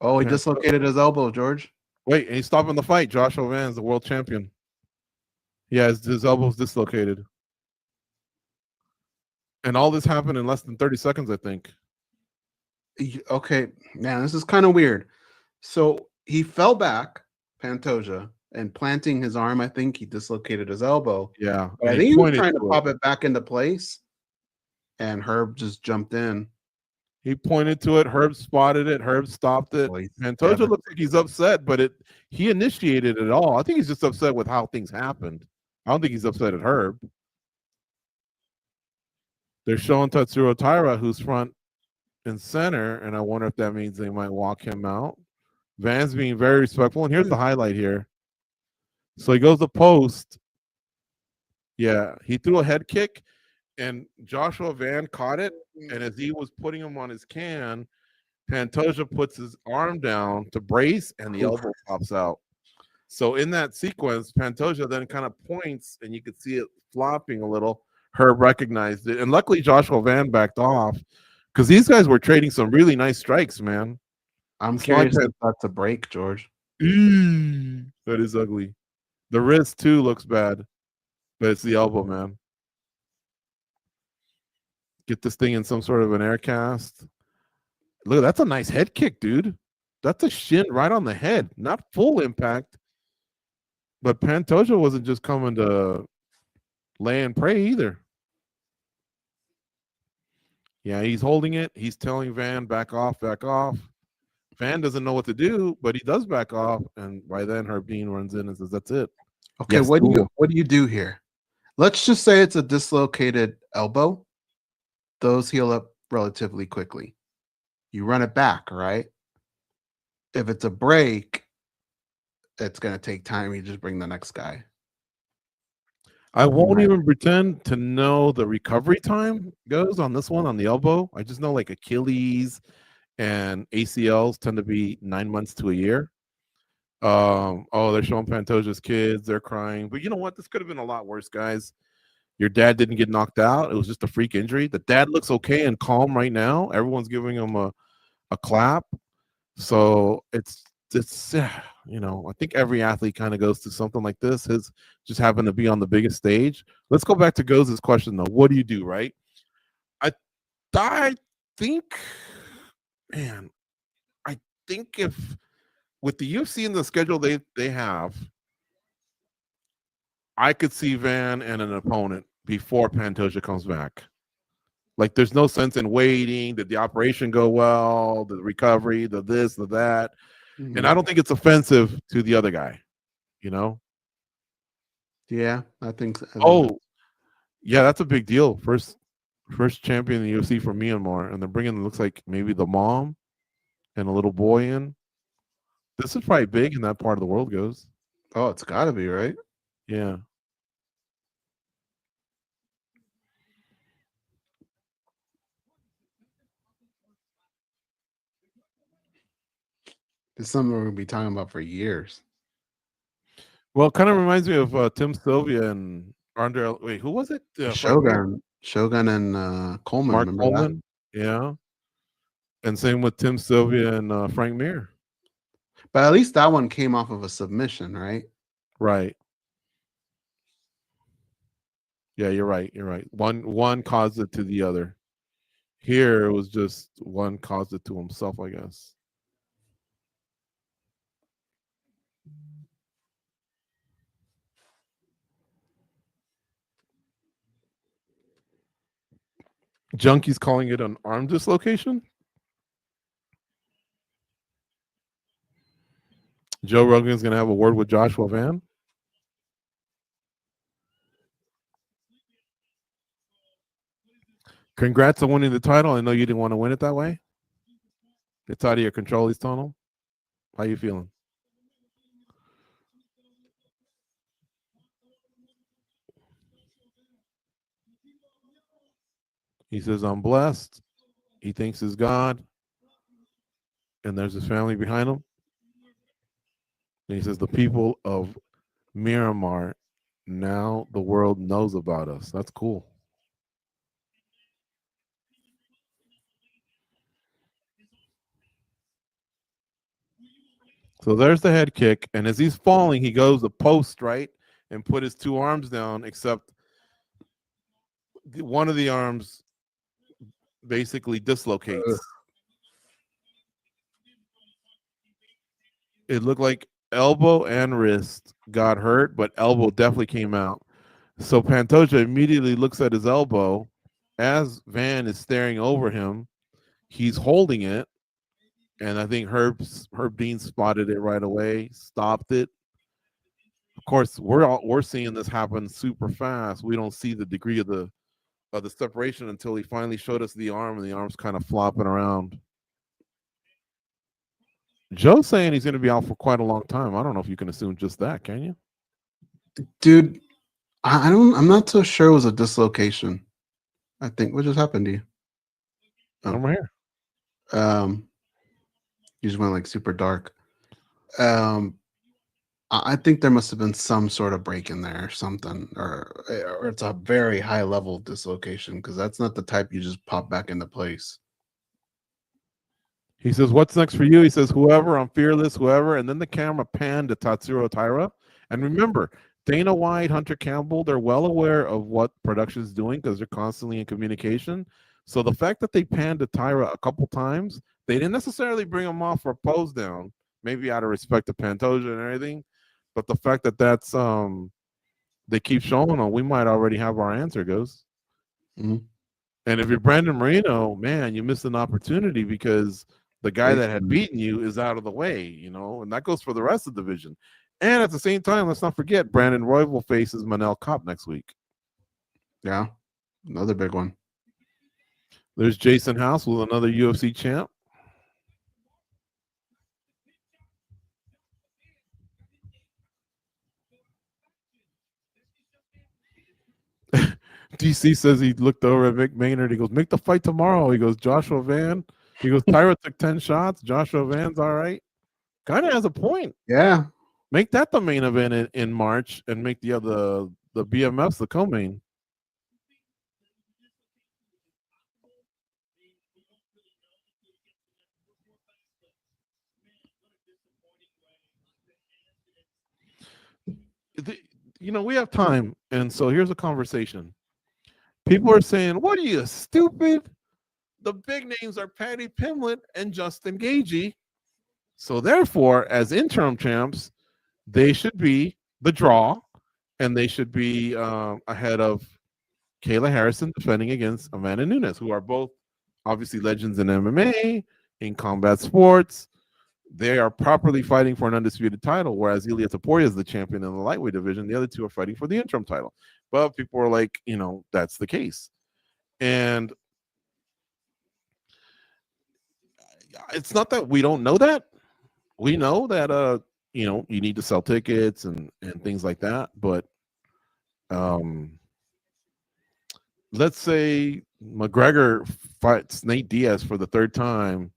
Oh, he dislocated his elbow, George. Wait, and he's stopping the fight. Joshua Van's the world champion. Yeah, his elbow's dislocated. And all this happened in less than 30 seconds, I think. Okay, man, this is kind of weird. So he fell back, Pantoja, and planting his arm, I think he dislocated his elbow. Yeah. But I think he was trying to pop it back into place, and Herb just jumped in. He pointed to it. Herb spotted it. Herb stopped it. Pantoja looks like he's upset, but he initiated it all. I think he's just upset with how things happened. I don't think he's upset at Herb. They're showing Tatsuro Taira, who's front and center, and I wonder if that means they might walk him out. Van's being very respectful, and here's the highlight here. So he goes to post. Yeah, he threw a head kick, and Joshua Van caught it, and as he was putting him on his can, Pantoja puts his arm down to brace, and the elbow pops out. So in that sequence, Pantoja then kind of points, and you could see it flopping a little. Herb recognized it, and luckily Joshua Van backed off because these guys were trading some really nice strikes, man. I'm curious if that's a break, George. That is ugly. The wrist too looks bad, but it's the elbow, man. Get this thing in some sort of an air cast. Look, that's a nice head kick, dude. That's a shin right on the head. Not full impact, but Pantoja wasn't just coming to lay and pray either. Yeah, he's holding it. He's telling Van, back off, back off. Van doesn't know what to do, but he does back off, and by then Herb Dean runs in and says, "That's it." Okay, yes, what do you do here? Let's just say it's a dislocated elbow. Those heal up relatively quickly. You run it back, right? If it's a break, it's going to take time. You just bring the next guy. I won't even pretend to know the recovery time goes on this one, on the elbow. I just know like Achilles and ACLs tend to be 9 months to a year. They're showing Pantoja's kids. They're crying. But you know what? This could have been a lot worse, guys. Your dad didn't get knocked out. It was just a freak injury. The dad looks okay and calm right now. Everyone's giving him a clap. So it's I think every athlete kind of goes through something like this. His just happened to be on the biggest stage. Let's go back to Goze's question though. What do you do, right? I think, man, I think if with the UFC and the schedule they have, I could see Van and an opponent before Pantoja comes back. Like, there's no sense in waiting. Did the operation go well? The recovery, the this, the that. Mhm. And I don't think it's offensive to the other guy, Yeah, I think so. Oh, yeah, that's a big deal. First champion in the UFC for Myanmar, and they're bringing, looks like maybe the mom and a little boy in. This is probably big in that part of the world, Goze. Oh, it's got to be, right? Yeah. It's something we're going to be talking about for years. Well, it kind of reminds me of Tim Sylvia and Andre. Wait, who was it? Shogun and Coleman. Mark Remember Coleman. Yeah. And same with Tim Sylvia and Frank Mir. But at least that one came off of a submission, right? Right. Yeah, you're right. You're right. One caused it to the other. Here it was just one caused it to himself, I guess. Junkie's calling it an arm dislocation. Joe Rogan's going to have a word with Joshua Van. Congrats on winning the title. I know you didn't want to win it that way. It's out of your control, he's telling him. How you feeling? He says, I'm blessed. He thinks he's God. And there's his family behind him. And he says, the people of Myanmar, now the world knows about us. That's cool. So there's the head kick. And as he's falling, he goes to post, right? And put his two arms down, except one of the arms basically dislocates. It looked like elbow and wrist got hurt, but elbow definitely came out. So Pantoja immediately looks at his elbow as Van is staring over him. He's holding it, and I think Herb Dean spotted it right away, stopped it. Of course, we're seeing this happen super fast. We don't see the degree of the separation until he finally showed us the arm, and the arm's kind of flopping around. Joe's saying he's going to be out for quite a long time. I don't know if you can assume just that, can you? Dude, I'm not so sure it was a dislocation. I think what just happened to you? I'm right here. You just went like super dark. I think there must have been some sort of break in there or something, or it's a very high level dislocation, because that's not the type you just pop back into place. He says, what's next for you? He says, whoever, I'm fearless, whoever. And then the camera panned to Tatsuro Taira. And remember, Dana White, Hunter Campbell, they're well aware of what production's doing because they're constantly in communication. So the fact that they panned to Taira a couple times, they didn't necessarily bring him off for a pose down, maybe out of respect to Pantoja and everything. But the fact that that's they keep showing them, we might already have our answer, Goze. Mm-hmm. And if you're Brandon Moreno, man, you missed an opportunity because the guy that had beaten you is out of the way, and that goes for the rest of the division. And at the same time, let's not forget, Brandon Royval faces Manuel Kopp next week. Yeah, another big one. There's Jason House with another UFC champ. DC says he looked over at Mick Maynard. He goes, make the fight tomorrow. He goes, Joshua Van. He goes, Taira took 10 shots. Joshua Van's all right. Kind of has a point. Yeah. Make that the main event in March and make the BMFs the co-main. we have time, and so here's a conversation. People are saying, "What are you, stupid? The big names are Paddy Pimblett and Justin Gaethje. So therefore, as interim champs, they should be the draw, and they should be ahead of Kayla Harrison defending against Amanda Nunes, who are both obviously legends in MMA, in combat sports. They are properly fighting for an undisputed title, whereas Ilia Topuria is the champion in the lightweight division. The other two are fighting for the interim title. But people are like, that's the case. And it's not that we don't know that. We know that, you need to sell tickets and things like that. But let's say McGregor fights Nate Diaz for the third time.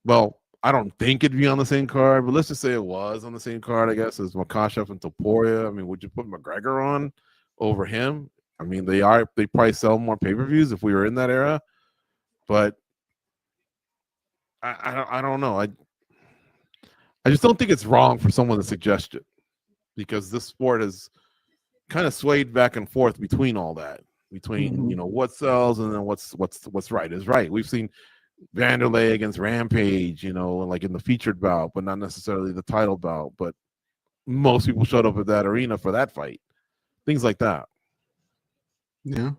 Well, I don't think it'd be on the same card, but let's just say it was on the same card, I guess, as Makhachev and Topuria. I mean, would you put McGregor on over him? I mean, they probably sell more pay-per-views if we were in that era, but I don't know. I just don't think it's wrong for someone to suggest it, because this sport has kind of swayed back and forth between all that, between what sells and then what's right is right. We've seen Vanderlei against Rampage, like in the featured bout, but not necessarily the title bout. But most people showed up at that arena for that fight. Things like that. Yeah.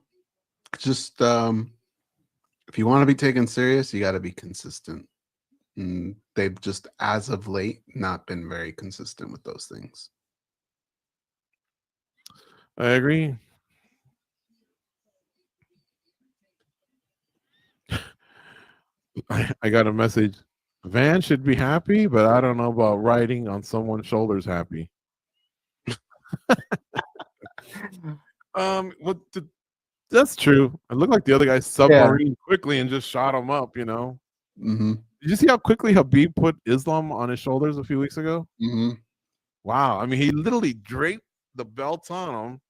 Just if you want to be taken serious, you got to be consistent. And they've just, as of late, not been very consistent with those things. I agree. I got a message. Van should be happy, but I don't know about riding on someone's shoulders happy. That's true. It looked like the other guy submarined quickly and just shot him up, Mm-hmm. Did you see how quickly Khabib put Islam on his shoulders a few weeks ago? Mm-hmm. Wow. I mean, he literally draped the belts on him,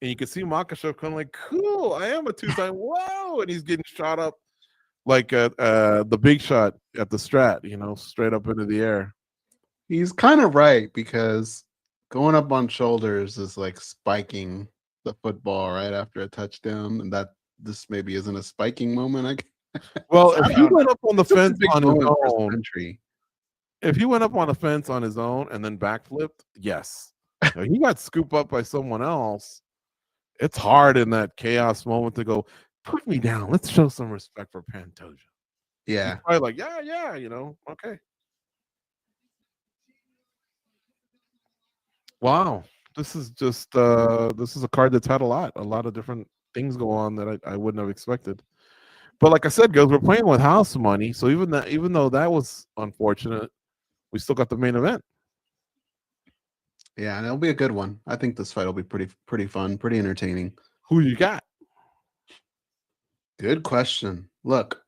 and you could see Makhachev kind of like, cool, I am a two-time, whoa, and he's getting shot up like the big shot at the Strat, straight up into the air. He's kind of right, because going up on shoulders is like spiking the football right after a touchdown, and that this maybe isn't a spiking moment. Well, if he went up on the fence on his own, if he went up on a fence on his own and then backflipped, yes. If he got scooped up by someone else, it's hard in that chaos moment to go, put me down. Let's show some respect for Pantoja. Yeah. He's probably like, yeah, okay. Wow. This is just this is a card that's had a lot of different things go on that I wouldn't have expected. But like I said, guys, we're playing with house money. So even though that was unfortunate, we still got the main event. Yeah, and it'll be a good one. I think this fight will be pretty fun, pretty entertaining. Who you got? Good question. Look,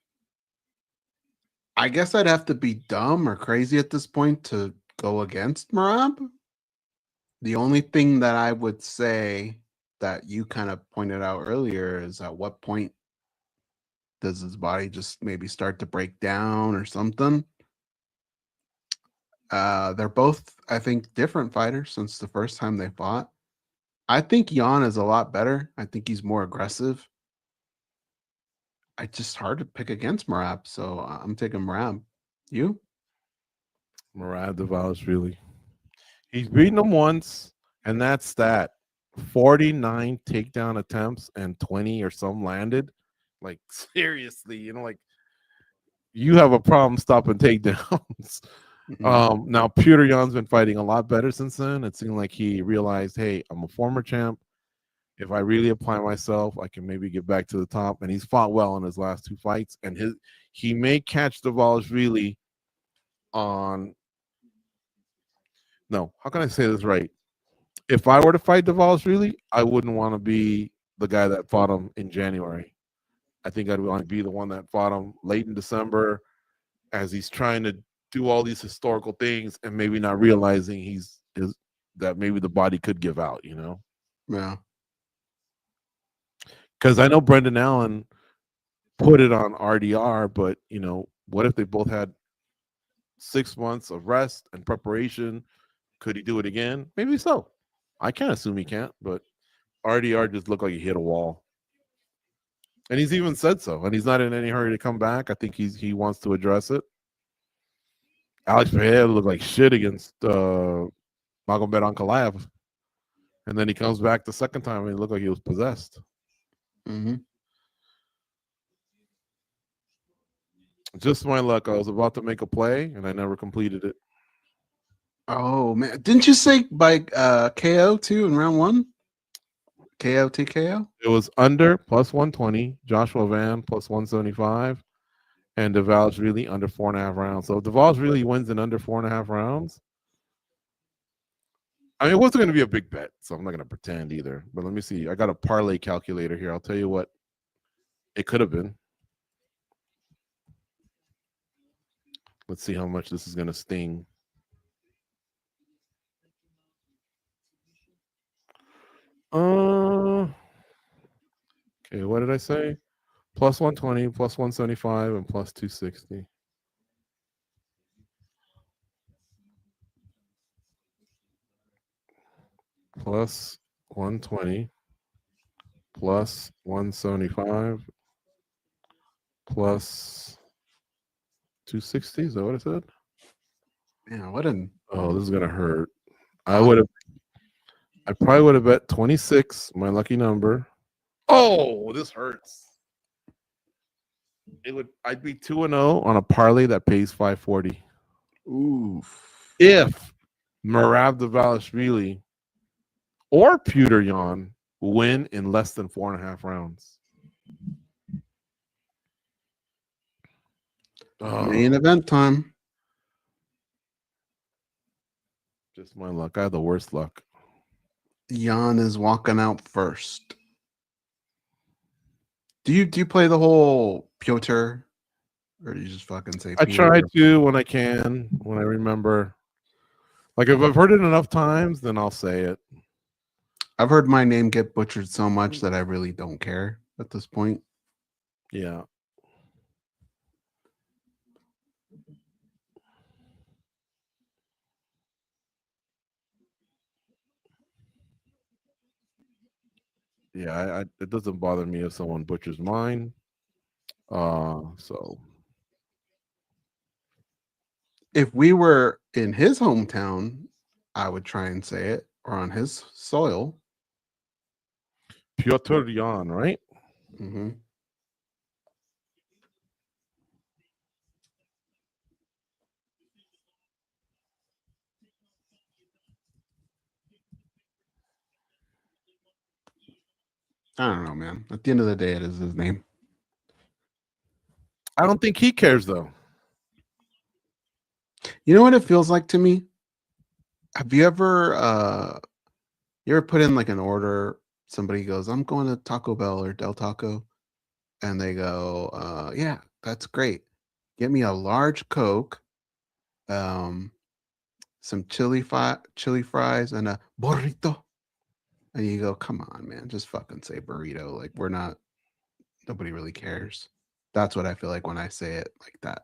I guess I'd have to be dumb or crazy at this point to go against Merab. The only thing that I would say that you kind of pointed out earlier is, at what point does his body just maybe start to break down or something? They're both, I think, different fighters since the first time they fought. I think Jan is a lot better. I think he's more aggressive. It's just hard to pick against Merab, so I'm taking Merab. You? Merab Dvalishvili. He's beaten him once, and that's that. 49 takedown attempts and 20 or some landed. Like, seriously, you have a problem stopping takedowns. Mm-hmm. Now Petr Yan's been fighting a lot better since then. It seemed like he realized, hey, I'm a former champ. If I really apply myself, I can maybe get back to the top. And he's fought well in his last two fights. And he may catch Dvalishvili on. No, how can I say this right? If I were to fight Dvalishvili, I wouldn't want to be the guy that fought him in January. I think I'd want to be the one that fought him late in December, as he's trying to do all these historical things and maybe not realizing that maybe the body could give out, Yeah. Because I know Brendan Allen put it on RDR, but what if they both had 6 months of rest and preparation? Could he do it again? Maybe so. I can't assume he can't, but RDR just looked like he hit a wall. And he's even said so. And he's not in any hurry to come back. I think he wants to address it. Alex Pereira looked like shit against Magomed Ankalaev. And then he comes back the second time and he looked like he was possessed. Mm-hmm. Just my luck. I was about to make a play and I never completed it. Oh man, didn't you say by KO too in round 1? KO TKO? It was under plus 120, Joshua Van plus 175, and Dvalishvili under 4.5 rounds. So if Dvalishvili wins in under 4.5 rounds, I mean, it wasn't going to be a big bet, so I'm not going to pretend either. But let me see. I got a parlay calculator here. I'll tell you what it could have been. Let's see how much this is going to sting. Okay, what did I say? Plus 120, plus 175, and plus 260. Plus 120, plus 175, plus 260. Is that what I said? Yeah, what an Oh, this is gonna hurt. I probably would have bet 26, my lucky number. Oh, this hurts. I'd be 2-0 on a parlay that pays 540. oof. If Merab Dvalishvili or Petr Yan win in less than 4.5 rounds. Main event time. Just my luck. I have the worst luck. Jan is walking out first. Do you play the whole Piotr, or do you just fucking say? I Peter? try to when I can, when I remember. Like if I've heard it enough times, then I'll say it. I've heard my name get butchered so much that I really don't care at this point. Yeah. Yeah, it doesn't bother me if someone butchers mine. So If we were in his hometown, I would try and say it, or on his soil. Petr Yan, right? Mm-hmm. I don't know, man. At the end of the day, it is his name. I don't think he cares though. You know what it feels like to me? Have you ever put in like an order? Somebody goes, "I'm going to Taco Bell or Del Taco," and they go, "Yeah, that's great. Get me a large Coke, some chili fries, and a burrito." And you go, "Come on, man, just fucking say burrito. Like nobody really cares." That's what I feel like when I say it like that.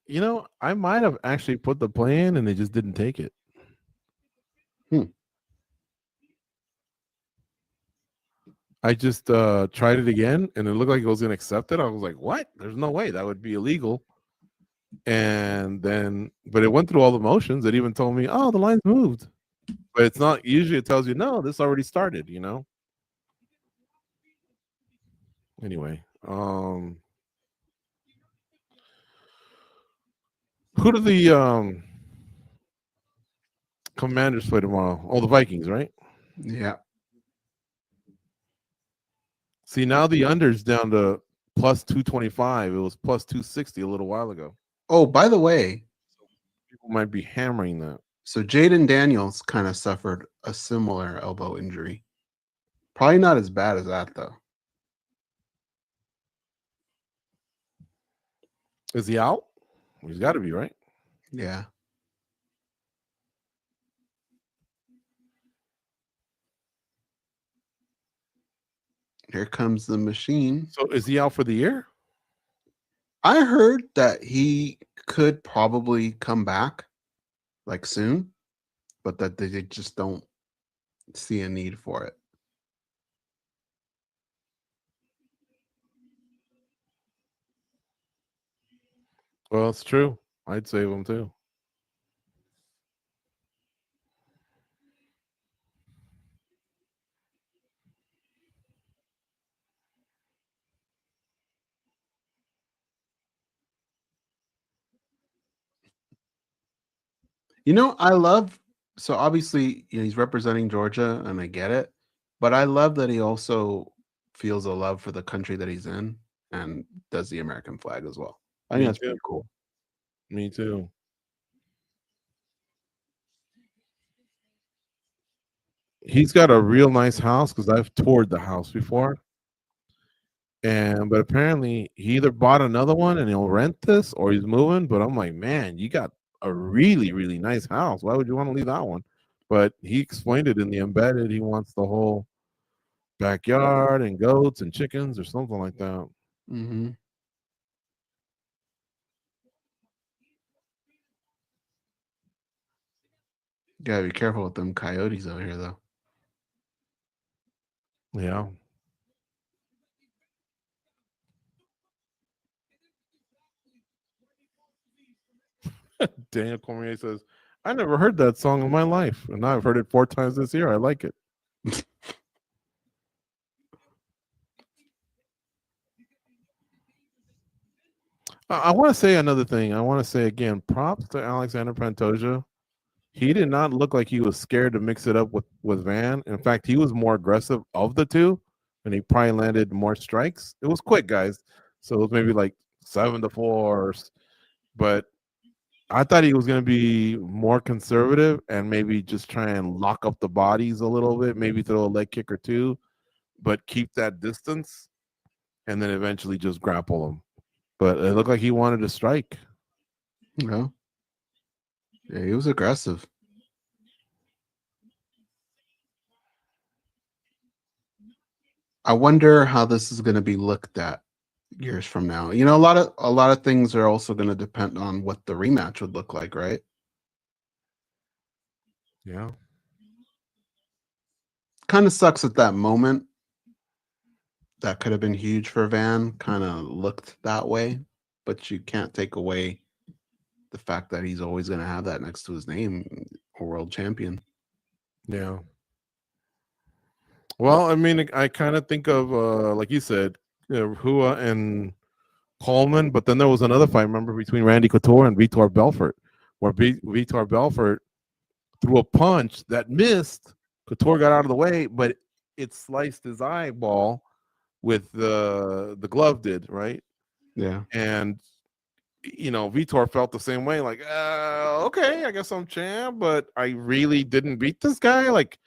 You know, I might have actually put the play in and they just didn't take it. I just tried it again and it looked like it was going to accept it. I was like, what? There's no way that would be illegal. And then, but it went through all the motions. It even told me, oh, the line's moved. But it's not, usually it tells you, no, this already started, you know? Anyway, who do the Commanders play tomorrow? Oh, the Vikings, right? Yeah. See, now the under's down to plus 225. It was plus 260 a little while ago. Oh, by the way, People might be hammering that. so Jaden Daniels kind of suffered a similar elbow injury. Probably not as bad as that, though. Is he out? He's got to be, right? Yeah. Here comes the machine. So is he out for the year? I heard that he could probably come back like soon, but that they just don't see a need for it. Well, it's true. I'd save him too. I love, so obviously, he's representing Georgia and I get it, but I love that he also feels a love for the country that he's in and does the American flag as well. I think Me that's too. pretty cool. Me too. He's got a real nice house because I've toured the house before. But apparently he either bought another one and he'll rent this or he's moving. But I'm like, man, you got a really, really nice house. Why would you want to leave that one? But he explained it in the embedded. He wants the whole backyard and goats and chickens or something like that. Mm-hmm. Gotta be careful with them coyotes out here, though. Yeah. Daniel Cormier says, I never heard that song in my life. And now I've heard it 4 times this year. I like it. I want to say another thing. I want to say again, props to Alexandre Pantoja. He did not look like he was scared to mix it up with Van. In fact, he was more aggressive of the two, and he probably landed more strikes. It was quick, guys. So it was maybe like 7-4. But I thought he was going to be more conservative and maybe just try and lock up the bodies a little bit, maybe throw a leg kick or two, but keep that distance and then eventually just grapple him. But it looked like he wanted to strike. Yeah, he was aggressive. I wonder how this is going to be looked at years from now. A lot of things are also going to depend on what the rematch would look like, right? Yeah. Kind of sucks at that moment. That could have been huge for Van. Kind of looked that way, but you can't take away the fact that he's always going to have that next to his name, a world champion. Yeah. Well, I mean, I kind of think of, like you said, Hua and Coleman, but then there was another fight, remember, between Randy Couture and Vitor Belfort, where Vitor Belfort threw a punch that missed. Couture got out of the way, but it sliced his eyeball with the glove did, right? Yeah. And, Vitor felt the same way, like, okay, I guess I'm champ, but I really didn't beat this guy. Like,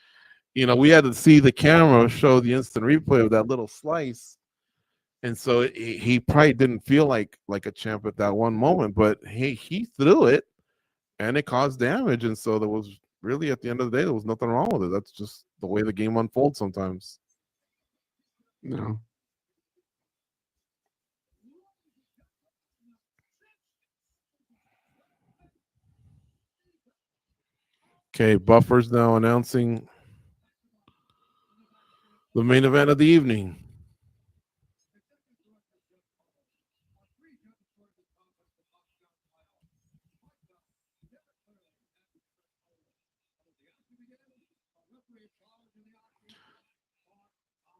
we had to see the camera show the instant replay of that little slice. And so he probably didn't feel like a champ at that one moment, but he threw it and it caused damage. And so there was really, at the end of the day, there was nothing wrong with it. That's just the way the game unfolds sometimes. No. Okay, Buffer's now announcing the main event of the evening.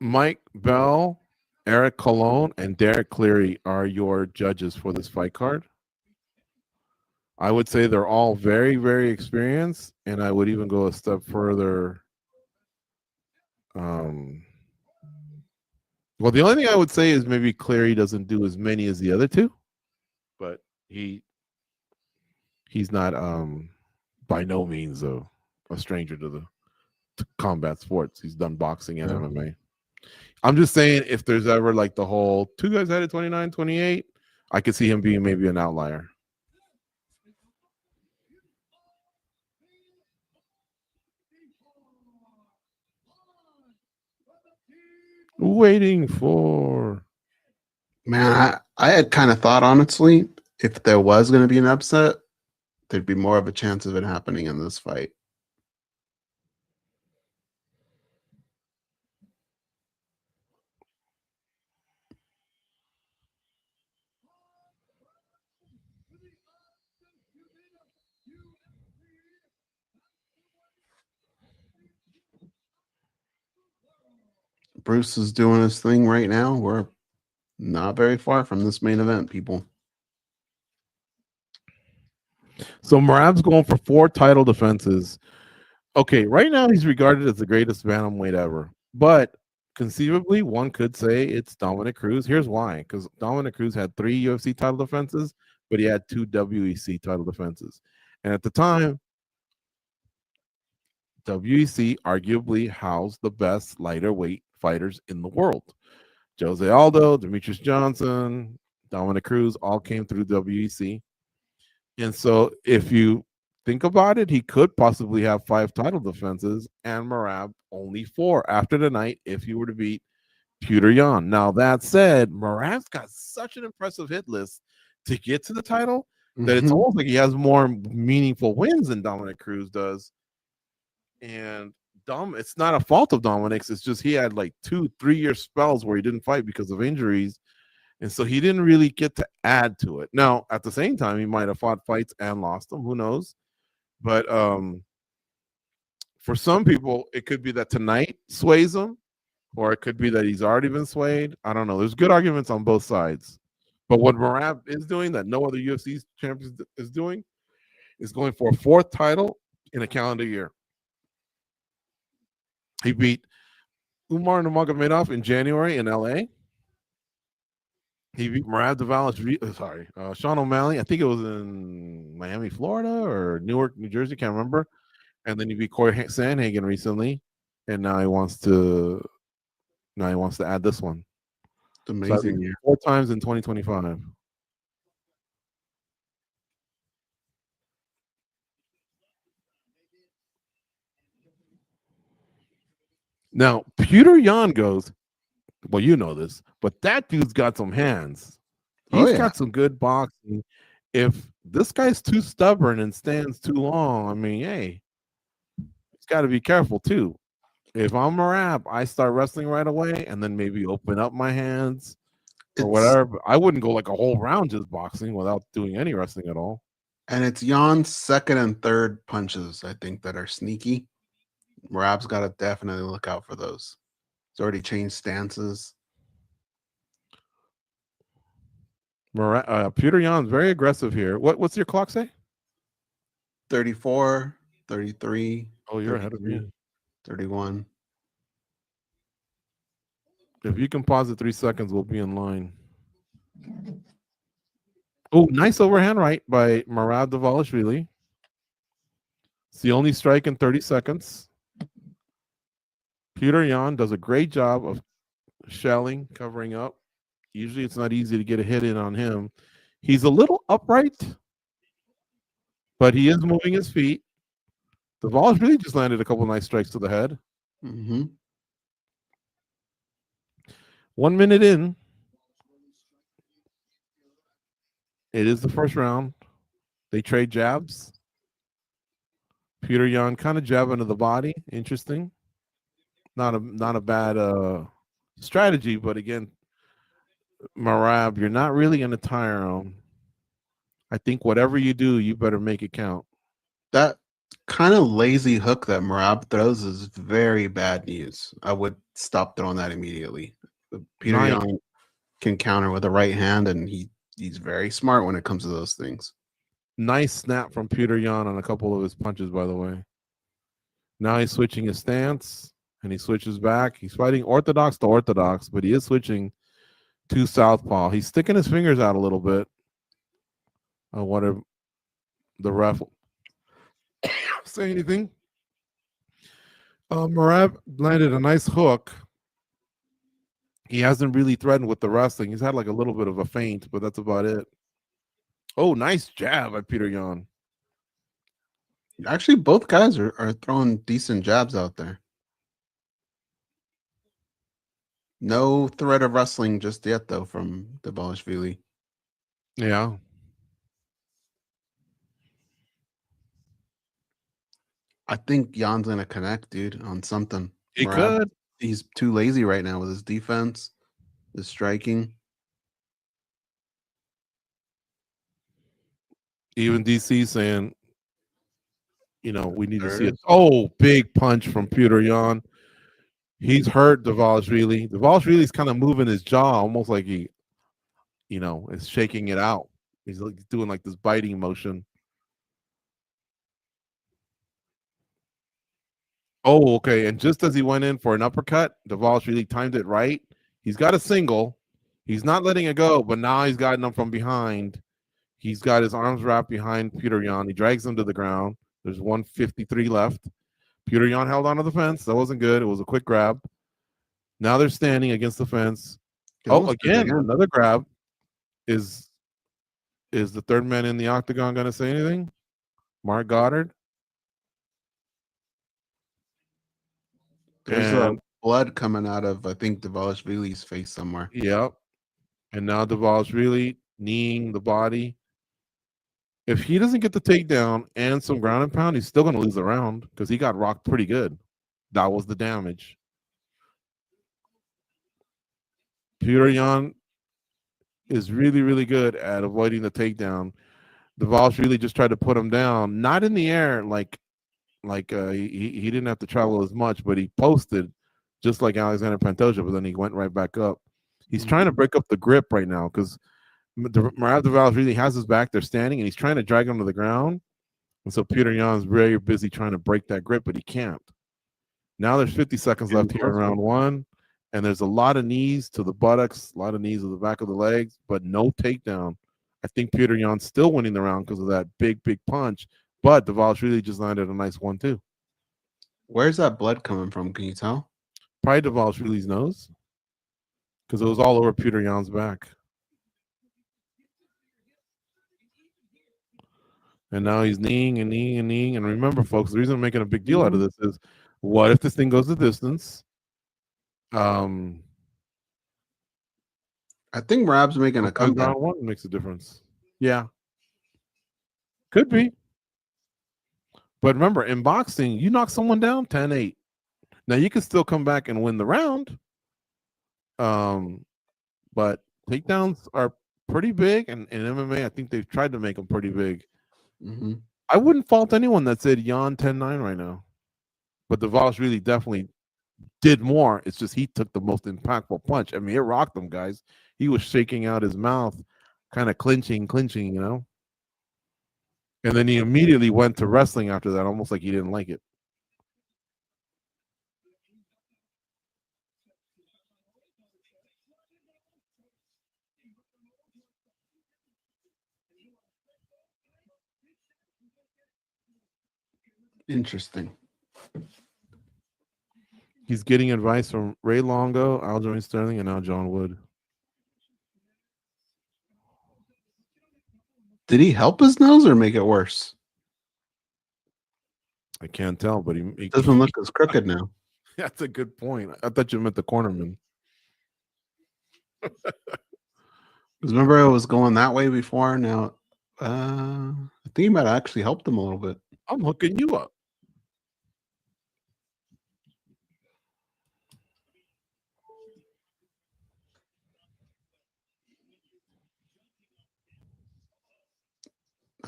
Mike Bell, Eric Colon, and Derek Cleary are your judges for this fight card. I would say they're all very, very experienced, and I would even go a step further. Well, the only thing I would say is maybe Cleary doesn't do as many as the other two, but he's not by no means a stranger to combat sports. He's done boxing and MMA. I'm just saying, if there's ever like the whole two guys had it 29, 28, I could see him being maybe an outlier. Waiting for. Man, I had kind of thought, honestly, if there was going to be an upset, there'd be more of a chance of it happening in this fight. Bruce is doing his thing right now. We're not very far from this main event, people. So Merab's going for 4 title defenses. Okay, right now he's regarded as the greatest bantamweight ever, but conceivably one could say it's Dominic Cruz. Here's why: because Dominic Cruz had 3 UFC title defenses, but he had 2 WEC title defenses, and at the time, WEC arguably housed the best lighter weight fighters in the world. Jose Aldo, Demetrius Johnson, Dominic Cruz all came through WEC. And so if you think about it, he could possibly have 5 title defenses and Merab only 4 after the night if he were to beat Petr Yan. Now, that said, Merab's got such an impressive hit list to get to the title that it's almost like he has more meaningful wins than Dominic Cruz does. And it's not a fault of Dominic's. It's just he had like 2-3 year spells where he didn't fight because of injuries. And so he didn't really get to add to it. Now, at the same time, he might have fought fights and lost them. Who knows? But for some people, it could be that tonight sways him, or it could be that he's already been swayed. I don't know. There's good arguments on both sides. But what Merab is doing that no other UFC champion is doing is going for a 4th title in a calendar year. He beat Umar Nurmagomedov in January in LA. He beat Merab Dvalishvili, Sean O'Malley. I think it was in Miami, Florida, or Newark, New Jersey. Can't remember. And then he beat Corey Sandhagen recently, and now he wants to add this one. It's amazing. So 4 times in 2025. Now, Petr Yan goes, well, you know this, but that dude's got some hands. He's got some good boxing. If this guy's too stubborn and stands too long, I mean, hey, he's got to be careful too. If I'm Merab, I start wrestling right away and then maybe open up my hands or whatever. I wouldn't go like a whole round just boxing without doing any wrestling at all. And it's Jan's 2nd and 3rd punches, I think, that are sneaky. Merab's got to definitely look out for those. He's already changed stances. Petr Yan's very aggressive here. What's your clock say? 34, 33. Oh, you're ahead of me. 31. If you can pause it 3 seconds, we'll be in line. Oh, nice overhand right by Merab Dvalishvili. It's the only strike in 30 seconds. Petr Yan does a great job of shelling, covering up. Usually it's not easy to get a hit in on him. He's a little upright, but he is moving his feet. Dvalishvili just landed a couple nice strikes to the head. 1 minute in. It is the first round. They trade jabs. Petr Yan kind of jabbing to the body. Interesting. Not a bad strategy, but again, Merab, you're not really going to tire him. I think whatever you do, you better make it count. That kind of lazy hook that Merab throws is very bad news. I would stop throwing that immediately. Petr Yan can counter with a right hand, and he's very smart when it comes to those things. Nice snap from Petr Yan on a couple of his punches, by the way. Now he's switching his stance, and he switches back. He's fighting orthodox to orthodox, but he is switching to southpaw. He's sticking his fingers out a little bit. I wonder the ref say anything. Merab landed a nice hook. He hasn't really threatened with the wrestling. He's had like a little bit of a feint, but that's about it. Oh, nice jab by Petr Yan. Actually, both guys are throwing decent jabs out there. No threat of wrestling just yet, though, from Dvalishvili. Yeah. I think Jan's gonna connect, dude, on something. He Merab, could. he's too lazy right now with his defense, his striking. Even DC saying, you know, we need to There see it it. is. Oh, big punch from Petr Yan. He's hurt Dvalishvili. Dvalishvili's kind of moving his jaw almost like he, you know, is shaking it out. He's doing like this biting motion. Oh, okay. And just as he went in for an uppercut, Dvalishvili timed it right. He's got a single. He's not letting it go, but now he's gotten him from behind. He's got his arms wrapped behind Petr Yan. He drags him to the ground. There's 153 left. Petr Yan held onto the fence. That wasn't good. It was a quick grab. Now they're standing against the fence. Oh, again, another grab. Is the third man in the octagon going to say anything? Mark Goddard? There's blood coming out of, I think, Dvalishvili's face somewhere. Yep. And now Dvalishvili kneeing the body. If he doesn't get the takedown and some ground and pound, he's still going to lose the round because he got rocked pretty good. That was the damage. Petr Yan is really, really good at avoiding the takedown. Dvalishvili just tried to put him down, not in the air like he didn't have to travel as much, but he posted just like Alexandre Pantoja, but then he went right back up. He's trying to break up the grip right now because Merab Dvalishvili has his back. They're standing, and he's trying to drag him to the ground. And so Petr Yan is very busy trying to break that grip, but he can't. Now there's 50 seconds left here in round one, and there's a lot of knees to the buttocks, a lot of knees to the back of the legs, but no takedown. I think Petr Yan's still winning the round because of that big, big punch. But Dvalishvili just landed a nice one, too. Where's that blood coming from? Can you tell? Probably Dvalishvili's nose because it was all over Petr Yan's back. And now he's kneeing and kneeing and kneeing. And remember, folks, the reason I'm making a big deal out of this is what if this thing goes the distance? I think Merab's making a comeback. Round one makes a difference. Yeah. Could be. But remember, in boxing, you knock someone down 10-8. Now, you can still come back and win the round. But takedowns are pretty big. And in MMA, I think they've tried to make them pretty big. Mm-hmm. I wouldn't fault anyone that said Yan 10-9 right now. But Dvalishvili definitely did more. It's just he took the most impactful punch. I mean, it rocked him, guys. He was shaking out his mouth, kind of clinching, you know? And then he immediately went to wrestling after that, almost like he didn't like it. Interesting. He's getting advice from Ray Longo, Aljamain Sterling, and now John Wood. Did he help his nose or make it worse? I can't tell, but he Doesn't look as crooked now. That's a good point. I thought you meant the cornerman. Because remember, it was going that way before. Now, I think he might have actually helped him a little bit. I'm hooking you up.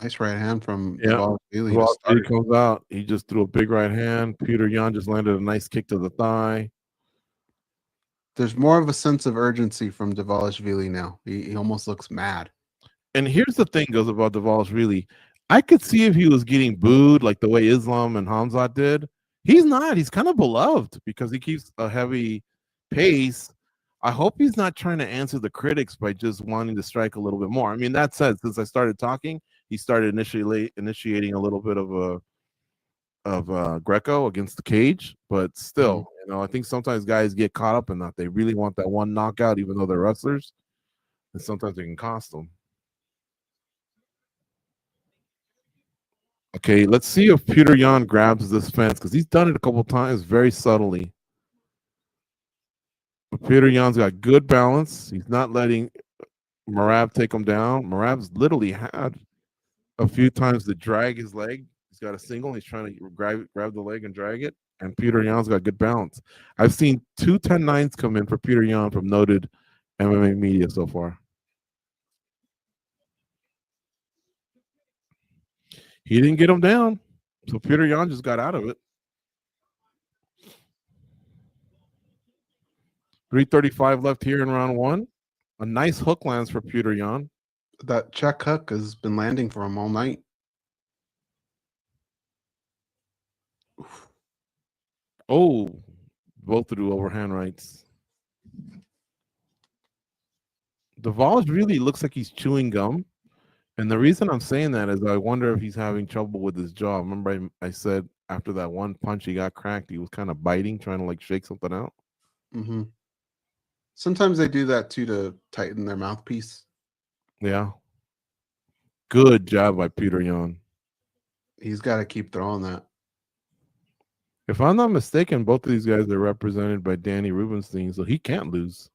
Nice right hand from Dvalishvili comes out. He just threw a big right hand. Petr Yan just landed a nice kick to the thigh. There's more of a sense of urgency from Dvalishvili now. He almost looks mad. And here's the thing goes about Dvalishvili. I could see if he was getting booed like the way Islam and Hamzat did. He's not. He's kind of beloved because he keeps a heavy pace. I hope he's not trying to answer the critics by just wanting to strike a little bit more. I mean, that said, since I started talking, he started initiating a little bit of Greco against the cage, but still, you know, I think sometimes guys get caught up in that. They really want that one knockout, even though they're wrestlers, and sometimes it can cost them. Okay, let's see if Petr Yan grabs this fence because he's done it a couple times very subtly. But Petr Yan's got good balance. He's not letting Merab take him down. Merab's literally had a few times to drag his leg. He's got a single. He's trying to grab the leg and drag it. And Petr Yan's got good balance. I've seen 2 10-9s come in for Petr Yan from noted MMA media so far. He didn't get him down, so Petr Yan just got out of it. 3:35 left here in round 1. A nice hook lands for Petr Yan. That check hook has been landing for him all night. Oh, both threw overhand rights. Dvalishvili looks like he's chewing gum. And the reason I'm saying that is I wonder if he's having trouble with his jaw. Remember I said after that one punch he got cracked, he was kind of biting, trying to like shake something out. Mm-hmm. Sometimes they do that too to tighten their mouthpiece. Yeah. Good job by Petr Yan. He's got to keep throwing that. If I'm not mistaken, both of these guys are represented by Danny Rubenstein, so he can't lose.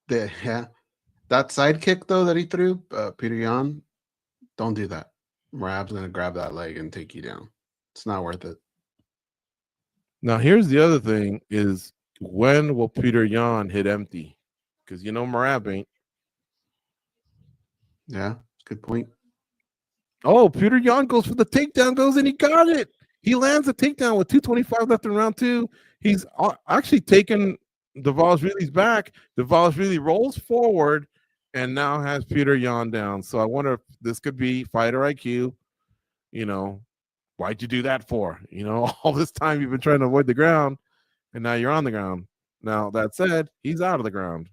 Yeah. That side kick, though, that he threw, Petr Yan, don't do that. Merab's going to grab that leg and take you down. It's not worth it. Now, here's the other thing is when will Petr Yan hit empty? Because you know Merab ain't. Yeah, good point. Oh, Petr Yan goes for the takedown, goes and he got it. He lands a takedown with 2:25 left in round 2. He's actually taken Dvalishvili's back. Dvalishvili rolls forward and now has Petr Yan down. So I wonder if this could be fighter IQ. You know, why'd you do that for? You know, all this time you've been trying to avoid the ground, and now you're on the ground. Now, that said, he's out of the ground,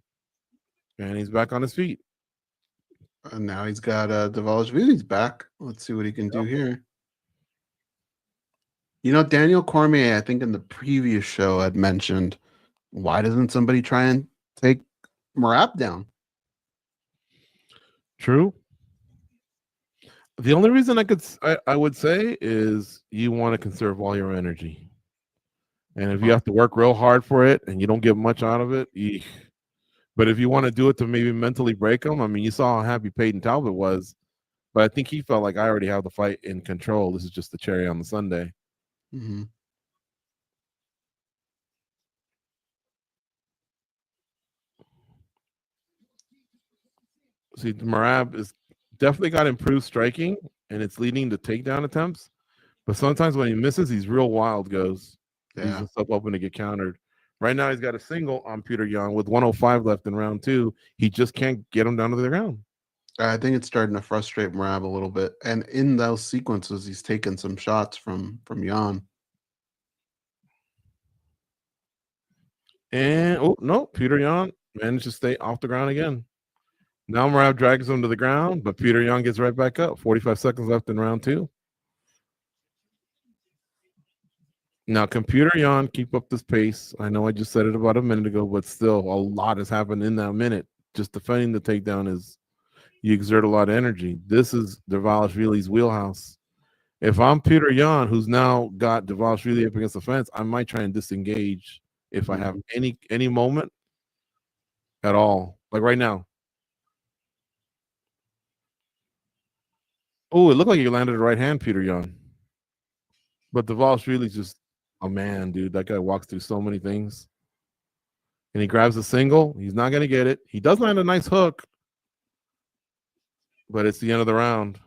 and he's back on his feet. And now he's got Dvalishvili's back. Let's see what he can do here. You know, Daniel Cormier, I think in the previous show had mentioned, why doesn't somebody try and take Merab down? True. The only reason I would say is you want to conserve all your energy. And if you have to work real hard for it and you don't get much out of it, eek. But if you want to do it to maybe mentally break them, I mean, you saw how happy Peyton Talbot was, but I think he felt like I already have the fight in control. This is just the cherry on the sundae. Mm-hmm. See, Merab is definitely got improved striking, and it's leading to takedown attempts. But sometimes when he misses, he's real wild, Goze. Yeah. He's just up open to get countered. Right now, he's got a single on Petr Yan with 105 left in round 2. He just can't get him down to the ground. I think it's starting to frustrate Merab a little bit. And in those sequences, he's taken some shots from Yan. And, oh, no, Petr Yan managed to stay off the ground again. Now Merab drags him to the ground, but Petr Yan gets right back up. 45 seconds left in round 2. Now, can Petr Yan keep up this pace? I know I just said it about a minute ago, but still a lot has happened in that minute. Just defending the takedown is you exert a lot of energy. This is Dvalishvili's wheelhouse. If I'm Petr Yan, who's now got Dvalishvili up against the fence, I might try and disengage if I have any moment at all. Like right now. Oh, it looked like he landed a right hand, Petr Yan. But Dvalishvili's just a man, dude. That guy walks through so many things. And he grabs a single. He's not going to get it. He does land a nice hook. But it's the end of the round.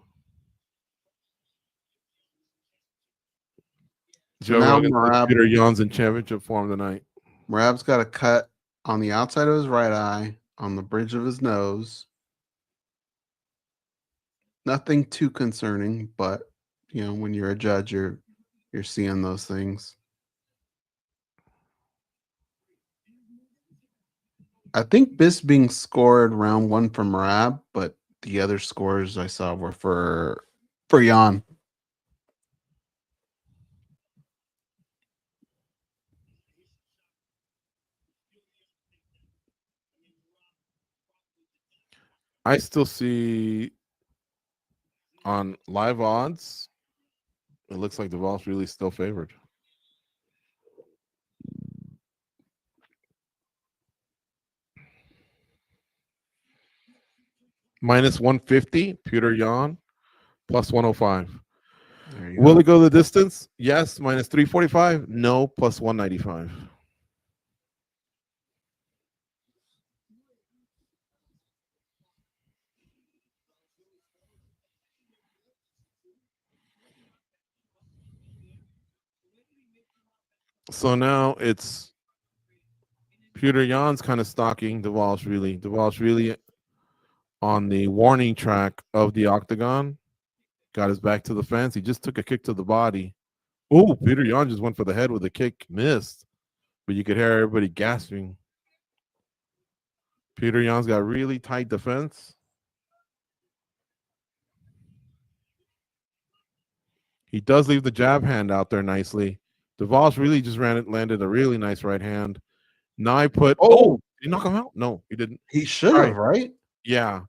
So now Petr Yan's in championship form tonight. Merab's got a cut on the outside of his right eye, on the bridge of his nose. Nothing too concerning, but you know, when you're a judge, you're seeing those things. I think Bisping scored round 1 for Merab, but the other scores I saw were for Yan. I still see on live odds, it looks like Dvalishvili still favored. Minus 150, Petr Yan. Plus 105. There you Will go. it go the distance? Yes. Minus 345. No. Plus 195. So now it's Petr Yan's kind of stalking Dvalishvili. Dvalishvili on the warning track of the octagon. Got his back to the fence. He just took a kick to the body. Oh, Petr Yan just went for the head with a kick. Missed. But you could hear everybody gasping. Petr Yan's got really tight defense. He does leave the jab hand out there nicely. Dvalishvili just landed a really nice right hand. Now I put. Oh, did he knock him out? No, he didn't. He should have, right? Yeah.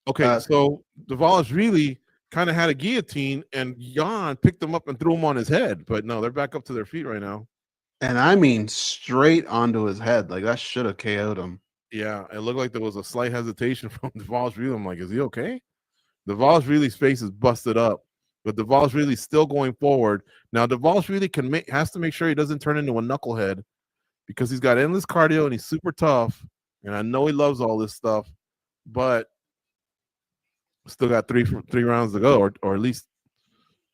Okay, so Dvalishvili kind of had a guillotine, and Yan picked him up and threw him on his head. But no, they're back up to their feet right now. And I mean, straight onto his head. Like, that should have KO'd him. Yeah, it looked like there was a slight hesitation from Dvalishvili. I'm like, is he okay? Dvalishvili's face is busted up, but Dvalishvili's still going forward. Now, Dvalishvili has to make sure he doesn't turn into a knucklehead because he's got endless cardio and he's super tough. And I know he loves all this stuff, but still got three rounds to go, or at least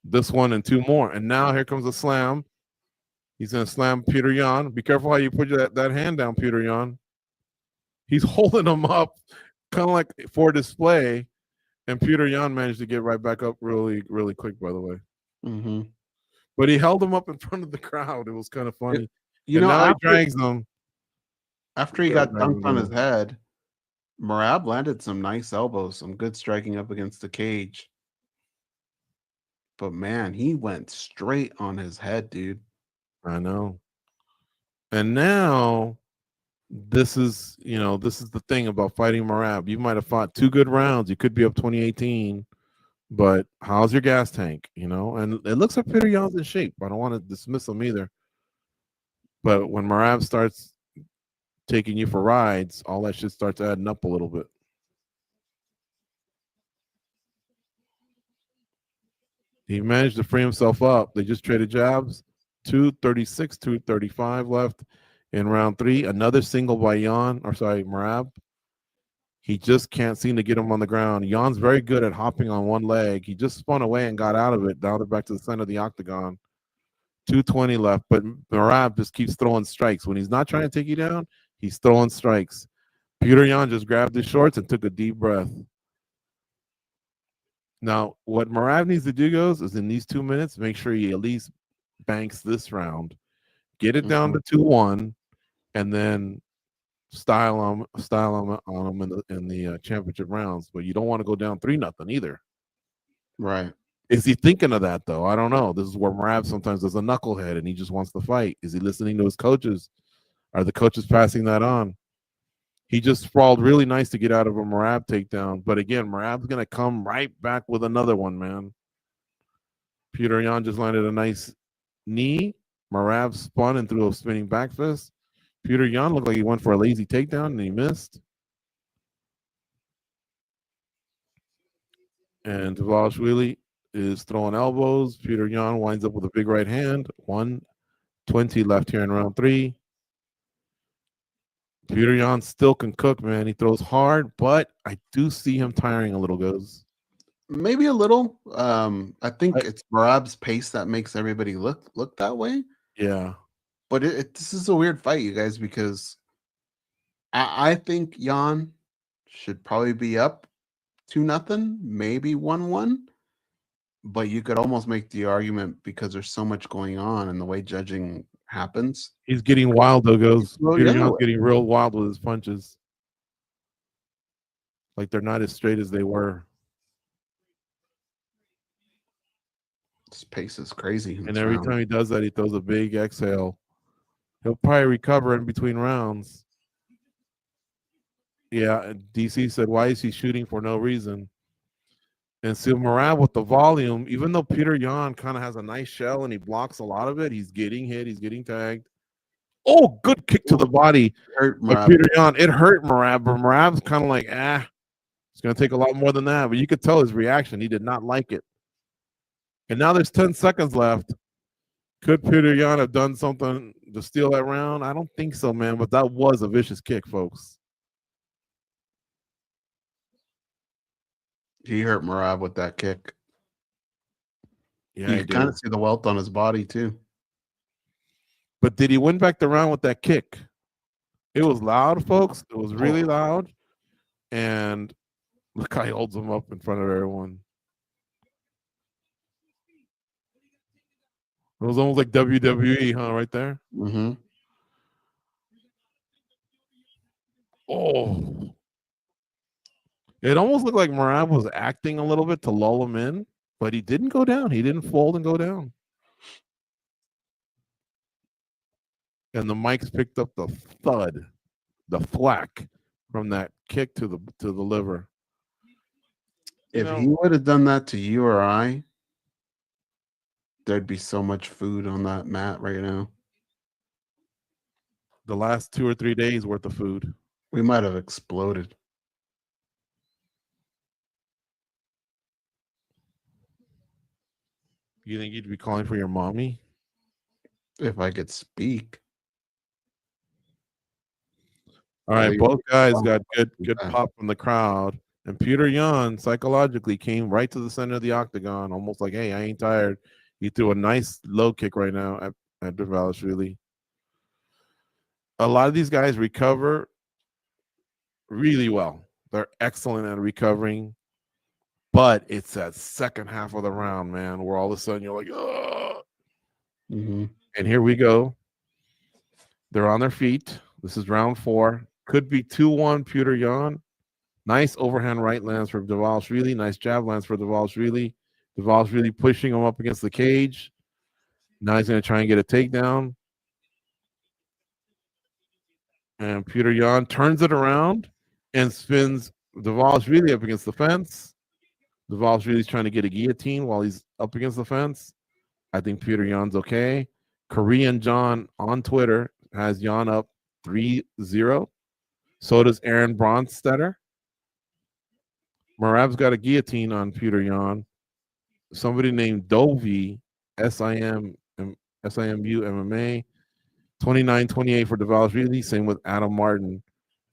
this one and two more. And now here comes a slam. He's going to slam Petr Yan. Be careful how you put that hand down, Petr Yan. He's holding him up kind of like for display. And Petr Yan managed to get right back up really, really quick, by the way. Mm-hmm. But he held him up in front of the crowd. It was kind of funny. You know, now he drags them. After he got dunked on his head, Merab landed some nice elbows, some good striking up against the cage. But man, he went straight on his head, dude. I know. And now this is the thing about fighting Merab. You might have fought 2 good rounds. You could be up 2018, but how's your gas tank? And it looks like Petr Yan's in shape. I don't want to dismiss him either. But when Merab starts taking you for rides, all that shit starts adding up a little bit. He managed to free himself up. They just traded jabs. 236, 235 left in round 3. Another single by Merab. He just can't seem to get him on the ground. Yan's very good at hopping on one leg. He just spun away and got out of it, down it back to the center of the octagon. 220 left, but Merab just keeps throwing strikes. When he's not trying to take you down, he's throwing strikes. Petr Yan just grabbed his shorts and took a deep breath. Now, what Merab needs to do, Goze, is in these 2 minutes, make sure he at least banks this round, get it down to 2-1, and then style him on him in the championship rounds. But you don't want to go down 3-0 either. Right. Is he thinking of that, though? I don't know. This is where Merab sometimes is a knucklehead and he just wants to fight. Is he listening to his coaches? Are the coaches passing that on? He just sprawled really nice to get out of a Merab takedown. But again, Merab's going to come right back with another one, man. Petr Yan just landed a nice knee. Merab spun and threw a spinning back fist. Petr Yan looked like he went for a lazy takedown and he missed. And Dvalishvili is throwing elbows. Petr Yan winds up with a big right hand. 120 left here in round 3. Petr Yan still can cook, man. He throws hard, but I do see him tiring a little, Goze. Maybe a little. I think it's Merab's pace that makes everybody look that way. Yeah. But this is a weird fight, you guys, because I think Yan should probably be up 2-0, maybe 1-1. But you could almost make the argument because there's so much going on and the way judging happens. He's getting wild, though, Goze. Petr Yan's Yeah. getting real wild with his punches. Like they're not as straight as they were. This pace is crazy. And every time he does that, he throws a big exhale. He'll probably recover in between rounds. Yeah, DC said, why is he shooting for no reason? And see, Merab with the volume, even though Petr Yan kind of has a nice shell and he blocks a lot of it, he's getting hit, he's getting tagged. Oh, good kick to the body. Hurt But Merab. Petr Yan, it hurt Merab, but Merab's kind of like, It's going to take a lot more than that, but you could tell his reaction. He did not like it. And now there's 10 seconds left. Could Petr Yan have done something to steal that round? I don't think so, man, but that was a vicious kick, folks. He hurt Merab with that kick. Yeah, you kind of see the welt on his body, too. But did he win back the round with that kick? It was loud, folks. It was really loud. And look how he holds him up in front of everyone. It was almost like WWE, huh, right there? Mm-hmm. Oh. It almost looked like Merab was acting a little bit to lull him in, but he didn't go down. He didn't fold and go down. And the mics picked up the thud, the thwack from that kick to the liver. If he would have done that to you or I, there'd be so much food on that mat right now. The last 2 or 3 days worth of food. We might have exploded. You think you'd be calling for your mommy? If I could speak. All right, both guys got good pop from the crowd. And Petr Yan psychologically came right to the center of the octagon, almost like, hey, I ain't tired. He threw a nice low kick right now at Dvalishvili. A lot of these guys recover really well. They're excellent at recovering. But it's that second half of the round, man, where all of a sudden you're like, oh. Mm-hmm. And here we go. They're on their feet. This is round 4. Could be 2-1 Petr Yan. Nice overhand right lands for Dvalishvili. Nice jab lands for Dvalishvili. Dvalishvili pushing him up against the cage. Now he's going to try and get a takedown. And Petr Yan turns it around and spins Dvalishvili up against the fence. Dvalishvili's trying to get a guillotine while he's up against the fence. I think Petr Yan's okay. Korean John on Twitter has Yan up 3-0. So does Aaron Bronstetter. Merab's got a guillotine on Petr Yan. Somebody named Dovi, SIMU MMA, 29-28 for Dvalishvili. Same with Adam Martin.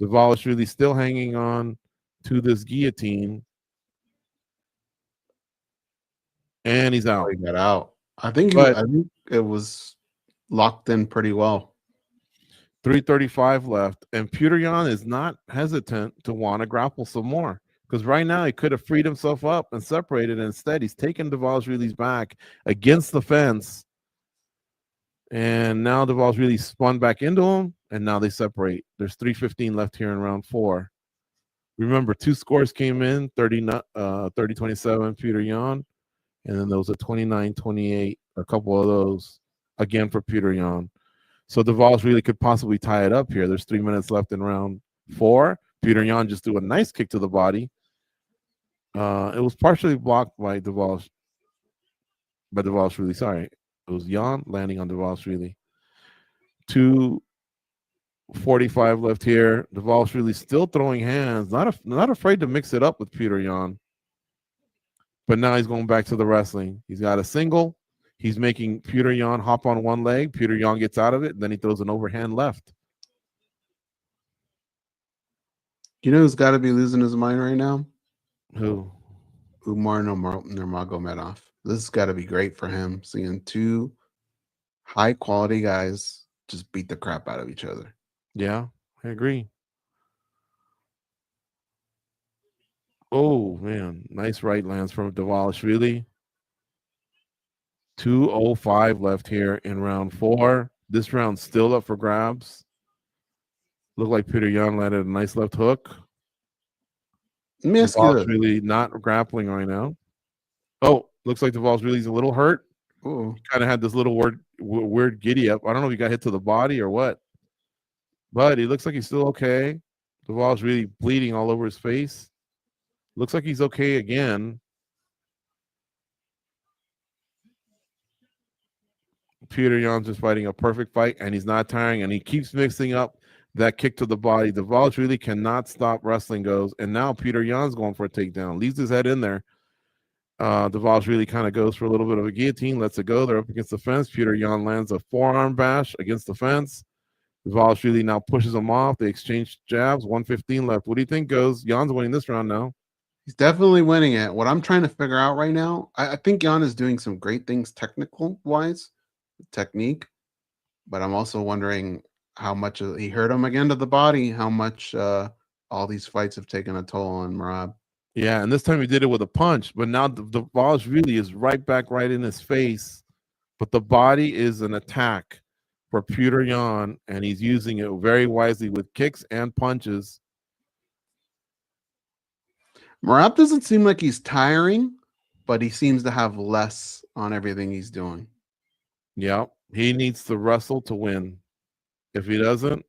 Dvalishvili still hanging on to this guillotine. And he's out. He got out. I think it was locked in pretty well. 3:35 left, and Petr Yan is not hesitant to want to grapple some more, because right now he could have freed himself up and separated. Instead, he's taken Dvalishvili's back against the fence, and now Dvalishvili spun back into him, and now they separate. There's 3:15 left here in round 4. Remember, 2 scores came in, 30-27 Petr Yan, and then there was a 29-28, a couple of those again for Petr Yan. So Dvalishvili could possibly tie it up here. There's 3 minutes left in round 4. Petr Yan just threw a nice kick to the body. It was partially blocked by Dvalishvili. Sorry, it was Yan landing on Dvalishvili. 2:45 left here. Dvalishvili still throwing hands, not afraid to mix it up with Petr Yan. But now he's going back to the wrestling. He's got a single. He's making Petr Yan hop on one leg. Petr Yan gets out of it, and then he throws an overhand left. You know who's got to be losing his mind right now? Who? Umar Nurmagomedov. This has got to be great for him, seeing 2 high-quality guys just beat the crap out of each other. Yeah, I agree. Oh, man. Nice right lands from Dvalishvili. 2:05 left here in round 4. This round's still up for grabs. Looked like Petr Yan landed a nice left hook. Dvalishvili not grappling right now. Oh, looks like Dvalishvili's a little hurt. Ooh. He kind of had this little weird giddy up. I don't know if he got hit to the body or what. But he looks like he's still okay. Dvalishvili bleeding all over his face. Looks like he's okay again. Petr Yan's just fighting a perfect fight, and he's not tiring, and he keeps mixing up That kick to the body. Dvalishvili cannot stop wrestling Goze. And now Petr Yan's going for a takedown. Leaves his head in there. Dvalishvili kind of goes for a little bit of a guillotine, lets it go. They're up against the fence. Petr Yan lands a forearm bash against the fence. Dvalishvili now pushes him off. They exchange jabs. 1:15 left. What do you think, Goze? Yan's winning this round now. He's definitely winning it. What I'm trying to figure out right now, I think Yan is doing some great things technical-wise, technique, but I'm also wondering how much he hurt him again to the body, how much all these fights have taken a toll on Merab. Yeah, and this time he did it with a punch, but now the Dvalishvili is right back right in his face, but the body is an attack for Petr Yan, and he's using it very wisely with kicks and punches. Merab doesn't seem like he's tiring, but he seems to have less on everything he's doing. Yeah, he needs to wrestle to win. If he doesn't,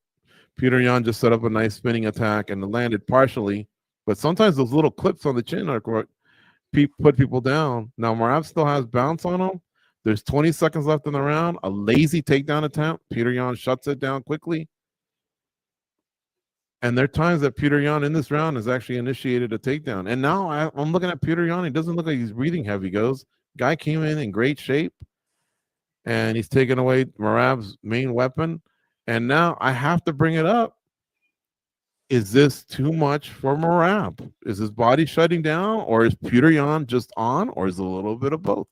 Petr Yan just set up a nice spinning attack and landed partially. But sometimes those little clips on the chin are put people down. Now Merab still has bounce on him. There's 20 seconds left in the round. A lazy takedown attempt. Petr Yan shuts it down quickly. And there are times that Petr Yan in this round has actually initiated a takedown. And now I'm looking at Petr Yan. He doesn't look like he's breathing heavy. Goes. Guy came in great shape. And he's taken away Merab's main weapon. And now I have to bring it up. Is this too much for Merab? Is his body shutting down, or is Petr Yan just on, or is it a little bit of both?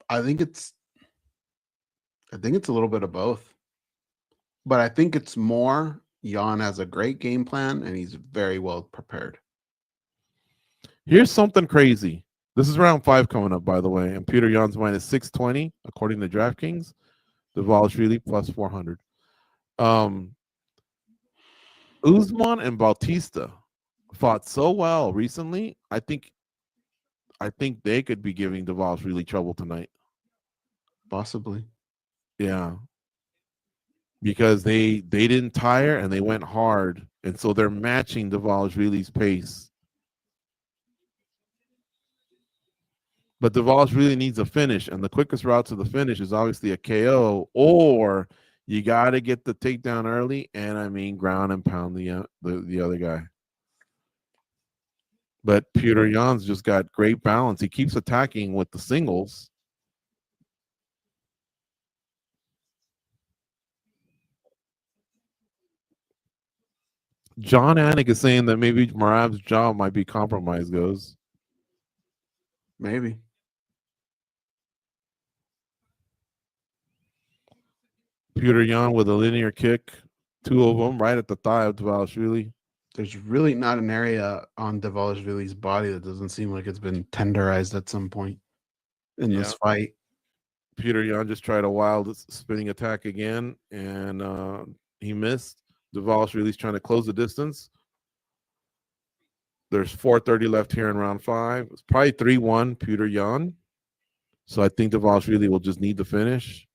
I think it's a little bit of both. But I think it's more Yan has a great game plan and he's very well prepared. Here's something crazy. This is round 5 coming up, by the way, and Petr Yan's minus 620 according to DraftKings. Dvalishvili plus 400. Usman and Bautista fought so well recently. I think they could be giving Dvalishvili trouble tonight. Possibly. Yeah. Because they didn't tire and they went hard. And so they're matching Dvalishvili's pace. But Dvalishvili needs a finish, and the quickest route to the finish is obviously a KO, or you got to get the takedown early, and I mean ground and pound the other guy. But Petr Yan's just got great balance. He keeps attacking with the singles. John Anik is saying that maybe Merab's jaw might be compromised, Goze. Maybe. Petr Yan with a linear kick, 2 of them right at the thigh of Dvalishvili. There's really not an area on Dvalishvili's body that doesn't seem like it's been tenderized at some point in this fight. Petr Yan just tried a wild spinning attack again, and he missed. Dvalishvili's trying to close the distance. There's 4:30 left here in round 5. It's probably 3-1 Petr Yan. So I think Dvalishvili will just need the finish.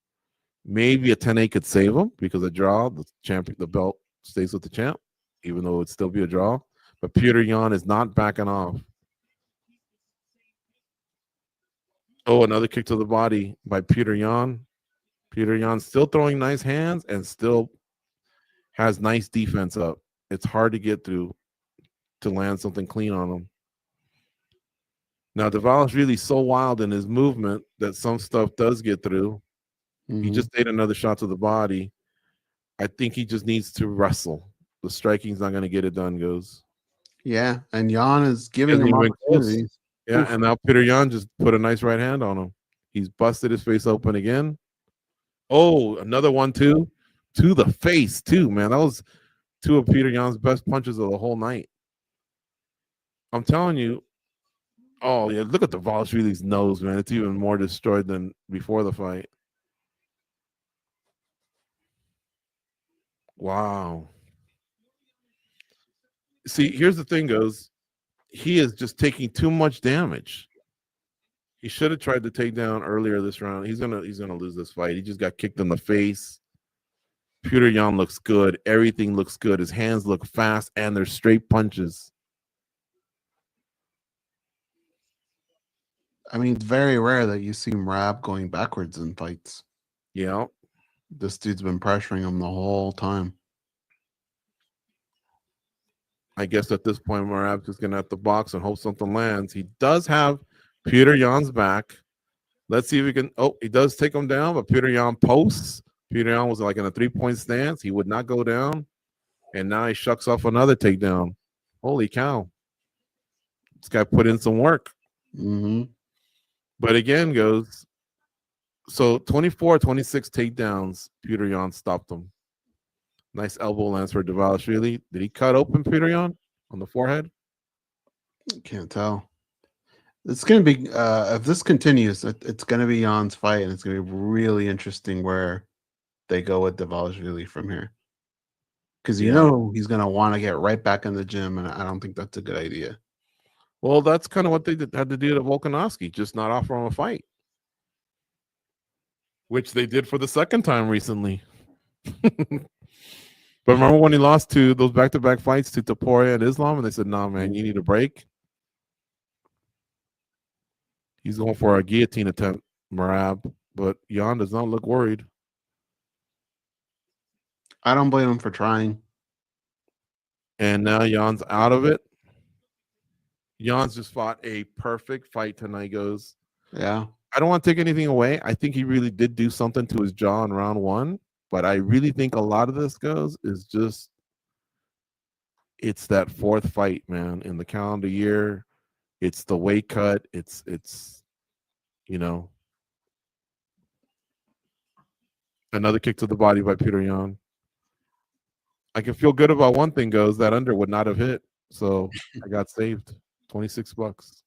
Maybe a 10-8 could save him because a draw, the belt stays with the champ, even though it would still be a draw. But Petr Yan is not backing off. Oh, another kick to the body by Petr Yan. Petr Yan still throwing nice hands and still has nice defense up. It's hard to get through to land something clean on him. Now, Dvalishvili's so wild in his movement that some stuff does get through. He just ate another shot to the body. I think he just needs to wrestle. The striking's not going to get it done, Goze. Yeah, and Yan is giving him opportunities. Yeah, Oof. and now Petr Yan just put a nice right hand on him. He's busted his face open again. Oh, another one, too. To the face, too, man. That was 2 of Petr Yan's best punches of the whole night. I'm telling you. Oh, yeah, look at Dvalishvili's nose, man. It's even more destroyed than before the fight. Wow. See, here's the thing, Goze. He is just taking too much damage. He should have tried to take down earlier this round. He's gonna lose this fight. He just got kicked in the face. Petr Yan looks good. Everything looks good. His hands look fast, and they're straight punches. I mean, it's very rare that you see Merab going backwards in fights. Yeah. This dude's been pressuring him the whole time. I guess at this point, Merab's just gonna have to box and hope something lands. He does have Petr Yan's back. Let's see if he can. Oh, he does take him down, but Petr Yan posts. Petr Yan was like in a 3-point stance. He would not go down, and now he shucks off another takedown. Holy cow! This guy put in some work. Mm-hmm. But again, goes so 24, 26 takedowns. Petr Yan stopped him. Nice elbow lands for Dvalishvili. Did he cut open Petr Yan on the forehead? Can't tell. It's going to be, if this continues, it's going to be Jan's fight, and it's going to be really interesting where they go with Dvalishvili from here. Because you know he's going to want to get right back in the gym, and I don't think that's a good idea. Well, that's kind of what they had to do to Volkanovski, just not offer him a fight. Which they did for the second time recently. But remember when he lost to those back-to-back fights to Taporia and Islam, and they said, "Nah, man, you need a break." He's going for a guillotine attempt, Merab, but Yan does not look worried. I don't blame him for trying. And now Jan's out of it. Jan's just fought a perfect fight tonight, goes. Yeah. I don't want to take anything away. I think he really did do something to his jaw in round one. But I really think a lot of this goes is just it's that fourth fight, man, in the calendar year. It's the weight cut. It's you know, another kick to the body by Petr Yan. I can feel good about one thing, goes that under would not have hit. So I got saved. $26.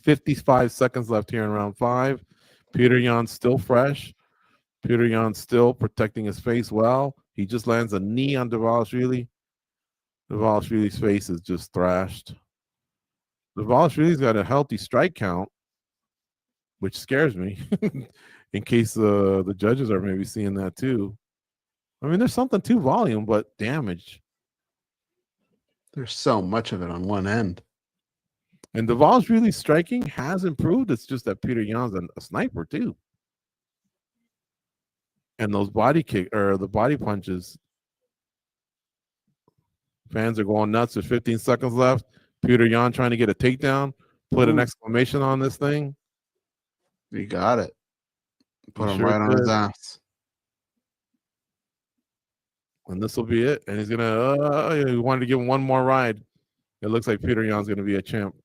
55 seconds left here in round 5. Petr Yan still fresh. Petr Yan still protecting his face well. He just lands a knee on Dvalishvili. Dvalishvili's face is just thrashed. Dvalishvili's got a healthy strike count, which scares me in case the judges are maybe seeing that too. I mean, there's something to volume, but damage. There's so much of it on one end. And Dvalishvili's striking has improved. It's just that Petr Yan's a sniper too. And those body kick or the body punches. Fans are going nuts. There's 15 seconds left. Petr Yan trying to get a takedown. Put an exclamation on this thing. You got it. Put him Sure right on his ass. And this will be it. And he's gonna. He wanted to give him one more ride. It looks like Petr Yan's gonna be a champ.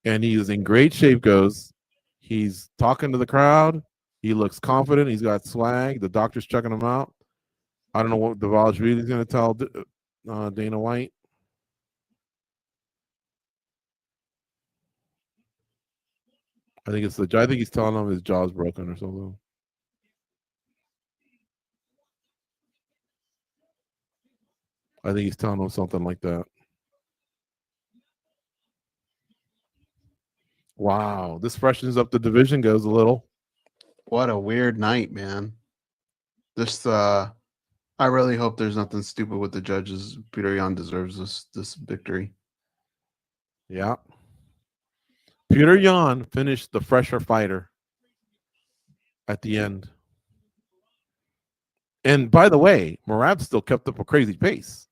And he is in great shape, goes. He's talking to the crowd. He looks confident. He's got swag. The doctor's checking him out. I don't know what Dvalishvili is going to tell Dana White. I think he's telling him his jaw's broken or something. I think he's telling him something like that. Wow, this freshens up the division, goes a little. What a weird night, man. This I really hope there's nothing stupid with the judges. Petr Yan deserves this victory. Yeah. Petr Yan finished the fresher fighter at the end. And by the way, Merab still kept up a crazy pace.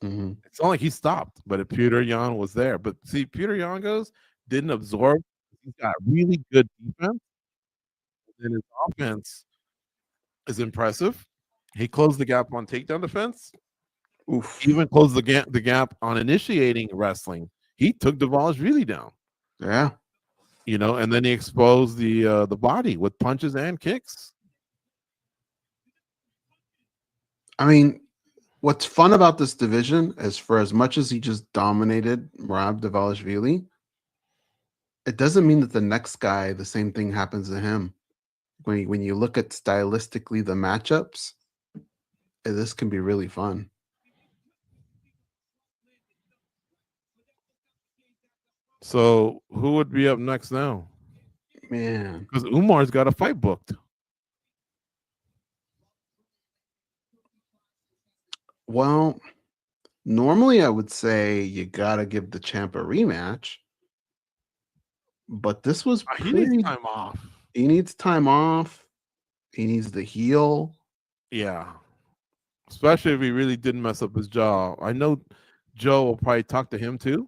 Mm-hmm. It's not like he stopped, but Petr Yan was there. But see, Petr Yan didn't absorb. He's got really good defense. And his offense is impressive. He closed the gap on takedown defense. Oof. He even closed the gap on initiating wrestling. He took Dvalishvili down. Yeah. You know, and then he exposed the body with punches and kicks. I mean, what's fun about this division is for as much as he just dominated Merab Dvalishvili, it doesn't mean that the next guy, the same thing happens to him. When you look at stylistically the matchups, this can be really fun. So who would be up next now? Man. Because Umar's got a fight booked. Well, normally I would say you got to give the champ a rematch. But this was He needs time off. He needs time off. He needs the heal. Yeah. Especially if he really didn't mess up his jaw. I know Joe will probably talk to him too.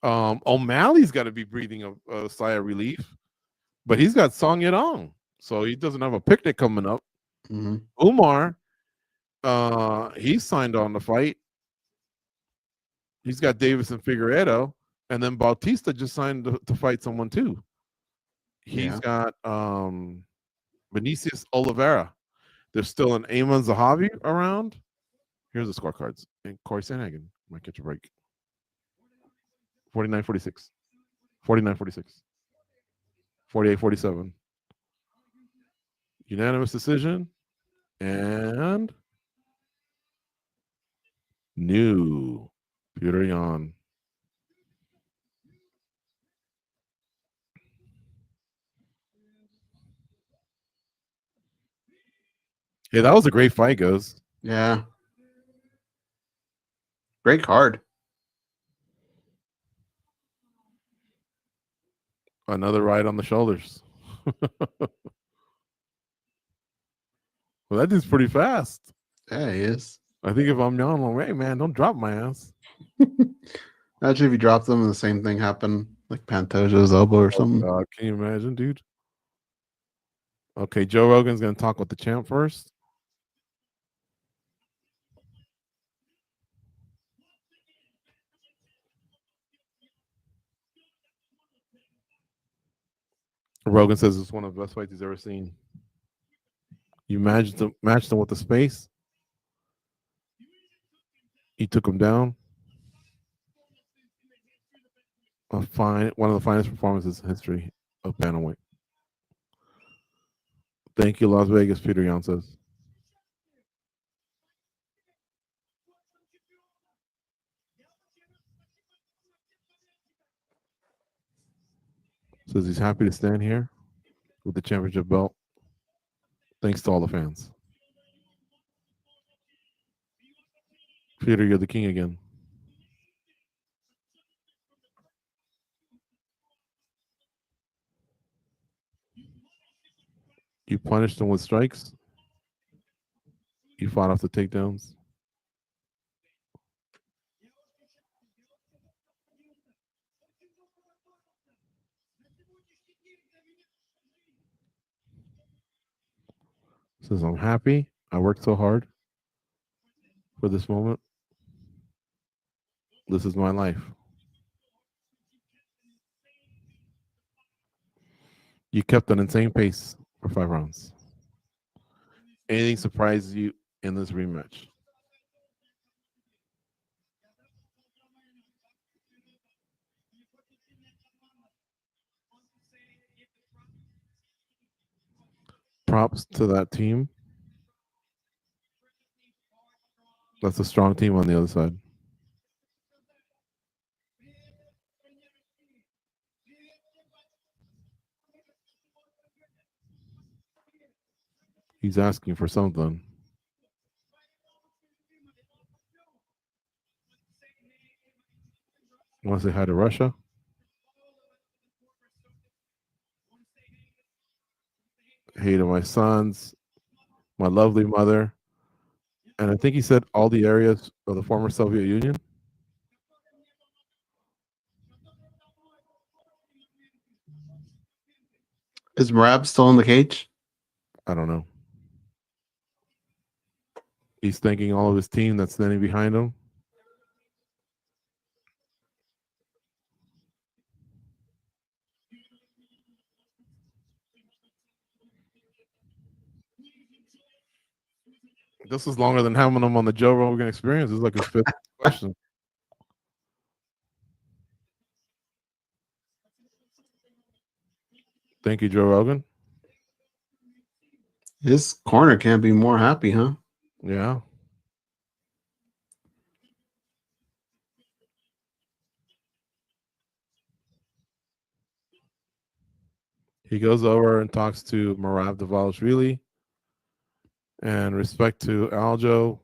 O'Malley's got to be breathing a sigh of relief, but he's got Song Yadong, so he doesn't have a picnic coming up. Mm-hmm. Umar, he's signed on to fight. He's got Davis and Figueiredo, and then Bautista just signed to fight someone too. He's got Vinicius Oliveira. There's still an Ayman Zahavi around. Here's the scorecards. And Corey Sandhagen might catch a break. 49-46. 49-46. 48-47. Unanimous decision. And new Peter Yan. Yeah, that was a great fight, Goze. Yeah. Great card. Another ride on the shoulders. Well, that dude's pretty fast. Yeah, he is. I think if I'm young, I'm like, hey, man, don't drop my ass. Imagine if you dropped them and the same thing happened, like Pantoja's elbow or something. God, can you imagine, dude? Okay, Joe Rogan's going to talk with the champ first. Rogan says it's one of the best fights he's ever seen. You matched them with the space. He took him down. One of the finest performances in history of Bantamweight. Thank you, Las Vegas, Peter Yan says. Says he's happy to stand here with the championship belt. Thanks to all the fans. Peter, you're the king again. You punished him with strikes. You fought off the takedowns. Says, I'm happy. I worked so hard for this moment. This is my life. You kept an insane pace for 5 rounds. Anything surprises you in this rematch? Props to that team. That's a strong team on the other side. He's asking for something. Want to say hi to Russia? Hey to my sons, my lovely mother, and I think he said all the areas of the former Soviet Union. Is Merab still in the cage? I don't know. He's thanking all of his team that's standing behind him. This is longer than having him on the Joe Rogan Experience. This is like his 5th question. Thank you, Joe Rogan. His corner can't be more happy, huh? Yeah. He goes over and talks to Merab Dvalishvili and respect to Aljo.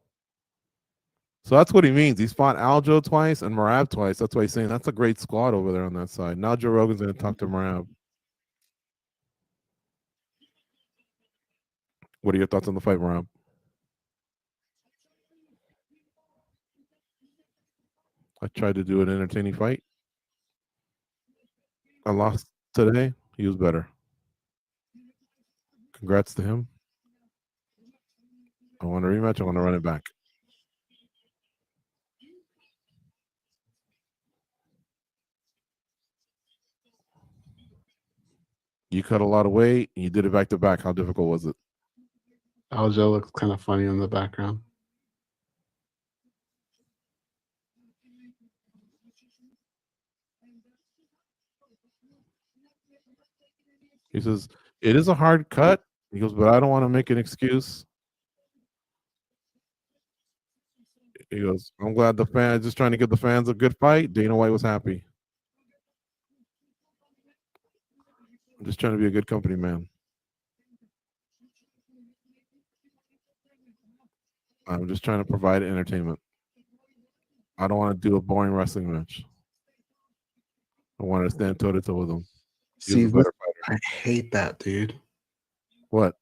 So that's what he means. He's fought Aljo twice and Merab twice. That's why he's saying that's a great squad over there on that side. Now Joe Rogan's going to talk to Merab. What are your thoughts on the fight, Merab? I tried to do an entertaining fight. I lost today. He was better. Congrats to him. I want a rematch. I want to run it back. You cut a lot of weight and you did it back to back. How difficult was it? Aljo looks kind of funny in the background. He says, it is a hard cut. He goes, but I don't want to make an excuse. He goes, I'm glad the fans, just trying to give the fans a good fight. Dana White was happy. I'm just trying to be a good company man. I'm just trying to provide entertainment. I don't want to do a boring wrestling match. I want to stand toe to toe with him. See, I hate that, dude. What?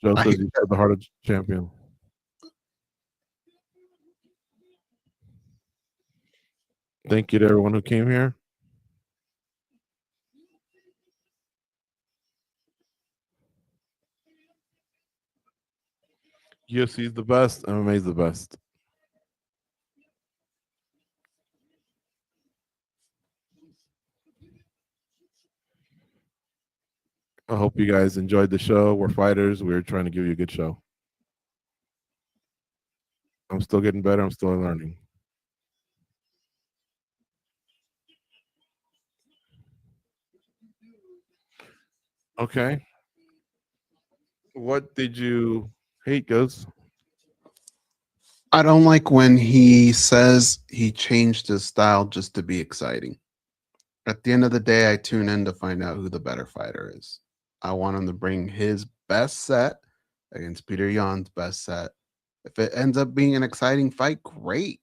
Joe says you had the heart of champion. Thank you to everyone who came here. UFC is the best. MMA is the best. I hope you guys enjoyed the show. We're fighters. We're trying to give you a good show. I'm still getting better. I'm still learning. Okay. What did you hate, Goze? I don't like when he says he changed his style just to be exciting. At the end of the day, I tune in to find out who the better fighter is. I want him to bring his best set against Petr Yan's best set. If it ends up being an exciting fight, great.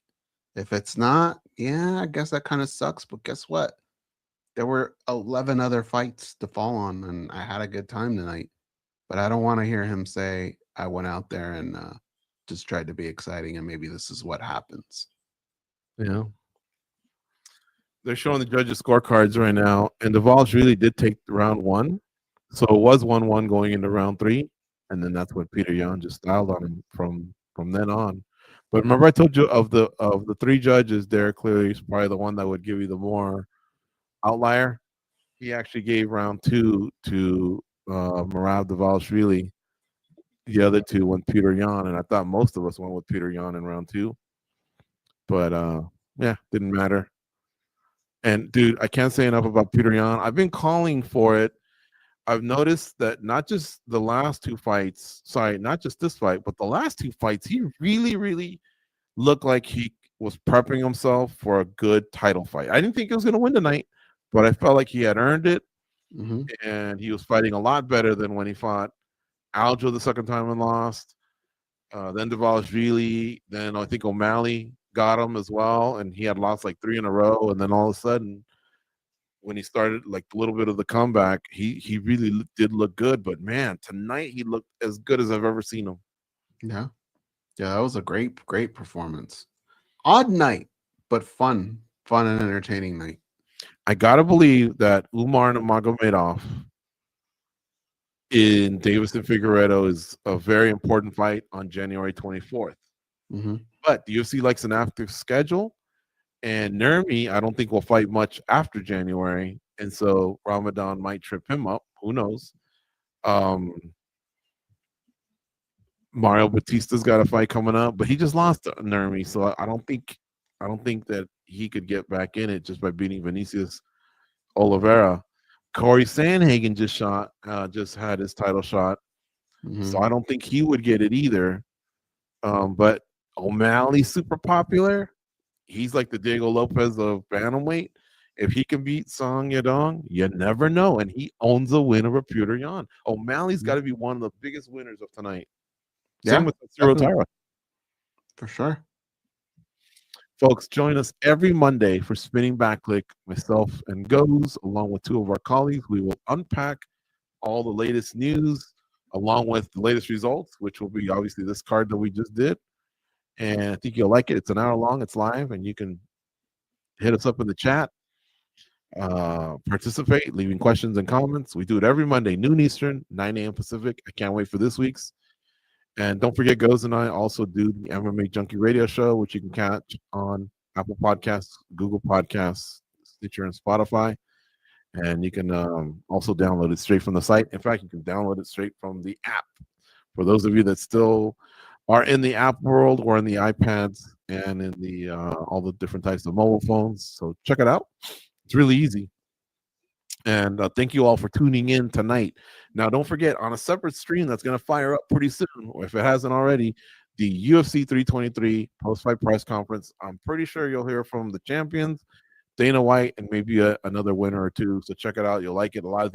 If it's not, yeah, I guess that kind of sucks. But guess what? There were 11 other fights to fall on, and I had a good time tonight. But I don't want to hear him say, I went out there and just tried to be exciting, and maybe this is what happens. Yeah. They're showing the judges' scorecards right now, and Dvalishvili did take round one. So it was 1-1 going into round 3, and then that's when Petr Yan just styled on him from then on. But remember, I told you of the 3 judges, Derek clearly is probably the one that would give you the more outlier. He actually gave round 2 to Merab Dvalishvili. The other 2 went Petr Yan, and I thought most of us went with Petr Yan in round 2. But yeah, didn't matter. And dude, I can't say enough about Petr Yan. I've been calling for it. I've noticed that not just the last 2 fights, not just this fight, but the last 2 fights, he really, really looked like he was prepping himself for a good title fight. I didn't think he was going to win tonight, but I felt like he had earned it, and he was fighting a lot better than when he fought Aljo the second time and lost, then Dvalishvili, then I think O'Malley got him as well, and he had lost like 3 in a row, and then all of a sudden, when he started like a little bit of the comeback, he really did look good. But man, tonight he looked as good as I've ever seen him. Yeah, that was a great performance. Odd night, but fun and entertaining night. I gotta believe that Umar Nurmagomedov in Davis and Figueiredo is a very important fight on January 24th. But the UFC likes an active schedule. And Nurmi, I don't think will fight much after January, and so Ramadan might trip him up. Who knows? Mario Batista's got a fight coming up, but he just lost to Nurmi, so I don't think that he could get back in it just by beating Vinicius Oliveira. Corey Sandhagen just had his title shot, so I don't think he would get it either. But O'Malley's super popular. He's like the Diego Lopez of Bantamweight. If he can beat Song Yadong, you never know. And he owns a win over Petr Yan. O'Malley's got to be one of the biggest winners of tonight. Same with Tatsuro Taira. For sure. Folks, join us every Monday for Spinning Backlick. Myself and Goze, along with 2 of our colleagues, we will unpack all the latest news along with the latest results, which will be obviously this card that we just did. And I think you'll like it. It's an hour long. It's live, and you can hit us up in the chat, participate, leaving questions and comments. We do it every Monday, noon Eastern, 9 a.m. Pacific. I can't wait for this week's. And don't forget, Goze and I also do the MMA Junkie Radio Show, which you can catch on Apple Podcasts, Google Podcasts, Stitcher, and Spotify. And you can also download it straight from the site. In fact, you can download it straight from the app. For those of you that still are in the app world or in the iPads and in the all the different types of mobile phones. So check it out. It's really easy. And thank you all for tuning in tonight. Now, don't forget, on a separate stream that's going to fire up pretty soon, or if it hasn't already, the UFC 323 post-fight press conference. I'm pretty sure you'll hear from the champions, Dana White, and maybe another winner or two. So check it out. You'll like it. A lot of